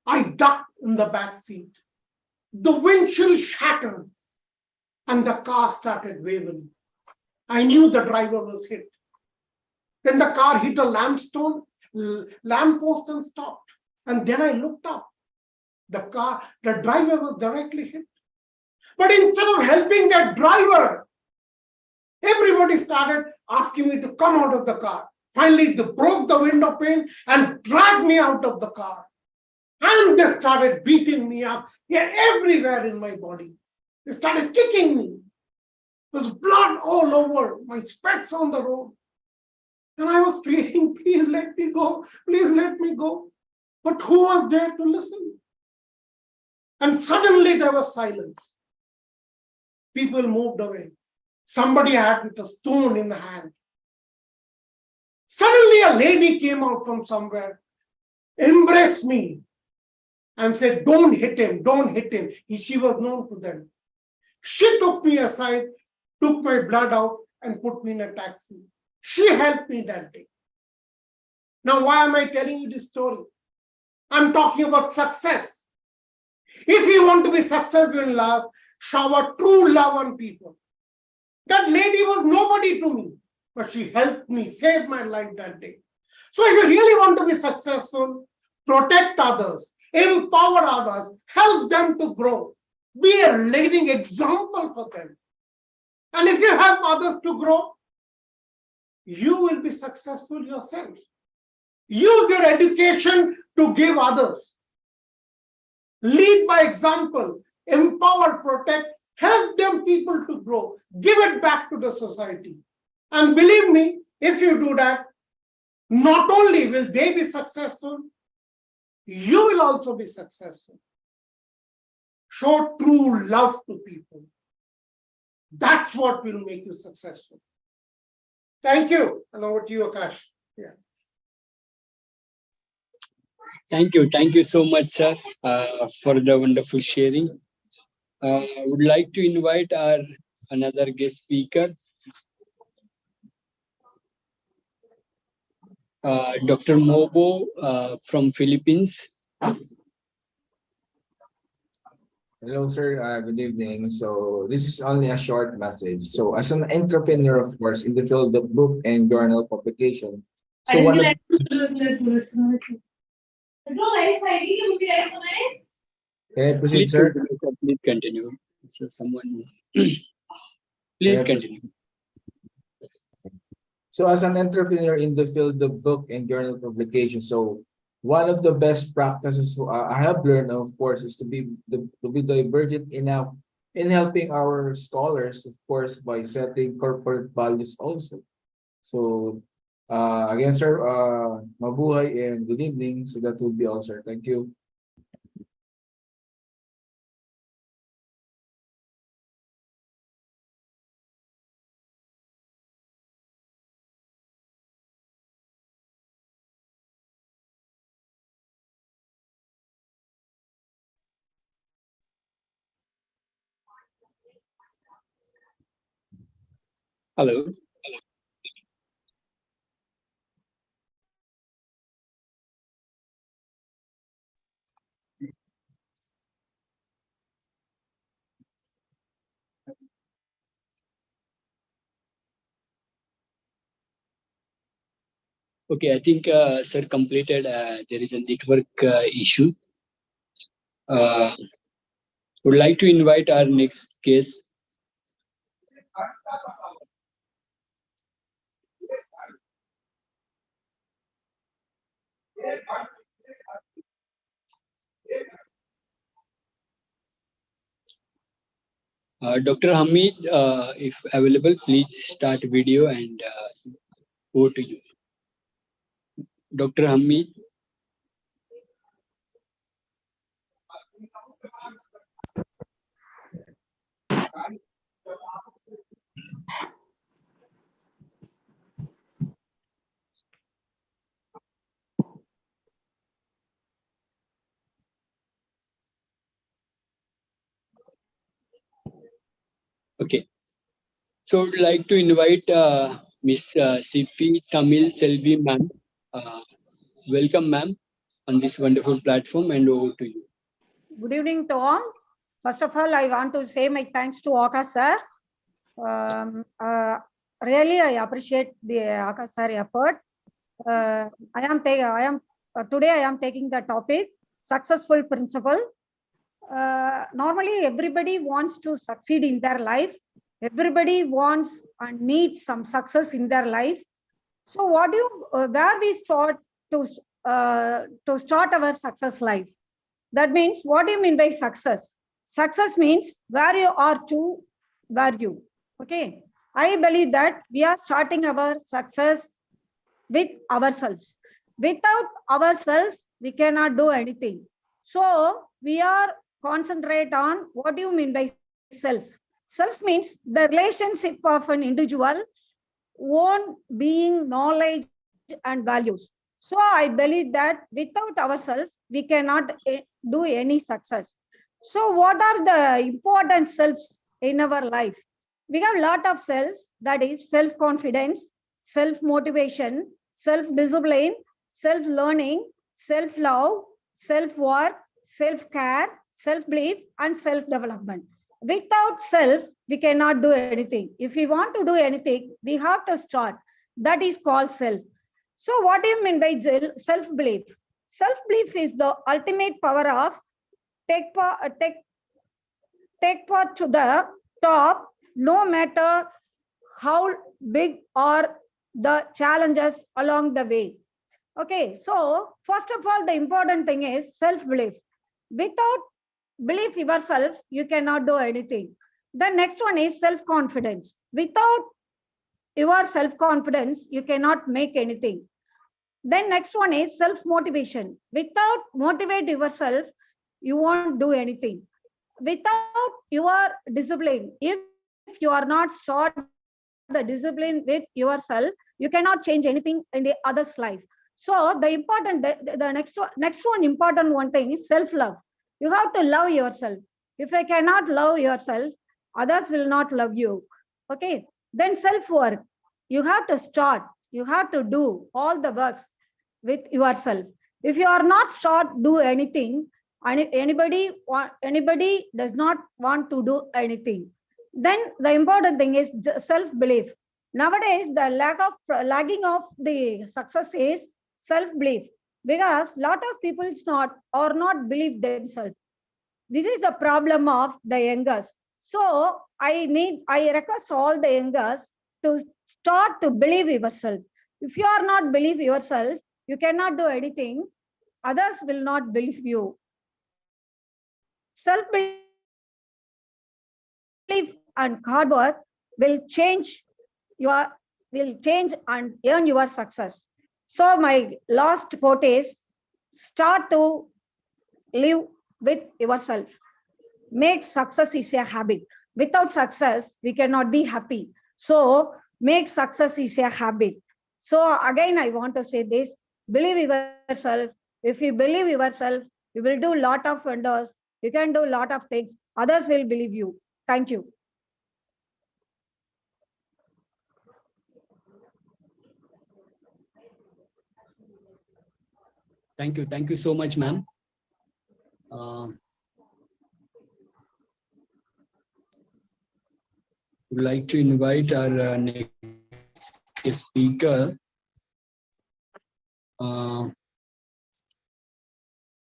I ducked in the back seat. The windshield shattered. and the car started wavering. I knew the driver was hit. Then the car hit a lamppost and stopped. And then I looked up. The driver was directly hit. But instead of helping that driver, everybody started asking me to come out of the car. Finally, they broke the window pane and dragged me out of the car. And they started beating me up everywhere in my body. They started kicking me. There was blood all over, my specs on the road. And I was pleading, please let me go, please let me go. But who was there to listen? And suddenly there was silence. People moved away. Somebody had with a stone in the hand. Suddenly a lady came out from somewhere, embraced me, and said, don't hit him, don't hit him. She was known to them. She took me aside, took my blood out, and put me in a taxi. She helped me that day. Now, why am I telling you this story? I'm talking about success. If you want to be successful in love, shower true love on people. That lady was nobody to me, but she helped me, saved my life that day. So if you really want to be successful, protect others, empower others, help them to grow. Be a leading example for them. And if you help others to grow, you will be successful yourself. Use your education to give others. Lead by example, empower, protect, help them people to grow. Give it back to the society. And believe me, if you do that, not only will they be successful, you will also be successful. Show true love to people. That's what will make you successful. Thank you. And over to you, Akash. Yeah. Thank you so much, sir, for the wonderful sharing. I would like to invite our another guest speaker, Dr. Mobo from Philippines. Hello, sir. Good evening. So this is only a short message. So as an entrepreneur, of course, in the field of book and journal publication, so one of Can I proceed, sir? Please continue. So someone, please continue. So as an entrepreneur in the field of book and journal publication, so one of the best practices I have learned, of course, is to be divergent enough in helping our scholars, of course, by setting corporate values also. So again, sir, mabuhay and good evening. So that would be all, sir. Thank you. Hello. Okay, I think sir completed. There is a network issue. Would like to invite our next guest. Dr. Hamid, if available, please start video and over to you. Dr. Hamid. Okay. So I would like to invite Miss Sipi Tamil Selvi ma'am. Welcome, ma'am, on this wonderful platform, and over to you. Good evening to all. First of all, I want to say my thanks to Akash sir. Really, I appreciate the Akash sir effort. Today I am taking the topic successful principle. Normally, everybody wants to succeed in their life. Everybody wants and needs some success in their life. So, where we start to start our success life? That means, what do you mean by success? Success means where you are to where you. Okay, I believe that we are starting our success with ourselves. Without ourselves, we cannot do anything. So we are concentrate on what do you mean by self? Self means the relationship of an individual, own being, knowledge, and values. So I believe that without ourselves, we cannot do any success. So what are the important selves in our life? We have a lot of selves, that is self-confidence, self-motivation, self-discipline, self-learning, self-love, self-worth, self-care, self-belief, and self-development. Without self, we cannot do anything. If we want to do anything, we have to start. That is called self. So what do you mean by self-belief? Self-belief is the ultimate power of take part to the top, no matter how big are the challenges along the way. Okay, so first of all, the important thing is self-belief. Without belief yourself, you cannot do anything. The next one is self-confidence. Without your self-confidence, you cannot make anything. Then next one is self-motivation. Without motivate yourself, you won't do anything. Without your discipline, if you are not start the discipline with yourself, you cannot change anything in the other's life. So the important, the next one important one thing is self-love. You have to love yourself. If you cannot love yourself, others will not love you. Okay. Then self-work. You have to start. You have to do all the works with yourself. If you are not start do anything, and anybody does not want to do anything, then the important thing is self-belief. Nowadays, the lagging of the success is self-belief, because lot of people not believe themselves. This is the problem of the youngers. So I request all the youngers to start to believe yourself. If you are not believe yourself, you cannot do anything. Others will not believe you. Self-belief and hard work will change and earn your success. So my last quote is, start to live with yourself. Make success is a habit. Without success, we cannot be happy. So make success is a habit. So again, I want to say this, believe yourself. If you believe yourself, you will do a lot of wonders. You can do a lot of things. Others will believe you. Thank you. Thank you. Thank you so much, ma'am. Would like to invite our next speaker.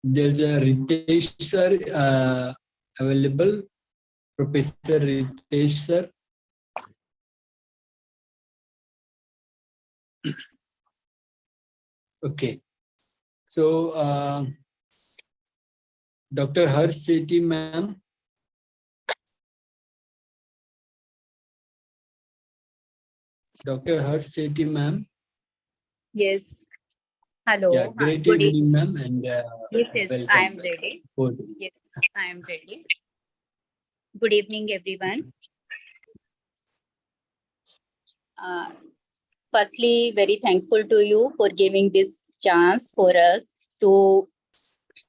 There's a Ritesh sir available. Professor Ritesh sir. Okay. So, Dr. Harsh Sethi, ma'am. Dr. Harsh Sethi, ma'am. Yes. Hello. Yeah, great Good evening, ma'am, and yes, welcome. I am ready. Yes, I am ready. Good evening, everyone. Firstly, very thankful to you for giving this chance for us to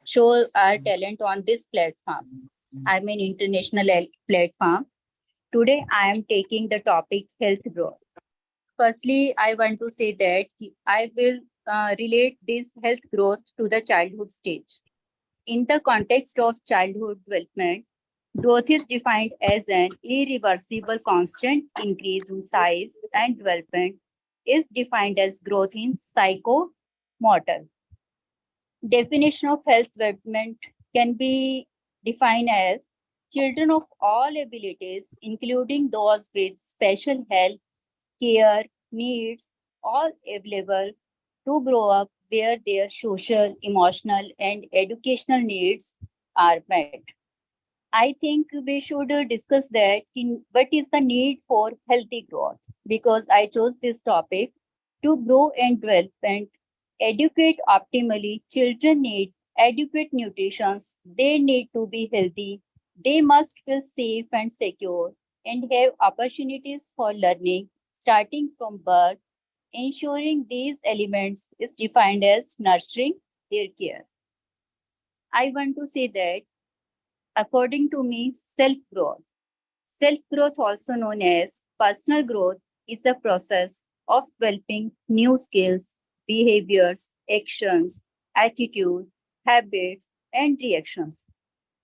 show our talent on this platform. I'm an international platform. Today, I am taking the topic health growth. Firstly, I want to say that I will relate this health growth to the childhood stage. In the context of childhood development, Growth is defined as an irreversible constant increase in size, and development is defined as growth in psychomotor. Definition of health development can be defined as children of all abilities, including those with special health, care, needs, all available to grow up where their social, emotional, and educational needs are met. I think we should discuss that in what is the need for healthy growth, because I chose this topic to grow and develop and educate optimally. Children need adequate nutrition. They need to be healthy. They must feel safe and secure and have opportunities for learning starting from birth. Ensuring these elements is defined as nurturing their care. I want to say that according to me, self-growth. Self-growth, also known as personal growth, is a process of developing new skills, behaviors, actions, attitude, habits, and reactions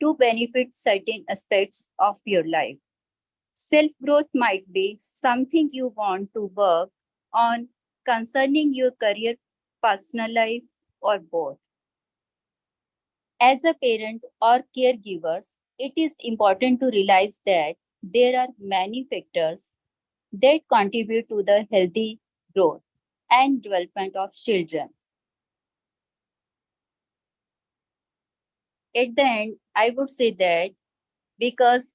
to benefit certain aspects of your life. Self-growth might be something you want to work on concerning your career, personal life, or both. As a parent or caregivers, it is important to realize that there are many factors that contribute to the healthy growth and development of children. At the end, I would say that because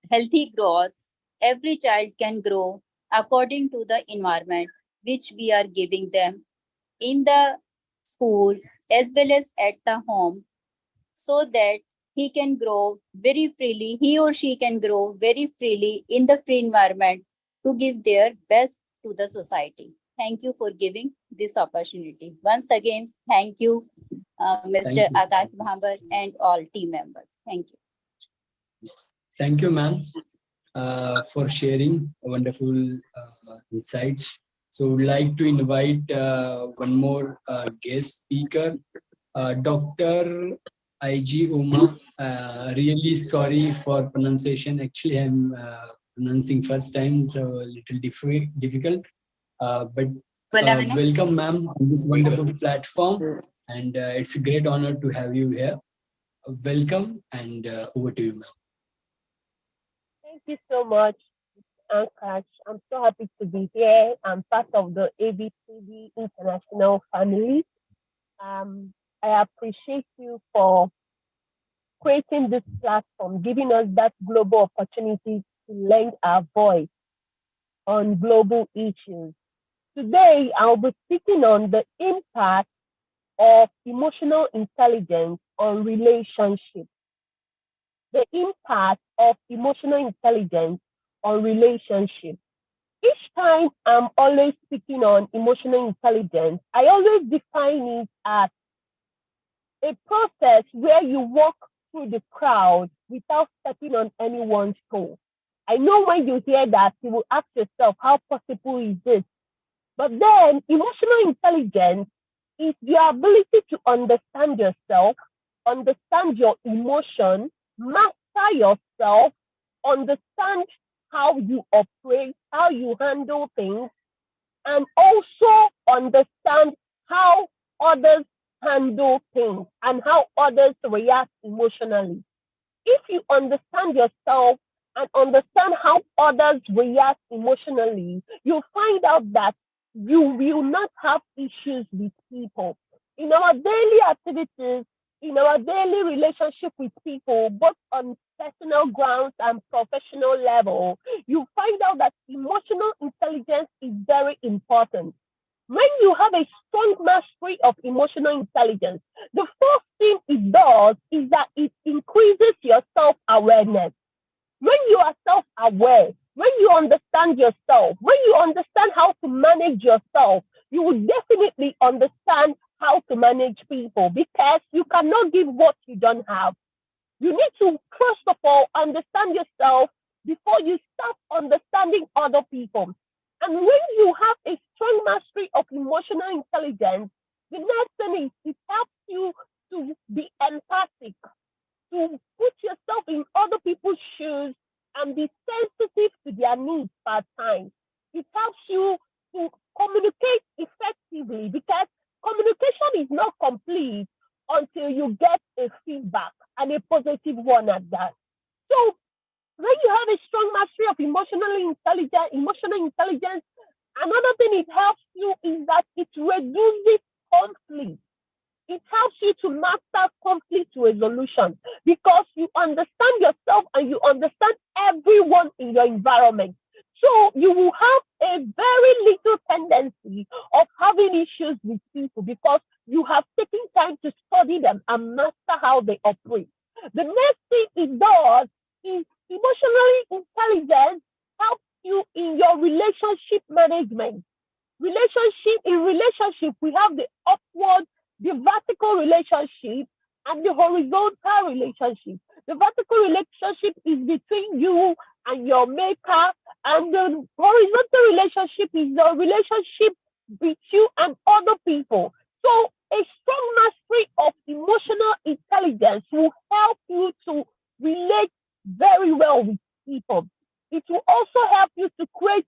healthy growth, every child can grow according to the environment which we are giving them in the school as well as at the home, so that he can grow very freely, he or she can grow very freely in the free environment to give their best to the society. Thank you for giving this opportunity. Once again, thank you, Mr. Akash Bhambar and all team members. Thank you. Yes. Thank you, ma'am, for sharing wonderful insights. So would like to invite one more guest speaker, Dr. IG Uma. Really sorry for pronunciation. Actually, I'm pronouncing first time, so a little difficult. But welcome, ma'am, on this wonderful platform, and it's a great honor to have you here. Welcome, and over to you, ma'am. Thank you so much, Ankash. I'm so happy to be here. I'm part of the ABCD International family. I appreciate you for creating this platform, giving us that global opportunity to lend our voice on global issues. Today, I'll be speaking on the impact of emotional intelligence on relationships. The impact of emotional intelligence on relationships. Each time I'm always speaking on emotional intelligence, I always define it as a process where you walk through the crowd without stepping on anyone's toe. I know when you hear that, you will ask yourself, how possible is this? But then emotional intelligence is the ability to understand yourself, understand your emotion, master yourself, understand how you operate, how you handle things, and also understand how others handle things and how others react emotionally. If you understand yourself and understand how others react emotionally, you'll find out that you will not have issues with people. In our daily activities, in our daily relationship with people, both on personal grounds and professional level, you find out that emotional intelligence is very important. When you have a strong mastery of emotional intelligence, the first thing it does is that it increases your self-awareness. When you are self-aware, when you understand yourself, when you understand how to manage yourself, you will definitely understand how to manage people, because you cannot give what you don't have. You need to, first of all, understand yourself before you start understanding other people. And when you have a strong mastery of emotional intelligence, the next thing is it helps you to be empathic, to put yourself in other people's shoes and be sensitive to their needs at times. It helps you to communicate effectively, because communication is not complete until you get a feedback, and a positive one at that. So when you have a strong mastery of emotional intelligence, another thing it helps you is that it reduces conflict. It helps you to master conflict resolution, because you understand yourself and you understand everyone in your environment. So you will have a very little tendency of having issues with people, because you have taken time to study them and master how they operate. The next thing it does is emotionally intelligence helps you in your relationship management. In relationship, we have the upward, the vertical relationship, and the horizontal relationship. The vertical relationship is between you and your maker, and the horizontal relationship is the relationship with you and other people. So a strong mastery of emotional intelligence will help you to relate very well with people. It will also help you to create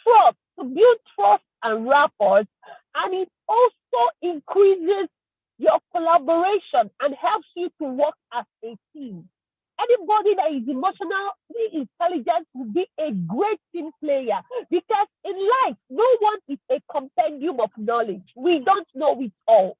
trust, to build trust and rapport, and it also increases your collaboration and helps you to work as a team. Anybody that is emotionally intelligent will be a great team player, because in life, no one is a compendium of knowledge. We don't know it all.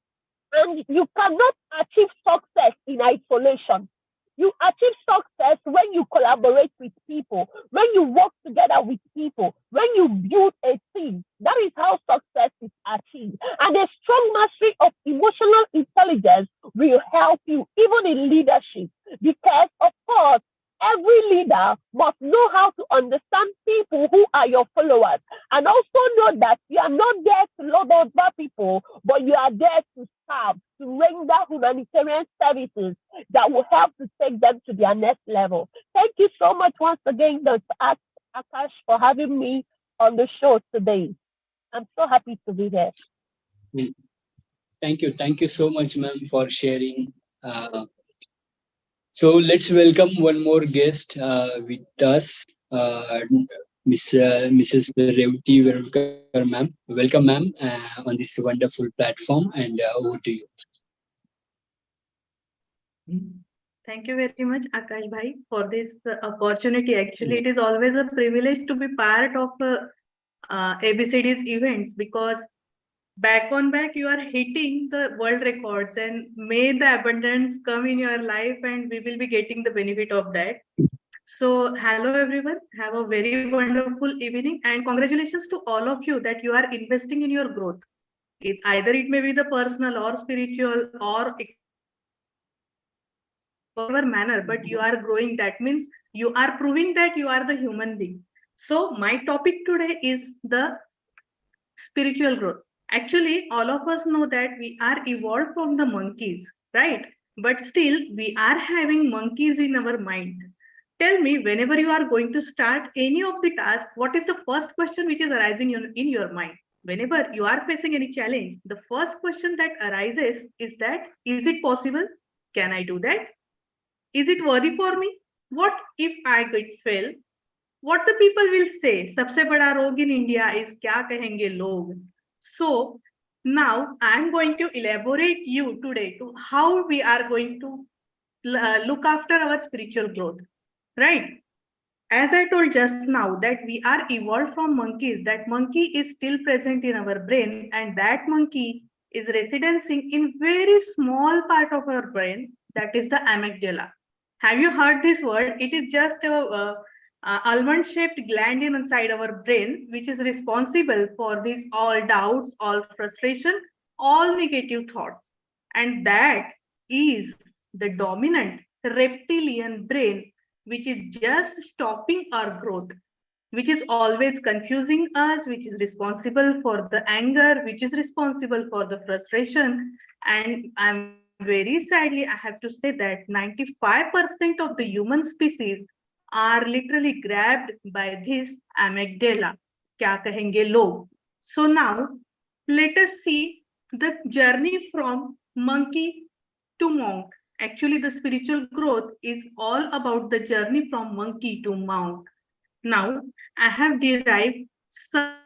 And you cannot achieve success in isolation. You achieve success when you collaborate with people, when you work together with people, when you build a team. That is how success is achieved. And a strong mastery of emotional intelligence will help you even in leadership, because, of course, every leader must know how to understand people who are your followers, and also know that you are not there to lord over people, but you are there to serve, to render humanitarian services that will help to take them to their next level. Thank you so much once again, Dr. Akash, for having me on the show today. I'm so happy to be here. Thank you. Thank you so much, ma'am, for sharing. So let's welcome one more guest with us, Mrs. Revati Verkar, ma'am. Welcome, ma'am, on this wonderful platform, and over to you. Thank you very much, Akash Bhai, for this opportunity. Actually, it is always a privilege to be part of ABCD's events, because back on back you are hitting the world records, and may the abundance come in your life and we will be getting the benefit of that. So hello everyone, have a very wonderful evening, and congratulations to all of you that you are investing in your growth. Either it may be the personal or spiritual or whatever manner, but you are growing. That means you are proving that you are the human being. So my topic today is the spiritual growth. Actually, all of us know that we are evolved from the monkeys, right? But still, we are having monkeys in our mind. Tell me, whenever you are going to start any of the tasks, what is the first question which is arising in your mind? Whenever you are facing any challenge, the first question that arises is that, is it possible? Can I do that? Is it worthy for me? What if I get fail? What the people will say? Sabse bada rog in India is kya kahenge log. So now I'm going to elaborate you today to how we are going to look after our spiritual growth, right? As I told just now that we are evolved from monkeys, that monkey is still present in our brain, and that monkey is residencing in very small part of our brain, that is the amygdala. Have you heard this word? It is just a almond-shaped gland inside our brain, which is responsible for these all doubts, all frustration, all negative thoughts. And that is the dominant reptilian brain, which is just stopping our growth, which is always confusing us, which is responsible for the anger, which is responsible for the frustration. And I'm very sadly, I have to say that 95% of the human species are literally grabbed by this amygdala. Kya kahenge log? So now let us see the journey from monkey to monk. Actually, the spiritual growth is all about the journey from monkey to monk. Now, I have derived some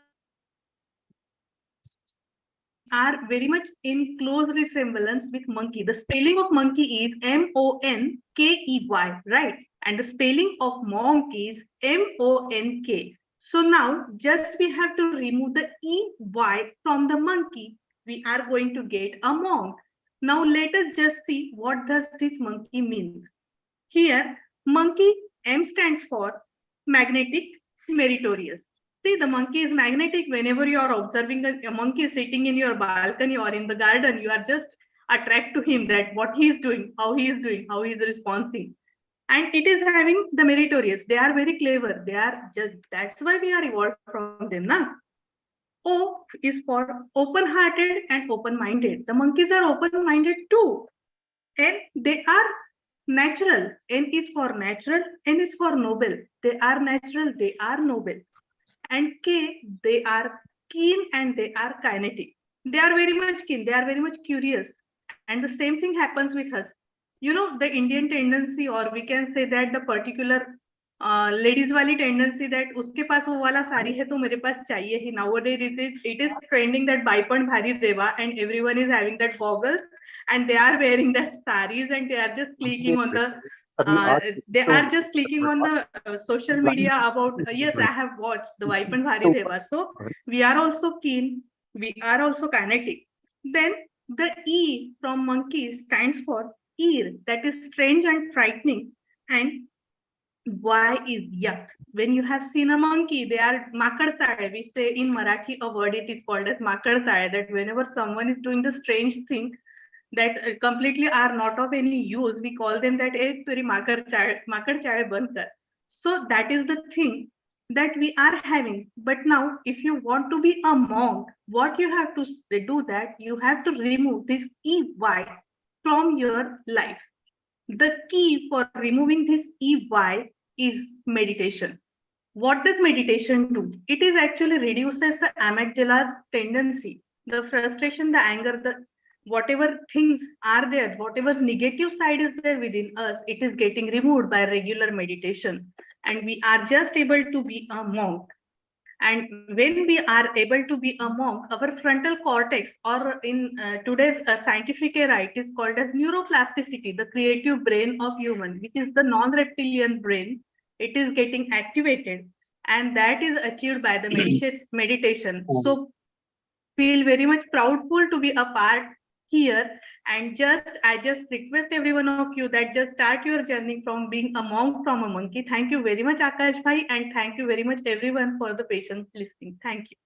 are very much in close resemblance with monkey. The spelling of monkey is M-O-N-K-E-Y, right? And the spelling of monk is M-O-N-K. So now just we have to remove the E-Y from the monkey. We are going to get a monk. Now let us just see what does this monkey means. Here, monkey M stands for magnetic, meritorious. See, the monkey is magnetic. Whenever you are observing a monkey sitting in your balcony or in the garden, you are just attracted to him, that what he is doing, how he is responding. And it is having the meritorious. They are very clever. They are just, that's why we are evolved from them. Na? O is for open-hearted and open-minded. The monkeys are open-minded too. And they are natural. N is for natural, N is for noble. They are natural, they are noble. And K, they are keen and they are kinetic. They are very much keen, they are very much curious. And the same thing happens with us. You know, the Indian tendency, or we can say that the particular ladies wali tendency, that uske paas wo wala sari hai to mere paas chahiye hi. Nowadays it is trending that Baipan Bhari Deva, and everyone is having that goggles and they are wearing that saris and they are just clicking on the social media about yes, I have watched the Vaipan Bhari Deva. So we are also keen, we are also kinetic. Then the E from monkey stands for ear, that is strange and frightening, and Y is yuck. When you have seen a monkey, they are makad chale. We say in Marathi a word, it is called as makad chale, that whenever someone is doing the strange thing that completely are not of any use, we call them that makad chale ban kar. So that is the thing that we are having. But now, if you want to be a monk, what you have to do, that you have to remove this EY from your life. The key for removing this EY is meditation. What does meditation do? It is actually reduces the amygdala's tendency, the frustration, the anger, the whatever things are there, whatever negative side is there within us, it is getting removed by regular meditation. And we are just able to be a monk. And when we are able to be a monk, our frontal cortex, or in today's scientific era, it is called as neuroplasticity, the creative brain of human, which is the non-reptilian brain. It is getting activated, and that is achieved by the meditation. So feel very much proudful to be a part here. And I just request every one of you that just start your journey from being a monk from a monkey. Thank you very much, Akash Bhai, and thank you very much everyone for the patience listening. Thank you.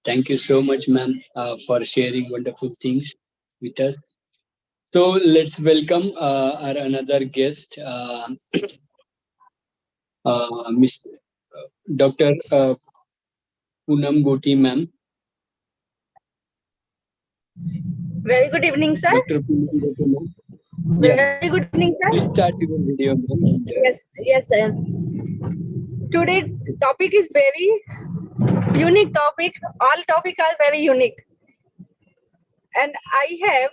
Thank you so much, ma'am, for sharing wonderful things with us. So let's welcome our another guest, Miss Dr. Poonam Goti, ma'am. Very good evening, sir. Dr. Poonam Goti, ma'am. Very good evening, sir. Please start your video, ma'am. Yes, sir. Today's topic is very unique topic. All topics are very unique. And I have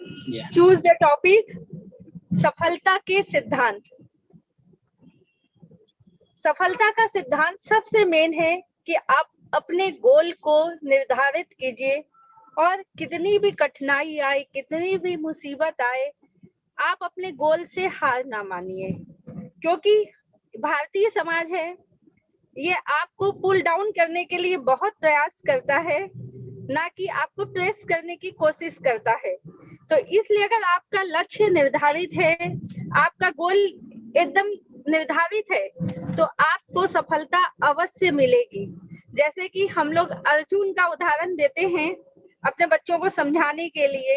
choose the topic सफलता के सिद्धांत. सफलता का सिद्धांत सबसे main है कि आप अपने गोल को निर्धारित कीजिए, और कितनी भी कठिनाई आए, कितनी भी मुसीबत आए, आप अपने गोल से हार ना मानिए. क्योंकि भारतीय समाज है, ये आपको पुल डाउन करने के लिए बहुत प्रयास करता है, ना कि आपको प्रेस करने की कोशिश करता है. तो इसलिए अगर आपका लक्ष्य निर्धारित है, आपका गोल एकदम निर्धारित है, तो आपको सफलता अवश्य मिलेगी. जैसे कि हम लोग अर्जुन का उदाहरण देते हैं अपने बच्चों को समझाने के लिए,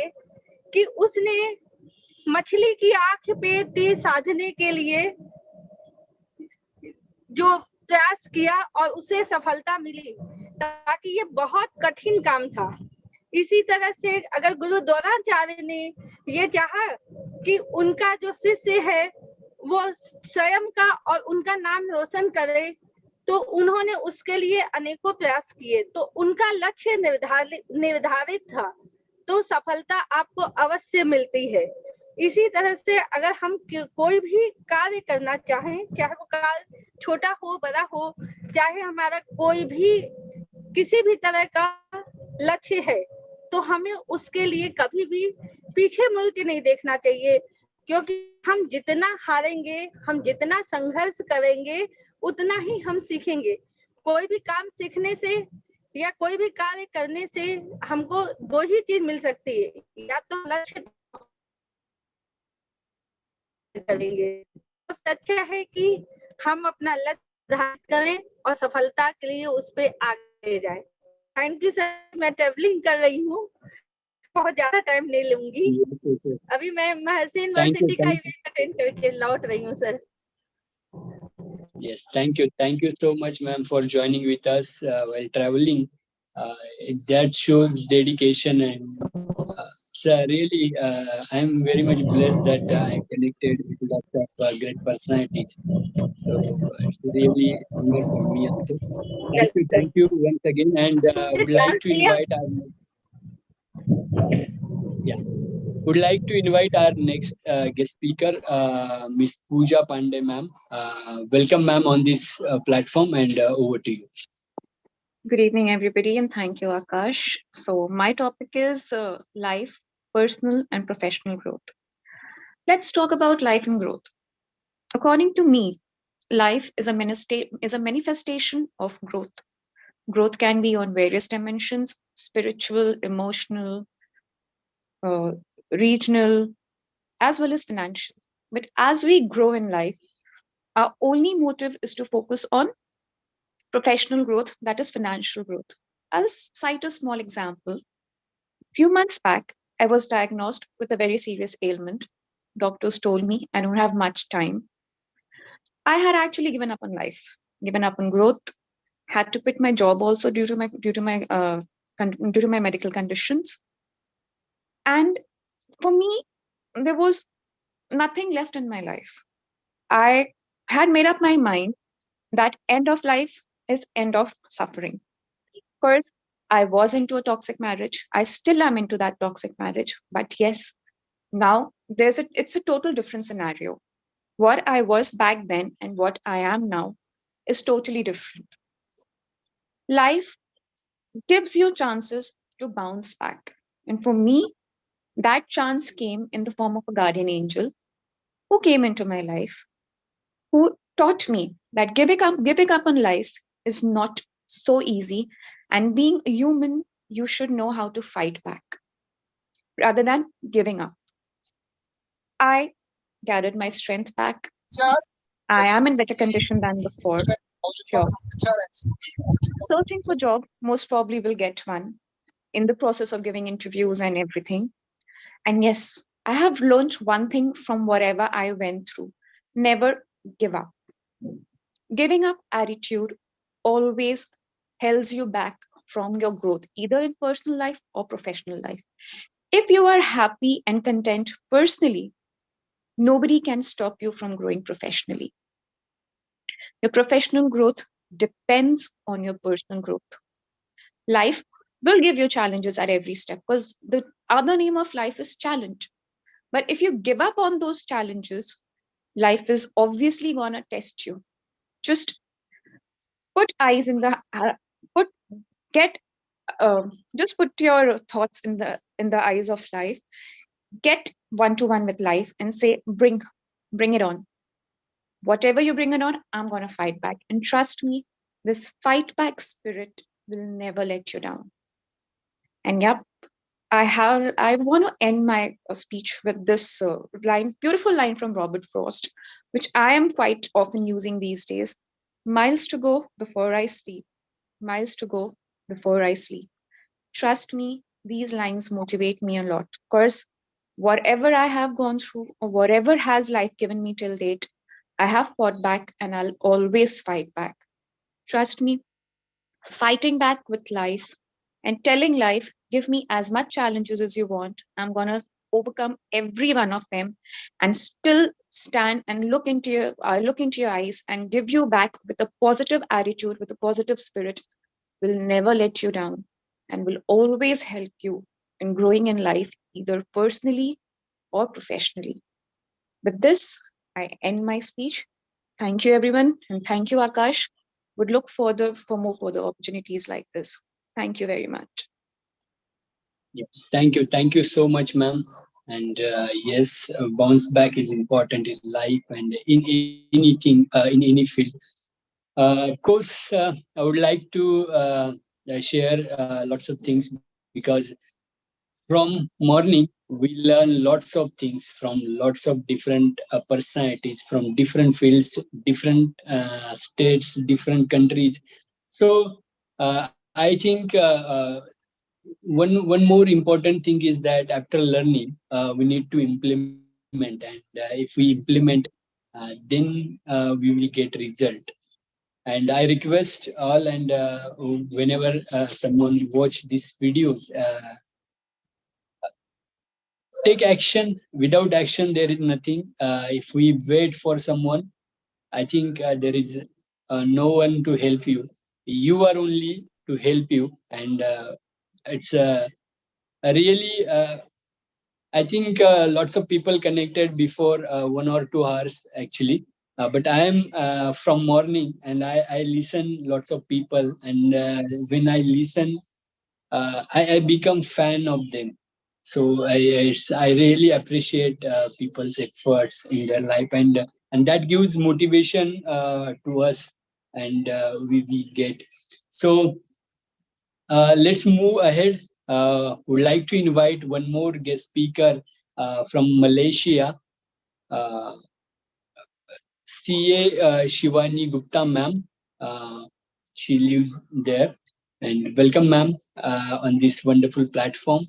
कि उसने मछली की आंख पे तीर साधने के लिए जो प्रयास किया और उसे सफलता मिली, ताकि ये बहुत कठिन काम था. इसी तरह से अगर गुरु द्रोणाचार्य ने ये चाहा कि उनका जो शिष्य है वो स्वयं का और उनका नाम रोशन करे, तो उन्होंने उसके लिए अनेकों प्रयास किए. तो उनका लक्ष्य निर्धारित था, तो सफलता आपको अवश्य मिलती है. इसी तरह से अगर हम कोई भी कार्य करना चाहें, चाहे वो कार्य छोटा हो बड़ा हो, चाहे हमारा कोई भी किसी भी तरह का लक्ष्य है, तो हमें उसके लिए कभी भी पीछे मुड़ के नहीं देखना चाहिए, क्योंकि हम जितना हारेंगे, हम जितना संघर्ष करेंगे, उतना ही हम सीखेंगे। कोई भी काम सीखने से या कोई भी कार्य करने से हमको दो ही चीज मिल सकती है, या तो लक्ष्य करेंगे। तो सच है कि हम अपना लक्ष्य धारित करें और सफलता के लिए उस पे आगे जाएं। Thank you sir. मैं ट्रेवलिंग कर रही हूँ, बहुत ज्यादा टाइम नहीं लूंगी। अभी मैं महर्षि यूनिवर्सिटी का इवेंट अटेंड करके लौट रही हूँ sir. Yes, thank you. Thank you so much, ma'am, for joining with us while traveling. That shows dedication, and so really, I'm very much blessed that I connected with lots of great personalities. So it's really honor for me also. Thank you once again, and would like to invite our would like to invite our next guest speaker, Miss Pooja Pandey, ma'am. Welcome, ma'am, on this platform, and over to you. Good evening, everybody, and thank you, Akash. So, my topic is life, personal, and professional growth. Let's talk about life and growth. According to me, life is a manifestation of growth. Growth can be on various dimensions: spiritual, emotional, regional, as well as financial. But as we grow in life, our only motive is to focus on professional growth, that is financial growth. I'll cite a small example. Few months back, I was diagnosed with a very serious ailment. Doctors told me I don't have much time. I had actually given up on life, given up on growth, had to quit my job also due to my medical conditions. And for me, there was nothing left in my life. I had made up my mind that end of life is end of suffering. Of course, I was into a toxic marriage. I still am into that toxic marriage. But yes, now it's a total different scenario. What I was back then and what I am now is totally different. Life gives you chances to bounce back. And for me, that chance came in the form of a guardian angel who came into my life, who taught me that giving up on life is not so easy. And being a human, you should know how to fight back rather than giving up. I gathered my strength back. I am in better condition than before. Sure. Searching for job, most probably will get one in the process of giving interviews and everything. And yes, I have learned one thing from whatever I went through: never give up. Giving up attitude always holds you back from your growth, either in personal life or professional life. If you are happy and content personally, nobody can stop you from growing professionally. Your professional growth depends on your personal growth. Life will give you challenges at every step, because the other name of life is challenge. But if you give up on those challenges, life is obviously going to test you. Just put eyes in the put get just put your thoughts in the eyes of life. Get one-to-one with life and say, bring it on. Whatever you bring it on, I'm going to fight back. And trust me, this fight back spirit will never let you down. And yep, I want to end my speech with this beautiful line from Robert Frost, which I am quite often using these days. Miles to go before I sleep. Miles to go before I sleep. Trust me, these lines motivate me a lot, because whatever I have gone through or whatever has life given me till date, I have fought back and I'll always fight back. Trust me, fighting back with life and telling life, give me as much challenges as you want. I'm going to overcome every one of them and still stand and look into your eyes and give you back with a positive attitude, with a positive spirit, will never let you down and will always help you in growing in life, either personally or professionally. With this, I end my speech. Thank you, everyone. And thank you, Akash. Would look further for more further opportunities like this. Thank you very much. Yeah. Thank you so much, ma'am. And yes, bounce back is important in life and in anything, in any field. Of course, I would like to share lots of things because from morning we learn lots of things from lots of different personalities from different fields, different states, different countries. So I think one more important thing is that after learning, we need to implement, and if we implement, then we will get result. And I request all, and whenever someone watch these videos, take action. Without action there is nothing. If we wait for someone, I think there is no one to help you. You are only to help you. And it's a really I think lots of people connected before 1 or 2 hours actually. But I am from morning, and I listen lots of people, and when I listen, I become fan of them. So I really appreciate people's efforts in their life, and that gives motivation to us, and we get. So let's move ahead. Would like to invite one more guest speaker from Malaysia, uh, CA Shivani Gupta, ma'am. She lives there. And welcome, ma'am, on this wonderful platform.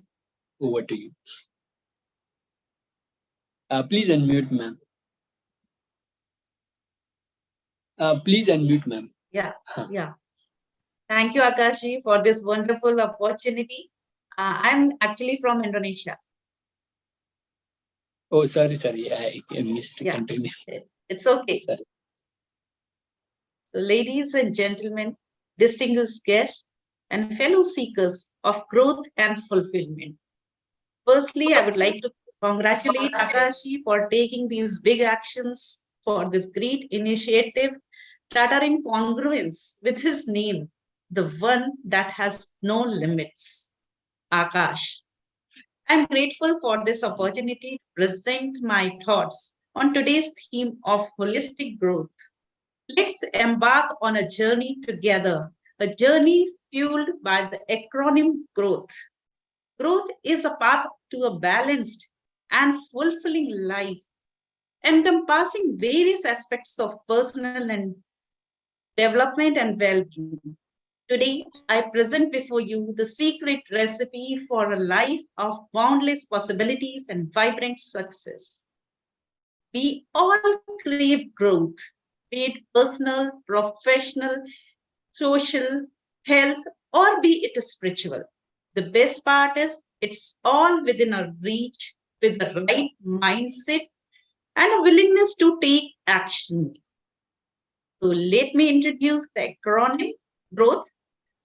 Over to you. Please unmute, ma'am. Please unmute, ma'am. Yeah, yeah. Thank you, Akashi, for this wonderful opportunity. I'm actually from Indonesia. Oh, sorry. I missed. Yeah, Continue. it's okay. Sorry. So, ladies and gentlemen, distinguished guests, and fellow seekers of growth and fulfillment. Firstly, I would like to congratulate Akashi for taking these big actions for this great initiative that are in congruence with his name, the one that has no limits, Akash. I'm grateful for this opportunity to present my thoughts on today's theme of holistic growth. Let's embark on a journey together, a journey fueled by the acronym GROWTH. Growth is a path to a balanced and fulfilling life, encompassing various aspects of personal and development and well-being. Today, I present before you the secret recipe for a life of boundless possibilities and vibrant success. We all crave growth, be it personal, professional, social, health, or be it spiritual. The best part is it's all within our reach with the right mindset and a willingness to take action. So let me introduce the acronym GROWTH.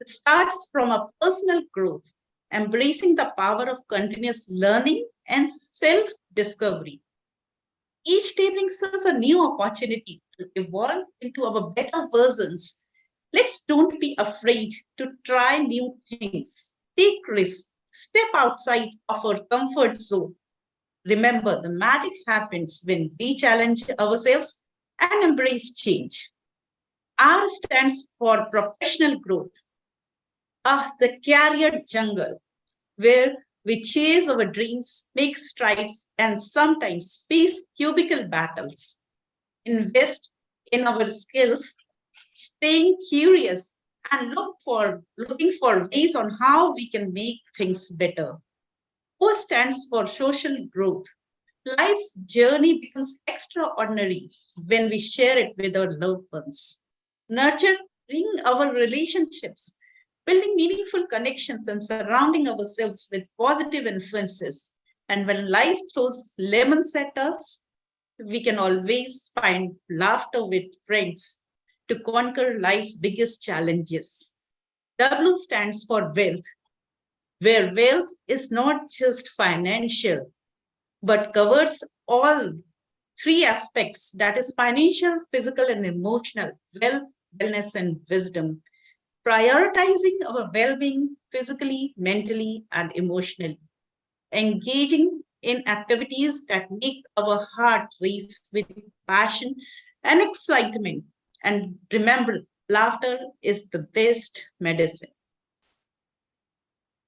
It starts from a personal growth, embracing the power of continuous learning and self-discovery. Each day brings us a new opportunity to evolve into our better versions. Let's don't be afraid to try new things, take risks, step outside of our comfort zone. Remember, the magic happens when we challenge ourselves and embrace change. R stands for professional growth. The career jungle, where we chase our dreams, make strides, and sometimes face cubicle battles. Invest in our skills, staying curious, and looking for ways on how we can make things better. O stands for social growth. Life's journey becomes extraordinary when we share it with our loved ones. Nurturing our relationships, building meaningful connections, and surrounding ourselves with positive influences. And when life throws lemons at us, we can always find laughter with friends to conquer life's biggest challenges. W stands for wealth, where wealth is not just financial, but covers all three aspects, that is financial, physical, and emotional, wealth, wellness, and wisdom. Prioritizing our well-being physically, mentally, and emotionally. Engaging in activities that make our heart race with passion and excitement. And remember, laughter is the best medicine.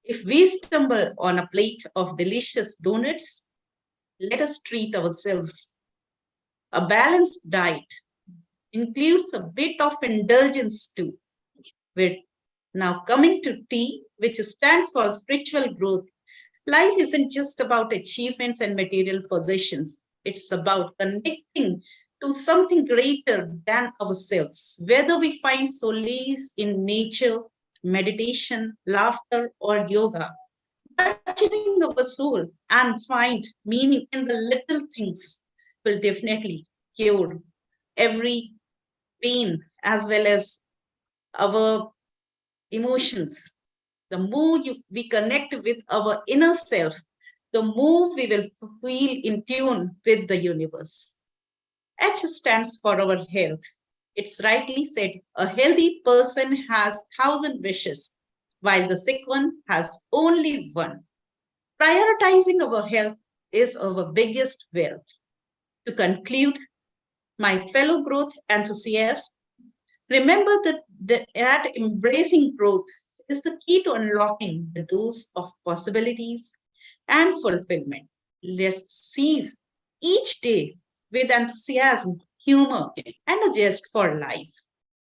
If we stumble on a plate of delicious donuts, let us treat ourselves. A balanced diet includes a bit of indulgence too. We're now coming to T, which stands for spiritual growth. Life isn't just about achievements and material possessions. It's about connecting to something greater than ourselves. Whether we find solace in nature, meditation, laughter, or yoga, nurturing our soul and find meaning in the little things will definitely cure every pain as well as our emotions. The more we connect with our inner self, the more we will feel in tune with the universe. H stands for our health. It's rightly said, a healthy person has 1,000 wishes, while the sick one has only one. Prioritizing our health is our biggest wealth. To conclude, my fellow growth enthusiasts, remember that embracing growth is the key to unlocking the doors of possibilities and fulfillment. Let's seize each day with enthusiasm, humor, and a zest for life.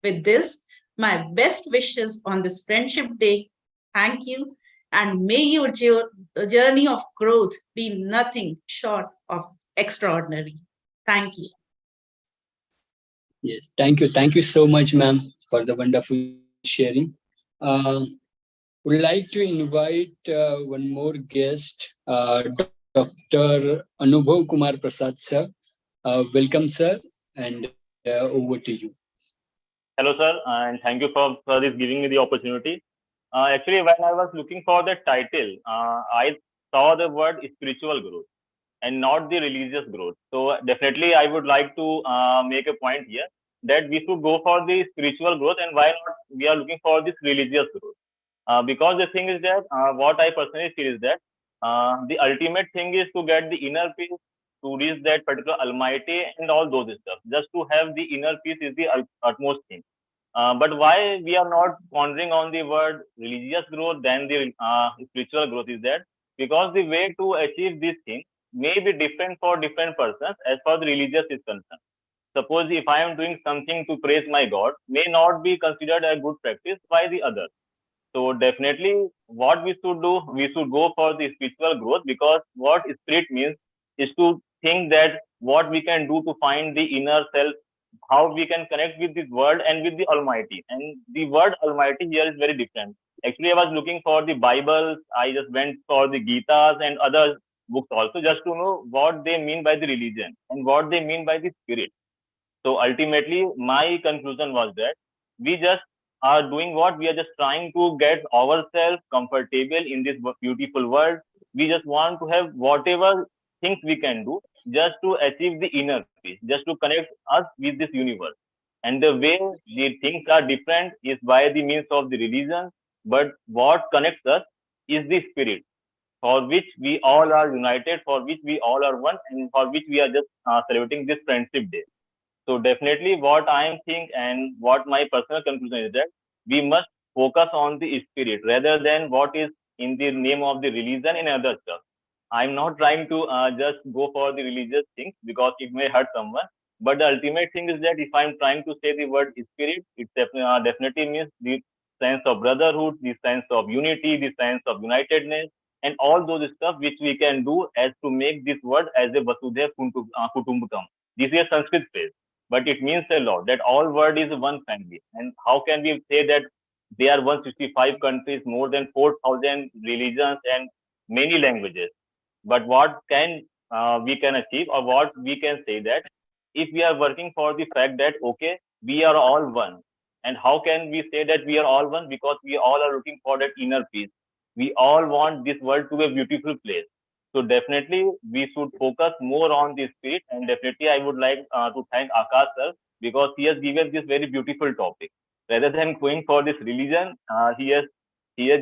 With this, my best wishes on this Friendship Day. Thank you, and may your journey of growth be nothing short of extraordinary. Thank you. Yes, thank you. Thank you so much, ma'am, for the wonderful sharing. Would like to invite one more guest, Dr. Anubhav Kumar Prasad, sir. Welcome, sir, and over to you. Hello, sir, and thank you for this giving me the opportunity. Actually, when I was looking for the title, I saw the word spiritual growth and not the religious growth. So definitely, I would like to make a point here that we should go for the spiritual growth, and why not we are looking for this religious growth? Because the thing is that what I personally feel is that the ultimate thing is to get the inner peace, to reach that particular almighty and all those stuff. Just to have the inner peace is the utmost thing. But why we are not pondering on the word religious growth than the spiritual growth is that because the way to achieve this thing may be different for different persons as far as religious is concerned. Suppose if I am doing something to praise my God, may not be considered a good practice by the other. So definitely what we should do, we should go for the spiritual growth, because what spirit means is to think that what we can do to find the inner self, how we can connect with this world and with the Almighty. And the word Almighty here is very different. Actually, I was looking for the Bibles. I just went for the Gitas and other books also, just to know what they mean by the religion and what they mean by the spirit. So ultimately, my conclusion was that we just are doing what we are just trying to get ourselves comfortable in this beautiful world. We just want to have whatever things we can do just to achieve the inner peace, just to connect us with this universe. And the way the things are different is by the means of the religion, but what connects us is the spirit, for which we all are united, for which we all are one, and for which we are just celebrating this Friendship Day. So definitely what I am thinking and what my personal conclusion is that we must focus on the spirit rather than what is in the name of the religion and other stuff. I'm not trying to just go for the religious things because it may hurt someone. But the ultimate thing is that if I'm trying to say the word spirit, it definitely means the sense of brotherhood, the sense of unity, the sense of unitedness, and all those stuff which we can do as to make this word as a Vasudeva Kutumbakam. This is a Sanskrit phrase, but it means a lot that all world is one family. And how can we say that there are 165 countries, more than 4,000 religions and many languages? But what can we can achieve, or what we can say that if we are working for the fact that, okay, we are all one. And how can we say that we are all one? Because we all are looking for that inner peace. We all want this world to be a beautiful place. So definitely we should focus more on this spirit. And definitely I would like to thank Akash sir, because he has given this very beautiful topic. Rather than going for this religion, he has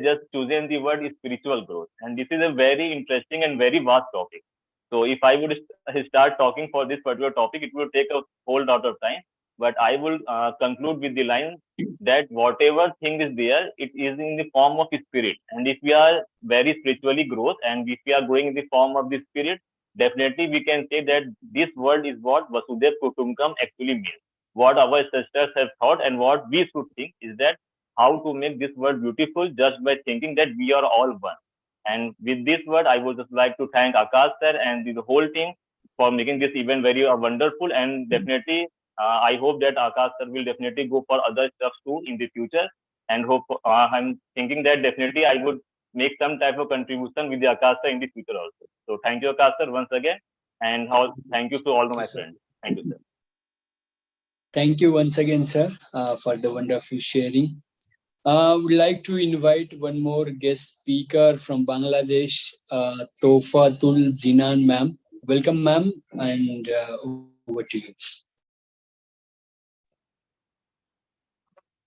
just chosen the word spiritual growth. And this is a very interesting and very vast topic. So if I would start talking for this particular topic, it will take a whole lot of time. But I will conclude with the line that whatever thing is there, it is in the form of spirit. And if we are very spiritually growth, and if we are going in the form of the spirit, definitely we can say that this world is what Vasudeva Kutumbakam actually means. What our ancestors have thought and what we should think is that how to make this world beautiful just by thinking that we are all one. And with this word, I would just like to thank Akash sir and the whole team for making this event very wonderful. And definitely, I hope that Akash sir will definitely go for other stuff too in the future. And hope I'm thinking that definitely I would make some type of contribution with the Akash sir in the future also. So thank you, Akash sir, once again. And thank you to all my friends. Thank you, sir. Thank you once again, sir, for the wonderful sharing. Would like to invite one more guest speaker from Bangladesh, Tofatul Zinan ma'am. Welcome, ma'am, and over to you.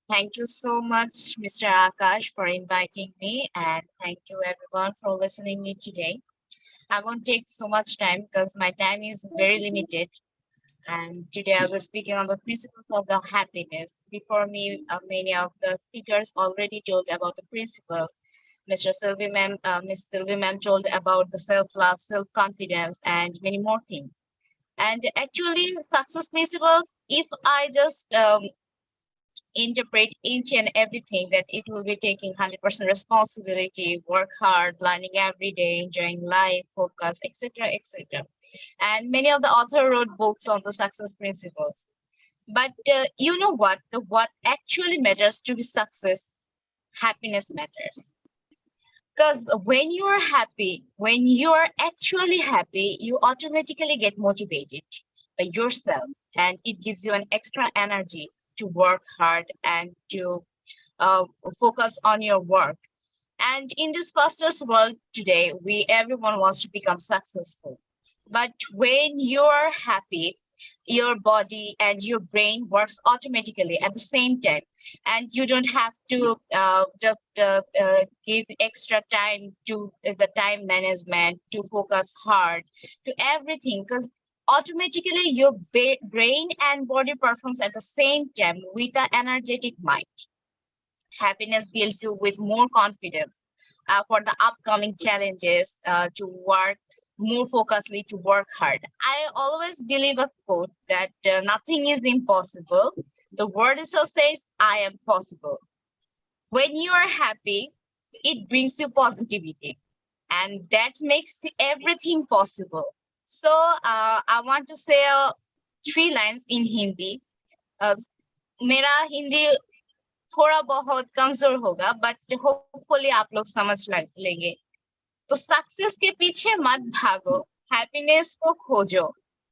Thank you so much, Mr. Akash, for inviting me, and thank you everyone for listening me today. I won't take so much time because my time is very limited. And today I was speaking on the principles of the happiness. Before me, many of the speakers already told about the principles. Miss Sylvie ma'am told about the self-love, self-confidence, and many more things. And actually, success principles, if I just interpret each and everything, that it will be taking 100% responsibility, work hard, learning every day, enjoying life, focus, etc., etc. And many of the author wrote books on the success principles. But you know what? What actually matters to be success, happiness matters. Because when you are happy, when you are actually happy, you automatically get motivated by yourself, and it gives you an extra energy to work hard and to focus on your work. And in this fastest world today, everyone wants to become successful. But when you're happy, your body and your brain works automatically at the same time, and you don't have to just give extra time to the time management, to focus hard to everything, because automatically your brain and body performs at the same time with an energetic mind. Happiness builds you with more confidence for the upcoming challenges, to work more focusedly, to work hard. I always believe a quote that nothing is impossible. The word itself says, I am possible. When you are happy, it brings you positivity, and that makes everything possible. So I want to say 3 lines in Hindi. मेरा हिंदी थोड़ा बहुत कमजोर होगा, but hopefully आप लोग समझ लेंगे. तो सक्सेस के पीछे मत भागो, हैप्पीनेस को खोजो,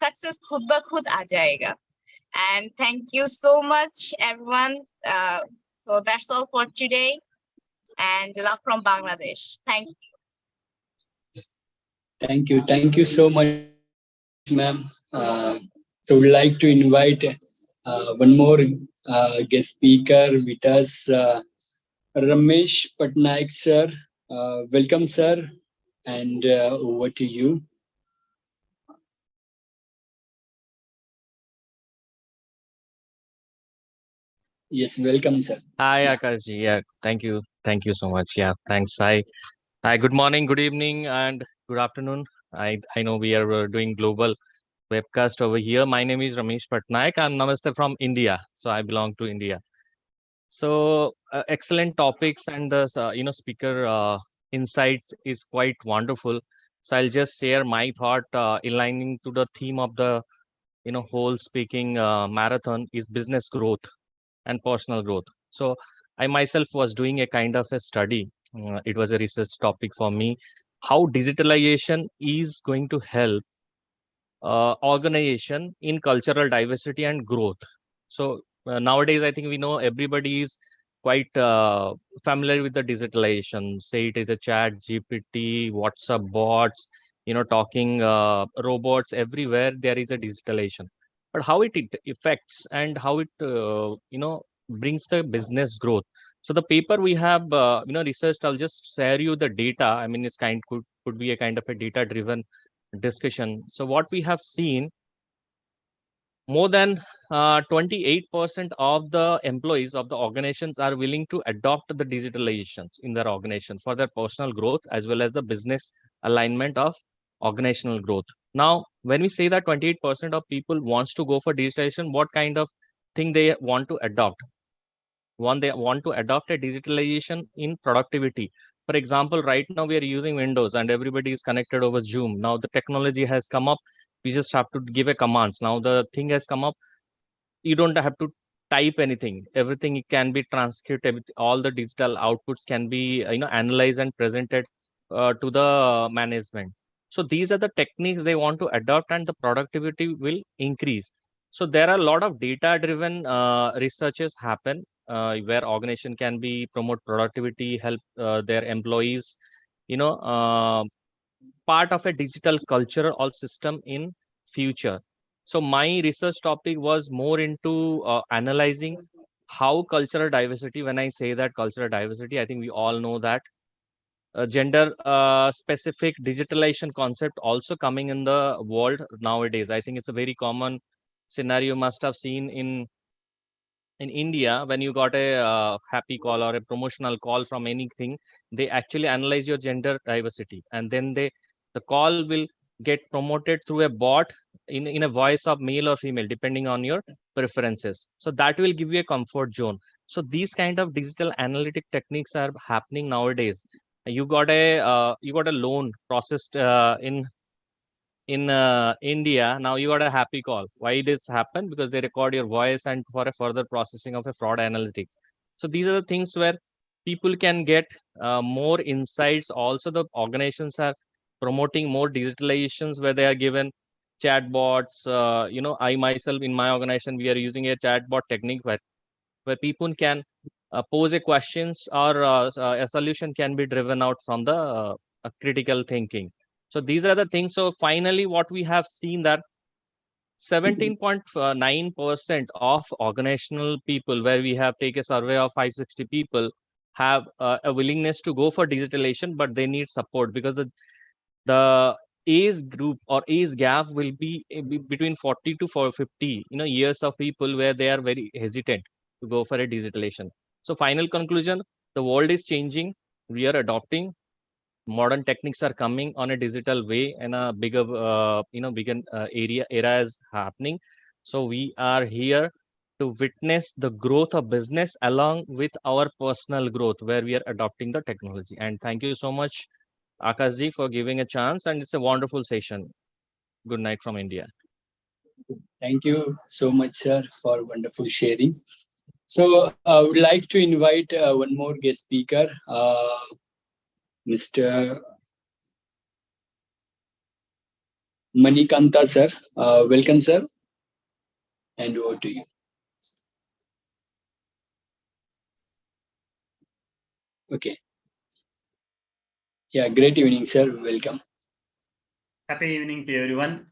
सक्सेस खुद ब खुद आ जाएगा. And thank you so much, everyone. So that's all for today. And love from Bangladesh. Thank you. Thank you so much, ma'am. So we'd like to invite one more guest speaker with us, Ramesh Patnaik sir. Welcome, sir, and over to you. Yes, welcome, sir. Hi, Akash. Yeah, thank you. Thank you so much. Yeah, thanks. Hi, good morning, good evening, and good afternoon. I know we are doing global webcast over here. My name is Ramesh Patnaik. I'm Namaste from India. So I belong to India. So excellent topics, and the speaker insights is quite wonderful. So I'll just share my thought aligning to the theme of the whole speaking marathon is business growth and personal growth. So I myself was doing a kind of a study. It was a research topic for me, how digitalization is going to help organization in cultural diversity and growth. So nowadays, I think we know everybody is quite familiar with the digitalization. Say it is a chat, GPT, WhatsApp bots, talking robots everywhere. There is a digitalization, but how it affects and how it brings the business growth. So the paper we have researched, I'll just share you the data. I mean, it's could be a kind of a data driven discussion. So what we have seen, more than 28% of the employees of the organizations are willing to adopt the digitalizations in their organization for their personal growth as well as the business alignment of organizational growth. Now, when we say that 28% of people wants to go for digitalization, what kind of thing they want to adopt? One, they want to adopt a digitalization in productivity. For example, right now we are using Windows and everybody is connected over Zoom. Now the technology has come up. We just have to give a commands. Now the thing has come up. You don't have to type anything. Everything can be transcribed. All the digital outputs can be analyzed and presented to the management. So these are the techniques they want to adopt, and the productivity will increase. So there are a lot of data driven researches happen where organization can be promote productivity, help their employees, part of a digital culture or system in future. So my research topic was more into analyzing how cultural diversity, when I say that cultural diversity, I think we all know that gender specific digitalization concept also coming in the world nowadays. I think it's a very common scenario you must have seen in India. When you got a happy call or a promotional call from anything, they actually analyze your gender diversity, and then the call will get promoted through a bot in a voice of male or female depending on your preferences. So that will give you a comfort zone. So these kind of digital analytic techniques are happening nowadays. You got a loan processed in India. Now you got a happy call. Why this happen? Because they record your voice and for a further processing of a fraud analytics. So these are the things where people can get more insights. Also, the organizations are promoting more digitalizations where they are given chatbots. I myself in my organization, we are using a chatbot technique where people can pose a questions, or a solution can be driven out from the critical thinking. So these are the things. So finally, what we have seen that 17.9% of organizational people, where we have taken a survey of 560 people, have a willingness to go for digitalization, but they need support because the age group or age gap will be between 40 to 50 years of people where they are very hesitant to go for a digitalization. So final conclusion, the world is changing. We are adopting. Modern techniques are coming on a digital way, and a bigger era is happening. So we are here to witness the growth of business along with our personal growth, where we are adopting the technology. And thank you so much, Akashji, for giving a chance, and it's a wonderful session. Good night from India. Thank you so much, sir, for wonderful sharing. So I would like to invite one more guest speaker, Mr. Manikanta, sir. Welcome, sir. And over to you. Okay. Yeah, great evening, sir. Welcome. Happy evening to everyone.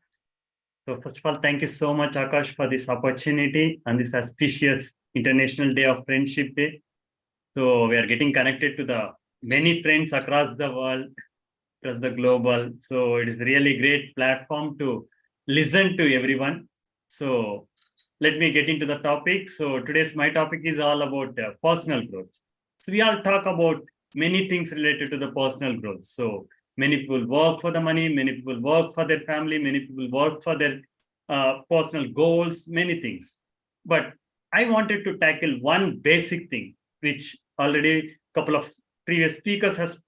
So first of all, thank you so much, Akash, for this opportunity on this auspicious International Day of Friendship Day. So we are getting connected to the many friends across the world, across the global. So it is really great platform to listen to everyone. So let me get into the topic. So today's my topic is all about personal growth. So we all talk about many things related to the personal growth. So many people work for the money, many people work for their family, many people work for their personal goals, many things. But I wanted to tackle one basic thing, which already a couple of previous speakers has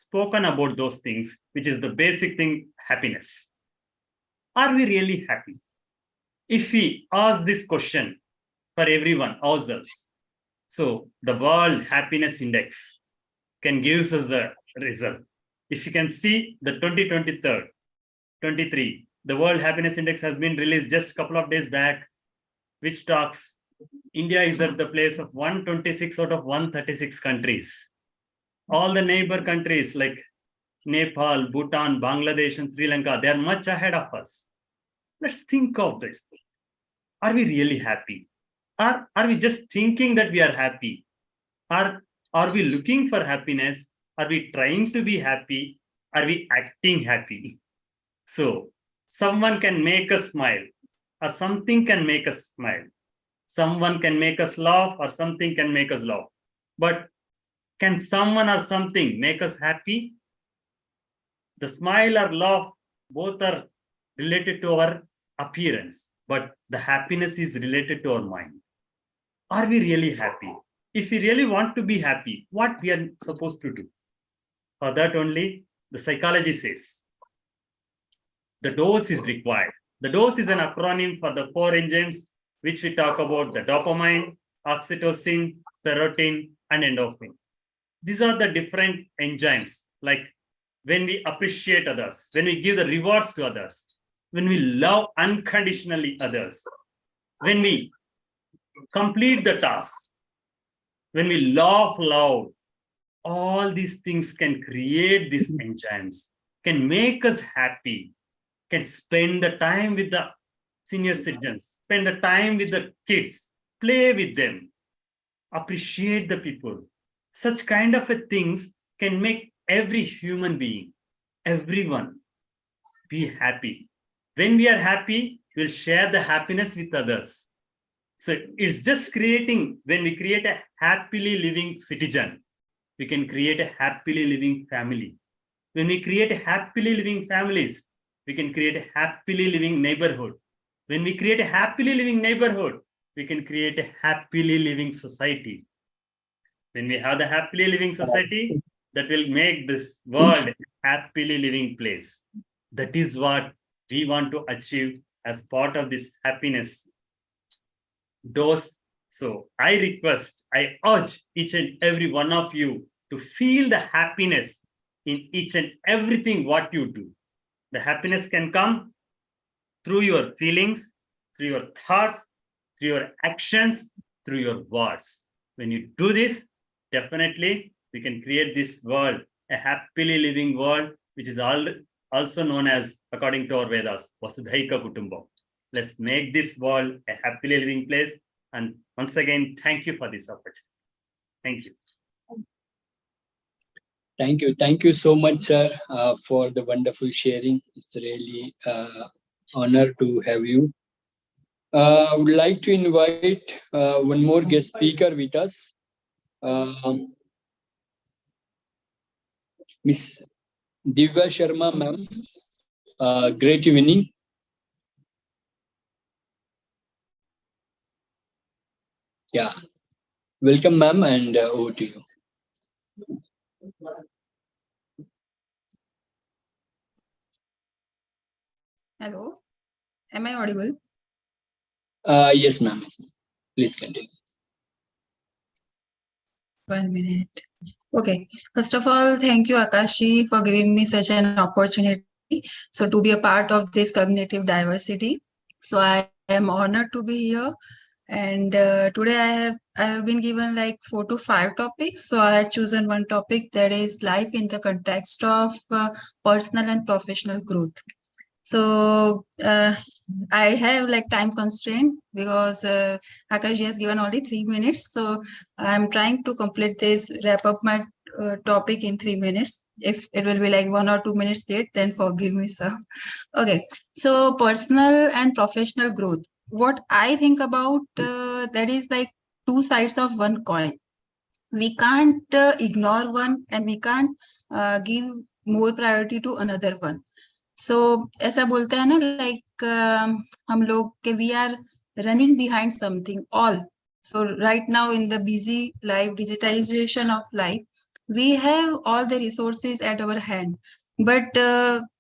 spoken about those things, which is the basic thing, happiness. Are we really happy? If we ask this question for everyone, ourselves, so the World Happiness Index can give us the result. If you can see the 2023, the World Happiness Index has been released just a couple of days back, which talks India is at the place of 126 out of 136 countries. All the neighbor countries like Nepal, Bhutan, Bangladesh, and Sri Lanka, they are much ahead of us. Let's think of this. Are we really happy? Are we just thinking that we are happy? Are we looking for happiness? Are we trying to be happy? Are we acting happy? So someone can make us smile, or something can make us smile. Someone can make us laugh, or something can make us laugh. But can someone or something make us happy? The smile or laugh, both are related to our appearance, but the happiness is related to our mind. Are we really happy? If we really want to be happy, what we are supposed to do? For that only, the psychology says, the dose is required. The dose is an acronym for the 4 enzymes, which we talk about: the dopamine, oxytocin, serotonin, and endorphin. These are the different enzymes, like when we appreciate others, when we give the rewards to others, when we love unconditionally others, when we complete the task, when we laugh loud, all these things can create these enzymes, can make us happy, can spend the time with the senior citizens, spend the time with the kids, play with them, appreciate the people. Such kind of things can make every human being, everyone, be happy. When we are happy, we'll share the happiness with others. So it's just creating, when we create a happily living citizen, we can create a happily living family. When we create a happily living families, we can create a happily living neighborhood. When we create a happily living neighborhood, we can create a happily living society. When we have the happily living society, that will make this world a happily living place. That is what we want to achieve as part of this happiness dose. So I request, I urge each and every one of you to feel the happiness in each and everything what you do. The happiness can come through your feelings, through your thoughts, through your actions, through your words. When you do this, definitely we can create this world, a happily living world, which is also known as, according to our Vedas, Vasudeva Kutumbakam. Let's make this world a happily living place. And once again, thank you for this opportunity. Thank you. Thank you. Thank you so much, sir, for the wonderful sharing. It's really honor to have you. I would like to invite one more guest speaker with us. Miss Divya Sharma, ma'am. Great evening. Yeah. Welcome, ma'am, and over to you. Hello, am I audible? Yes, ma'am. Yes, ma'am. Please continue. 1 minute. Okay. First of all, thank you, Akashi, for giving me such an opportunity. So to be a part of this cognitive diversity. So I am honored to be here. And today I have been given like 4 to 5 topics. So I had chosen one topic, that is life in the context of personal and professional growth. So I have like time constraint because Akash has given only 3 minutes. So I'm trying to complete this, wrap up my topic in 3 minutes. If it will be like 1 or 2 minutes late, then forgive me, sir. Okay. So personal and professional growth. What I think about that is like 2 sides of one coin. We can't ignore one, and we can't give more priority to another one. So ऐसा बोलते हैं ना, like हम लोग के we are running behind something all. So right now in the busy life, digitalization of life, we have all the resources at our hand. But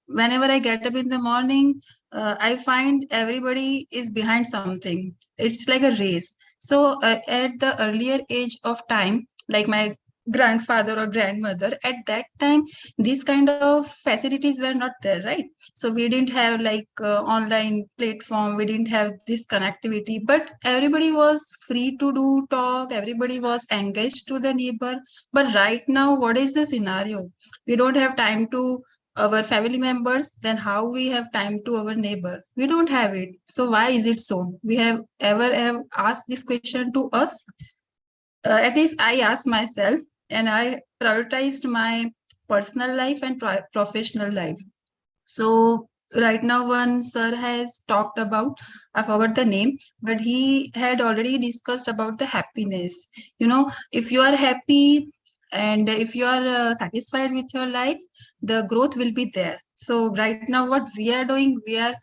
whenever I get up in the morning, I find everybody is behind something. It's like a race. So at the earlier age of time, like my grandfather or grandmother. At that time, these kind of facilities were not there, right? So we didn't have like online platform, we didn't have this connectivity, but everybody was free to do talk, everybody was engaged to the neighbor. But right now, what is the scenario? We don't have time to our family members, then how we have time to our neighbor? We don't have it. So why is it so? We have ever have asked this question to us? At least I asked myself, and I prioritized my personal life and professional life. So right now, one sir has talked about, I forgot the name, but he had already discussed about the happiness. You know, if you are happy and if you are satisfied with your life, the growth will be there. So right now, what we are doing, we are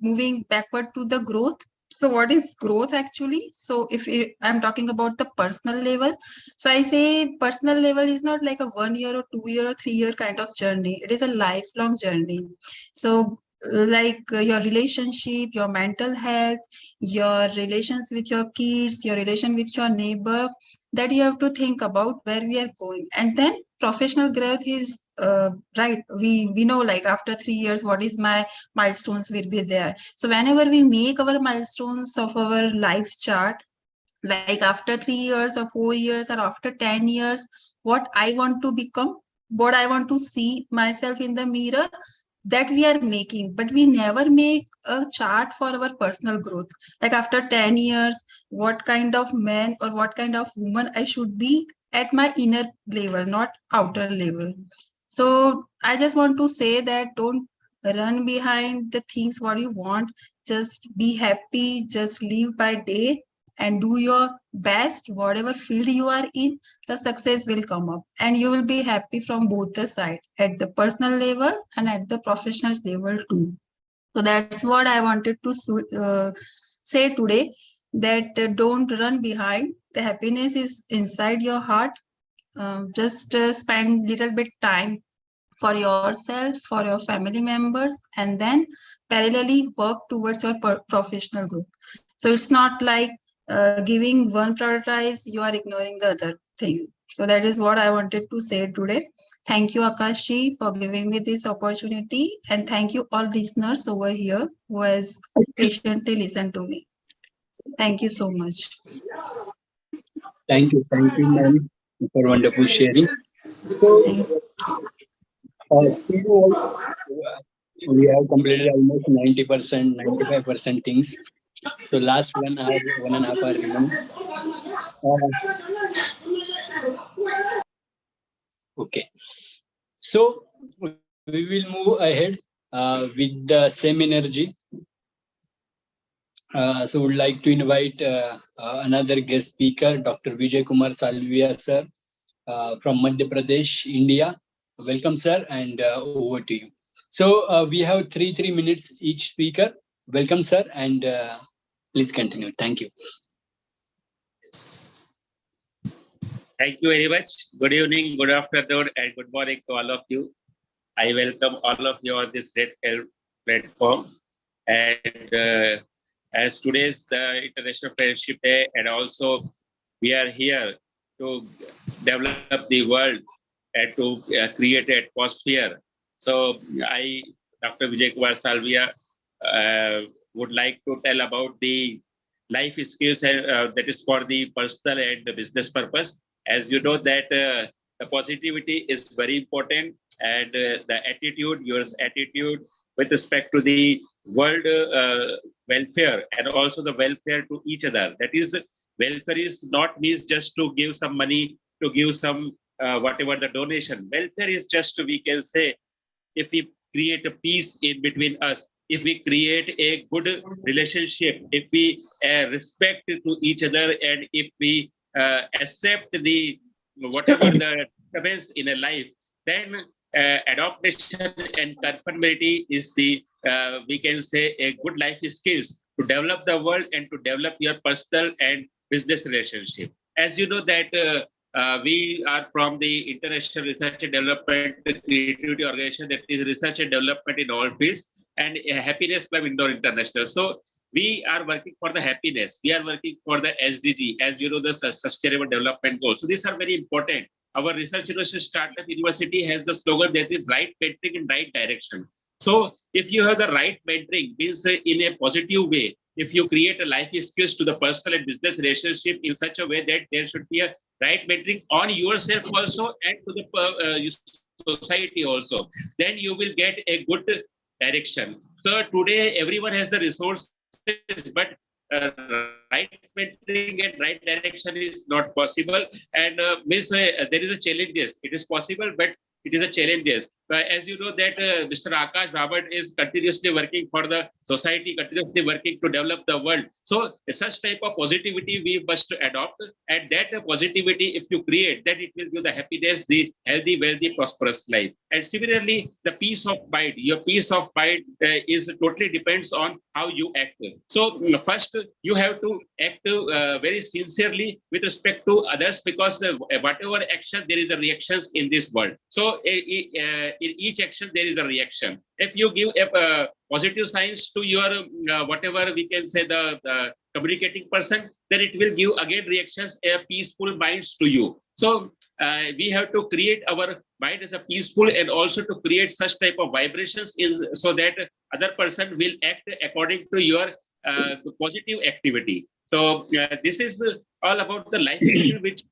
moving backward to the growth. So what is growth actually? So if I'm talking about the personal level, so I say personal level is not like a 1 year or 2 year or 3 year kind of journey. It is a lifelong journey. So like your relationship, your mental health, your relations with your kids, your relation with your neighbor, that you have to think about where we are going. And then professional growth is right. We know like after 3 years, what is my milestones will be there. So whenever we make our milestones of our life chart, like after 3 years or 4 years or after 10 years, what I want to become, what I want to see myself in the mirror, that we are making, but we never make a chart for our personal growth. Like after 10 years, what kind of man or what kind of woman I should be at my inner level, not outer level. So I just want to say that don't run behind the things what you want. Just be happy, just live by day and do your best. Whatever field you are in, the success will come up and you will be happy from both the side, at the personal level and at the professional level too. So that's what I wanted to say today, that don't run behind. The happiness is inside your heart. Just spend little bit time for yourself, for your family members, and then parallelly work towards your professional growth. So it's not like giving one prioritize, you are ignoring the other thing. So that is what I wanted to say today. Thank you, Akashi, for giving me this opportunity. And thank you all listeners over here who has patiently listened to me. Thank you so much. Thank you, ma'am, for wonderful sharing. So, we have completed almost 90%, 95% things. So last 1 hour, 1.5 hour remaining. Okay. So we will move ahead with the same energy. So would like to invite another guest speaker, Dr. Vijay Kumar Salvia, sir, from Madhya Pradesh, India. Welcome, sir, and over to you. So we have three minutes each speaker. Welcome, sir, and please continue. Thank you. Thank you very much. Good evening, good afternoon, and good morning to all of you. I welcome all of you on this great platform. And as today is the International Friendship Day, and also we are here to develop the world and to create an atmosphere. So I, Dr. Vijay Kumar Salvia, would like to tell about the life skills that is for the personal and the business purpose. As you know that the positivity is very important, and the attitude, your attitude with respect to the world welfare and also the welfare to each other. That is, welfare is not means just to give some money, to give some whatever the donation. Welfare is just, we can say, if we create a peace in between us, if we create a good relationship, if we respect to each other, and if we accept the whatever the happens in a life, then adaptation and conformity is the we can say a good life skills to develop the world and to develop your personal and business relationship. As you know that we are from the International Research and Development Creativity Organization, that is research and development in all fields, and Happiness Club Indoor International. So we are working for the happiness. We are working for the SDG, as you know, the Sustainable Development Goals. So these are very important. Our research university, startup university, has the slogan that is right mentoring in right direction. So if you have the right mentoring, means in a positive way, if you create a life skills to the personal and business relationship in such a way that there should be a right mentoring on yourself also and to the society also, then you will get a good direction. So today everyone has the resources, but right mentoring and right direction is not possible. And there is a challenges. It is possible, but it is a challenges. As you know that Mr. Akash Bhabat is continuously working for the society, continuously working to develop the world. So such type of positivity we must adopt, and that positivity, if you create, then it will give the happiness, the healthy, wealthy, prosperous life. And similarly, the peace of mind. Your peace of mind is totally depends on how you act. So first, you have to act very sincerely with respect to others, because whatever action, there is a reactions in this world. So in each action there is a reaction. If you give a positive signs to your whatever we can say the communicating person, then it will give again reactions, a peaceful minds to you. So we have to create our mind as a peaceful, and also to create such type of vibrations so that other person will act according to your positive activity. So this is all about the life skill, which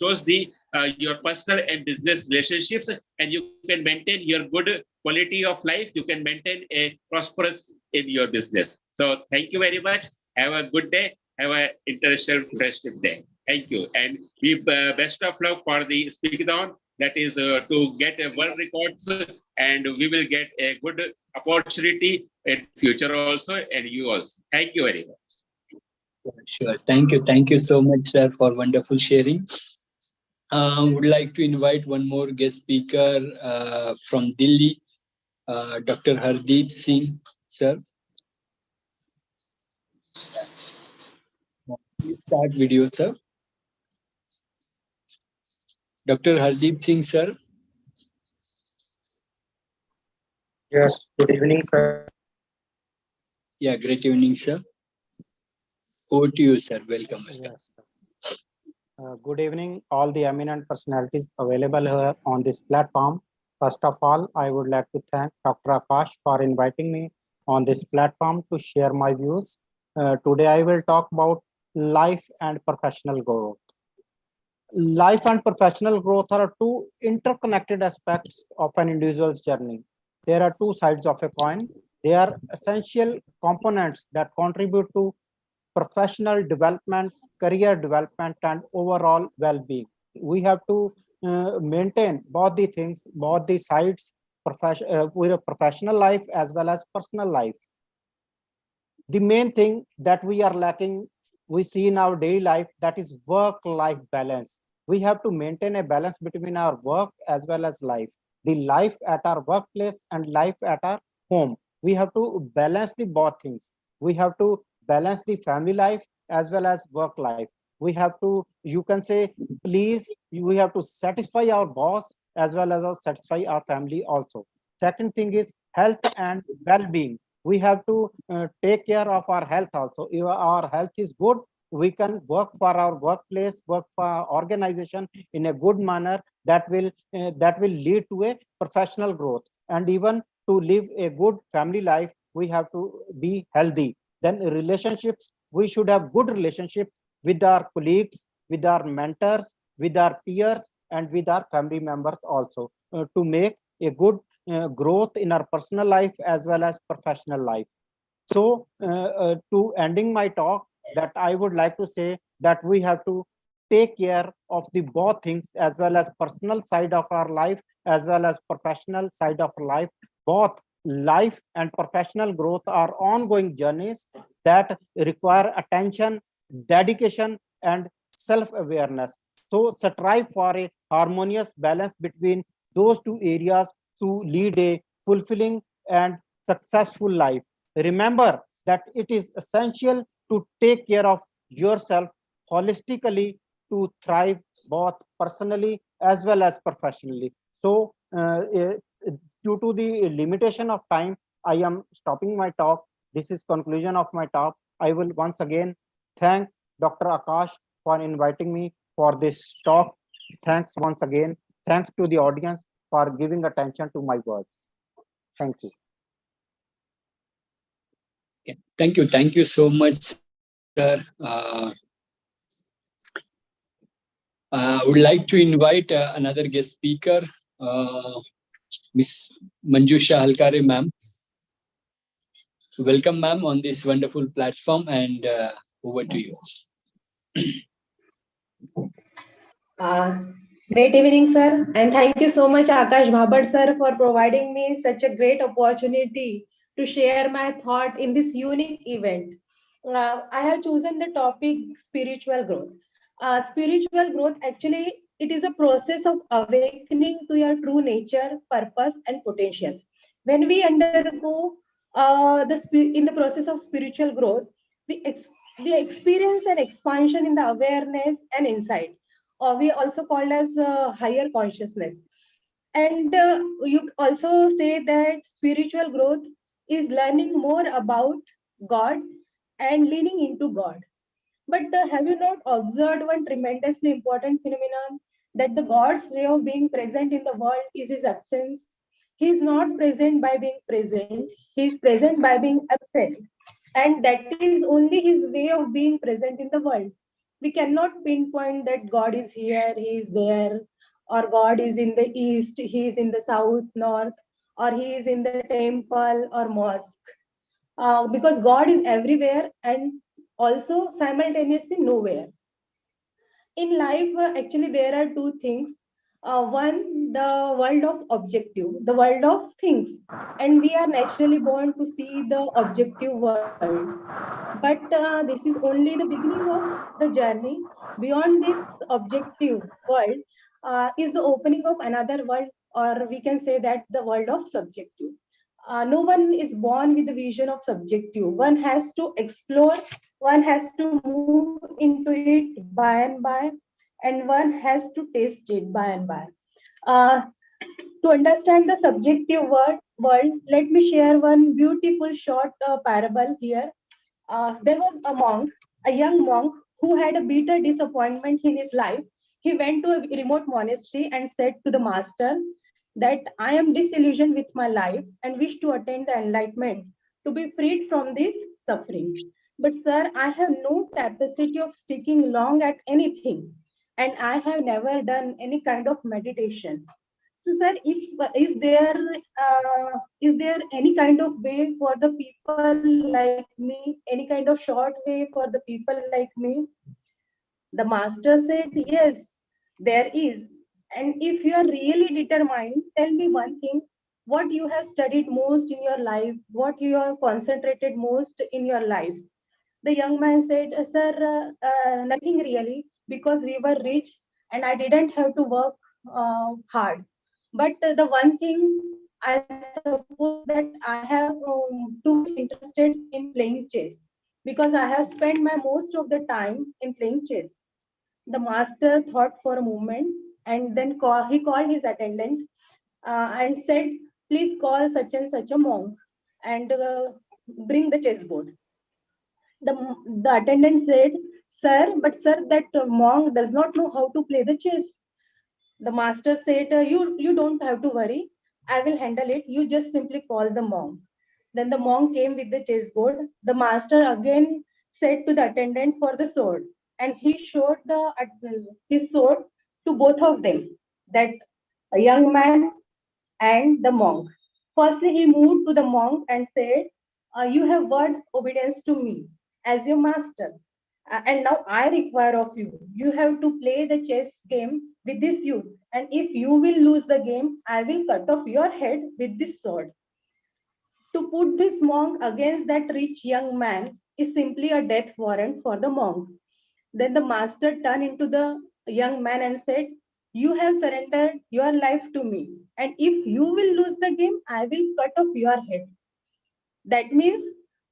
shows the your personal and business relationships, and you can maintain your good quality of life. You can maintain a prosperous in your business. So thank you very much. Have a good day. Have an International Friendship Day. Thank you, and we best of luck for the Speakathon. That is to get a world records, and we will get a good opportunity in future also, and you also. Thank you very much. Sure. Thank you so much, sir, for wonderful sharing. Would like to invite one more guest speaker from Delhi, Dr. Hardeep Singh, sir. Please start video, sir. Dr. Hardeep Singh, sir. Yes, good evening, sir. Yeah, great evening, sir. Over to you, sir. Welcome. Yes. Good evening, all the eminent personalities available here on this platform. First of all, I would like to thank Dr. Akash for inviting me on this platform to share my views. Today, I will talk about life and professional growth. Life and professional growth are two interconnected aspects of an individual's journey. There are two sides of a coin. They are essential components that contribute to professional development, career development, and overall well-being. We have to maintain both the things, both the sides, with a professional life as well as personal life. The main thing that we are lacking, we see in our daily life, that is work-life balance. We have to maintain a balance between our work as well as life. The life at our workplace and life at our home. We have to balance the both things. We have to balance the family life as well as work life. We have to, you can say, please, we have to satisfy our boss as well as satisfy our family also. Second thing is health and well-being. We have to take care of our health also. If our health is good, we can work for our workplace, work for our organization in a good manner that will lead to a professional growth. And even to live a good family life, we have to be healthy. Then relationships, we should have good relationships with our colleagues, with our mentors, with our peers, and with our family members also to make a good growth in our personal life as well as professional life. So to ending my talk, that I would like to say that we have to take care of the both things, as well as personal side of our life as well as professional side of our life. Both life and professional growth are ongoing journeys that require attention, dedication, and self-awareness. So strive for a harmonious balance between those two areas to lead a fulfilling and successful life. Remember that it is essential to take care of yourself holistically to thrive both personally as well as professionally. So due to the limitation of time, I am stopping my talk. This is conclusion of my talk. I will once again thank Dr. Akash for inviting me for this talk. Thanks once again. Thanks to the audience for giving attention to my words. Thank you. Yeah, thank you. Thank you so much, sir. I would like to invite another guest speaker, Miss Manjusha Halkare, ma'am. Welcome, ma'am, on this wonderful platform, and over to you. Great evening, sir, and thank you so much, Akash Bhabad, sir, for providing me such a great opportunity to share my thought in this unique event. I have chosen the topic spiritual growth. Spiritual growth, actually, it is a process of awakening to your true nature, purpose, and potential. When we undergo in the process of spiritual growth, we experience an expansion in the awareness and insight, or we also called as higher consciousness. And you also say that spiritual growth is learning more about God and leaning into God. But have you not observed one tremendously important phenomenon, that the God's way of being present in the world is his absence? He is not present by being present, he is present by being absent. And that is only his way of being present in the world. We cannot pinpoint that God is here, he is there, or God is in the east, he is in the south, north, or he is in the temple or mosque. Because God is everywhere and also simultaneously nowhere. In life, actually, there are two things. One, the world of objective, the world of things. And we are naturally born to see the objective world. But this is only the beginning of the journey. Beyond this objective world is the opening of another world, or we can say that the world of subjective. No one is born with the vision of subjective. One has to explore, one has to move into it by and by, and one has to taste it by and by. Uh, to understand the subjective world, let me share one beautiful short parable here. There was a monk, a young monk, who had a bitter disappointment in his life. He went to a remote monastery and said to the master that I am disillusioned with my life and wish to attain the enlightenment, to be freed from this suffering. But sir, I have no capacity of sticking long at anything, and I have never done any kind of meditation. So, sir, if is there any kind of way for the people like me, any kind of short way for the people like me? The master said, yes, there is. And if you are really determined, tell me one thing: what you have studied most in your life, what you have concentrated most in your life. The young man said, sir, nothing really, because we were rich and I didn't have to work hard. But the one thing I suppose that I have too much interested in playing chess, because I have spent my most of the time in playing chess. The master thought for a moment and then he called his attendant and said, please call such and such a monk and bring the chessboard. The attendant said, sir, but sir, that monk does not know how to play the chess. The master said, you don't have to worry. I will handle it. You just simply call the monk. Then the monk came with the chessboard. The master again said to the attendant for the sword. And he showed his sword to both of them, that a young man and the monk. Firstly, he moved to the monk and said, you have vowed obedience to me as your master. And now I require of you. You have to play the chess game with this youth. And if you will lose the game, I will cut off your head with this sword. To put this monk against that rich young man is simply a death warrant for the monk. Then the master turned into the young man and said, you have surrendered your life to me. And if you will lose the game, I will cut off your head. That means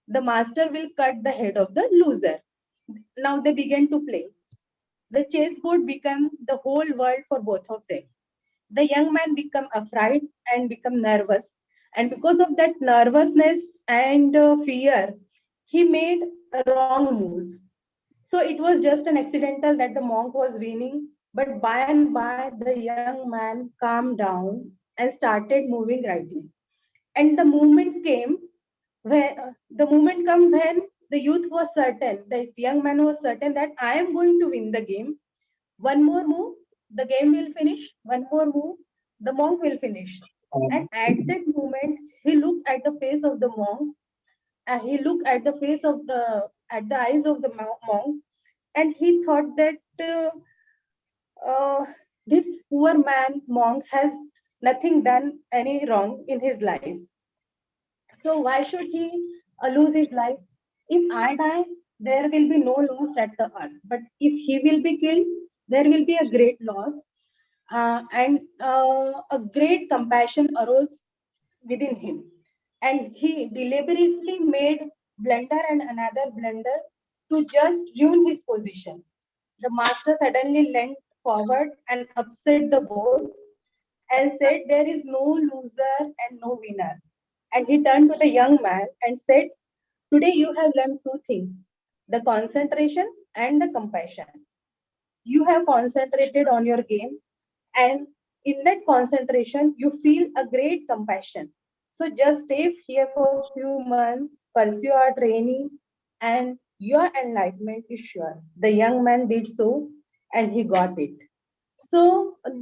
the master will cut the head of the loser. Now they began to play. The chessboard became the whole world for both of them. The young man became afraid and became nervous. And because of that nervousness and fear, he made wrong moves. So it was just an accidental that the monk was winning, but by and by the young man calmed down and started moving rightly. And the moment came when the moment come when the youth was certain, the young man was certain that I am going to win the game. One more move, the game will finish. One more move, the monk will finish. And at that moment, he looked at the face of the monk, and he looked at the face of the at the eyes of the monk, and he thought that uh, this poor man monk has nothing done any wrong in his life. So why should he lose his life? If I die, there will be no loss at the earth. But if he will be killed, there will be a great loss, and a great compassion arose within him. And he deliberately made blunder and another blunder to just ruin his position. The master suddenly leant forward and upset the board and said, "There is no loser and no winner." And he turned to the young man and said, "Today you have learned two things, the concentration and the compassion. You have concentrated on your game, and in that concentration, you feel a great compassion. So just stay here for a few months, pursue your training, and your enlightenment is sure." The young man did so, and he got it. So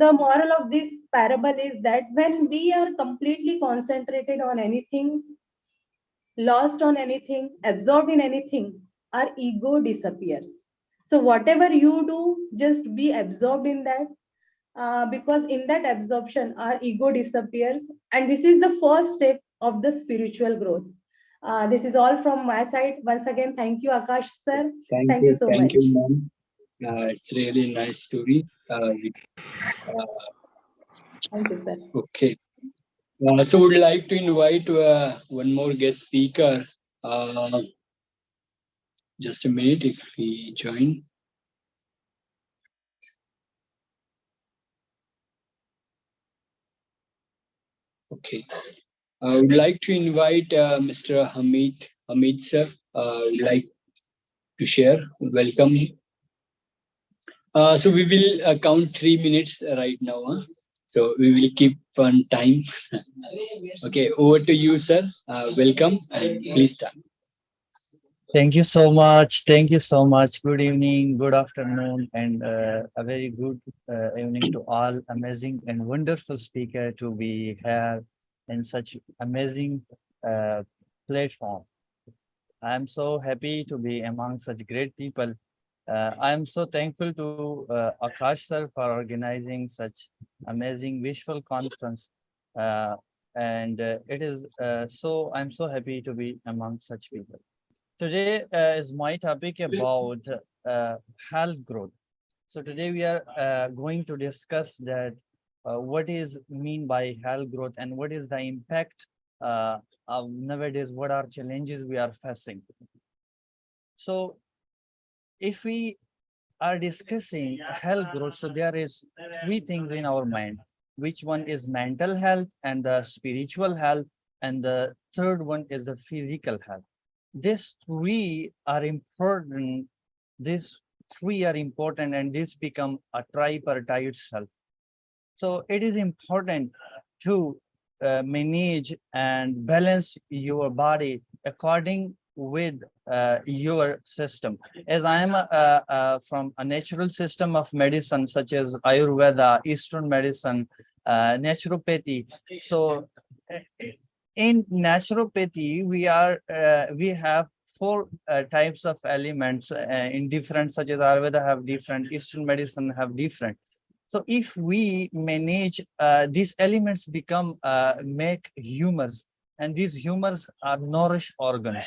the moral of this parable is that when we are completely concentrated on anything, lost on anything, absorbed in anything, our ego disappears. So whatever you do, just be absorbed in that, because in that absorption, our ego disappears. And this is the first step of the spiritual growth. This is all from my side. Once again, thank you, Akash sir. Thank you so Thank much. you, ma'am. It's really nice story. Thank you, sir. Okay. So would like to invite one more guest speaker. Just a minute if he join. Okay. I would like to invite Mr. Hamid sir. Would like to share. Welcome. So we will count 3 minutes right now. So we will keep on time. Okay, over to you, sir. Welcome and please start. Thank you so much. Thank you so much. Good evening, good afternoon, and a very good evening to all. Amazing and wonderful speaker to be here in such amazing platform. I'm so happy to be among such great people. I'm so thankful to Akash sir for organizing such amazing visual conference. And it is I'm so happy to be among such people. Today is my topic about health growth. So today we are going to discuss that what is mean by health growth and what is the impact of nowadays, what are challenges we are facing. So if we are discussing health growth, so there is three things in our mind, which one is mental health and the spiritual health, and the third one is the physical health. These three are important. These three are important, and this become a tripartite self. So it is important to manage and balance your body according with your system. As I am from a natural system of medicine, such as Ayurveda, Eastern medicine, naturopathy. So in naturopathy, we have four types of elements in different, such as Ayurveda have different, Eastern medicine have different. So if we manage these elements become make humors, and these humors are nourish organs.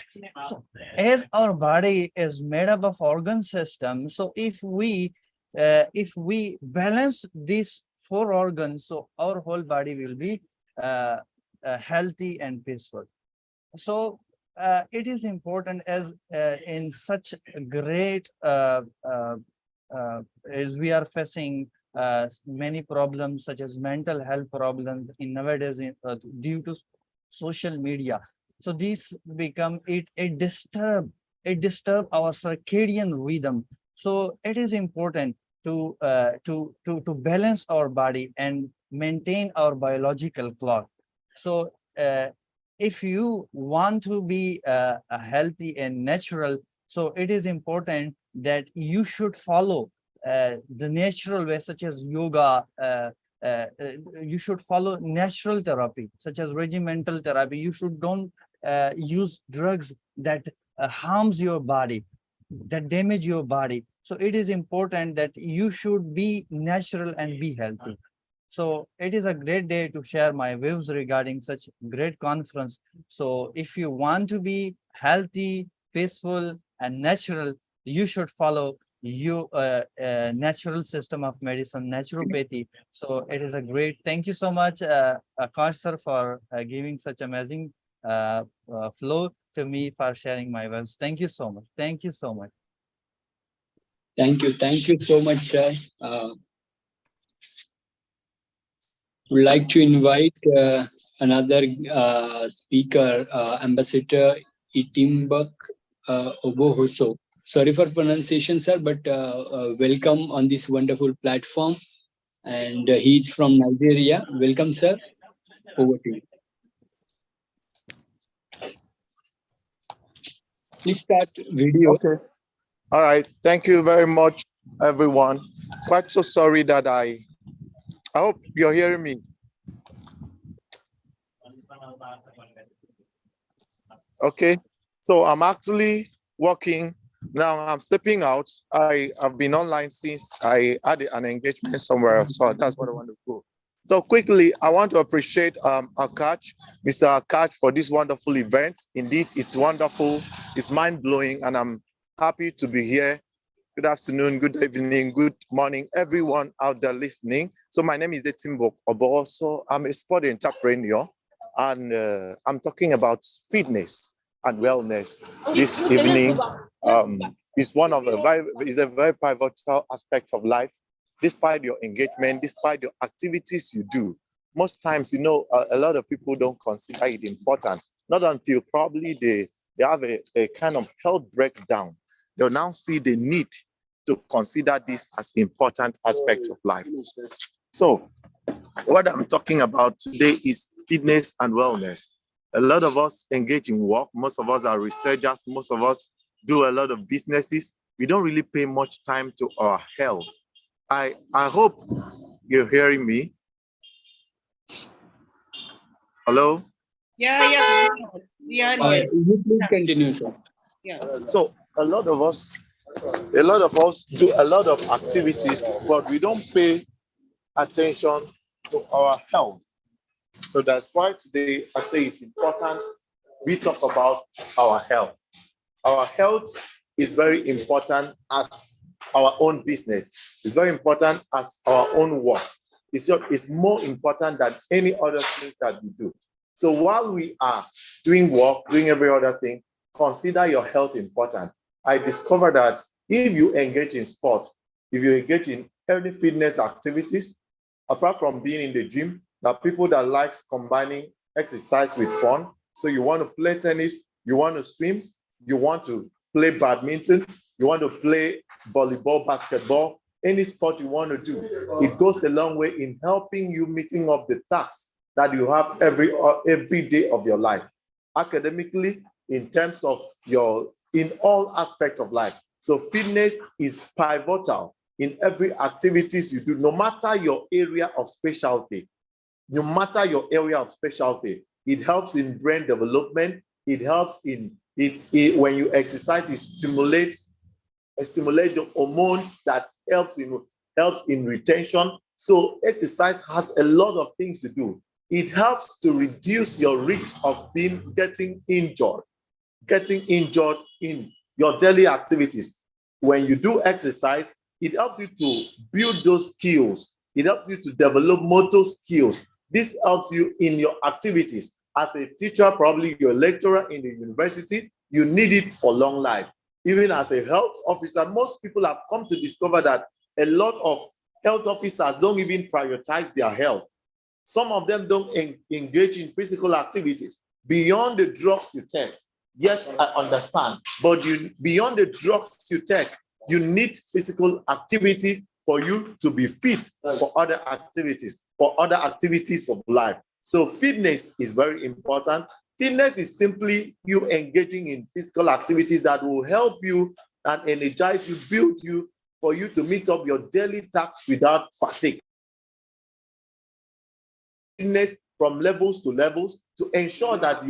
So as our body is made up of organ system, so if we balance these four organs, so our whole body will be healthy and peaceful. So it is important as in such great as we are facing many problems such as mental health problems in nowadays due to social media. So these become it disturb our circadian rhythm. So it is important to balance our body and maintain our biological clock. So if you want to be healthy and natural, so it is important that you should follow the natural way, such as yoga. You should follow natural therapy, such as regimental therapy. You should don't use drugs that harms your body, that damage your body. So it is important that you should be natural and be healthy. So it is a great day to share my views regarding such great conference. So if you want to be healthy, peaceful, and natural, you should follow your natural system of medicine, naturopathy. So it is a great. Thank you so much, Akash sir, for giving such amazing flow to me, for sharing my views. Thank you so much. Thank you so much. Thank you so much, sir. Would like to invite another speaker, Ambassador Itimbak Obohoso. Sorry for pronunciation, sir, but welcome on this wonderful platform. And he's from Nigeria. Welcome, sir. Over to you. Please start video. Okay. All right. Thank you very much, everyone. Quite so sorry that I hope you're hearing me. Okay. So I'm actually working now. I'm stepping out. I have been online since I had an engagement somewhere. So that's what I want to go. So quickly, I want to appreciate Akash, Mr. Akash, for this wonderful event. Indeed, it's wonderful. It's mind-blowing, and I'm happy to be here. Good afternoon, good evening, good morning, everyone out there listening. So my name is Etimbok Obo. So I'm a sport entrepreneur, and I'm talking about fitness and wellness this evening. It's a very pivotal aspect of life. Despite your engagement, despite your activities you do, most times, a lot of people don't consider it important. Not until probably they have a kind of health breakdown. They'll now see the need to consider this as important aspect of life. So what I'm talking about today is fitness and wellness. A lot of us engage in work. Most of us are researchers. Most of us do a lot of businesses. We don't really pay much time to our health. I hope you're hearing me. Hello? Yeah. We are here. Please continue, sir. Yeah. So a lot of us do a lot of activities, but we don't pay attention to our health. So that's why today I say it's important we talk about our health. Our health is very important as our own business. It's very important as our own work. It's more important than any other thing that we do. So while we are doing work, doing every other thing, consider your health important. I discovered that if you engage in sport, if you engage in healthy fitness activities, apart from being in the gym, there are people that like combining exercise with fun. So you want to play tennis, you want to swim, you want to play badminton, you want to play volleyball, basketball, any sport you want to do. It goes a long way in helping you meeting up the tasks that you have every day of your life. Academically, in terms of in all aspects of life. So fitness is pivotal in every activities you do, no matter your area of specialty. No matter your area of specialty, it helps in brain development. It helps when you exercise, it stimulates the hormones that helps in retention. So exercise has a lot of things to do. It helps to reduce your risk of getting injured in your daily activities. When you do exercise, it helps you to build those skills. It helps you to develop motor skills. This helps you in your activities. As a teacher, probably you're a lecturer in the university, you need it for long life. Even as a health officer, most people have come to discover that a lot of health officers don't even prioritize their health. Some of them don't engage in physical activities. beyond the drugs you take. Yes, I understand. But beyond the drugs you take, you need physical activities for you to be fit for other activities of life. So fitness is very important. Fitness is simply you engaging in physical activities that will help you and energize you, build you, for you to meet up your daily tasks without fatigue. Fitness from levels to levels to ensure that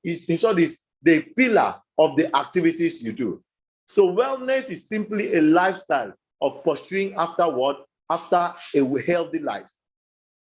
this the pillar of the activities you do. So wellness is simply a lifestyle of pursuing after a healthy life.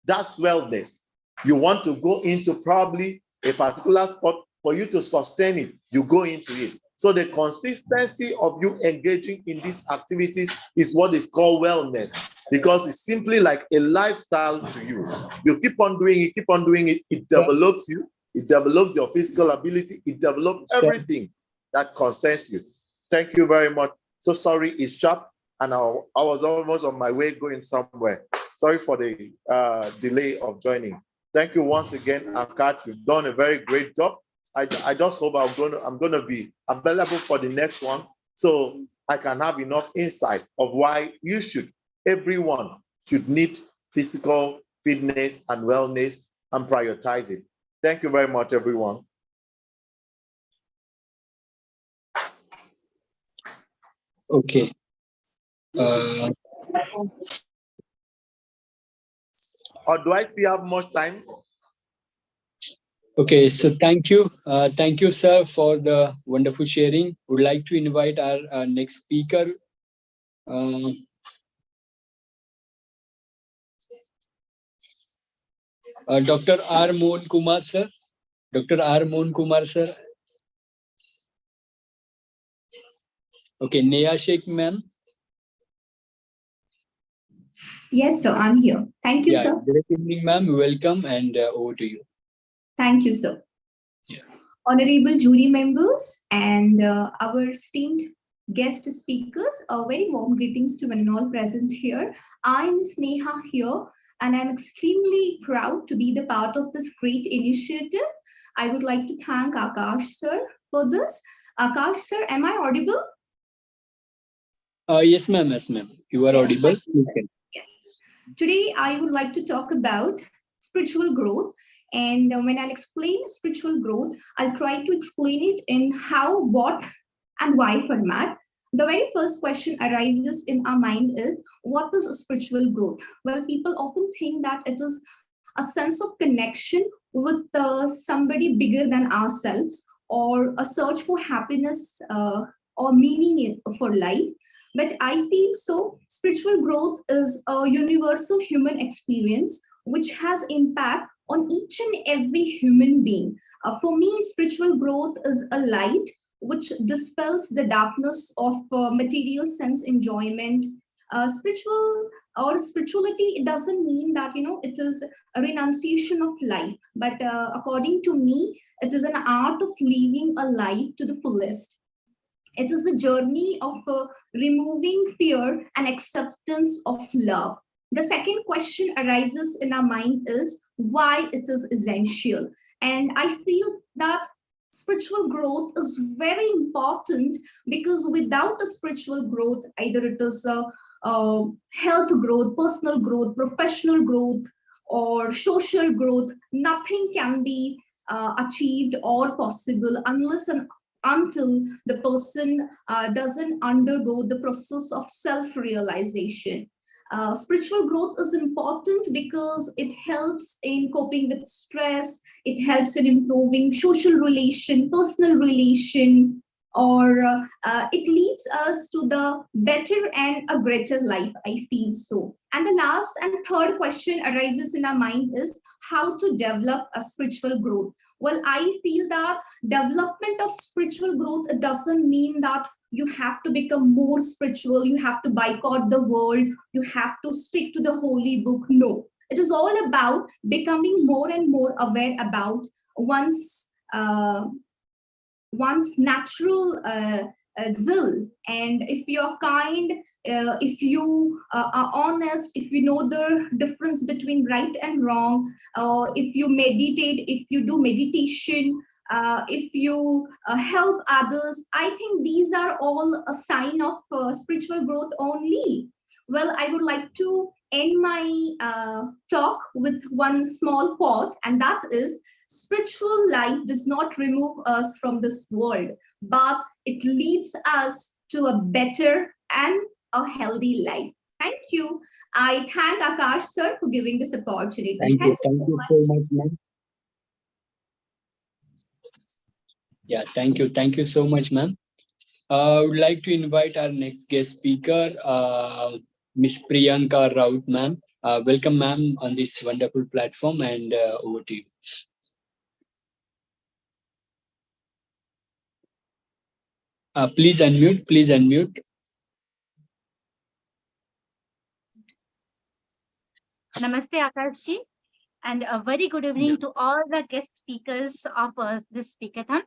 That's wellness. You want to go into probably a particular sport, for you to sustain it, you go into it. So the consistency of you engaging in these activities is what is called wellness, because it's simply like a lifestyle to you. You keep on doing it, it develops you, it develops your physical ability, it develops everything that concerns you. Thank you very much. So sorry, it's sharp, and I was almost on my way going somewhere. Sorry for the delay of joining. Thank you once again, Akash. You've done a very great job. I just hope I'm gonna be available for the next one, so I can have enough insight of why everyone should need physical fitness and wellness and prioritize it. Thank you very much, everyone. Okay. Or do I still have much time? Okay, so thank you, sir, for the wonderful sharing. Would like to invite our next speaker, Dr. R. Mohan Kumar, sir. Dr. R. Mohan Kumar, sir. Okay, Neha Sheikh, ma'am. Yes, sir, I'm here. Thank you, sir. Good evening, ma'am. Welcome, and over to you. Thank you, sir. Honorable jury members and our esteemed guest speakers, very warm greetings to one and all present here. I'm Sneha here, and I'm extremely proud to be the part of this great initiative. I would like to thank Akash, sir, for this. Akash, sir, am I audible? Yes, ma'am. Yes, ma'am. You are audible. You can. Yes. Today, I would like to talk about spiritual growth. And when I'll explain spiritual growth, I'll try to explain it in how, what, and why format. The very first question arises in our mind is, what is spiritual growth? Well, people often think that it is a sense of connection with somebody bigger than ourselves, or a search for happiness or meaning for life. But I feel so, spiritual growth is a universal human experience which has impact on each and every human being. For me, spiritual growth is a light which dispels the darkness of material sense enjoyment. Spirituality, it doesn't mean that it is a renunciation of life, but according to me, it is an art of living a life to the fullest. It is the journey of removing fear and acceptance of love. The second question arises in our mind is why it is essential. And I feel that spiritual growth is very important, because without a spiritual growth, either it is health growth, personal growth, professional growth, or social growth, nothing can be achieved or possible unless and until the person doesn't undergo the process of self-realization. Spiritual growth is important because it helps in coping with stress, it helps in improving social relation, personal relation, or it leads us to the better and a greater life, I feel so. And the last and third question arises in our mind is how to develop a spiritual growth. Well, I feel that development of spiritual growth doesn't mean that you have to become more spiritual, you have to boycott the world, you have to stick to the holy book. No, it is all about becoming more and more aware about one's natural zeal. And if you're kind, if you are honest, if you know the difference between right and wrong, if you meditate, if you do meditation, if you help others, I think these are all a sign of spiritual growth only. Well, I would like to end my talk with one small quote, and that is: spiritual life does not remove us from this world, but it leads us to a better and a healthy life. Thank you. I thank Akash sir for giving this opportunity. Thank you so so much, ma'am. Yeah, thank you so much, ma'am. I would like to invite our next guest speaker, Miss Priyanka Raut, ma'am. Welcome, ma'am, on this wonderful platform, and over to you. Please unmute. Please unmute. Namaste, Akash ji, and a very good evening to all the guest speakers of this Speakathon.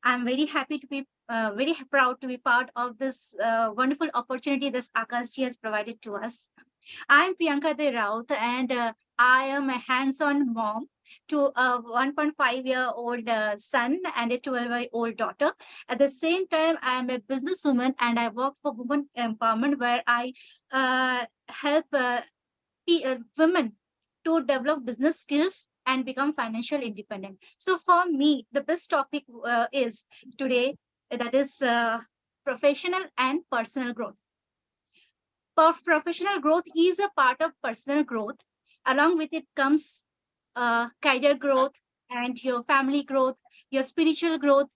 I'm very happy to be, very proud to be part of this wonderful opportunity this Akash ji has provided to us. I'm Priyanka De Raut, and I am a hands-on mom to a 1.5-year-old son and a 12-year-old daughter. At the same time, I am a businesswoman, and I work for women empowerment, where I help women to develop business skills and become financial independent. So for me, the best topic is today, that is professional and personal growth. Professional growth is a part of personal growth. Along with it comes career growth and your family growth, your spiritual growth,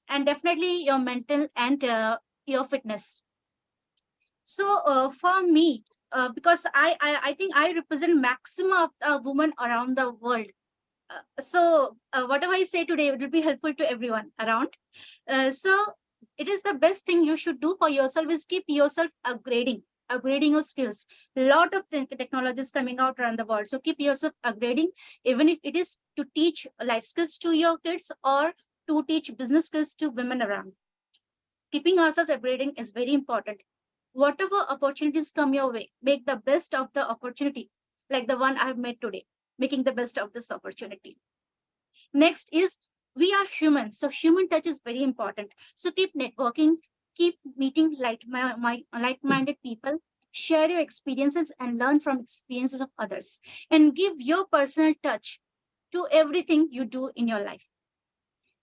and definitely your mental and your fitness. So for me, because I think I represent maximum of women around the world. So whatever I say today, it will be helpful to everyone around. So it is the best thing you should do for yourself is keep yourself upgrading your skills. A lot of technologies coming out around the world. So keep yourself upgrading, even if it is to teach life skills to your kids or to teach business skills to women around. Keeping ourselves upgrading is very important. Whatever opportunities come your way, make the best of the opportunity, like the one I've made today, making the best of this opportunity. Next is, we are human, so human touch is very important. So keep networking, keep meeting like-minded people, share your experiences and learn from experiences of others, and give your personal touch to everything you do in your life.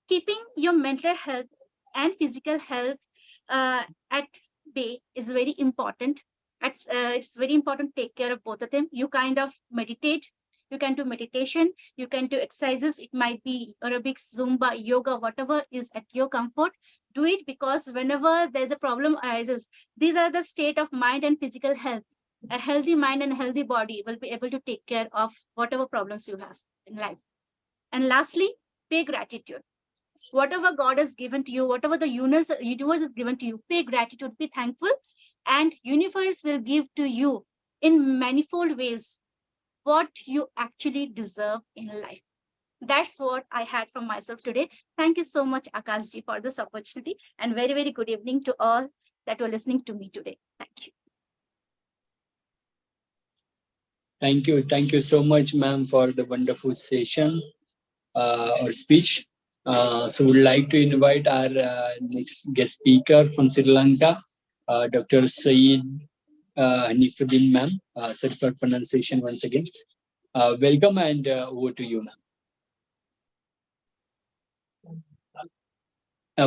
Keeping your mental health and physical health at bay is very important. It's very important to take care of both of them. You kind of meditate, you can do meditation, you can do exercises. It might be aerobics, Zumba, yoga, whatever is at your comfort. Do it, because whenever there's a problem arises, these are the state of mind and physical health. A healthy mind and a healthy body will be able to take care of whatever problems you have in life. And lastly, pay gratitude. Whatever God has given to you, whatever the universe has given to you, pay gratitude, be thankful, and universe will give to you in manifold ways what you actually deserve in life. That's what I had from myself today. Thank you so much, Akash ji, for this opportunity, and very, very good evening to all that were listening to me today. Thank you. Thank you so much, ma'am, for the wonderful session or speech. So we'd like to invite our next guest speaker from Sri Lanka, Dr. Saeed Hanifuddin, ma'am. Sorry for pronunciation once again. Welcome, and over to you, ma'am.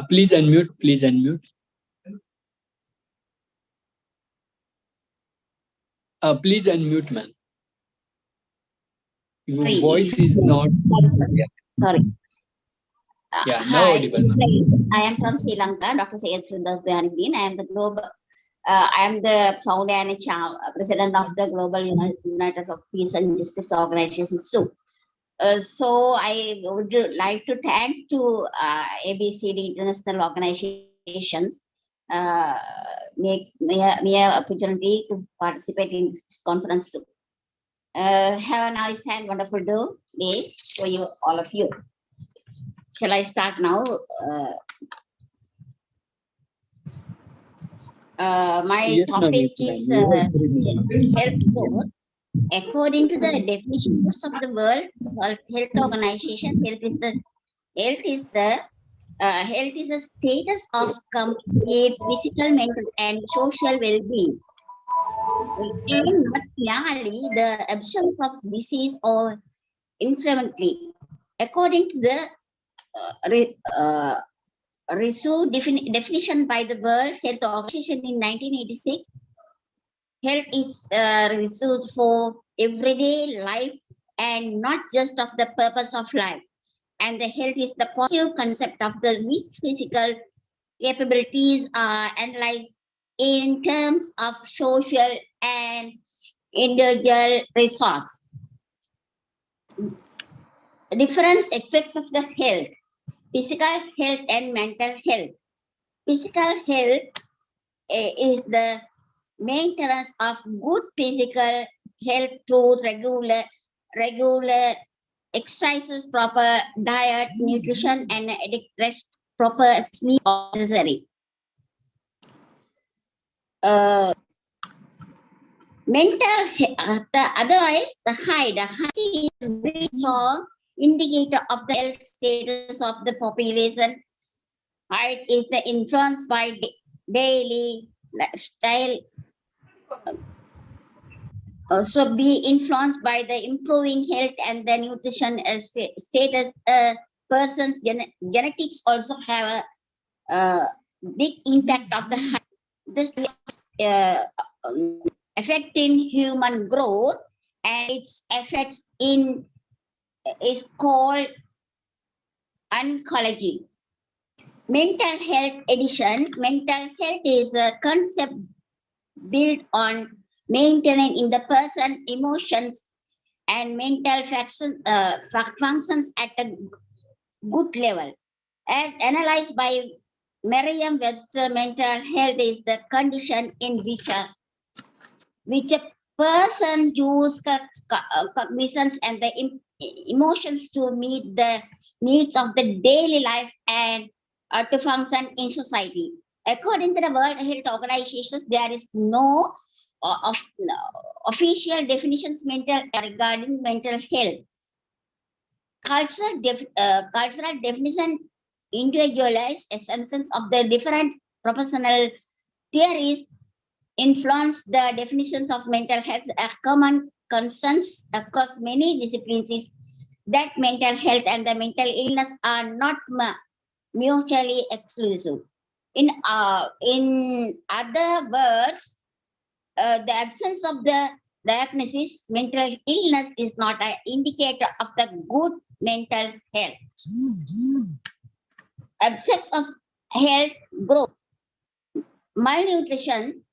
Please unmute. Please unmute. Please unmute, ma'am. Your voice is not. Sorry. Yeah, now Hi, audible, ma'am. I am from Sri Lanka, Dr. Syed Sundas Behanuddin. I am the global. I am the founder and president of the Global United of Peace and Justice organizations too. So I would like to thank to ABCD international organizations me opportunity to participate in this conference too. Have a nice and wonderful day for you, all of you. Shall I start now? My Yes, topic ma'am, is health growth. According to the definitions of the World Health Organization, health is the Health is a status of complete physical, mental, and social well-being, and not merely the absence of disease or infirmity. According to the definition by the World Health Organization in 1986, health is a resource for everyday life and not just of the purpose of life. And the health is the positive concept of the which physical capabilities are analyzed in terms of social and individual resource. Different aspects of the health: physical health and mental health. Physical health is the maintenance of good physical health through regular exercises, proper diet, nutrition, and rest, proper sleep necessary. Otherwise, the height is a very strong indicator of the health status of the population. Height is the influence by daily lifestyle. Also be influenced by the improving health and the nutrition status. Person's genetics also have a big impact of the height. This affecting human growth, and its effects is called oncology. Mental health edition. Mental health is a concept built on maintaining in the person emotions and mental functions at a good level. As analyzed by Merriam-Webster, mental health is the condition in which a person uses cognitions and the emotions to meet the needs of the daily life and to function in society. According to the World Health Organization, there is no official definitions regarding mental health. Cultural definition individualized assumptions of the different professional theories influence the definitions of mental health. A common consensus across many disciplines is that mental health and the mental illness are not mutually exclusive. In other words, the absence of the diagnosis mental illness is not an indicator of the good mental health. Absence of health growth. Malnutrition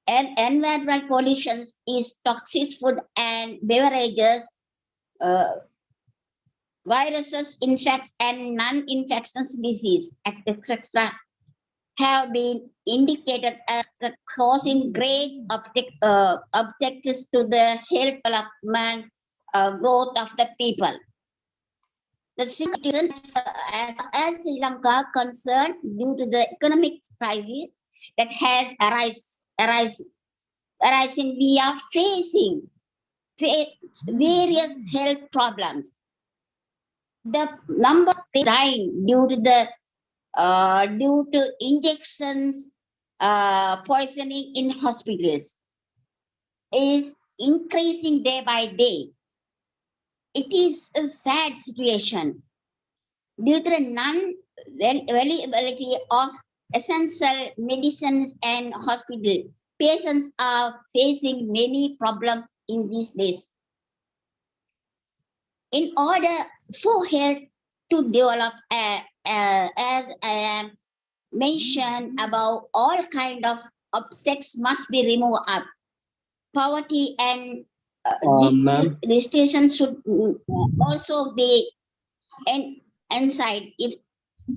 and environmental pollution is toxic food and beverages, viruses, infects, and non-infectious disease, etc., have been indicated as causing great objectives to the health development growth of the people. The situation as Sri Lanka concerned due to the economic crisis that has arisen, we are facing various health problems. The number of dying due to injections, poisoning in hospitals is increasing day by day. It is a sad situation. Due to the non-availability of essential medicines and hospital, patients are facing many problems in these days. In order for health to develop, as I am mentioned above, all kind of obstacles must be removed up. Poverty and restriction should also be inside. If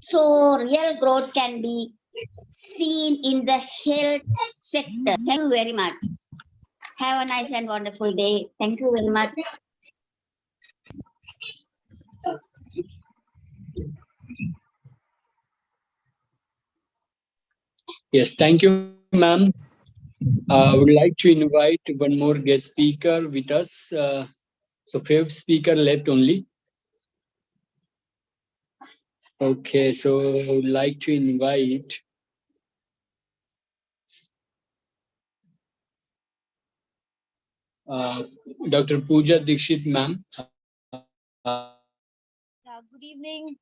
so, real growth can be seen in the health sector. Thank you very much. Have a nice and wonderful day. Thank you very much. Yes, thank you, ma'am. I would like to invite one more guest speaker with us. So 5th speaker left only. Okay, so I would like to invite Dr. Pooja Dikshit, ma'am. Good evening.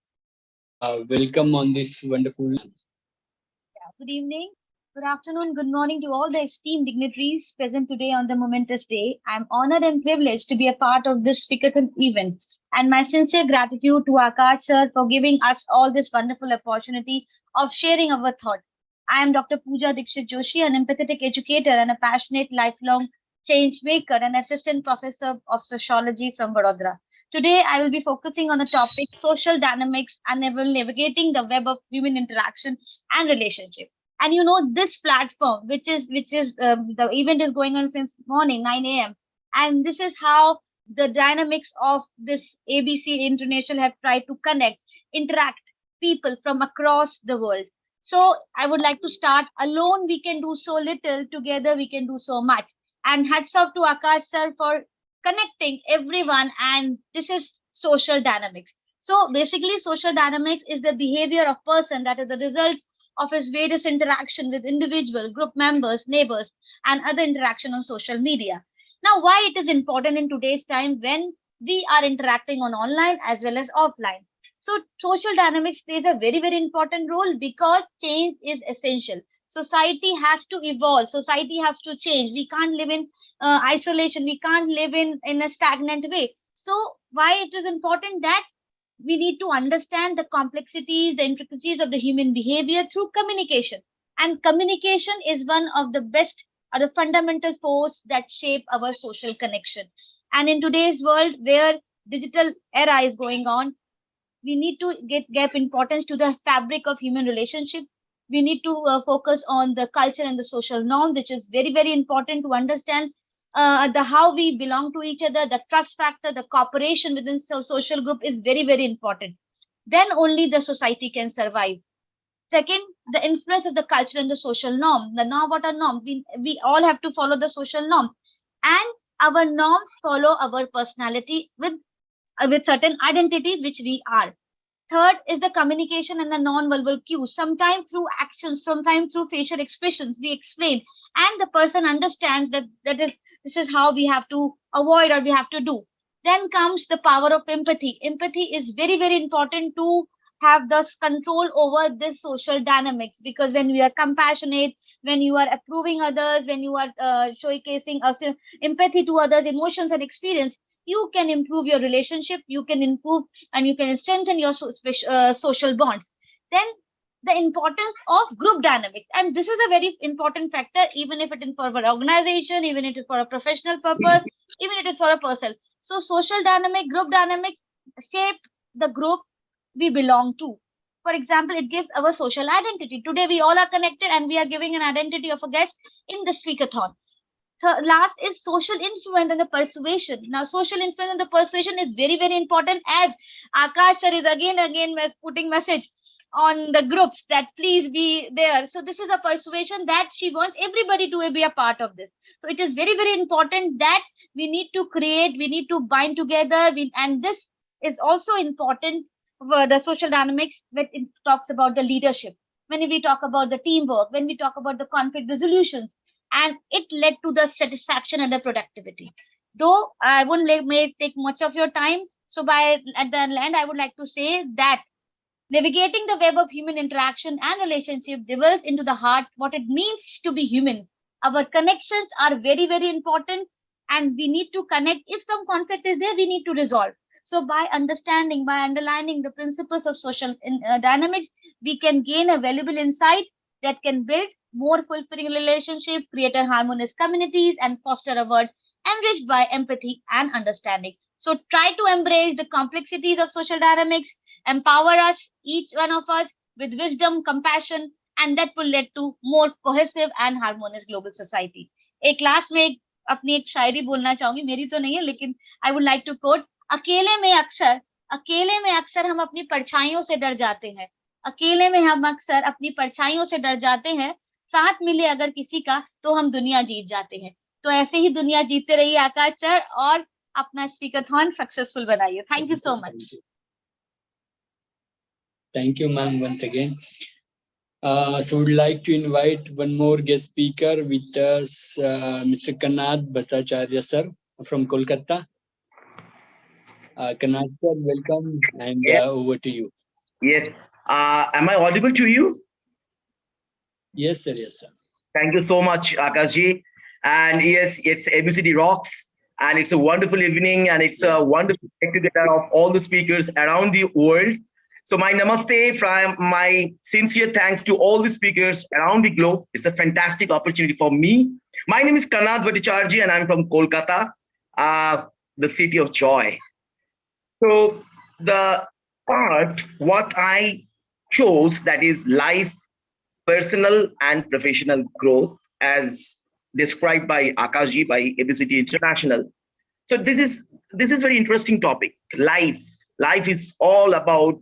Welcome on this wonderful. Good evening. Good afternoon. Good morning to all the esteemed dignitaries present today on the momentous day. I'm honored and privileged to be a part of this Speakathon event. And my sincere gratitude to Akash sir for giving us all this wonderful opportunity of sharing our thought. I am Dr. Pooja Dikshit Joshi, an empathetic educator and a passionate lifelong change maker and assistant professor of sociology from Vadodara. Today, I will be focusing on the topic social dynamics and navigating the web of human interaction and relationship. And you know, this platform, which is the event is going on since morning 9 a.m. And this is how the dynamics of this ABC International have tried to connect, interact people from across the world. So I would like to start. Alone we can do so little, together we can do so much. And hats off to Akash sir for connecting everyone, and this is social dynamics. So basically social dynamics is the behavior of person that is the result of his various interaction with individual group members, neighbors, and other interaction on social media. Now why it is important in today's time when we are interacting on online as well as offline. So social dynamics plays a very important role because change is essential. Society has to evolve, society has to change. We can't live in isolation, we can't live in a stagnant way. So why it is important that we need to understand the complexities, the intricacies of the human behavior through communication. And communication is one of the best or the fundamental force that shape our social connection. And in today's world where digital era is going on, we need to give importance to the fabric of human relationship. We need to focus on the culture and the social norm, which is very important to understand the how we belong to each other. The trust factor, the cooperation within social group is very important. Then only the society can survive. Second, the influence of the culture and the social norm. The norm, what are norm? We all have to follow the social norm, and our norms follow our personality with certain identities which we are. Third is the communication and the non-verbal cues. Sometimes through actions, sometimes through facial expressions, we explain, and the person understands that this is how we have to avoid or we have to do. Then comes the power of empathy. Empathy is very important to have this control over this social dynamics, because when we are compassionate, when you are approving others, when you are showcasing empathy to others' emotions and experience, you can improve your relationship, you can improve and you can strengthen your social bonds. Then the importance of group dynamics, and this is a very important factor, even if it is for an organization, even if it is for a professional purpose, even if it is for a person. So social dynamic, group dynamic shape the group we belong to. For example, it gives our social identity. Today we all are connected and we are giving an identity of a guest in the speakathon. Last is social influence and the persuasion. Now, social influence and the persuasion is very important, as Akash sir is again putting message on the groups that please be there. So this is a persuasion that she wants everybody to be a part of this. So it is very important that we need to create, we need to bind together, and this is also important for the social dynamics when it talks about the leadership, when we talk about the teamwork, when we talk about the conflict resolutions, and it led to the satisfaction and the productivity. Though I wouldn't may take much of your time, so by at the end I would like to say that navigating the web of human interaction and relationship delves into the heart what it means to be human. Our connections are very important, and we need to connect. If some conflict is there, we need to resolve. So by understanding, by underlining the principles of social dynamics, we can gain a valuable insight that can build more fulfilling relationship, create a harmonious communities, and foster a world enriched by empathy and understanding. So try to embrace the complexities of social dynamics, empower us, each one of us, with wisdom, compassion, and that will lead to more cohesive and harmonious global society. एक class में अपनी एक शायरी बोलना चाहूंगी, मेरी तो नहीं है लेकिन I would like to quote, अकेले में अक्सर हम अपनी परछाइयों से डर जाते हैं, अकेले में हम अक्सर अपनी परछाइयों से डर जाते हैं, साथ मिले अगर किसी का तो हम दुनिया जीत जाते हैं. तो ऐसे ही दुनिया जीतते रहिए आकाश सर, और अपना स्पीकाथॉन सक्सेसफुल बनाइए. Thank you so much. Thank you, ma'am, once again. So we'd like to invite one more guest speaker with us, Mr. Kanad Bhattacharya sir from Kolkata. Kanad sir, welcome, and over to you. Yes. Am I audible to you? Yes, sir. Yes, sir. Thank you so much, Akashji. And yes, it's ABCD Rocks, and it's a wonderful evening, and it's a wonderful get together of all the speakers around the world. So my namaste, from my sincere thanks to all the speakers around the globe. It's a fantastic opportunity for me. My name is Kanad Bhattacharya, and I'm from Kolkata, the city of joy. So the part what I chose, that is life, personal and professional growth, as described by Akashji, by ABCD International. So this is very interesting topic. Life is all about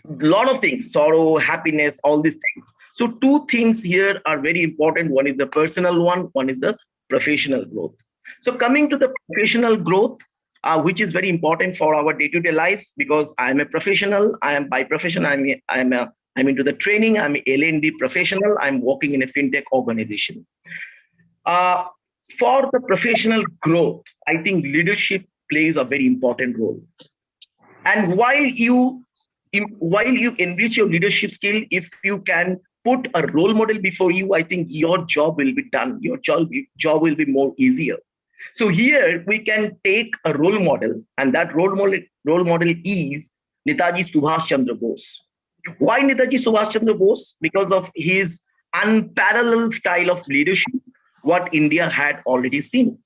lot of things: sorrow, happiness, all these things. So two things here are very important. One is the personal one is the professional growth. So coming to the professional growth, which is very important for our day-to-day life, because I'm a professional. I am by profession, I'm into the training. I'm an L&D professional. I'm working in a fintech organization. For the professional growth, I think leadership plays a very important role. And while you enrich your leadership skill, if you can put a role model before you, I think your job will be done. Your job will be more easier. So here we can take a role model, and that role model is Netaji Subhash Chandra Bose. Why Netaji Subhash Chandra Bose? Because of his unparalleled style of leadership, what India had already seen.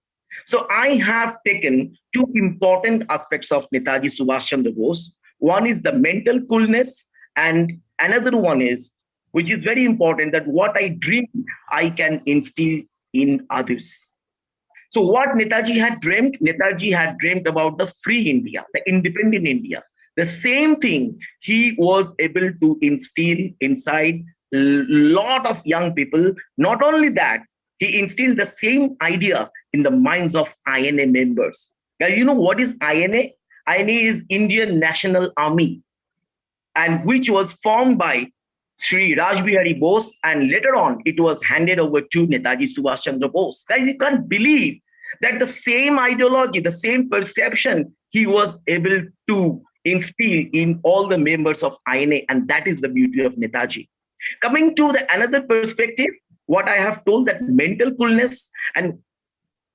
So I have taken two important aspects of Netaji Subhash Chandra Bose. One is the mental coolness, and another one is, which is very important, that what I dream, I can instill in others. So what Netaji had dreamt about the free India, the independent India. The same thing he was able to instill inside a lot of young people. Not only that, he instilled the same idea in the minds of INA members. Guys, you know what is INA? INA is Indian National Army, and which was formed by Sri Rajbihari Bose, and later on it was handed over to Netaji Subhash Chandra Bose. Guys, you can't believe that the same ideology, the same perception, he was able to instill in all the members of INA, and that is the beauty of Netaji. Coming to the another perspective, what I have told, that mental coolness, and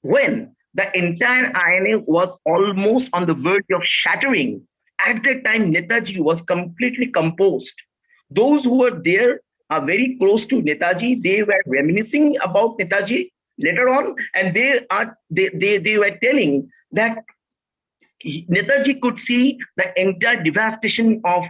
when the entire INA was almost on the verge of shattering, at that time Netaji was completely composed. Those who were there are very close to Netaji. They were reminiscing about Netaji later on, and they were telling that Netaji could see the entire devastation of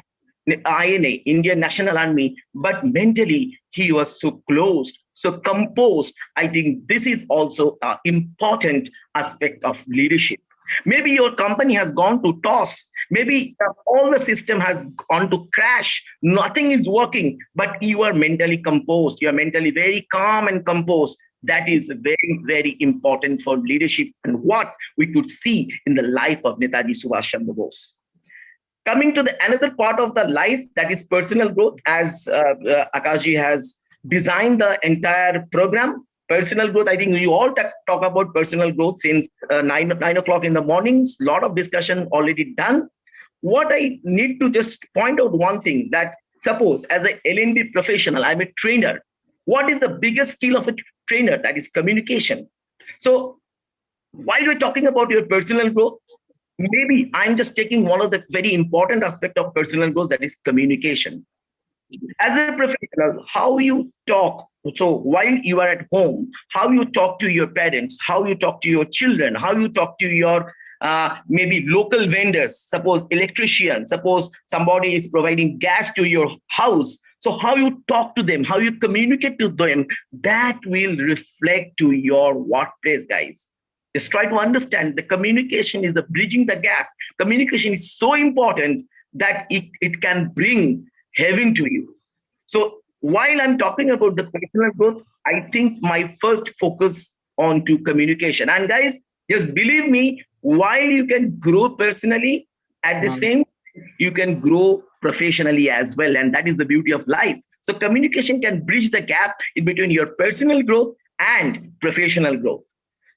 INA, Indian National Army, but mentally he was so closed, so composed. I think this is also an important aspect of leadership. Maybe your company has gone to toss. Maybe all the system has gone to crash. Nothing is working, but you are mentally composed. You are mentally very calm and composed. That is very, very important for leadership, and what we could see in the life of Netaji Subhash Chandra Bose. Coming to the another part of the life, that is personal growth, as Akashji has designed the entire program. Personal growth, I think we all talk about personal growth since 9 o'clock in the mornings. A lot of discussion already done. What I need to just point out one thing, that suppose as a L&D professional, I'm a trainer. What is the biggest skill of a trainer? That is communication. So while we're talking about your personal growth, maybe I'm just taking one of the very important aspects of personal growth, that is communication. As a professional, how you talk. So while you are at home, how you talk to your parents, how you talk to your children, how you talk to your maybe local vendors, suppose electrician, suppose somebody is providing gas to your house. So how you talk to them, how you communicate to them, that will reflect to your workplace, guys. Just try to understand the communication is the bridging the gap. Communication is so important that it can bring heaven to you. So while I'm talking about the personal growth, I think my first focus on to communication. And guys, just believe me, while you can grow personally, at the same time, you can grow professionally as well. And that is the beauty of life. So communication can bridge the gap in between your personal growth and professional growth.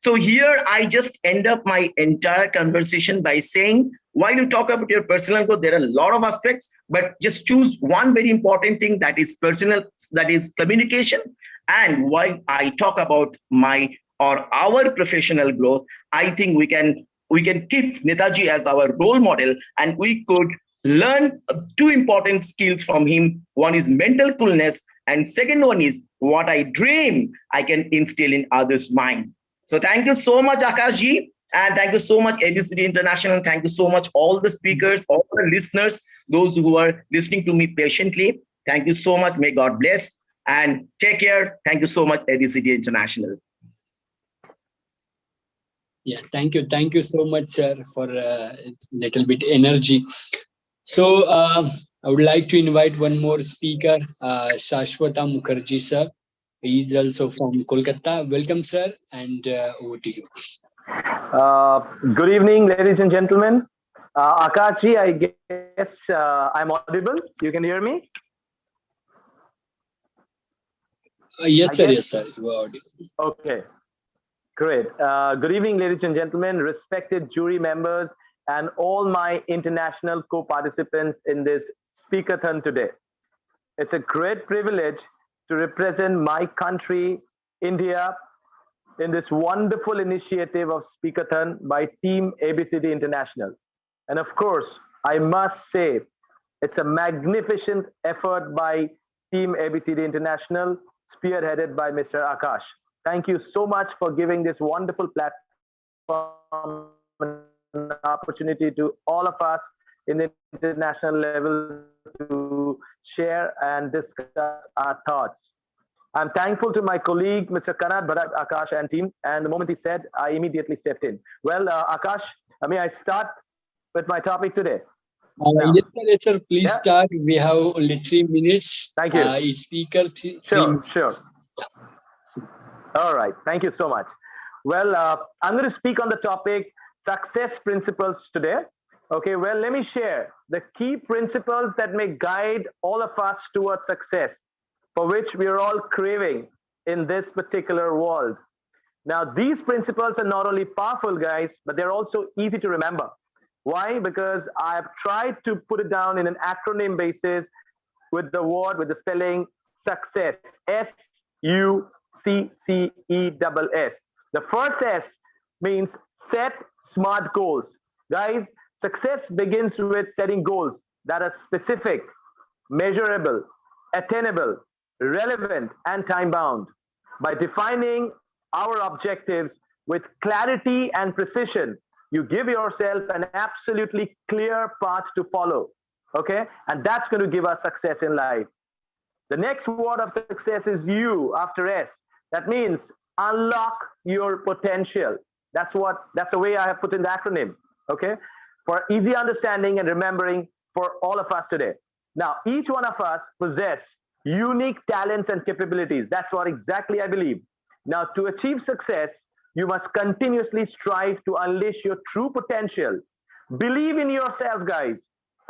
So here I just end up my entire conversation by saying, while you talk about your personal growth, there are a lot of aspects, but just choose one very important thing, that is personal, that is communication. And while I talk about my or our professional growth, I think we can keep Netaji as our role model, and we could learn two important skills from him. One is mental coolness, and second one is what I dream I can instill in others' mind. So thank you so much, Akashji, and thank you so much, ABCD International. Thank you so much, all the speakers, all the listeners, those who are listening to me patiently. Thank you so much. May God bless and take care. Thank you so much, ABCD International. Yeah, thank you. Thank you so much, sir, for little bit energy. So I would like to invite one more speaker, Shashwata Mukherjee, sir. He is also from Kolkata. Welcome, sir, and over to you. Good evening, ladies and gentlemen. Akashji, I guess I'm audible. You can hear me? Yes, sir. Yes, sir. You are audible. Okay, great. Good evening, ladies and gentlemen, respected jury members, and all my international co-participants in this Speakathon today. It's a great privilege to represent my country, India, in this wonderful initiative of Speakathon by Team ABCD International. And of course, I must say, it's a magnificent effort by Team ABCD International, spearheaded by Mr. Akash. Thank you so much for giving this wonderful platform an opportunity to all of us in the international level to share and discuss our thoughts. I'm thankful to my colleague, Mr. Kanad, Bharat, Akash, and team. And the moment he said, I immediately stepped in. Well, Akash, may I start with my topic today? Yes, sir. Please start. We have only 3 minutes. Thank you. Each speaker, Sure. All right. Thank you so much. Well, I'm going to speak on the topic success principles today. Okay, well, let me share the key principles that may guide all of us towards success, for which we are all craving in this particular world. Now, these principles are not only powerful, guys, but they're also easy to remember. Why? Because I've tried to put it down in an acronym basis with the spelling success, SUCCESS. The first S means set smart goals. Guys, success begins with setting goals that are specific, measurable, attainable, relevant, and time-bound. By defining our objectives with clarity and precision, you give yourself an absolutely clear path to follow, okay? And that's going to give us success in life. The next word of success is U after S. That means unlock your potential. That's the way I have put in the acronym, okay? For easy understanding and remembering for all of us today. Now, each one of us possess unique talents and capabilities. That's what exactly I believe. Now, to achieve success, you must continuously strive to unleash your true potential. Believe in yourself, guys,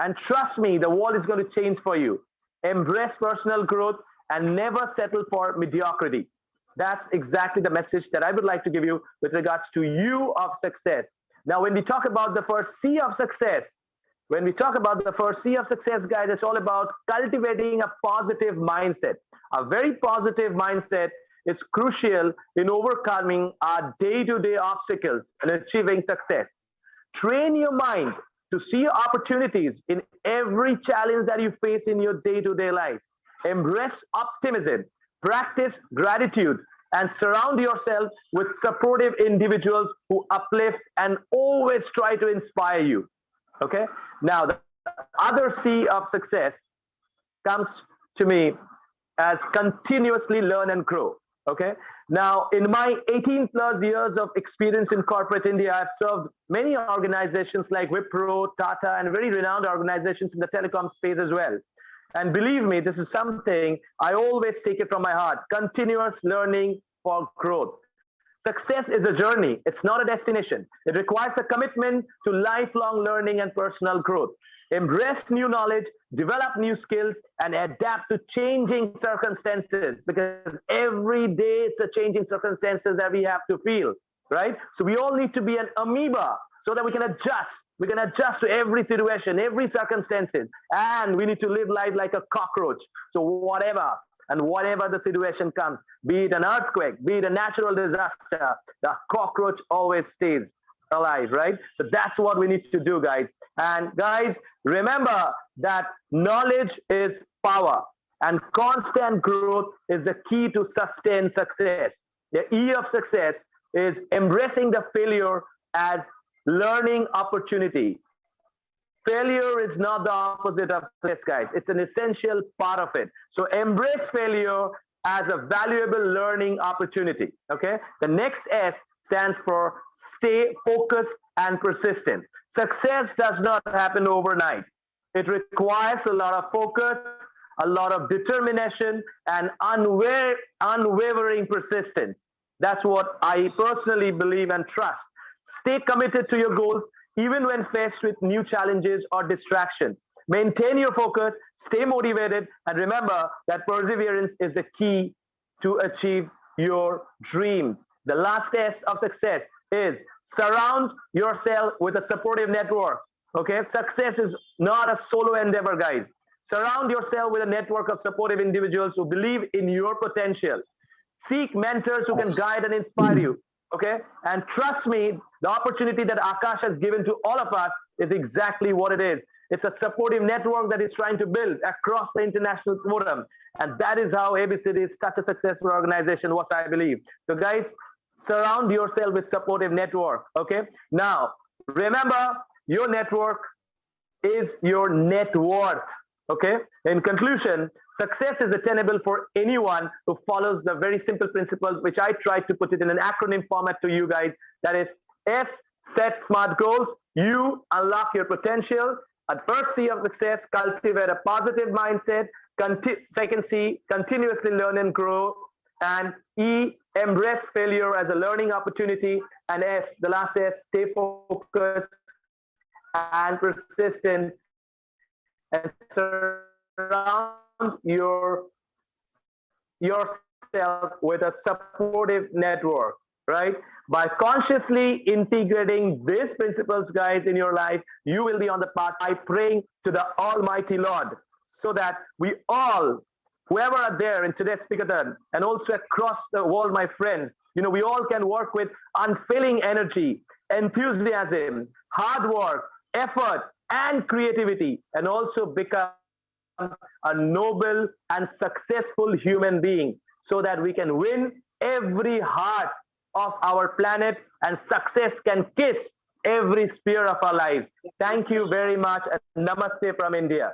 and trust me, the world is going to change for you. Embrace personal growth and never settle for mediocrity. That's exactly the message that I would like to give you with regards to U of success. Now, when we talk about the first C of success, guys, it's all about cultivating a positive mindset. A very positive mindset is crucial in overcoming our day-to-day obstacles and achieving success. Train your mind to see opportunities in every challenge that you face in your day-to-day life. Embrace optimism, practice gratitude, and surround yourself with supportive individuals who uplift and always try to inspire you. Okay? Now, the other C of success comes to me as continuously learn and grow. Okay? Now, in my 18 plus years of experience in corporate India, I've served many organizations like Wipro, Tata, and very renowned organizations in the telecom space as well. And believe me, this is something I always take it from my heart. Continuous learning for growth. Success is a journey. It's not a destination. It requires a commitment to lifelong learning and personal growth. embrace new knowledge, develop new skills, and adapt to changing circumstances, because every day it's a changing circumstances that we have to feel, right? So we all need to be an amoeba so that we can adjust. We can adjust to every situation, every circumstances, and we need to live life like a cockroach. So whatever the situation comes, be it an earthquake, be it a natural disaster, the cockroach always stays alive, right? So that's what we need to do, guys. And guys, remember that knowledge is power, and constant growth is the key to sustain success. The E of success is embracing the failure as learning opportunity. Failure is not the opposite of success, guys. It's an essential part of it. So embrace failure as a valuable learning opportunity. Okay. The next S stands for stay focused and persistent. Success does not happen overnight. It requires a lot of focus, a lot of determination, and unwavering persistence. That's what I personally believe and trust. Stay committed to your goals even when faced with new challenges or distractions. Maintain your focus, stay motivated, and remember that perseverance is the key to achieve your dreams. The last S of success is surround yourself with a supportive network. Okay, success is not a solo endeavor, guys. Surround yourself with a network of supportive individuals who believe in your potential. Seek mentors who can guide and inspire you. Okay, and trust me, the opportunity that Akash has given to all of us is exactly what it is. It's a supportive network that is trying to build across the international forum, and that is how ABCD is such a successful organization, what I believe. So guys, surround yourself with supportive network. Okay, now remember, your network is your net worth. Okay, in conclusion, success is attainable for anyone who follows the very simple principle, which I tried to put it in an acronym format to you guys. That is S, set smart goals. U, unlock your potential. At first C of success, cultivate a positive mindset. Second C, continuously learn and grow. And E, embrace failure as a learning opportunity. And S, the last S, stay focused and persistent, and surround yourself with a supportive network, right? By consciously integrating these principles, guys, in your life, you will be on the path by praying to the Almighty Lord, so that we all, whoever are there in today's Speakathon, and also across the world, my friends, we all can work with unfailing energy, enthusiasm, hard work, effort, and creativity, and also become a noble and successful human being, so that we can win every heart of our planet, and success can kiss every sphere of our lives. Thank you very much, and namaste from India.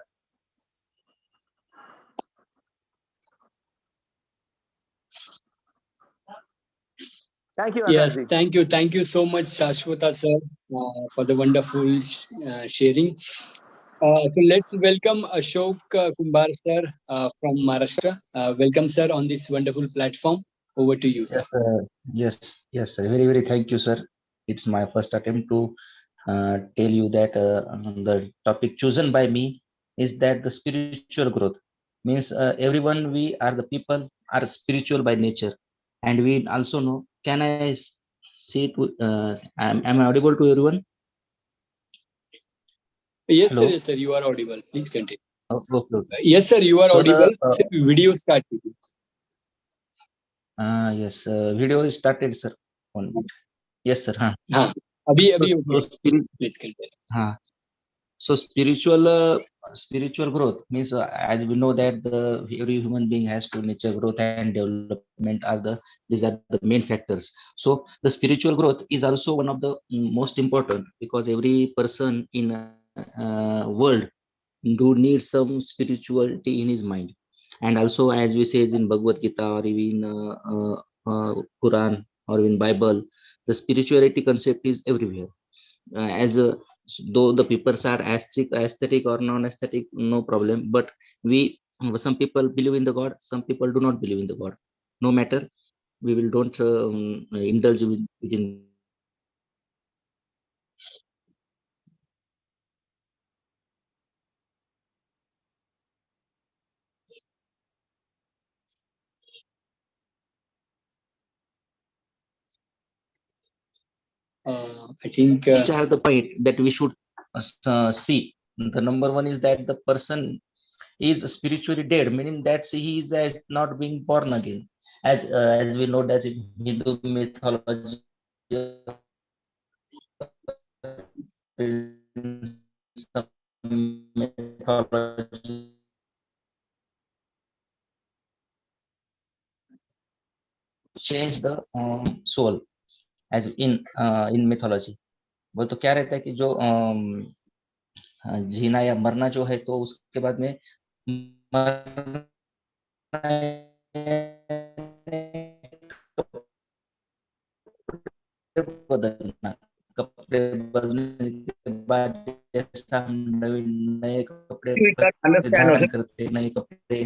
Thank you, Yes, Akash. thank you so much, Shashwata sir, for the wonderful sharing. So let's welcome Ashok Kumbar sir from Maharashtra. Welcome, sir, on this wonderful platform. Over to you, sir. Yes, sir. Very, very thank you, sir. It's my first attempt to tell you that the topic chosen by me is that the spiritual growth means everyone, we are the people are spiritual by nature, and we also know. Can I say to? Am I audible to everyone? Yes, Hello? sir. Yes, sir. You are audible. Please continue. Okay. Yes, sir. You are So audible. the Video start. yes, video is started, sir. 1 minute. Yes, sir. हाँ, अभी So, okay. spirit, Please continue. So spiritual growth means, as we know that every human being has to nature growth and development are these are the main factors. So the spiritual growth is also one of the most important, because every person in world do need some spirituality in his mind. And also, as we say in Bhagavad Gita, or even Quran, or in Bible, the spirituality concept is everywhere. As though the peoples are aesthetic or non-aesthetic, no problem, but we, some people believe in the God, some people do not believe in the God. No matter, we will don't indulge within. I think which are the point that we should see. The number one is that the person is spiritually dead, meaning that he is as not being born again. As we know that in Hindu mythology, mythology change the soul as in mythology. वो तो क्या रहता है कि जो जीना या मरना जो है तो उसके बाद में बदलना, कपड़े बदलने के बाद जैसा हम नए कपड़े We can't understand धारण also. करते, नए कपड़े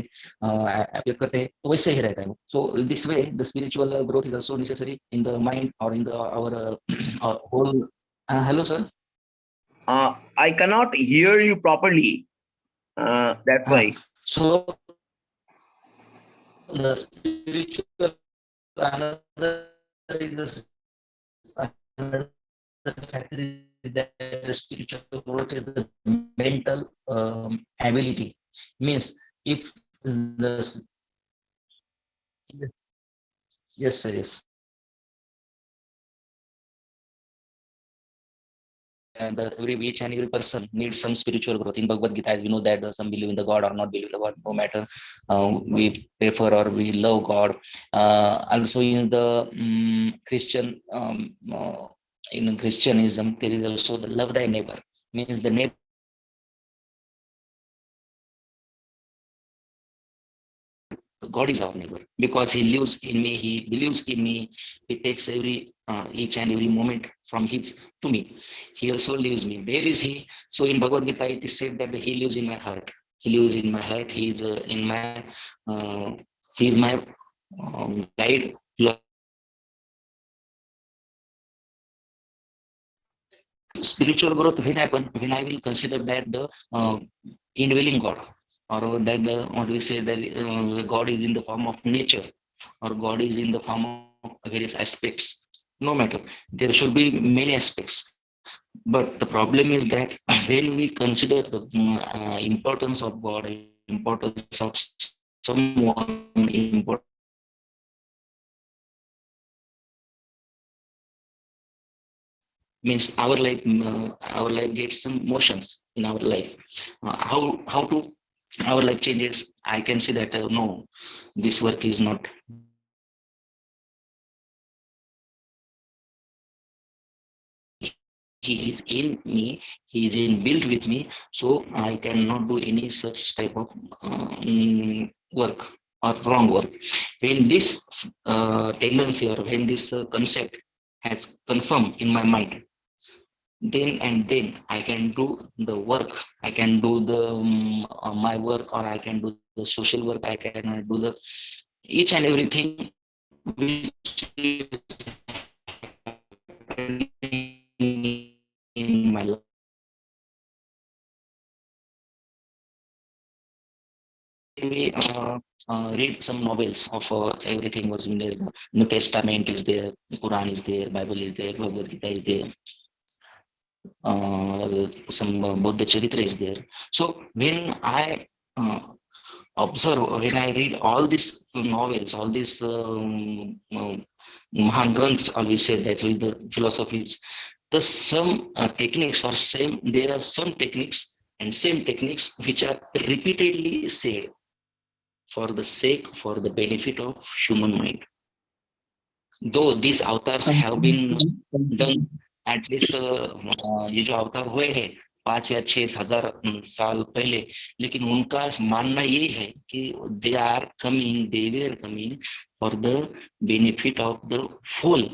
उपयोग करते हैं, तो वैसे ही रहता है. So this way the spiritual growth is also necessary in the mind or in the our whole. Hello sir. I cannot hear you properly. That's why. So the spiritual another is another factor is that the spiritual growth is the mental ability. Means if the yes sir, yes. And each and every person needs some spiritual growth. In Bhagavad Gita, as we know that some believe in the God or not believe in the God, no matter we prefer or we love God. Also in the Christian, in Christianism, there is also the love thy neighbor. Means the neighbor, God is our neighbor because he lives in me, he believes in me, he takes every each and every moment from his to me. He also lives me. Where is he? So in Bhagavad Gita, it is said that he lives in my heart. He lives in my heart. He is in my he is my guide. Spiritual growth when happen when I will consider that the indwelling God, or that the what we say that God is in the form of nature, or God is in the form of various aspects. No matter, there should be many aspects. But the problem is that when we consider the importance of God, importance of someone, importance means our life gets some motions in our life. How to our life changes. I can see that no, this work is not. He is in me, he is inbuilt with me, so I cannot do any such type of work or wrong work. When this tendency or when this concept has confirmed in my mind, then I can do the work. I can do the my work, or I can do the social work. I can do the each and everything which is in my life. We read some novels of everything was in there. The New Testament is there, the Quran is there, Bible is there, Bhagavad Gita is there. Some Buddha Charitra is there. So when I observe, when I read all these novels, all these Mahan Granths, always say that with the philosophies, the some techniques are same. There are some techniques and same techniques which are repeatedly said for the sake, for the benefit of human mind. Though these avatars have been done at least ये जो अवतार हुए हैं 5 या 6 हजार साल पहले, लेकिन उनका मानना ये है कि they are coming, they were coming for the benefit of the whole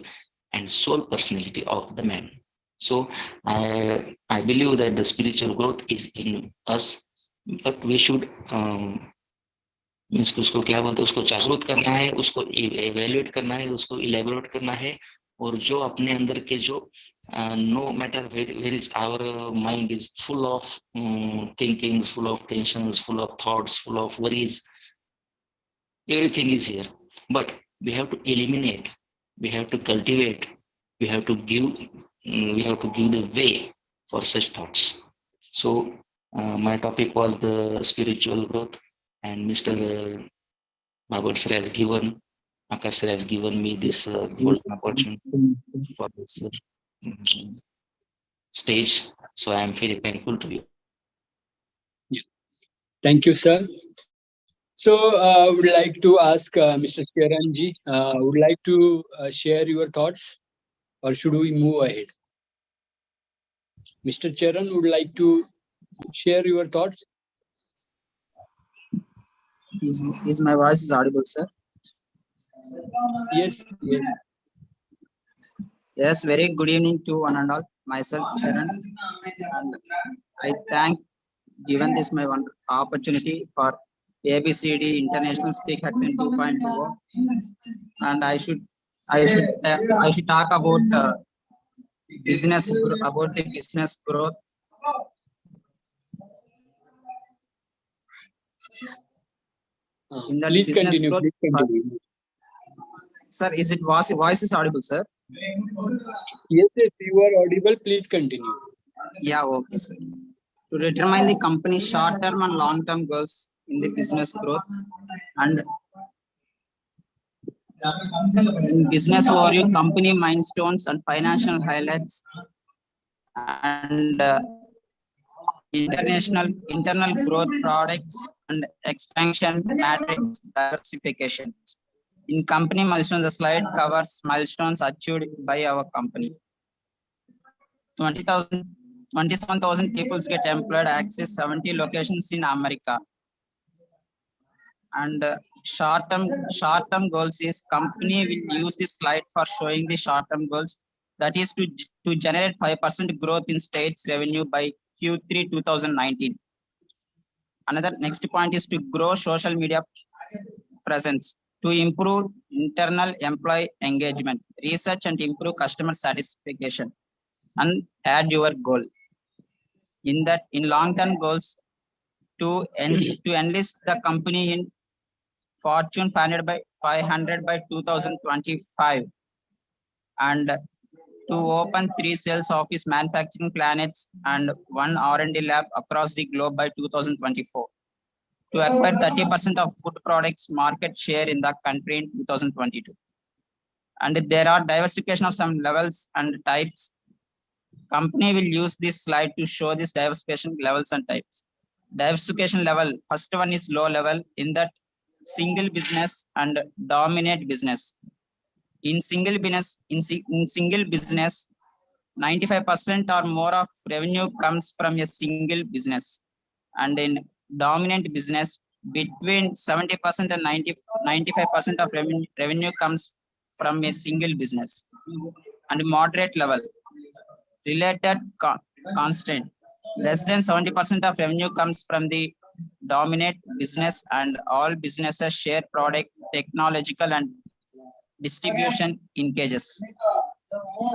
and soul personality of the man. So I believe that the spiritual growth is in us, but we should उसको क्या बोलते हैं, उसको जागरूक करना है, उसको evaluate करना है, उसको इलेबोरेट करना है, और जो अपने अंदर के जो no matter where is our mind is full of thinkings, full of tensions, full of thoughts, full of worries, everything is here, but we have to eliminate, we have to cultivate, we have to give we have to give the way for such thoughts. So my topic was the spiritual growth, and Mr. Babar sir has given, Akash sir has given me this golden opportunity for this stage. So I am very thankful to you. Thank you, sir. So I would like to ask Mr. Charanji, would like to share your thoughts, or should we move ahead? Mr. Charan would like to share your thoughts. Is my voice is audible, sir? Yes, yes. Yes, very good evening to one and all. Myself, Charan, and I thank given this my one opportunity for ABCD International Speakathon 2.0, and I should talk about about the business growth. In the please business continue. growth, Please continue. Sir, is it voice is audible, sir? Yes, if you are audible, please continue. Yeah, okay, sir. To determine the company's short-term and long-term goals in the business growth, and in business overview, company milestones and financial highlights, and internal growth products and expansion matrix diversification. In company milestones, the slide covers milestones achieved by our company. 27,000 people get employed, access 70 locations in America. And short-term goals is company will use this slide for showing the short-term goals. That is to generate 5% growth in states revenue by Q3 2019. Another next point is to grow social media presence, to improve internal employee engagement, research and improve customer satisfaction, and add your goal. In long-term goals, to enlist the company in Fortune 500 by 2025, and to open 3 sales office manufacturing plants and 1 R&D lab across the globe by 2024. To acquire 30% of food products market share in the country in 2022. And there are diversification of some levels and types. Company will use this slide to show this diversification levels and types. Diversification level, first one is low level, in that single business and dominate business. In single business, 95% or more of revenue comes from a single business, and in dominant business, between 70% and 95% of revenue comes from a single business. And moderate level, related constant, less than 70% of revenue comes from the dominate business, and all businesses share product, technological and distribution linkages.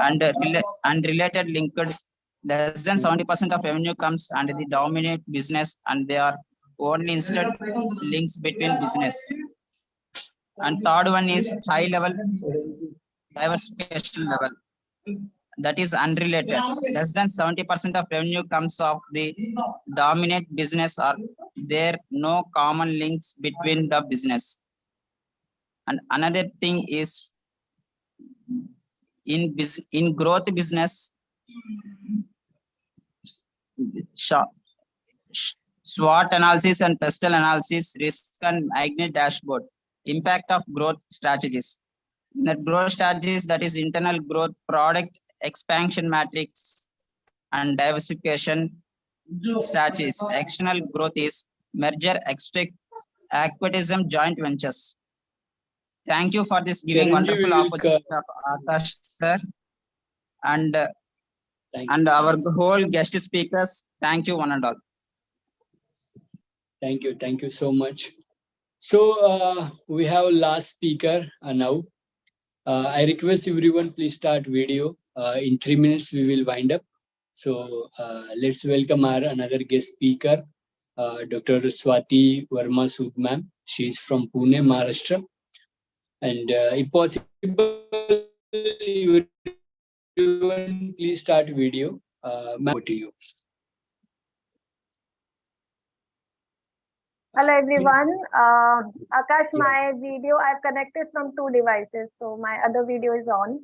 And related linked, less than 70% of revenue comes under the dominate business, and they are only instead links between business. And third one is high level diversification level, that is unrelated. Less than 70% of revenue comes of the dominant business, or there no common links between the business. And another thing is in growth business, SWOT analysis and pestle analysis, risk and magnet dashboard, impact of growth strategies. In the growth strategies, that is internal growth, product expansion matrix, and diversification strategies. External growth is merger, acquisition, joint ventures. Thank you for this giving wonderful opportunity of Akash sir, and our whole guest speakers. Thank you one and all. Thank you so much. So we have last speaker now. I request everyone, please start video. In 3 minutes we will wind up. So let's welcome our another guest speaker, Dr. Swati Verma Sood ma'am. She is from Pune, Maharashtra. And if possible, everyone, please start video. Ma'am, over to you. Hello everyone. Akash, my video, I've connected from 2 devices, so my other video is on.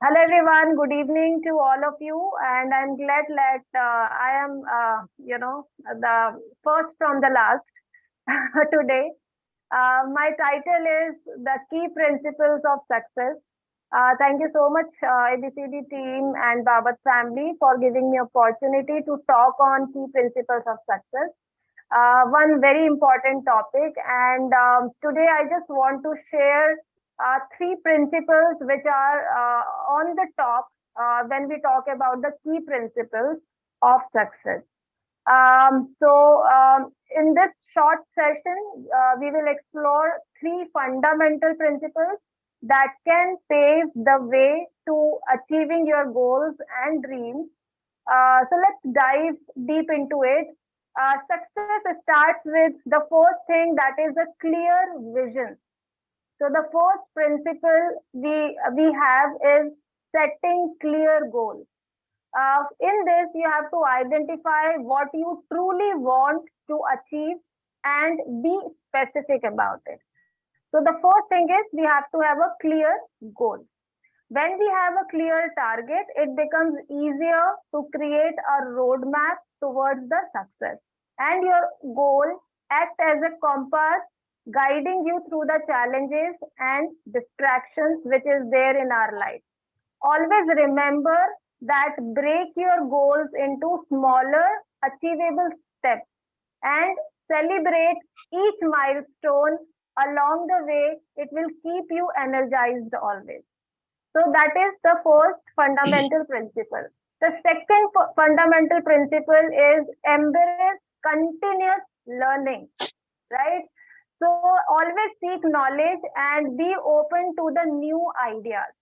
Hello everyone, good evening to all of you, and I'm glad that I am, the first from the last today. My title is The Key Principles of Success. Thank you so much, ABCD team and Babat family, for giving me opportunity to talk on key principles of success. One very important topic, and today I just want to share 3 principles which are on the top when we talk about the key principles of success. In this short session, we will explore 3 fundamental principles that can pave the way to achieving your goals and dreams. So let's dive deep into it. Success starts with the first thing, that is a clear vision. So the first principle we have is setting clear goals. In this, you have to identify what you truly want to achieve and be specific about it. So the first thing is we have to have a clear goal. When we have a clear target, it becomes easier to create a roadmap towards the success. And your goal acts as a compass guiding you through the challenges and distractions which is there in our life. Always remember that break your goals into smaller, achievable steps and celebrate each milestone along the way. It will keep you energized always. So that is the first fundamental principle. The second fundamental principle is embrace continuous learning, right? So always seek knowledge and be open to the new ideas.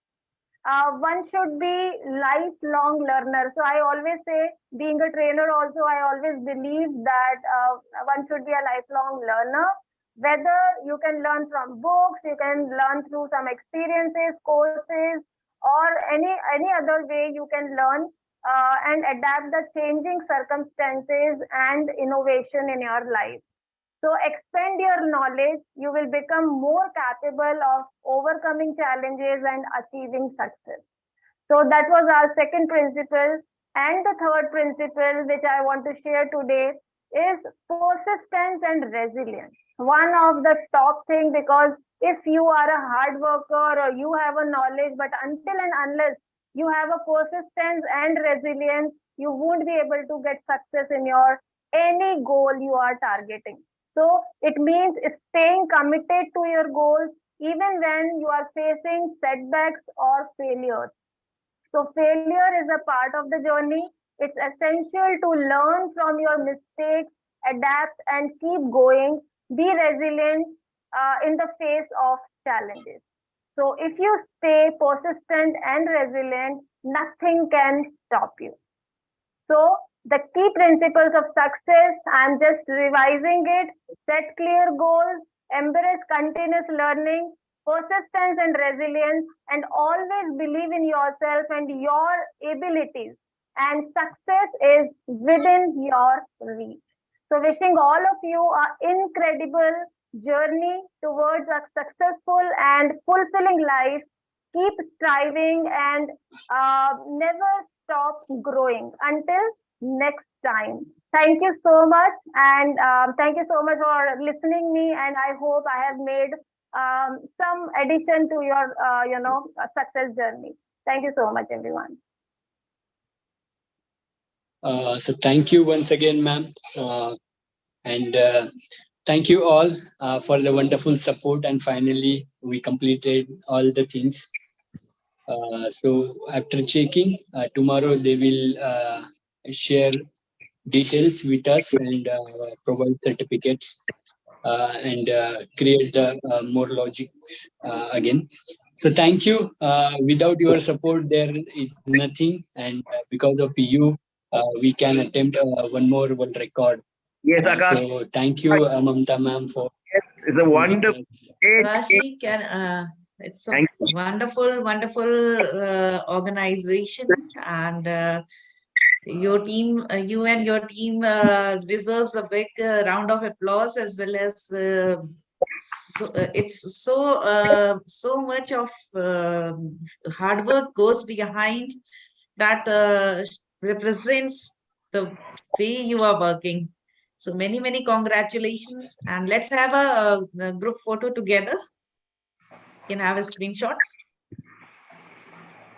One should be lifelong learner. So I always say, being a trainer also, I always believe that one should be a lifelong learner. Whether you can learn from books, you can learn through some experiences, courses, or any other way you can learn and adapt the changing circumstances and innovation in your life. So expand your knowledge, you will become more capable of overcoming challenges and achieving success. So that was our second principle. And the third principle, which I want to share today, is persistence and resilience. One of the top thing, because if you are a hard worker or you have a knowledge, but until and unless you have a persistence and resilience, you won't be able to get success in your any goal you are targeting. So it means staying committed to your goals even when you are facing setbacks or failures. So failure is a part of the journey. It's essential to learn from your mistakes, adapt and keep going. Be resilient in the face of challenges. So if you stay persistent and resilient, nothing can stop you. So the key principles of success, I'm just revising it: set clear goals, embrace continuous learning, persistence and resilience, and always believe in yourself and your abilities. And success is within your reach. So wishing all of you an incredible journey towards a successful and fulfilling life. Keep striving and never stop growing. Until next time. Thank you so much, and thank you so much for listening me, and I hope I have made some addition to your success journey. Thank you so much, everyone. So thank you once again, ma'am, and thank you all for the wonderful support, and finally we completed all the things. So after checking, tomorrow they will share details with us and provide certificates and create the more logics again. So thank you. Without your support, there is nothing, and because of you, we can attempt one more world record. Yes, Akash. So thank you, Mamta ma'am, for. Yes, it's a wonderful. Rashi, can It's a wonderful, wonderful organization, and your team, you and your team deserves a big round of applause, as well as it's so much of hard work goes behind that represents the way you are working. So many congratulations, and let's have a group photo together. You can have a screenshots.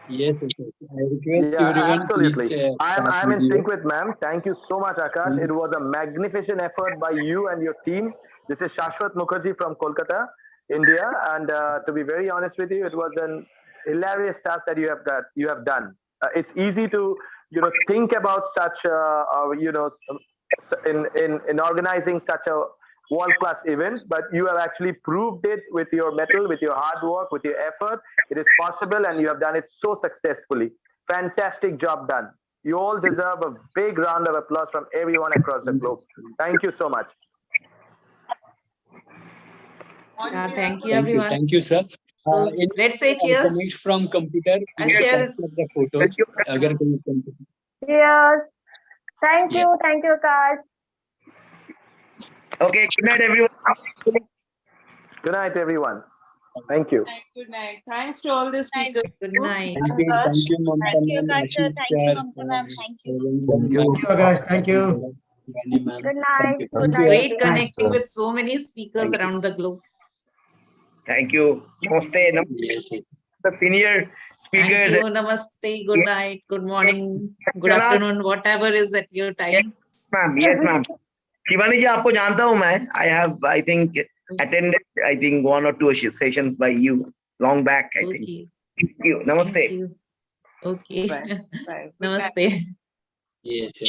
Yes, I request Yeah, everyone, absolutely. please. I'm in sync with ma'am. Thank you so much, Akash. It was a magnificent effort by you and your team. This is Shashwat Mukherjee from Kolkata, India, and to be very honest with you, it was an hilarious task that you have done. It's easy to think about such in organizing such a world-class event, but you have actually proved it with your mettle, with your hard work, with your effort. It is possible, and you have done it so successfully. Fantastic job done. You all deserve a big round of applause from everyone across the globe. Thank you so much. Thank you, everyone. Thank you, sir. So let's say cheers. Comment from computer. And share the photos. Cheers. Thank you, Akash. Okay, good night, everyone. Good night, everyone. Thank you. Good night. Thanks to all the speakers. Good night. Thank you, Mamta. Thank you, Akash sir. Thank you, Mamta ma'am. Thank you. Thank you, Akash. Thank you. Good night. Good night. Great connecting with so many speakers around the globe. Thank you. Namaste. The senior speakers. Thank you. Namaste. Good night. Good morning. Good afternoon. Whatever is at your time. Ma'am. Yes, ma'am. Shivani ji, आपको जानता हूँ मैं. I think attended one or two sessions by you long back. I think. Thank you. Namaste. Thank you. Okay. Bye. Namaste. Yes.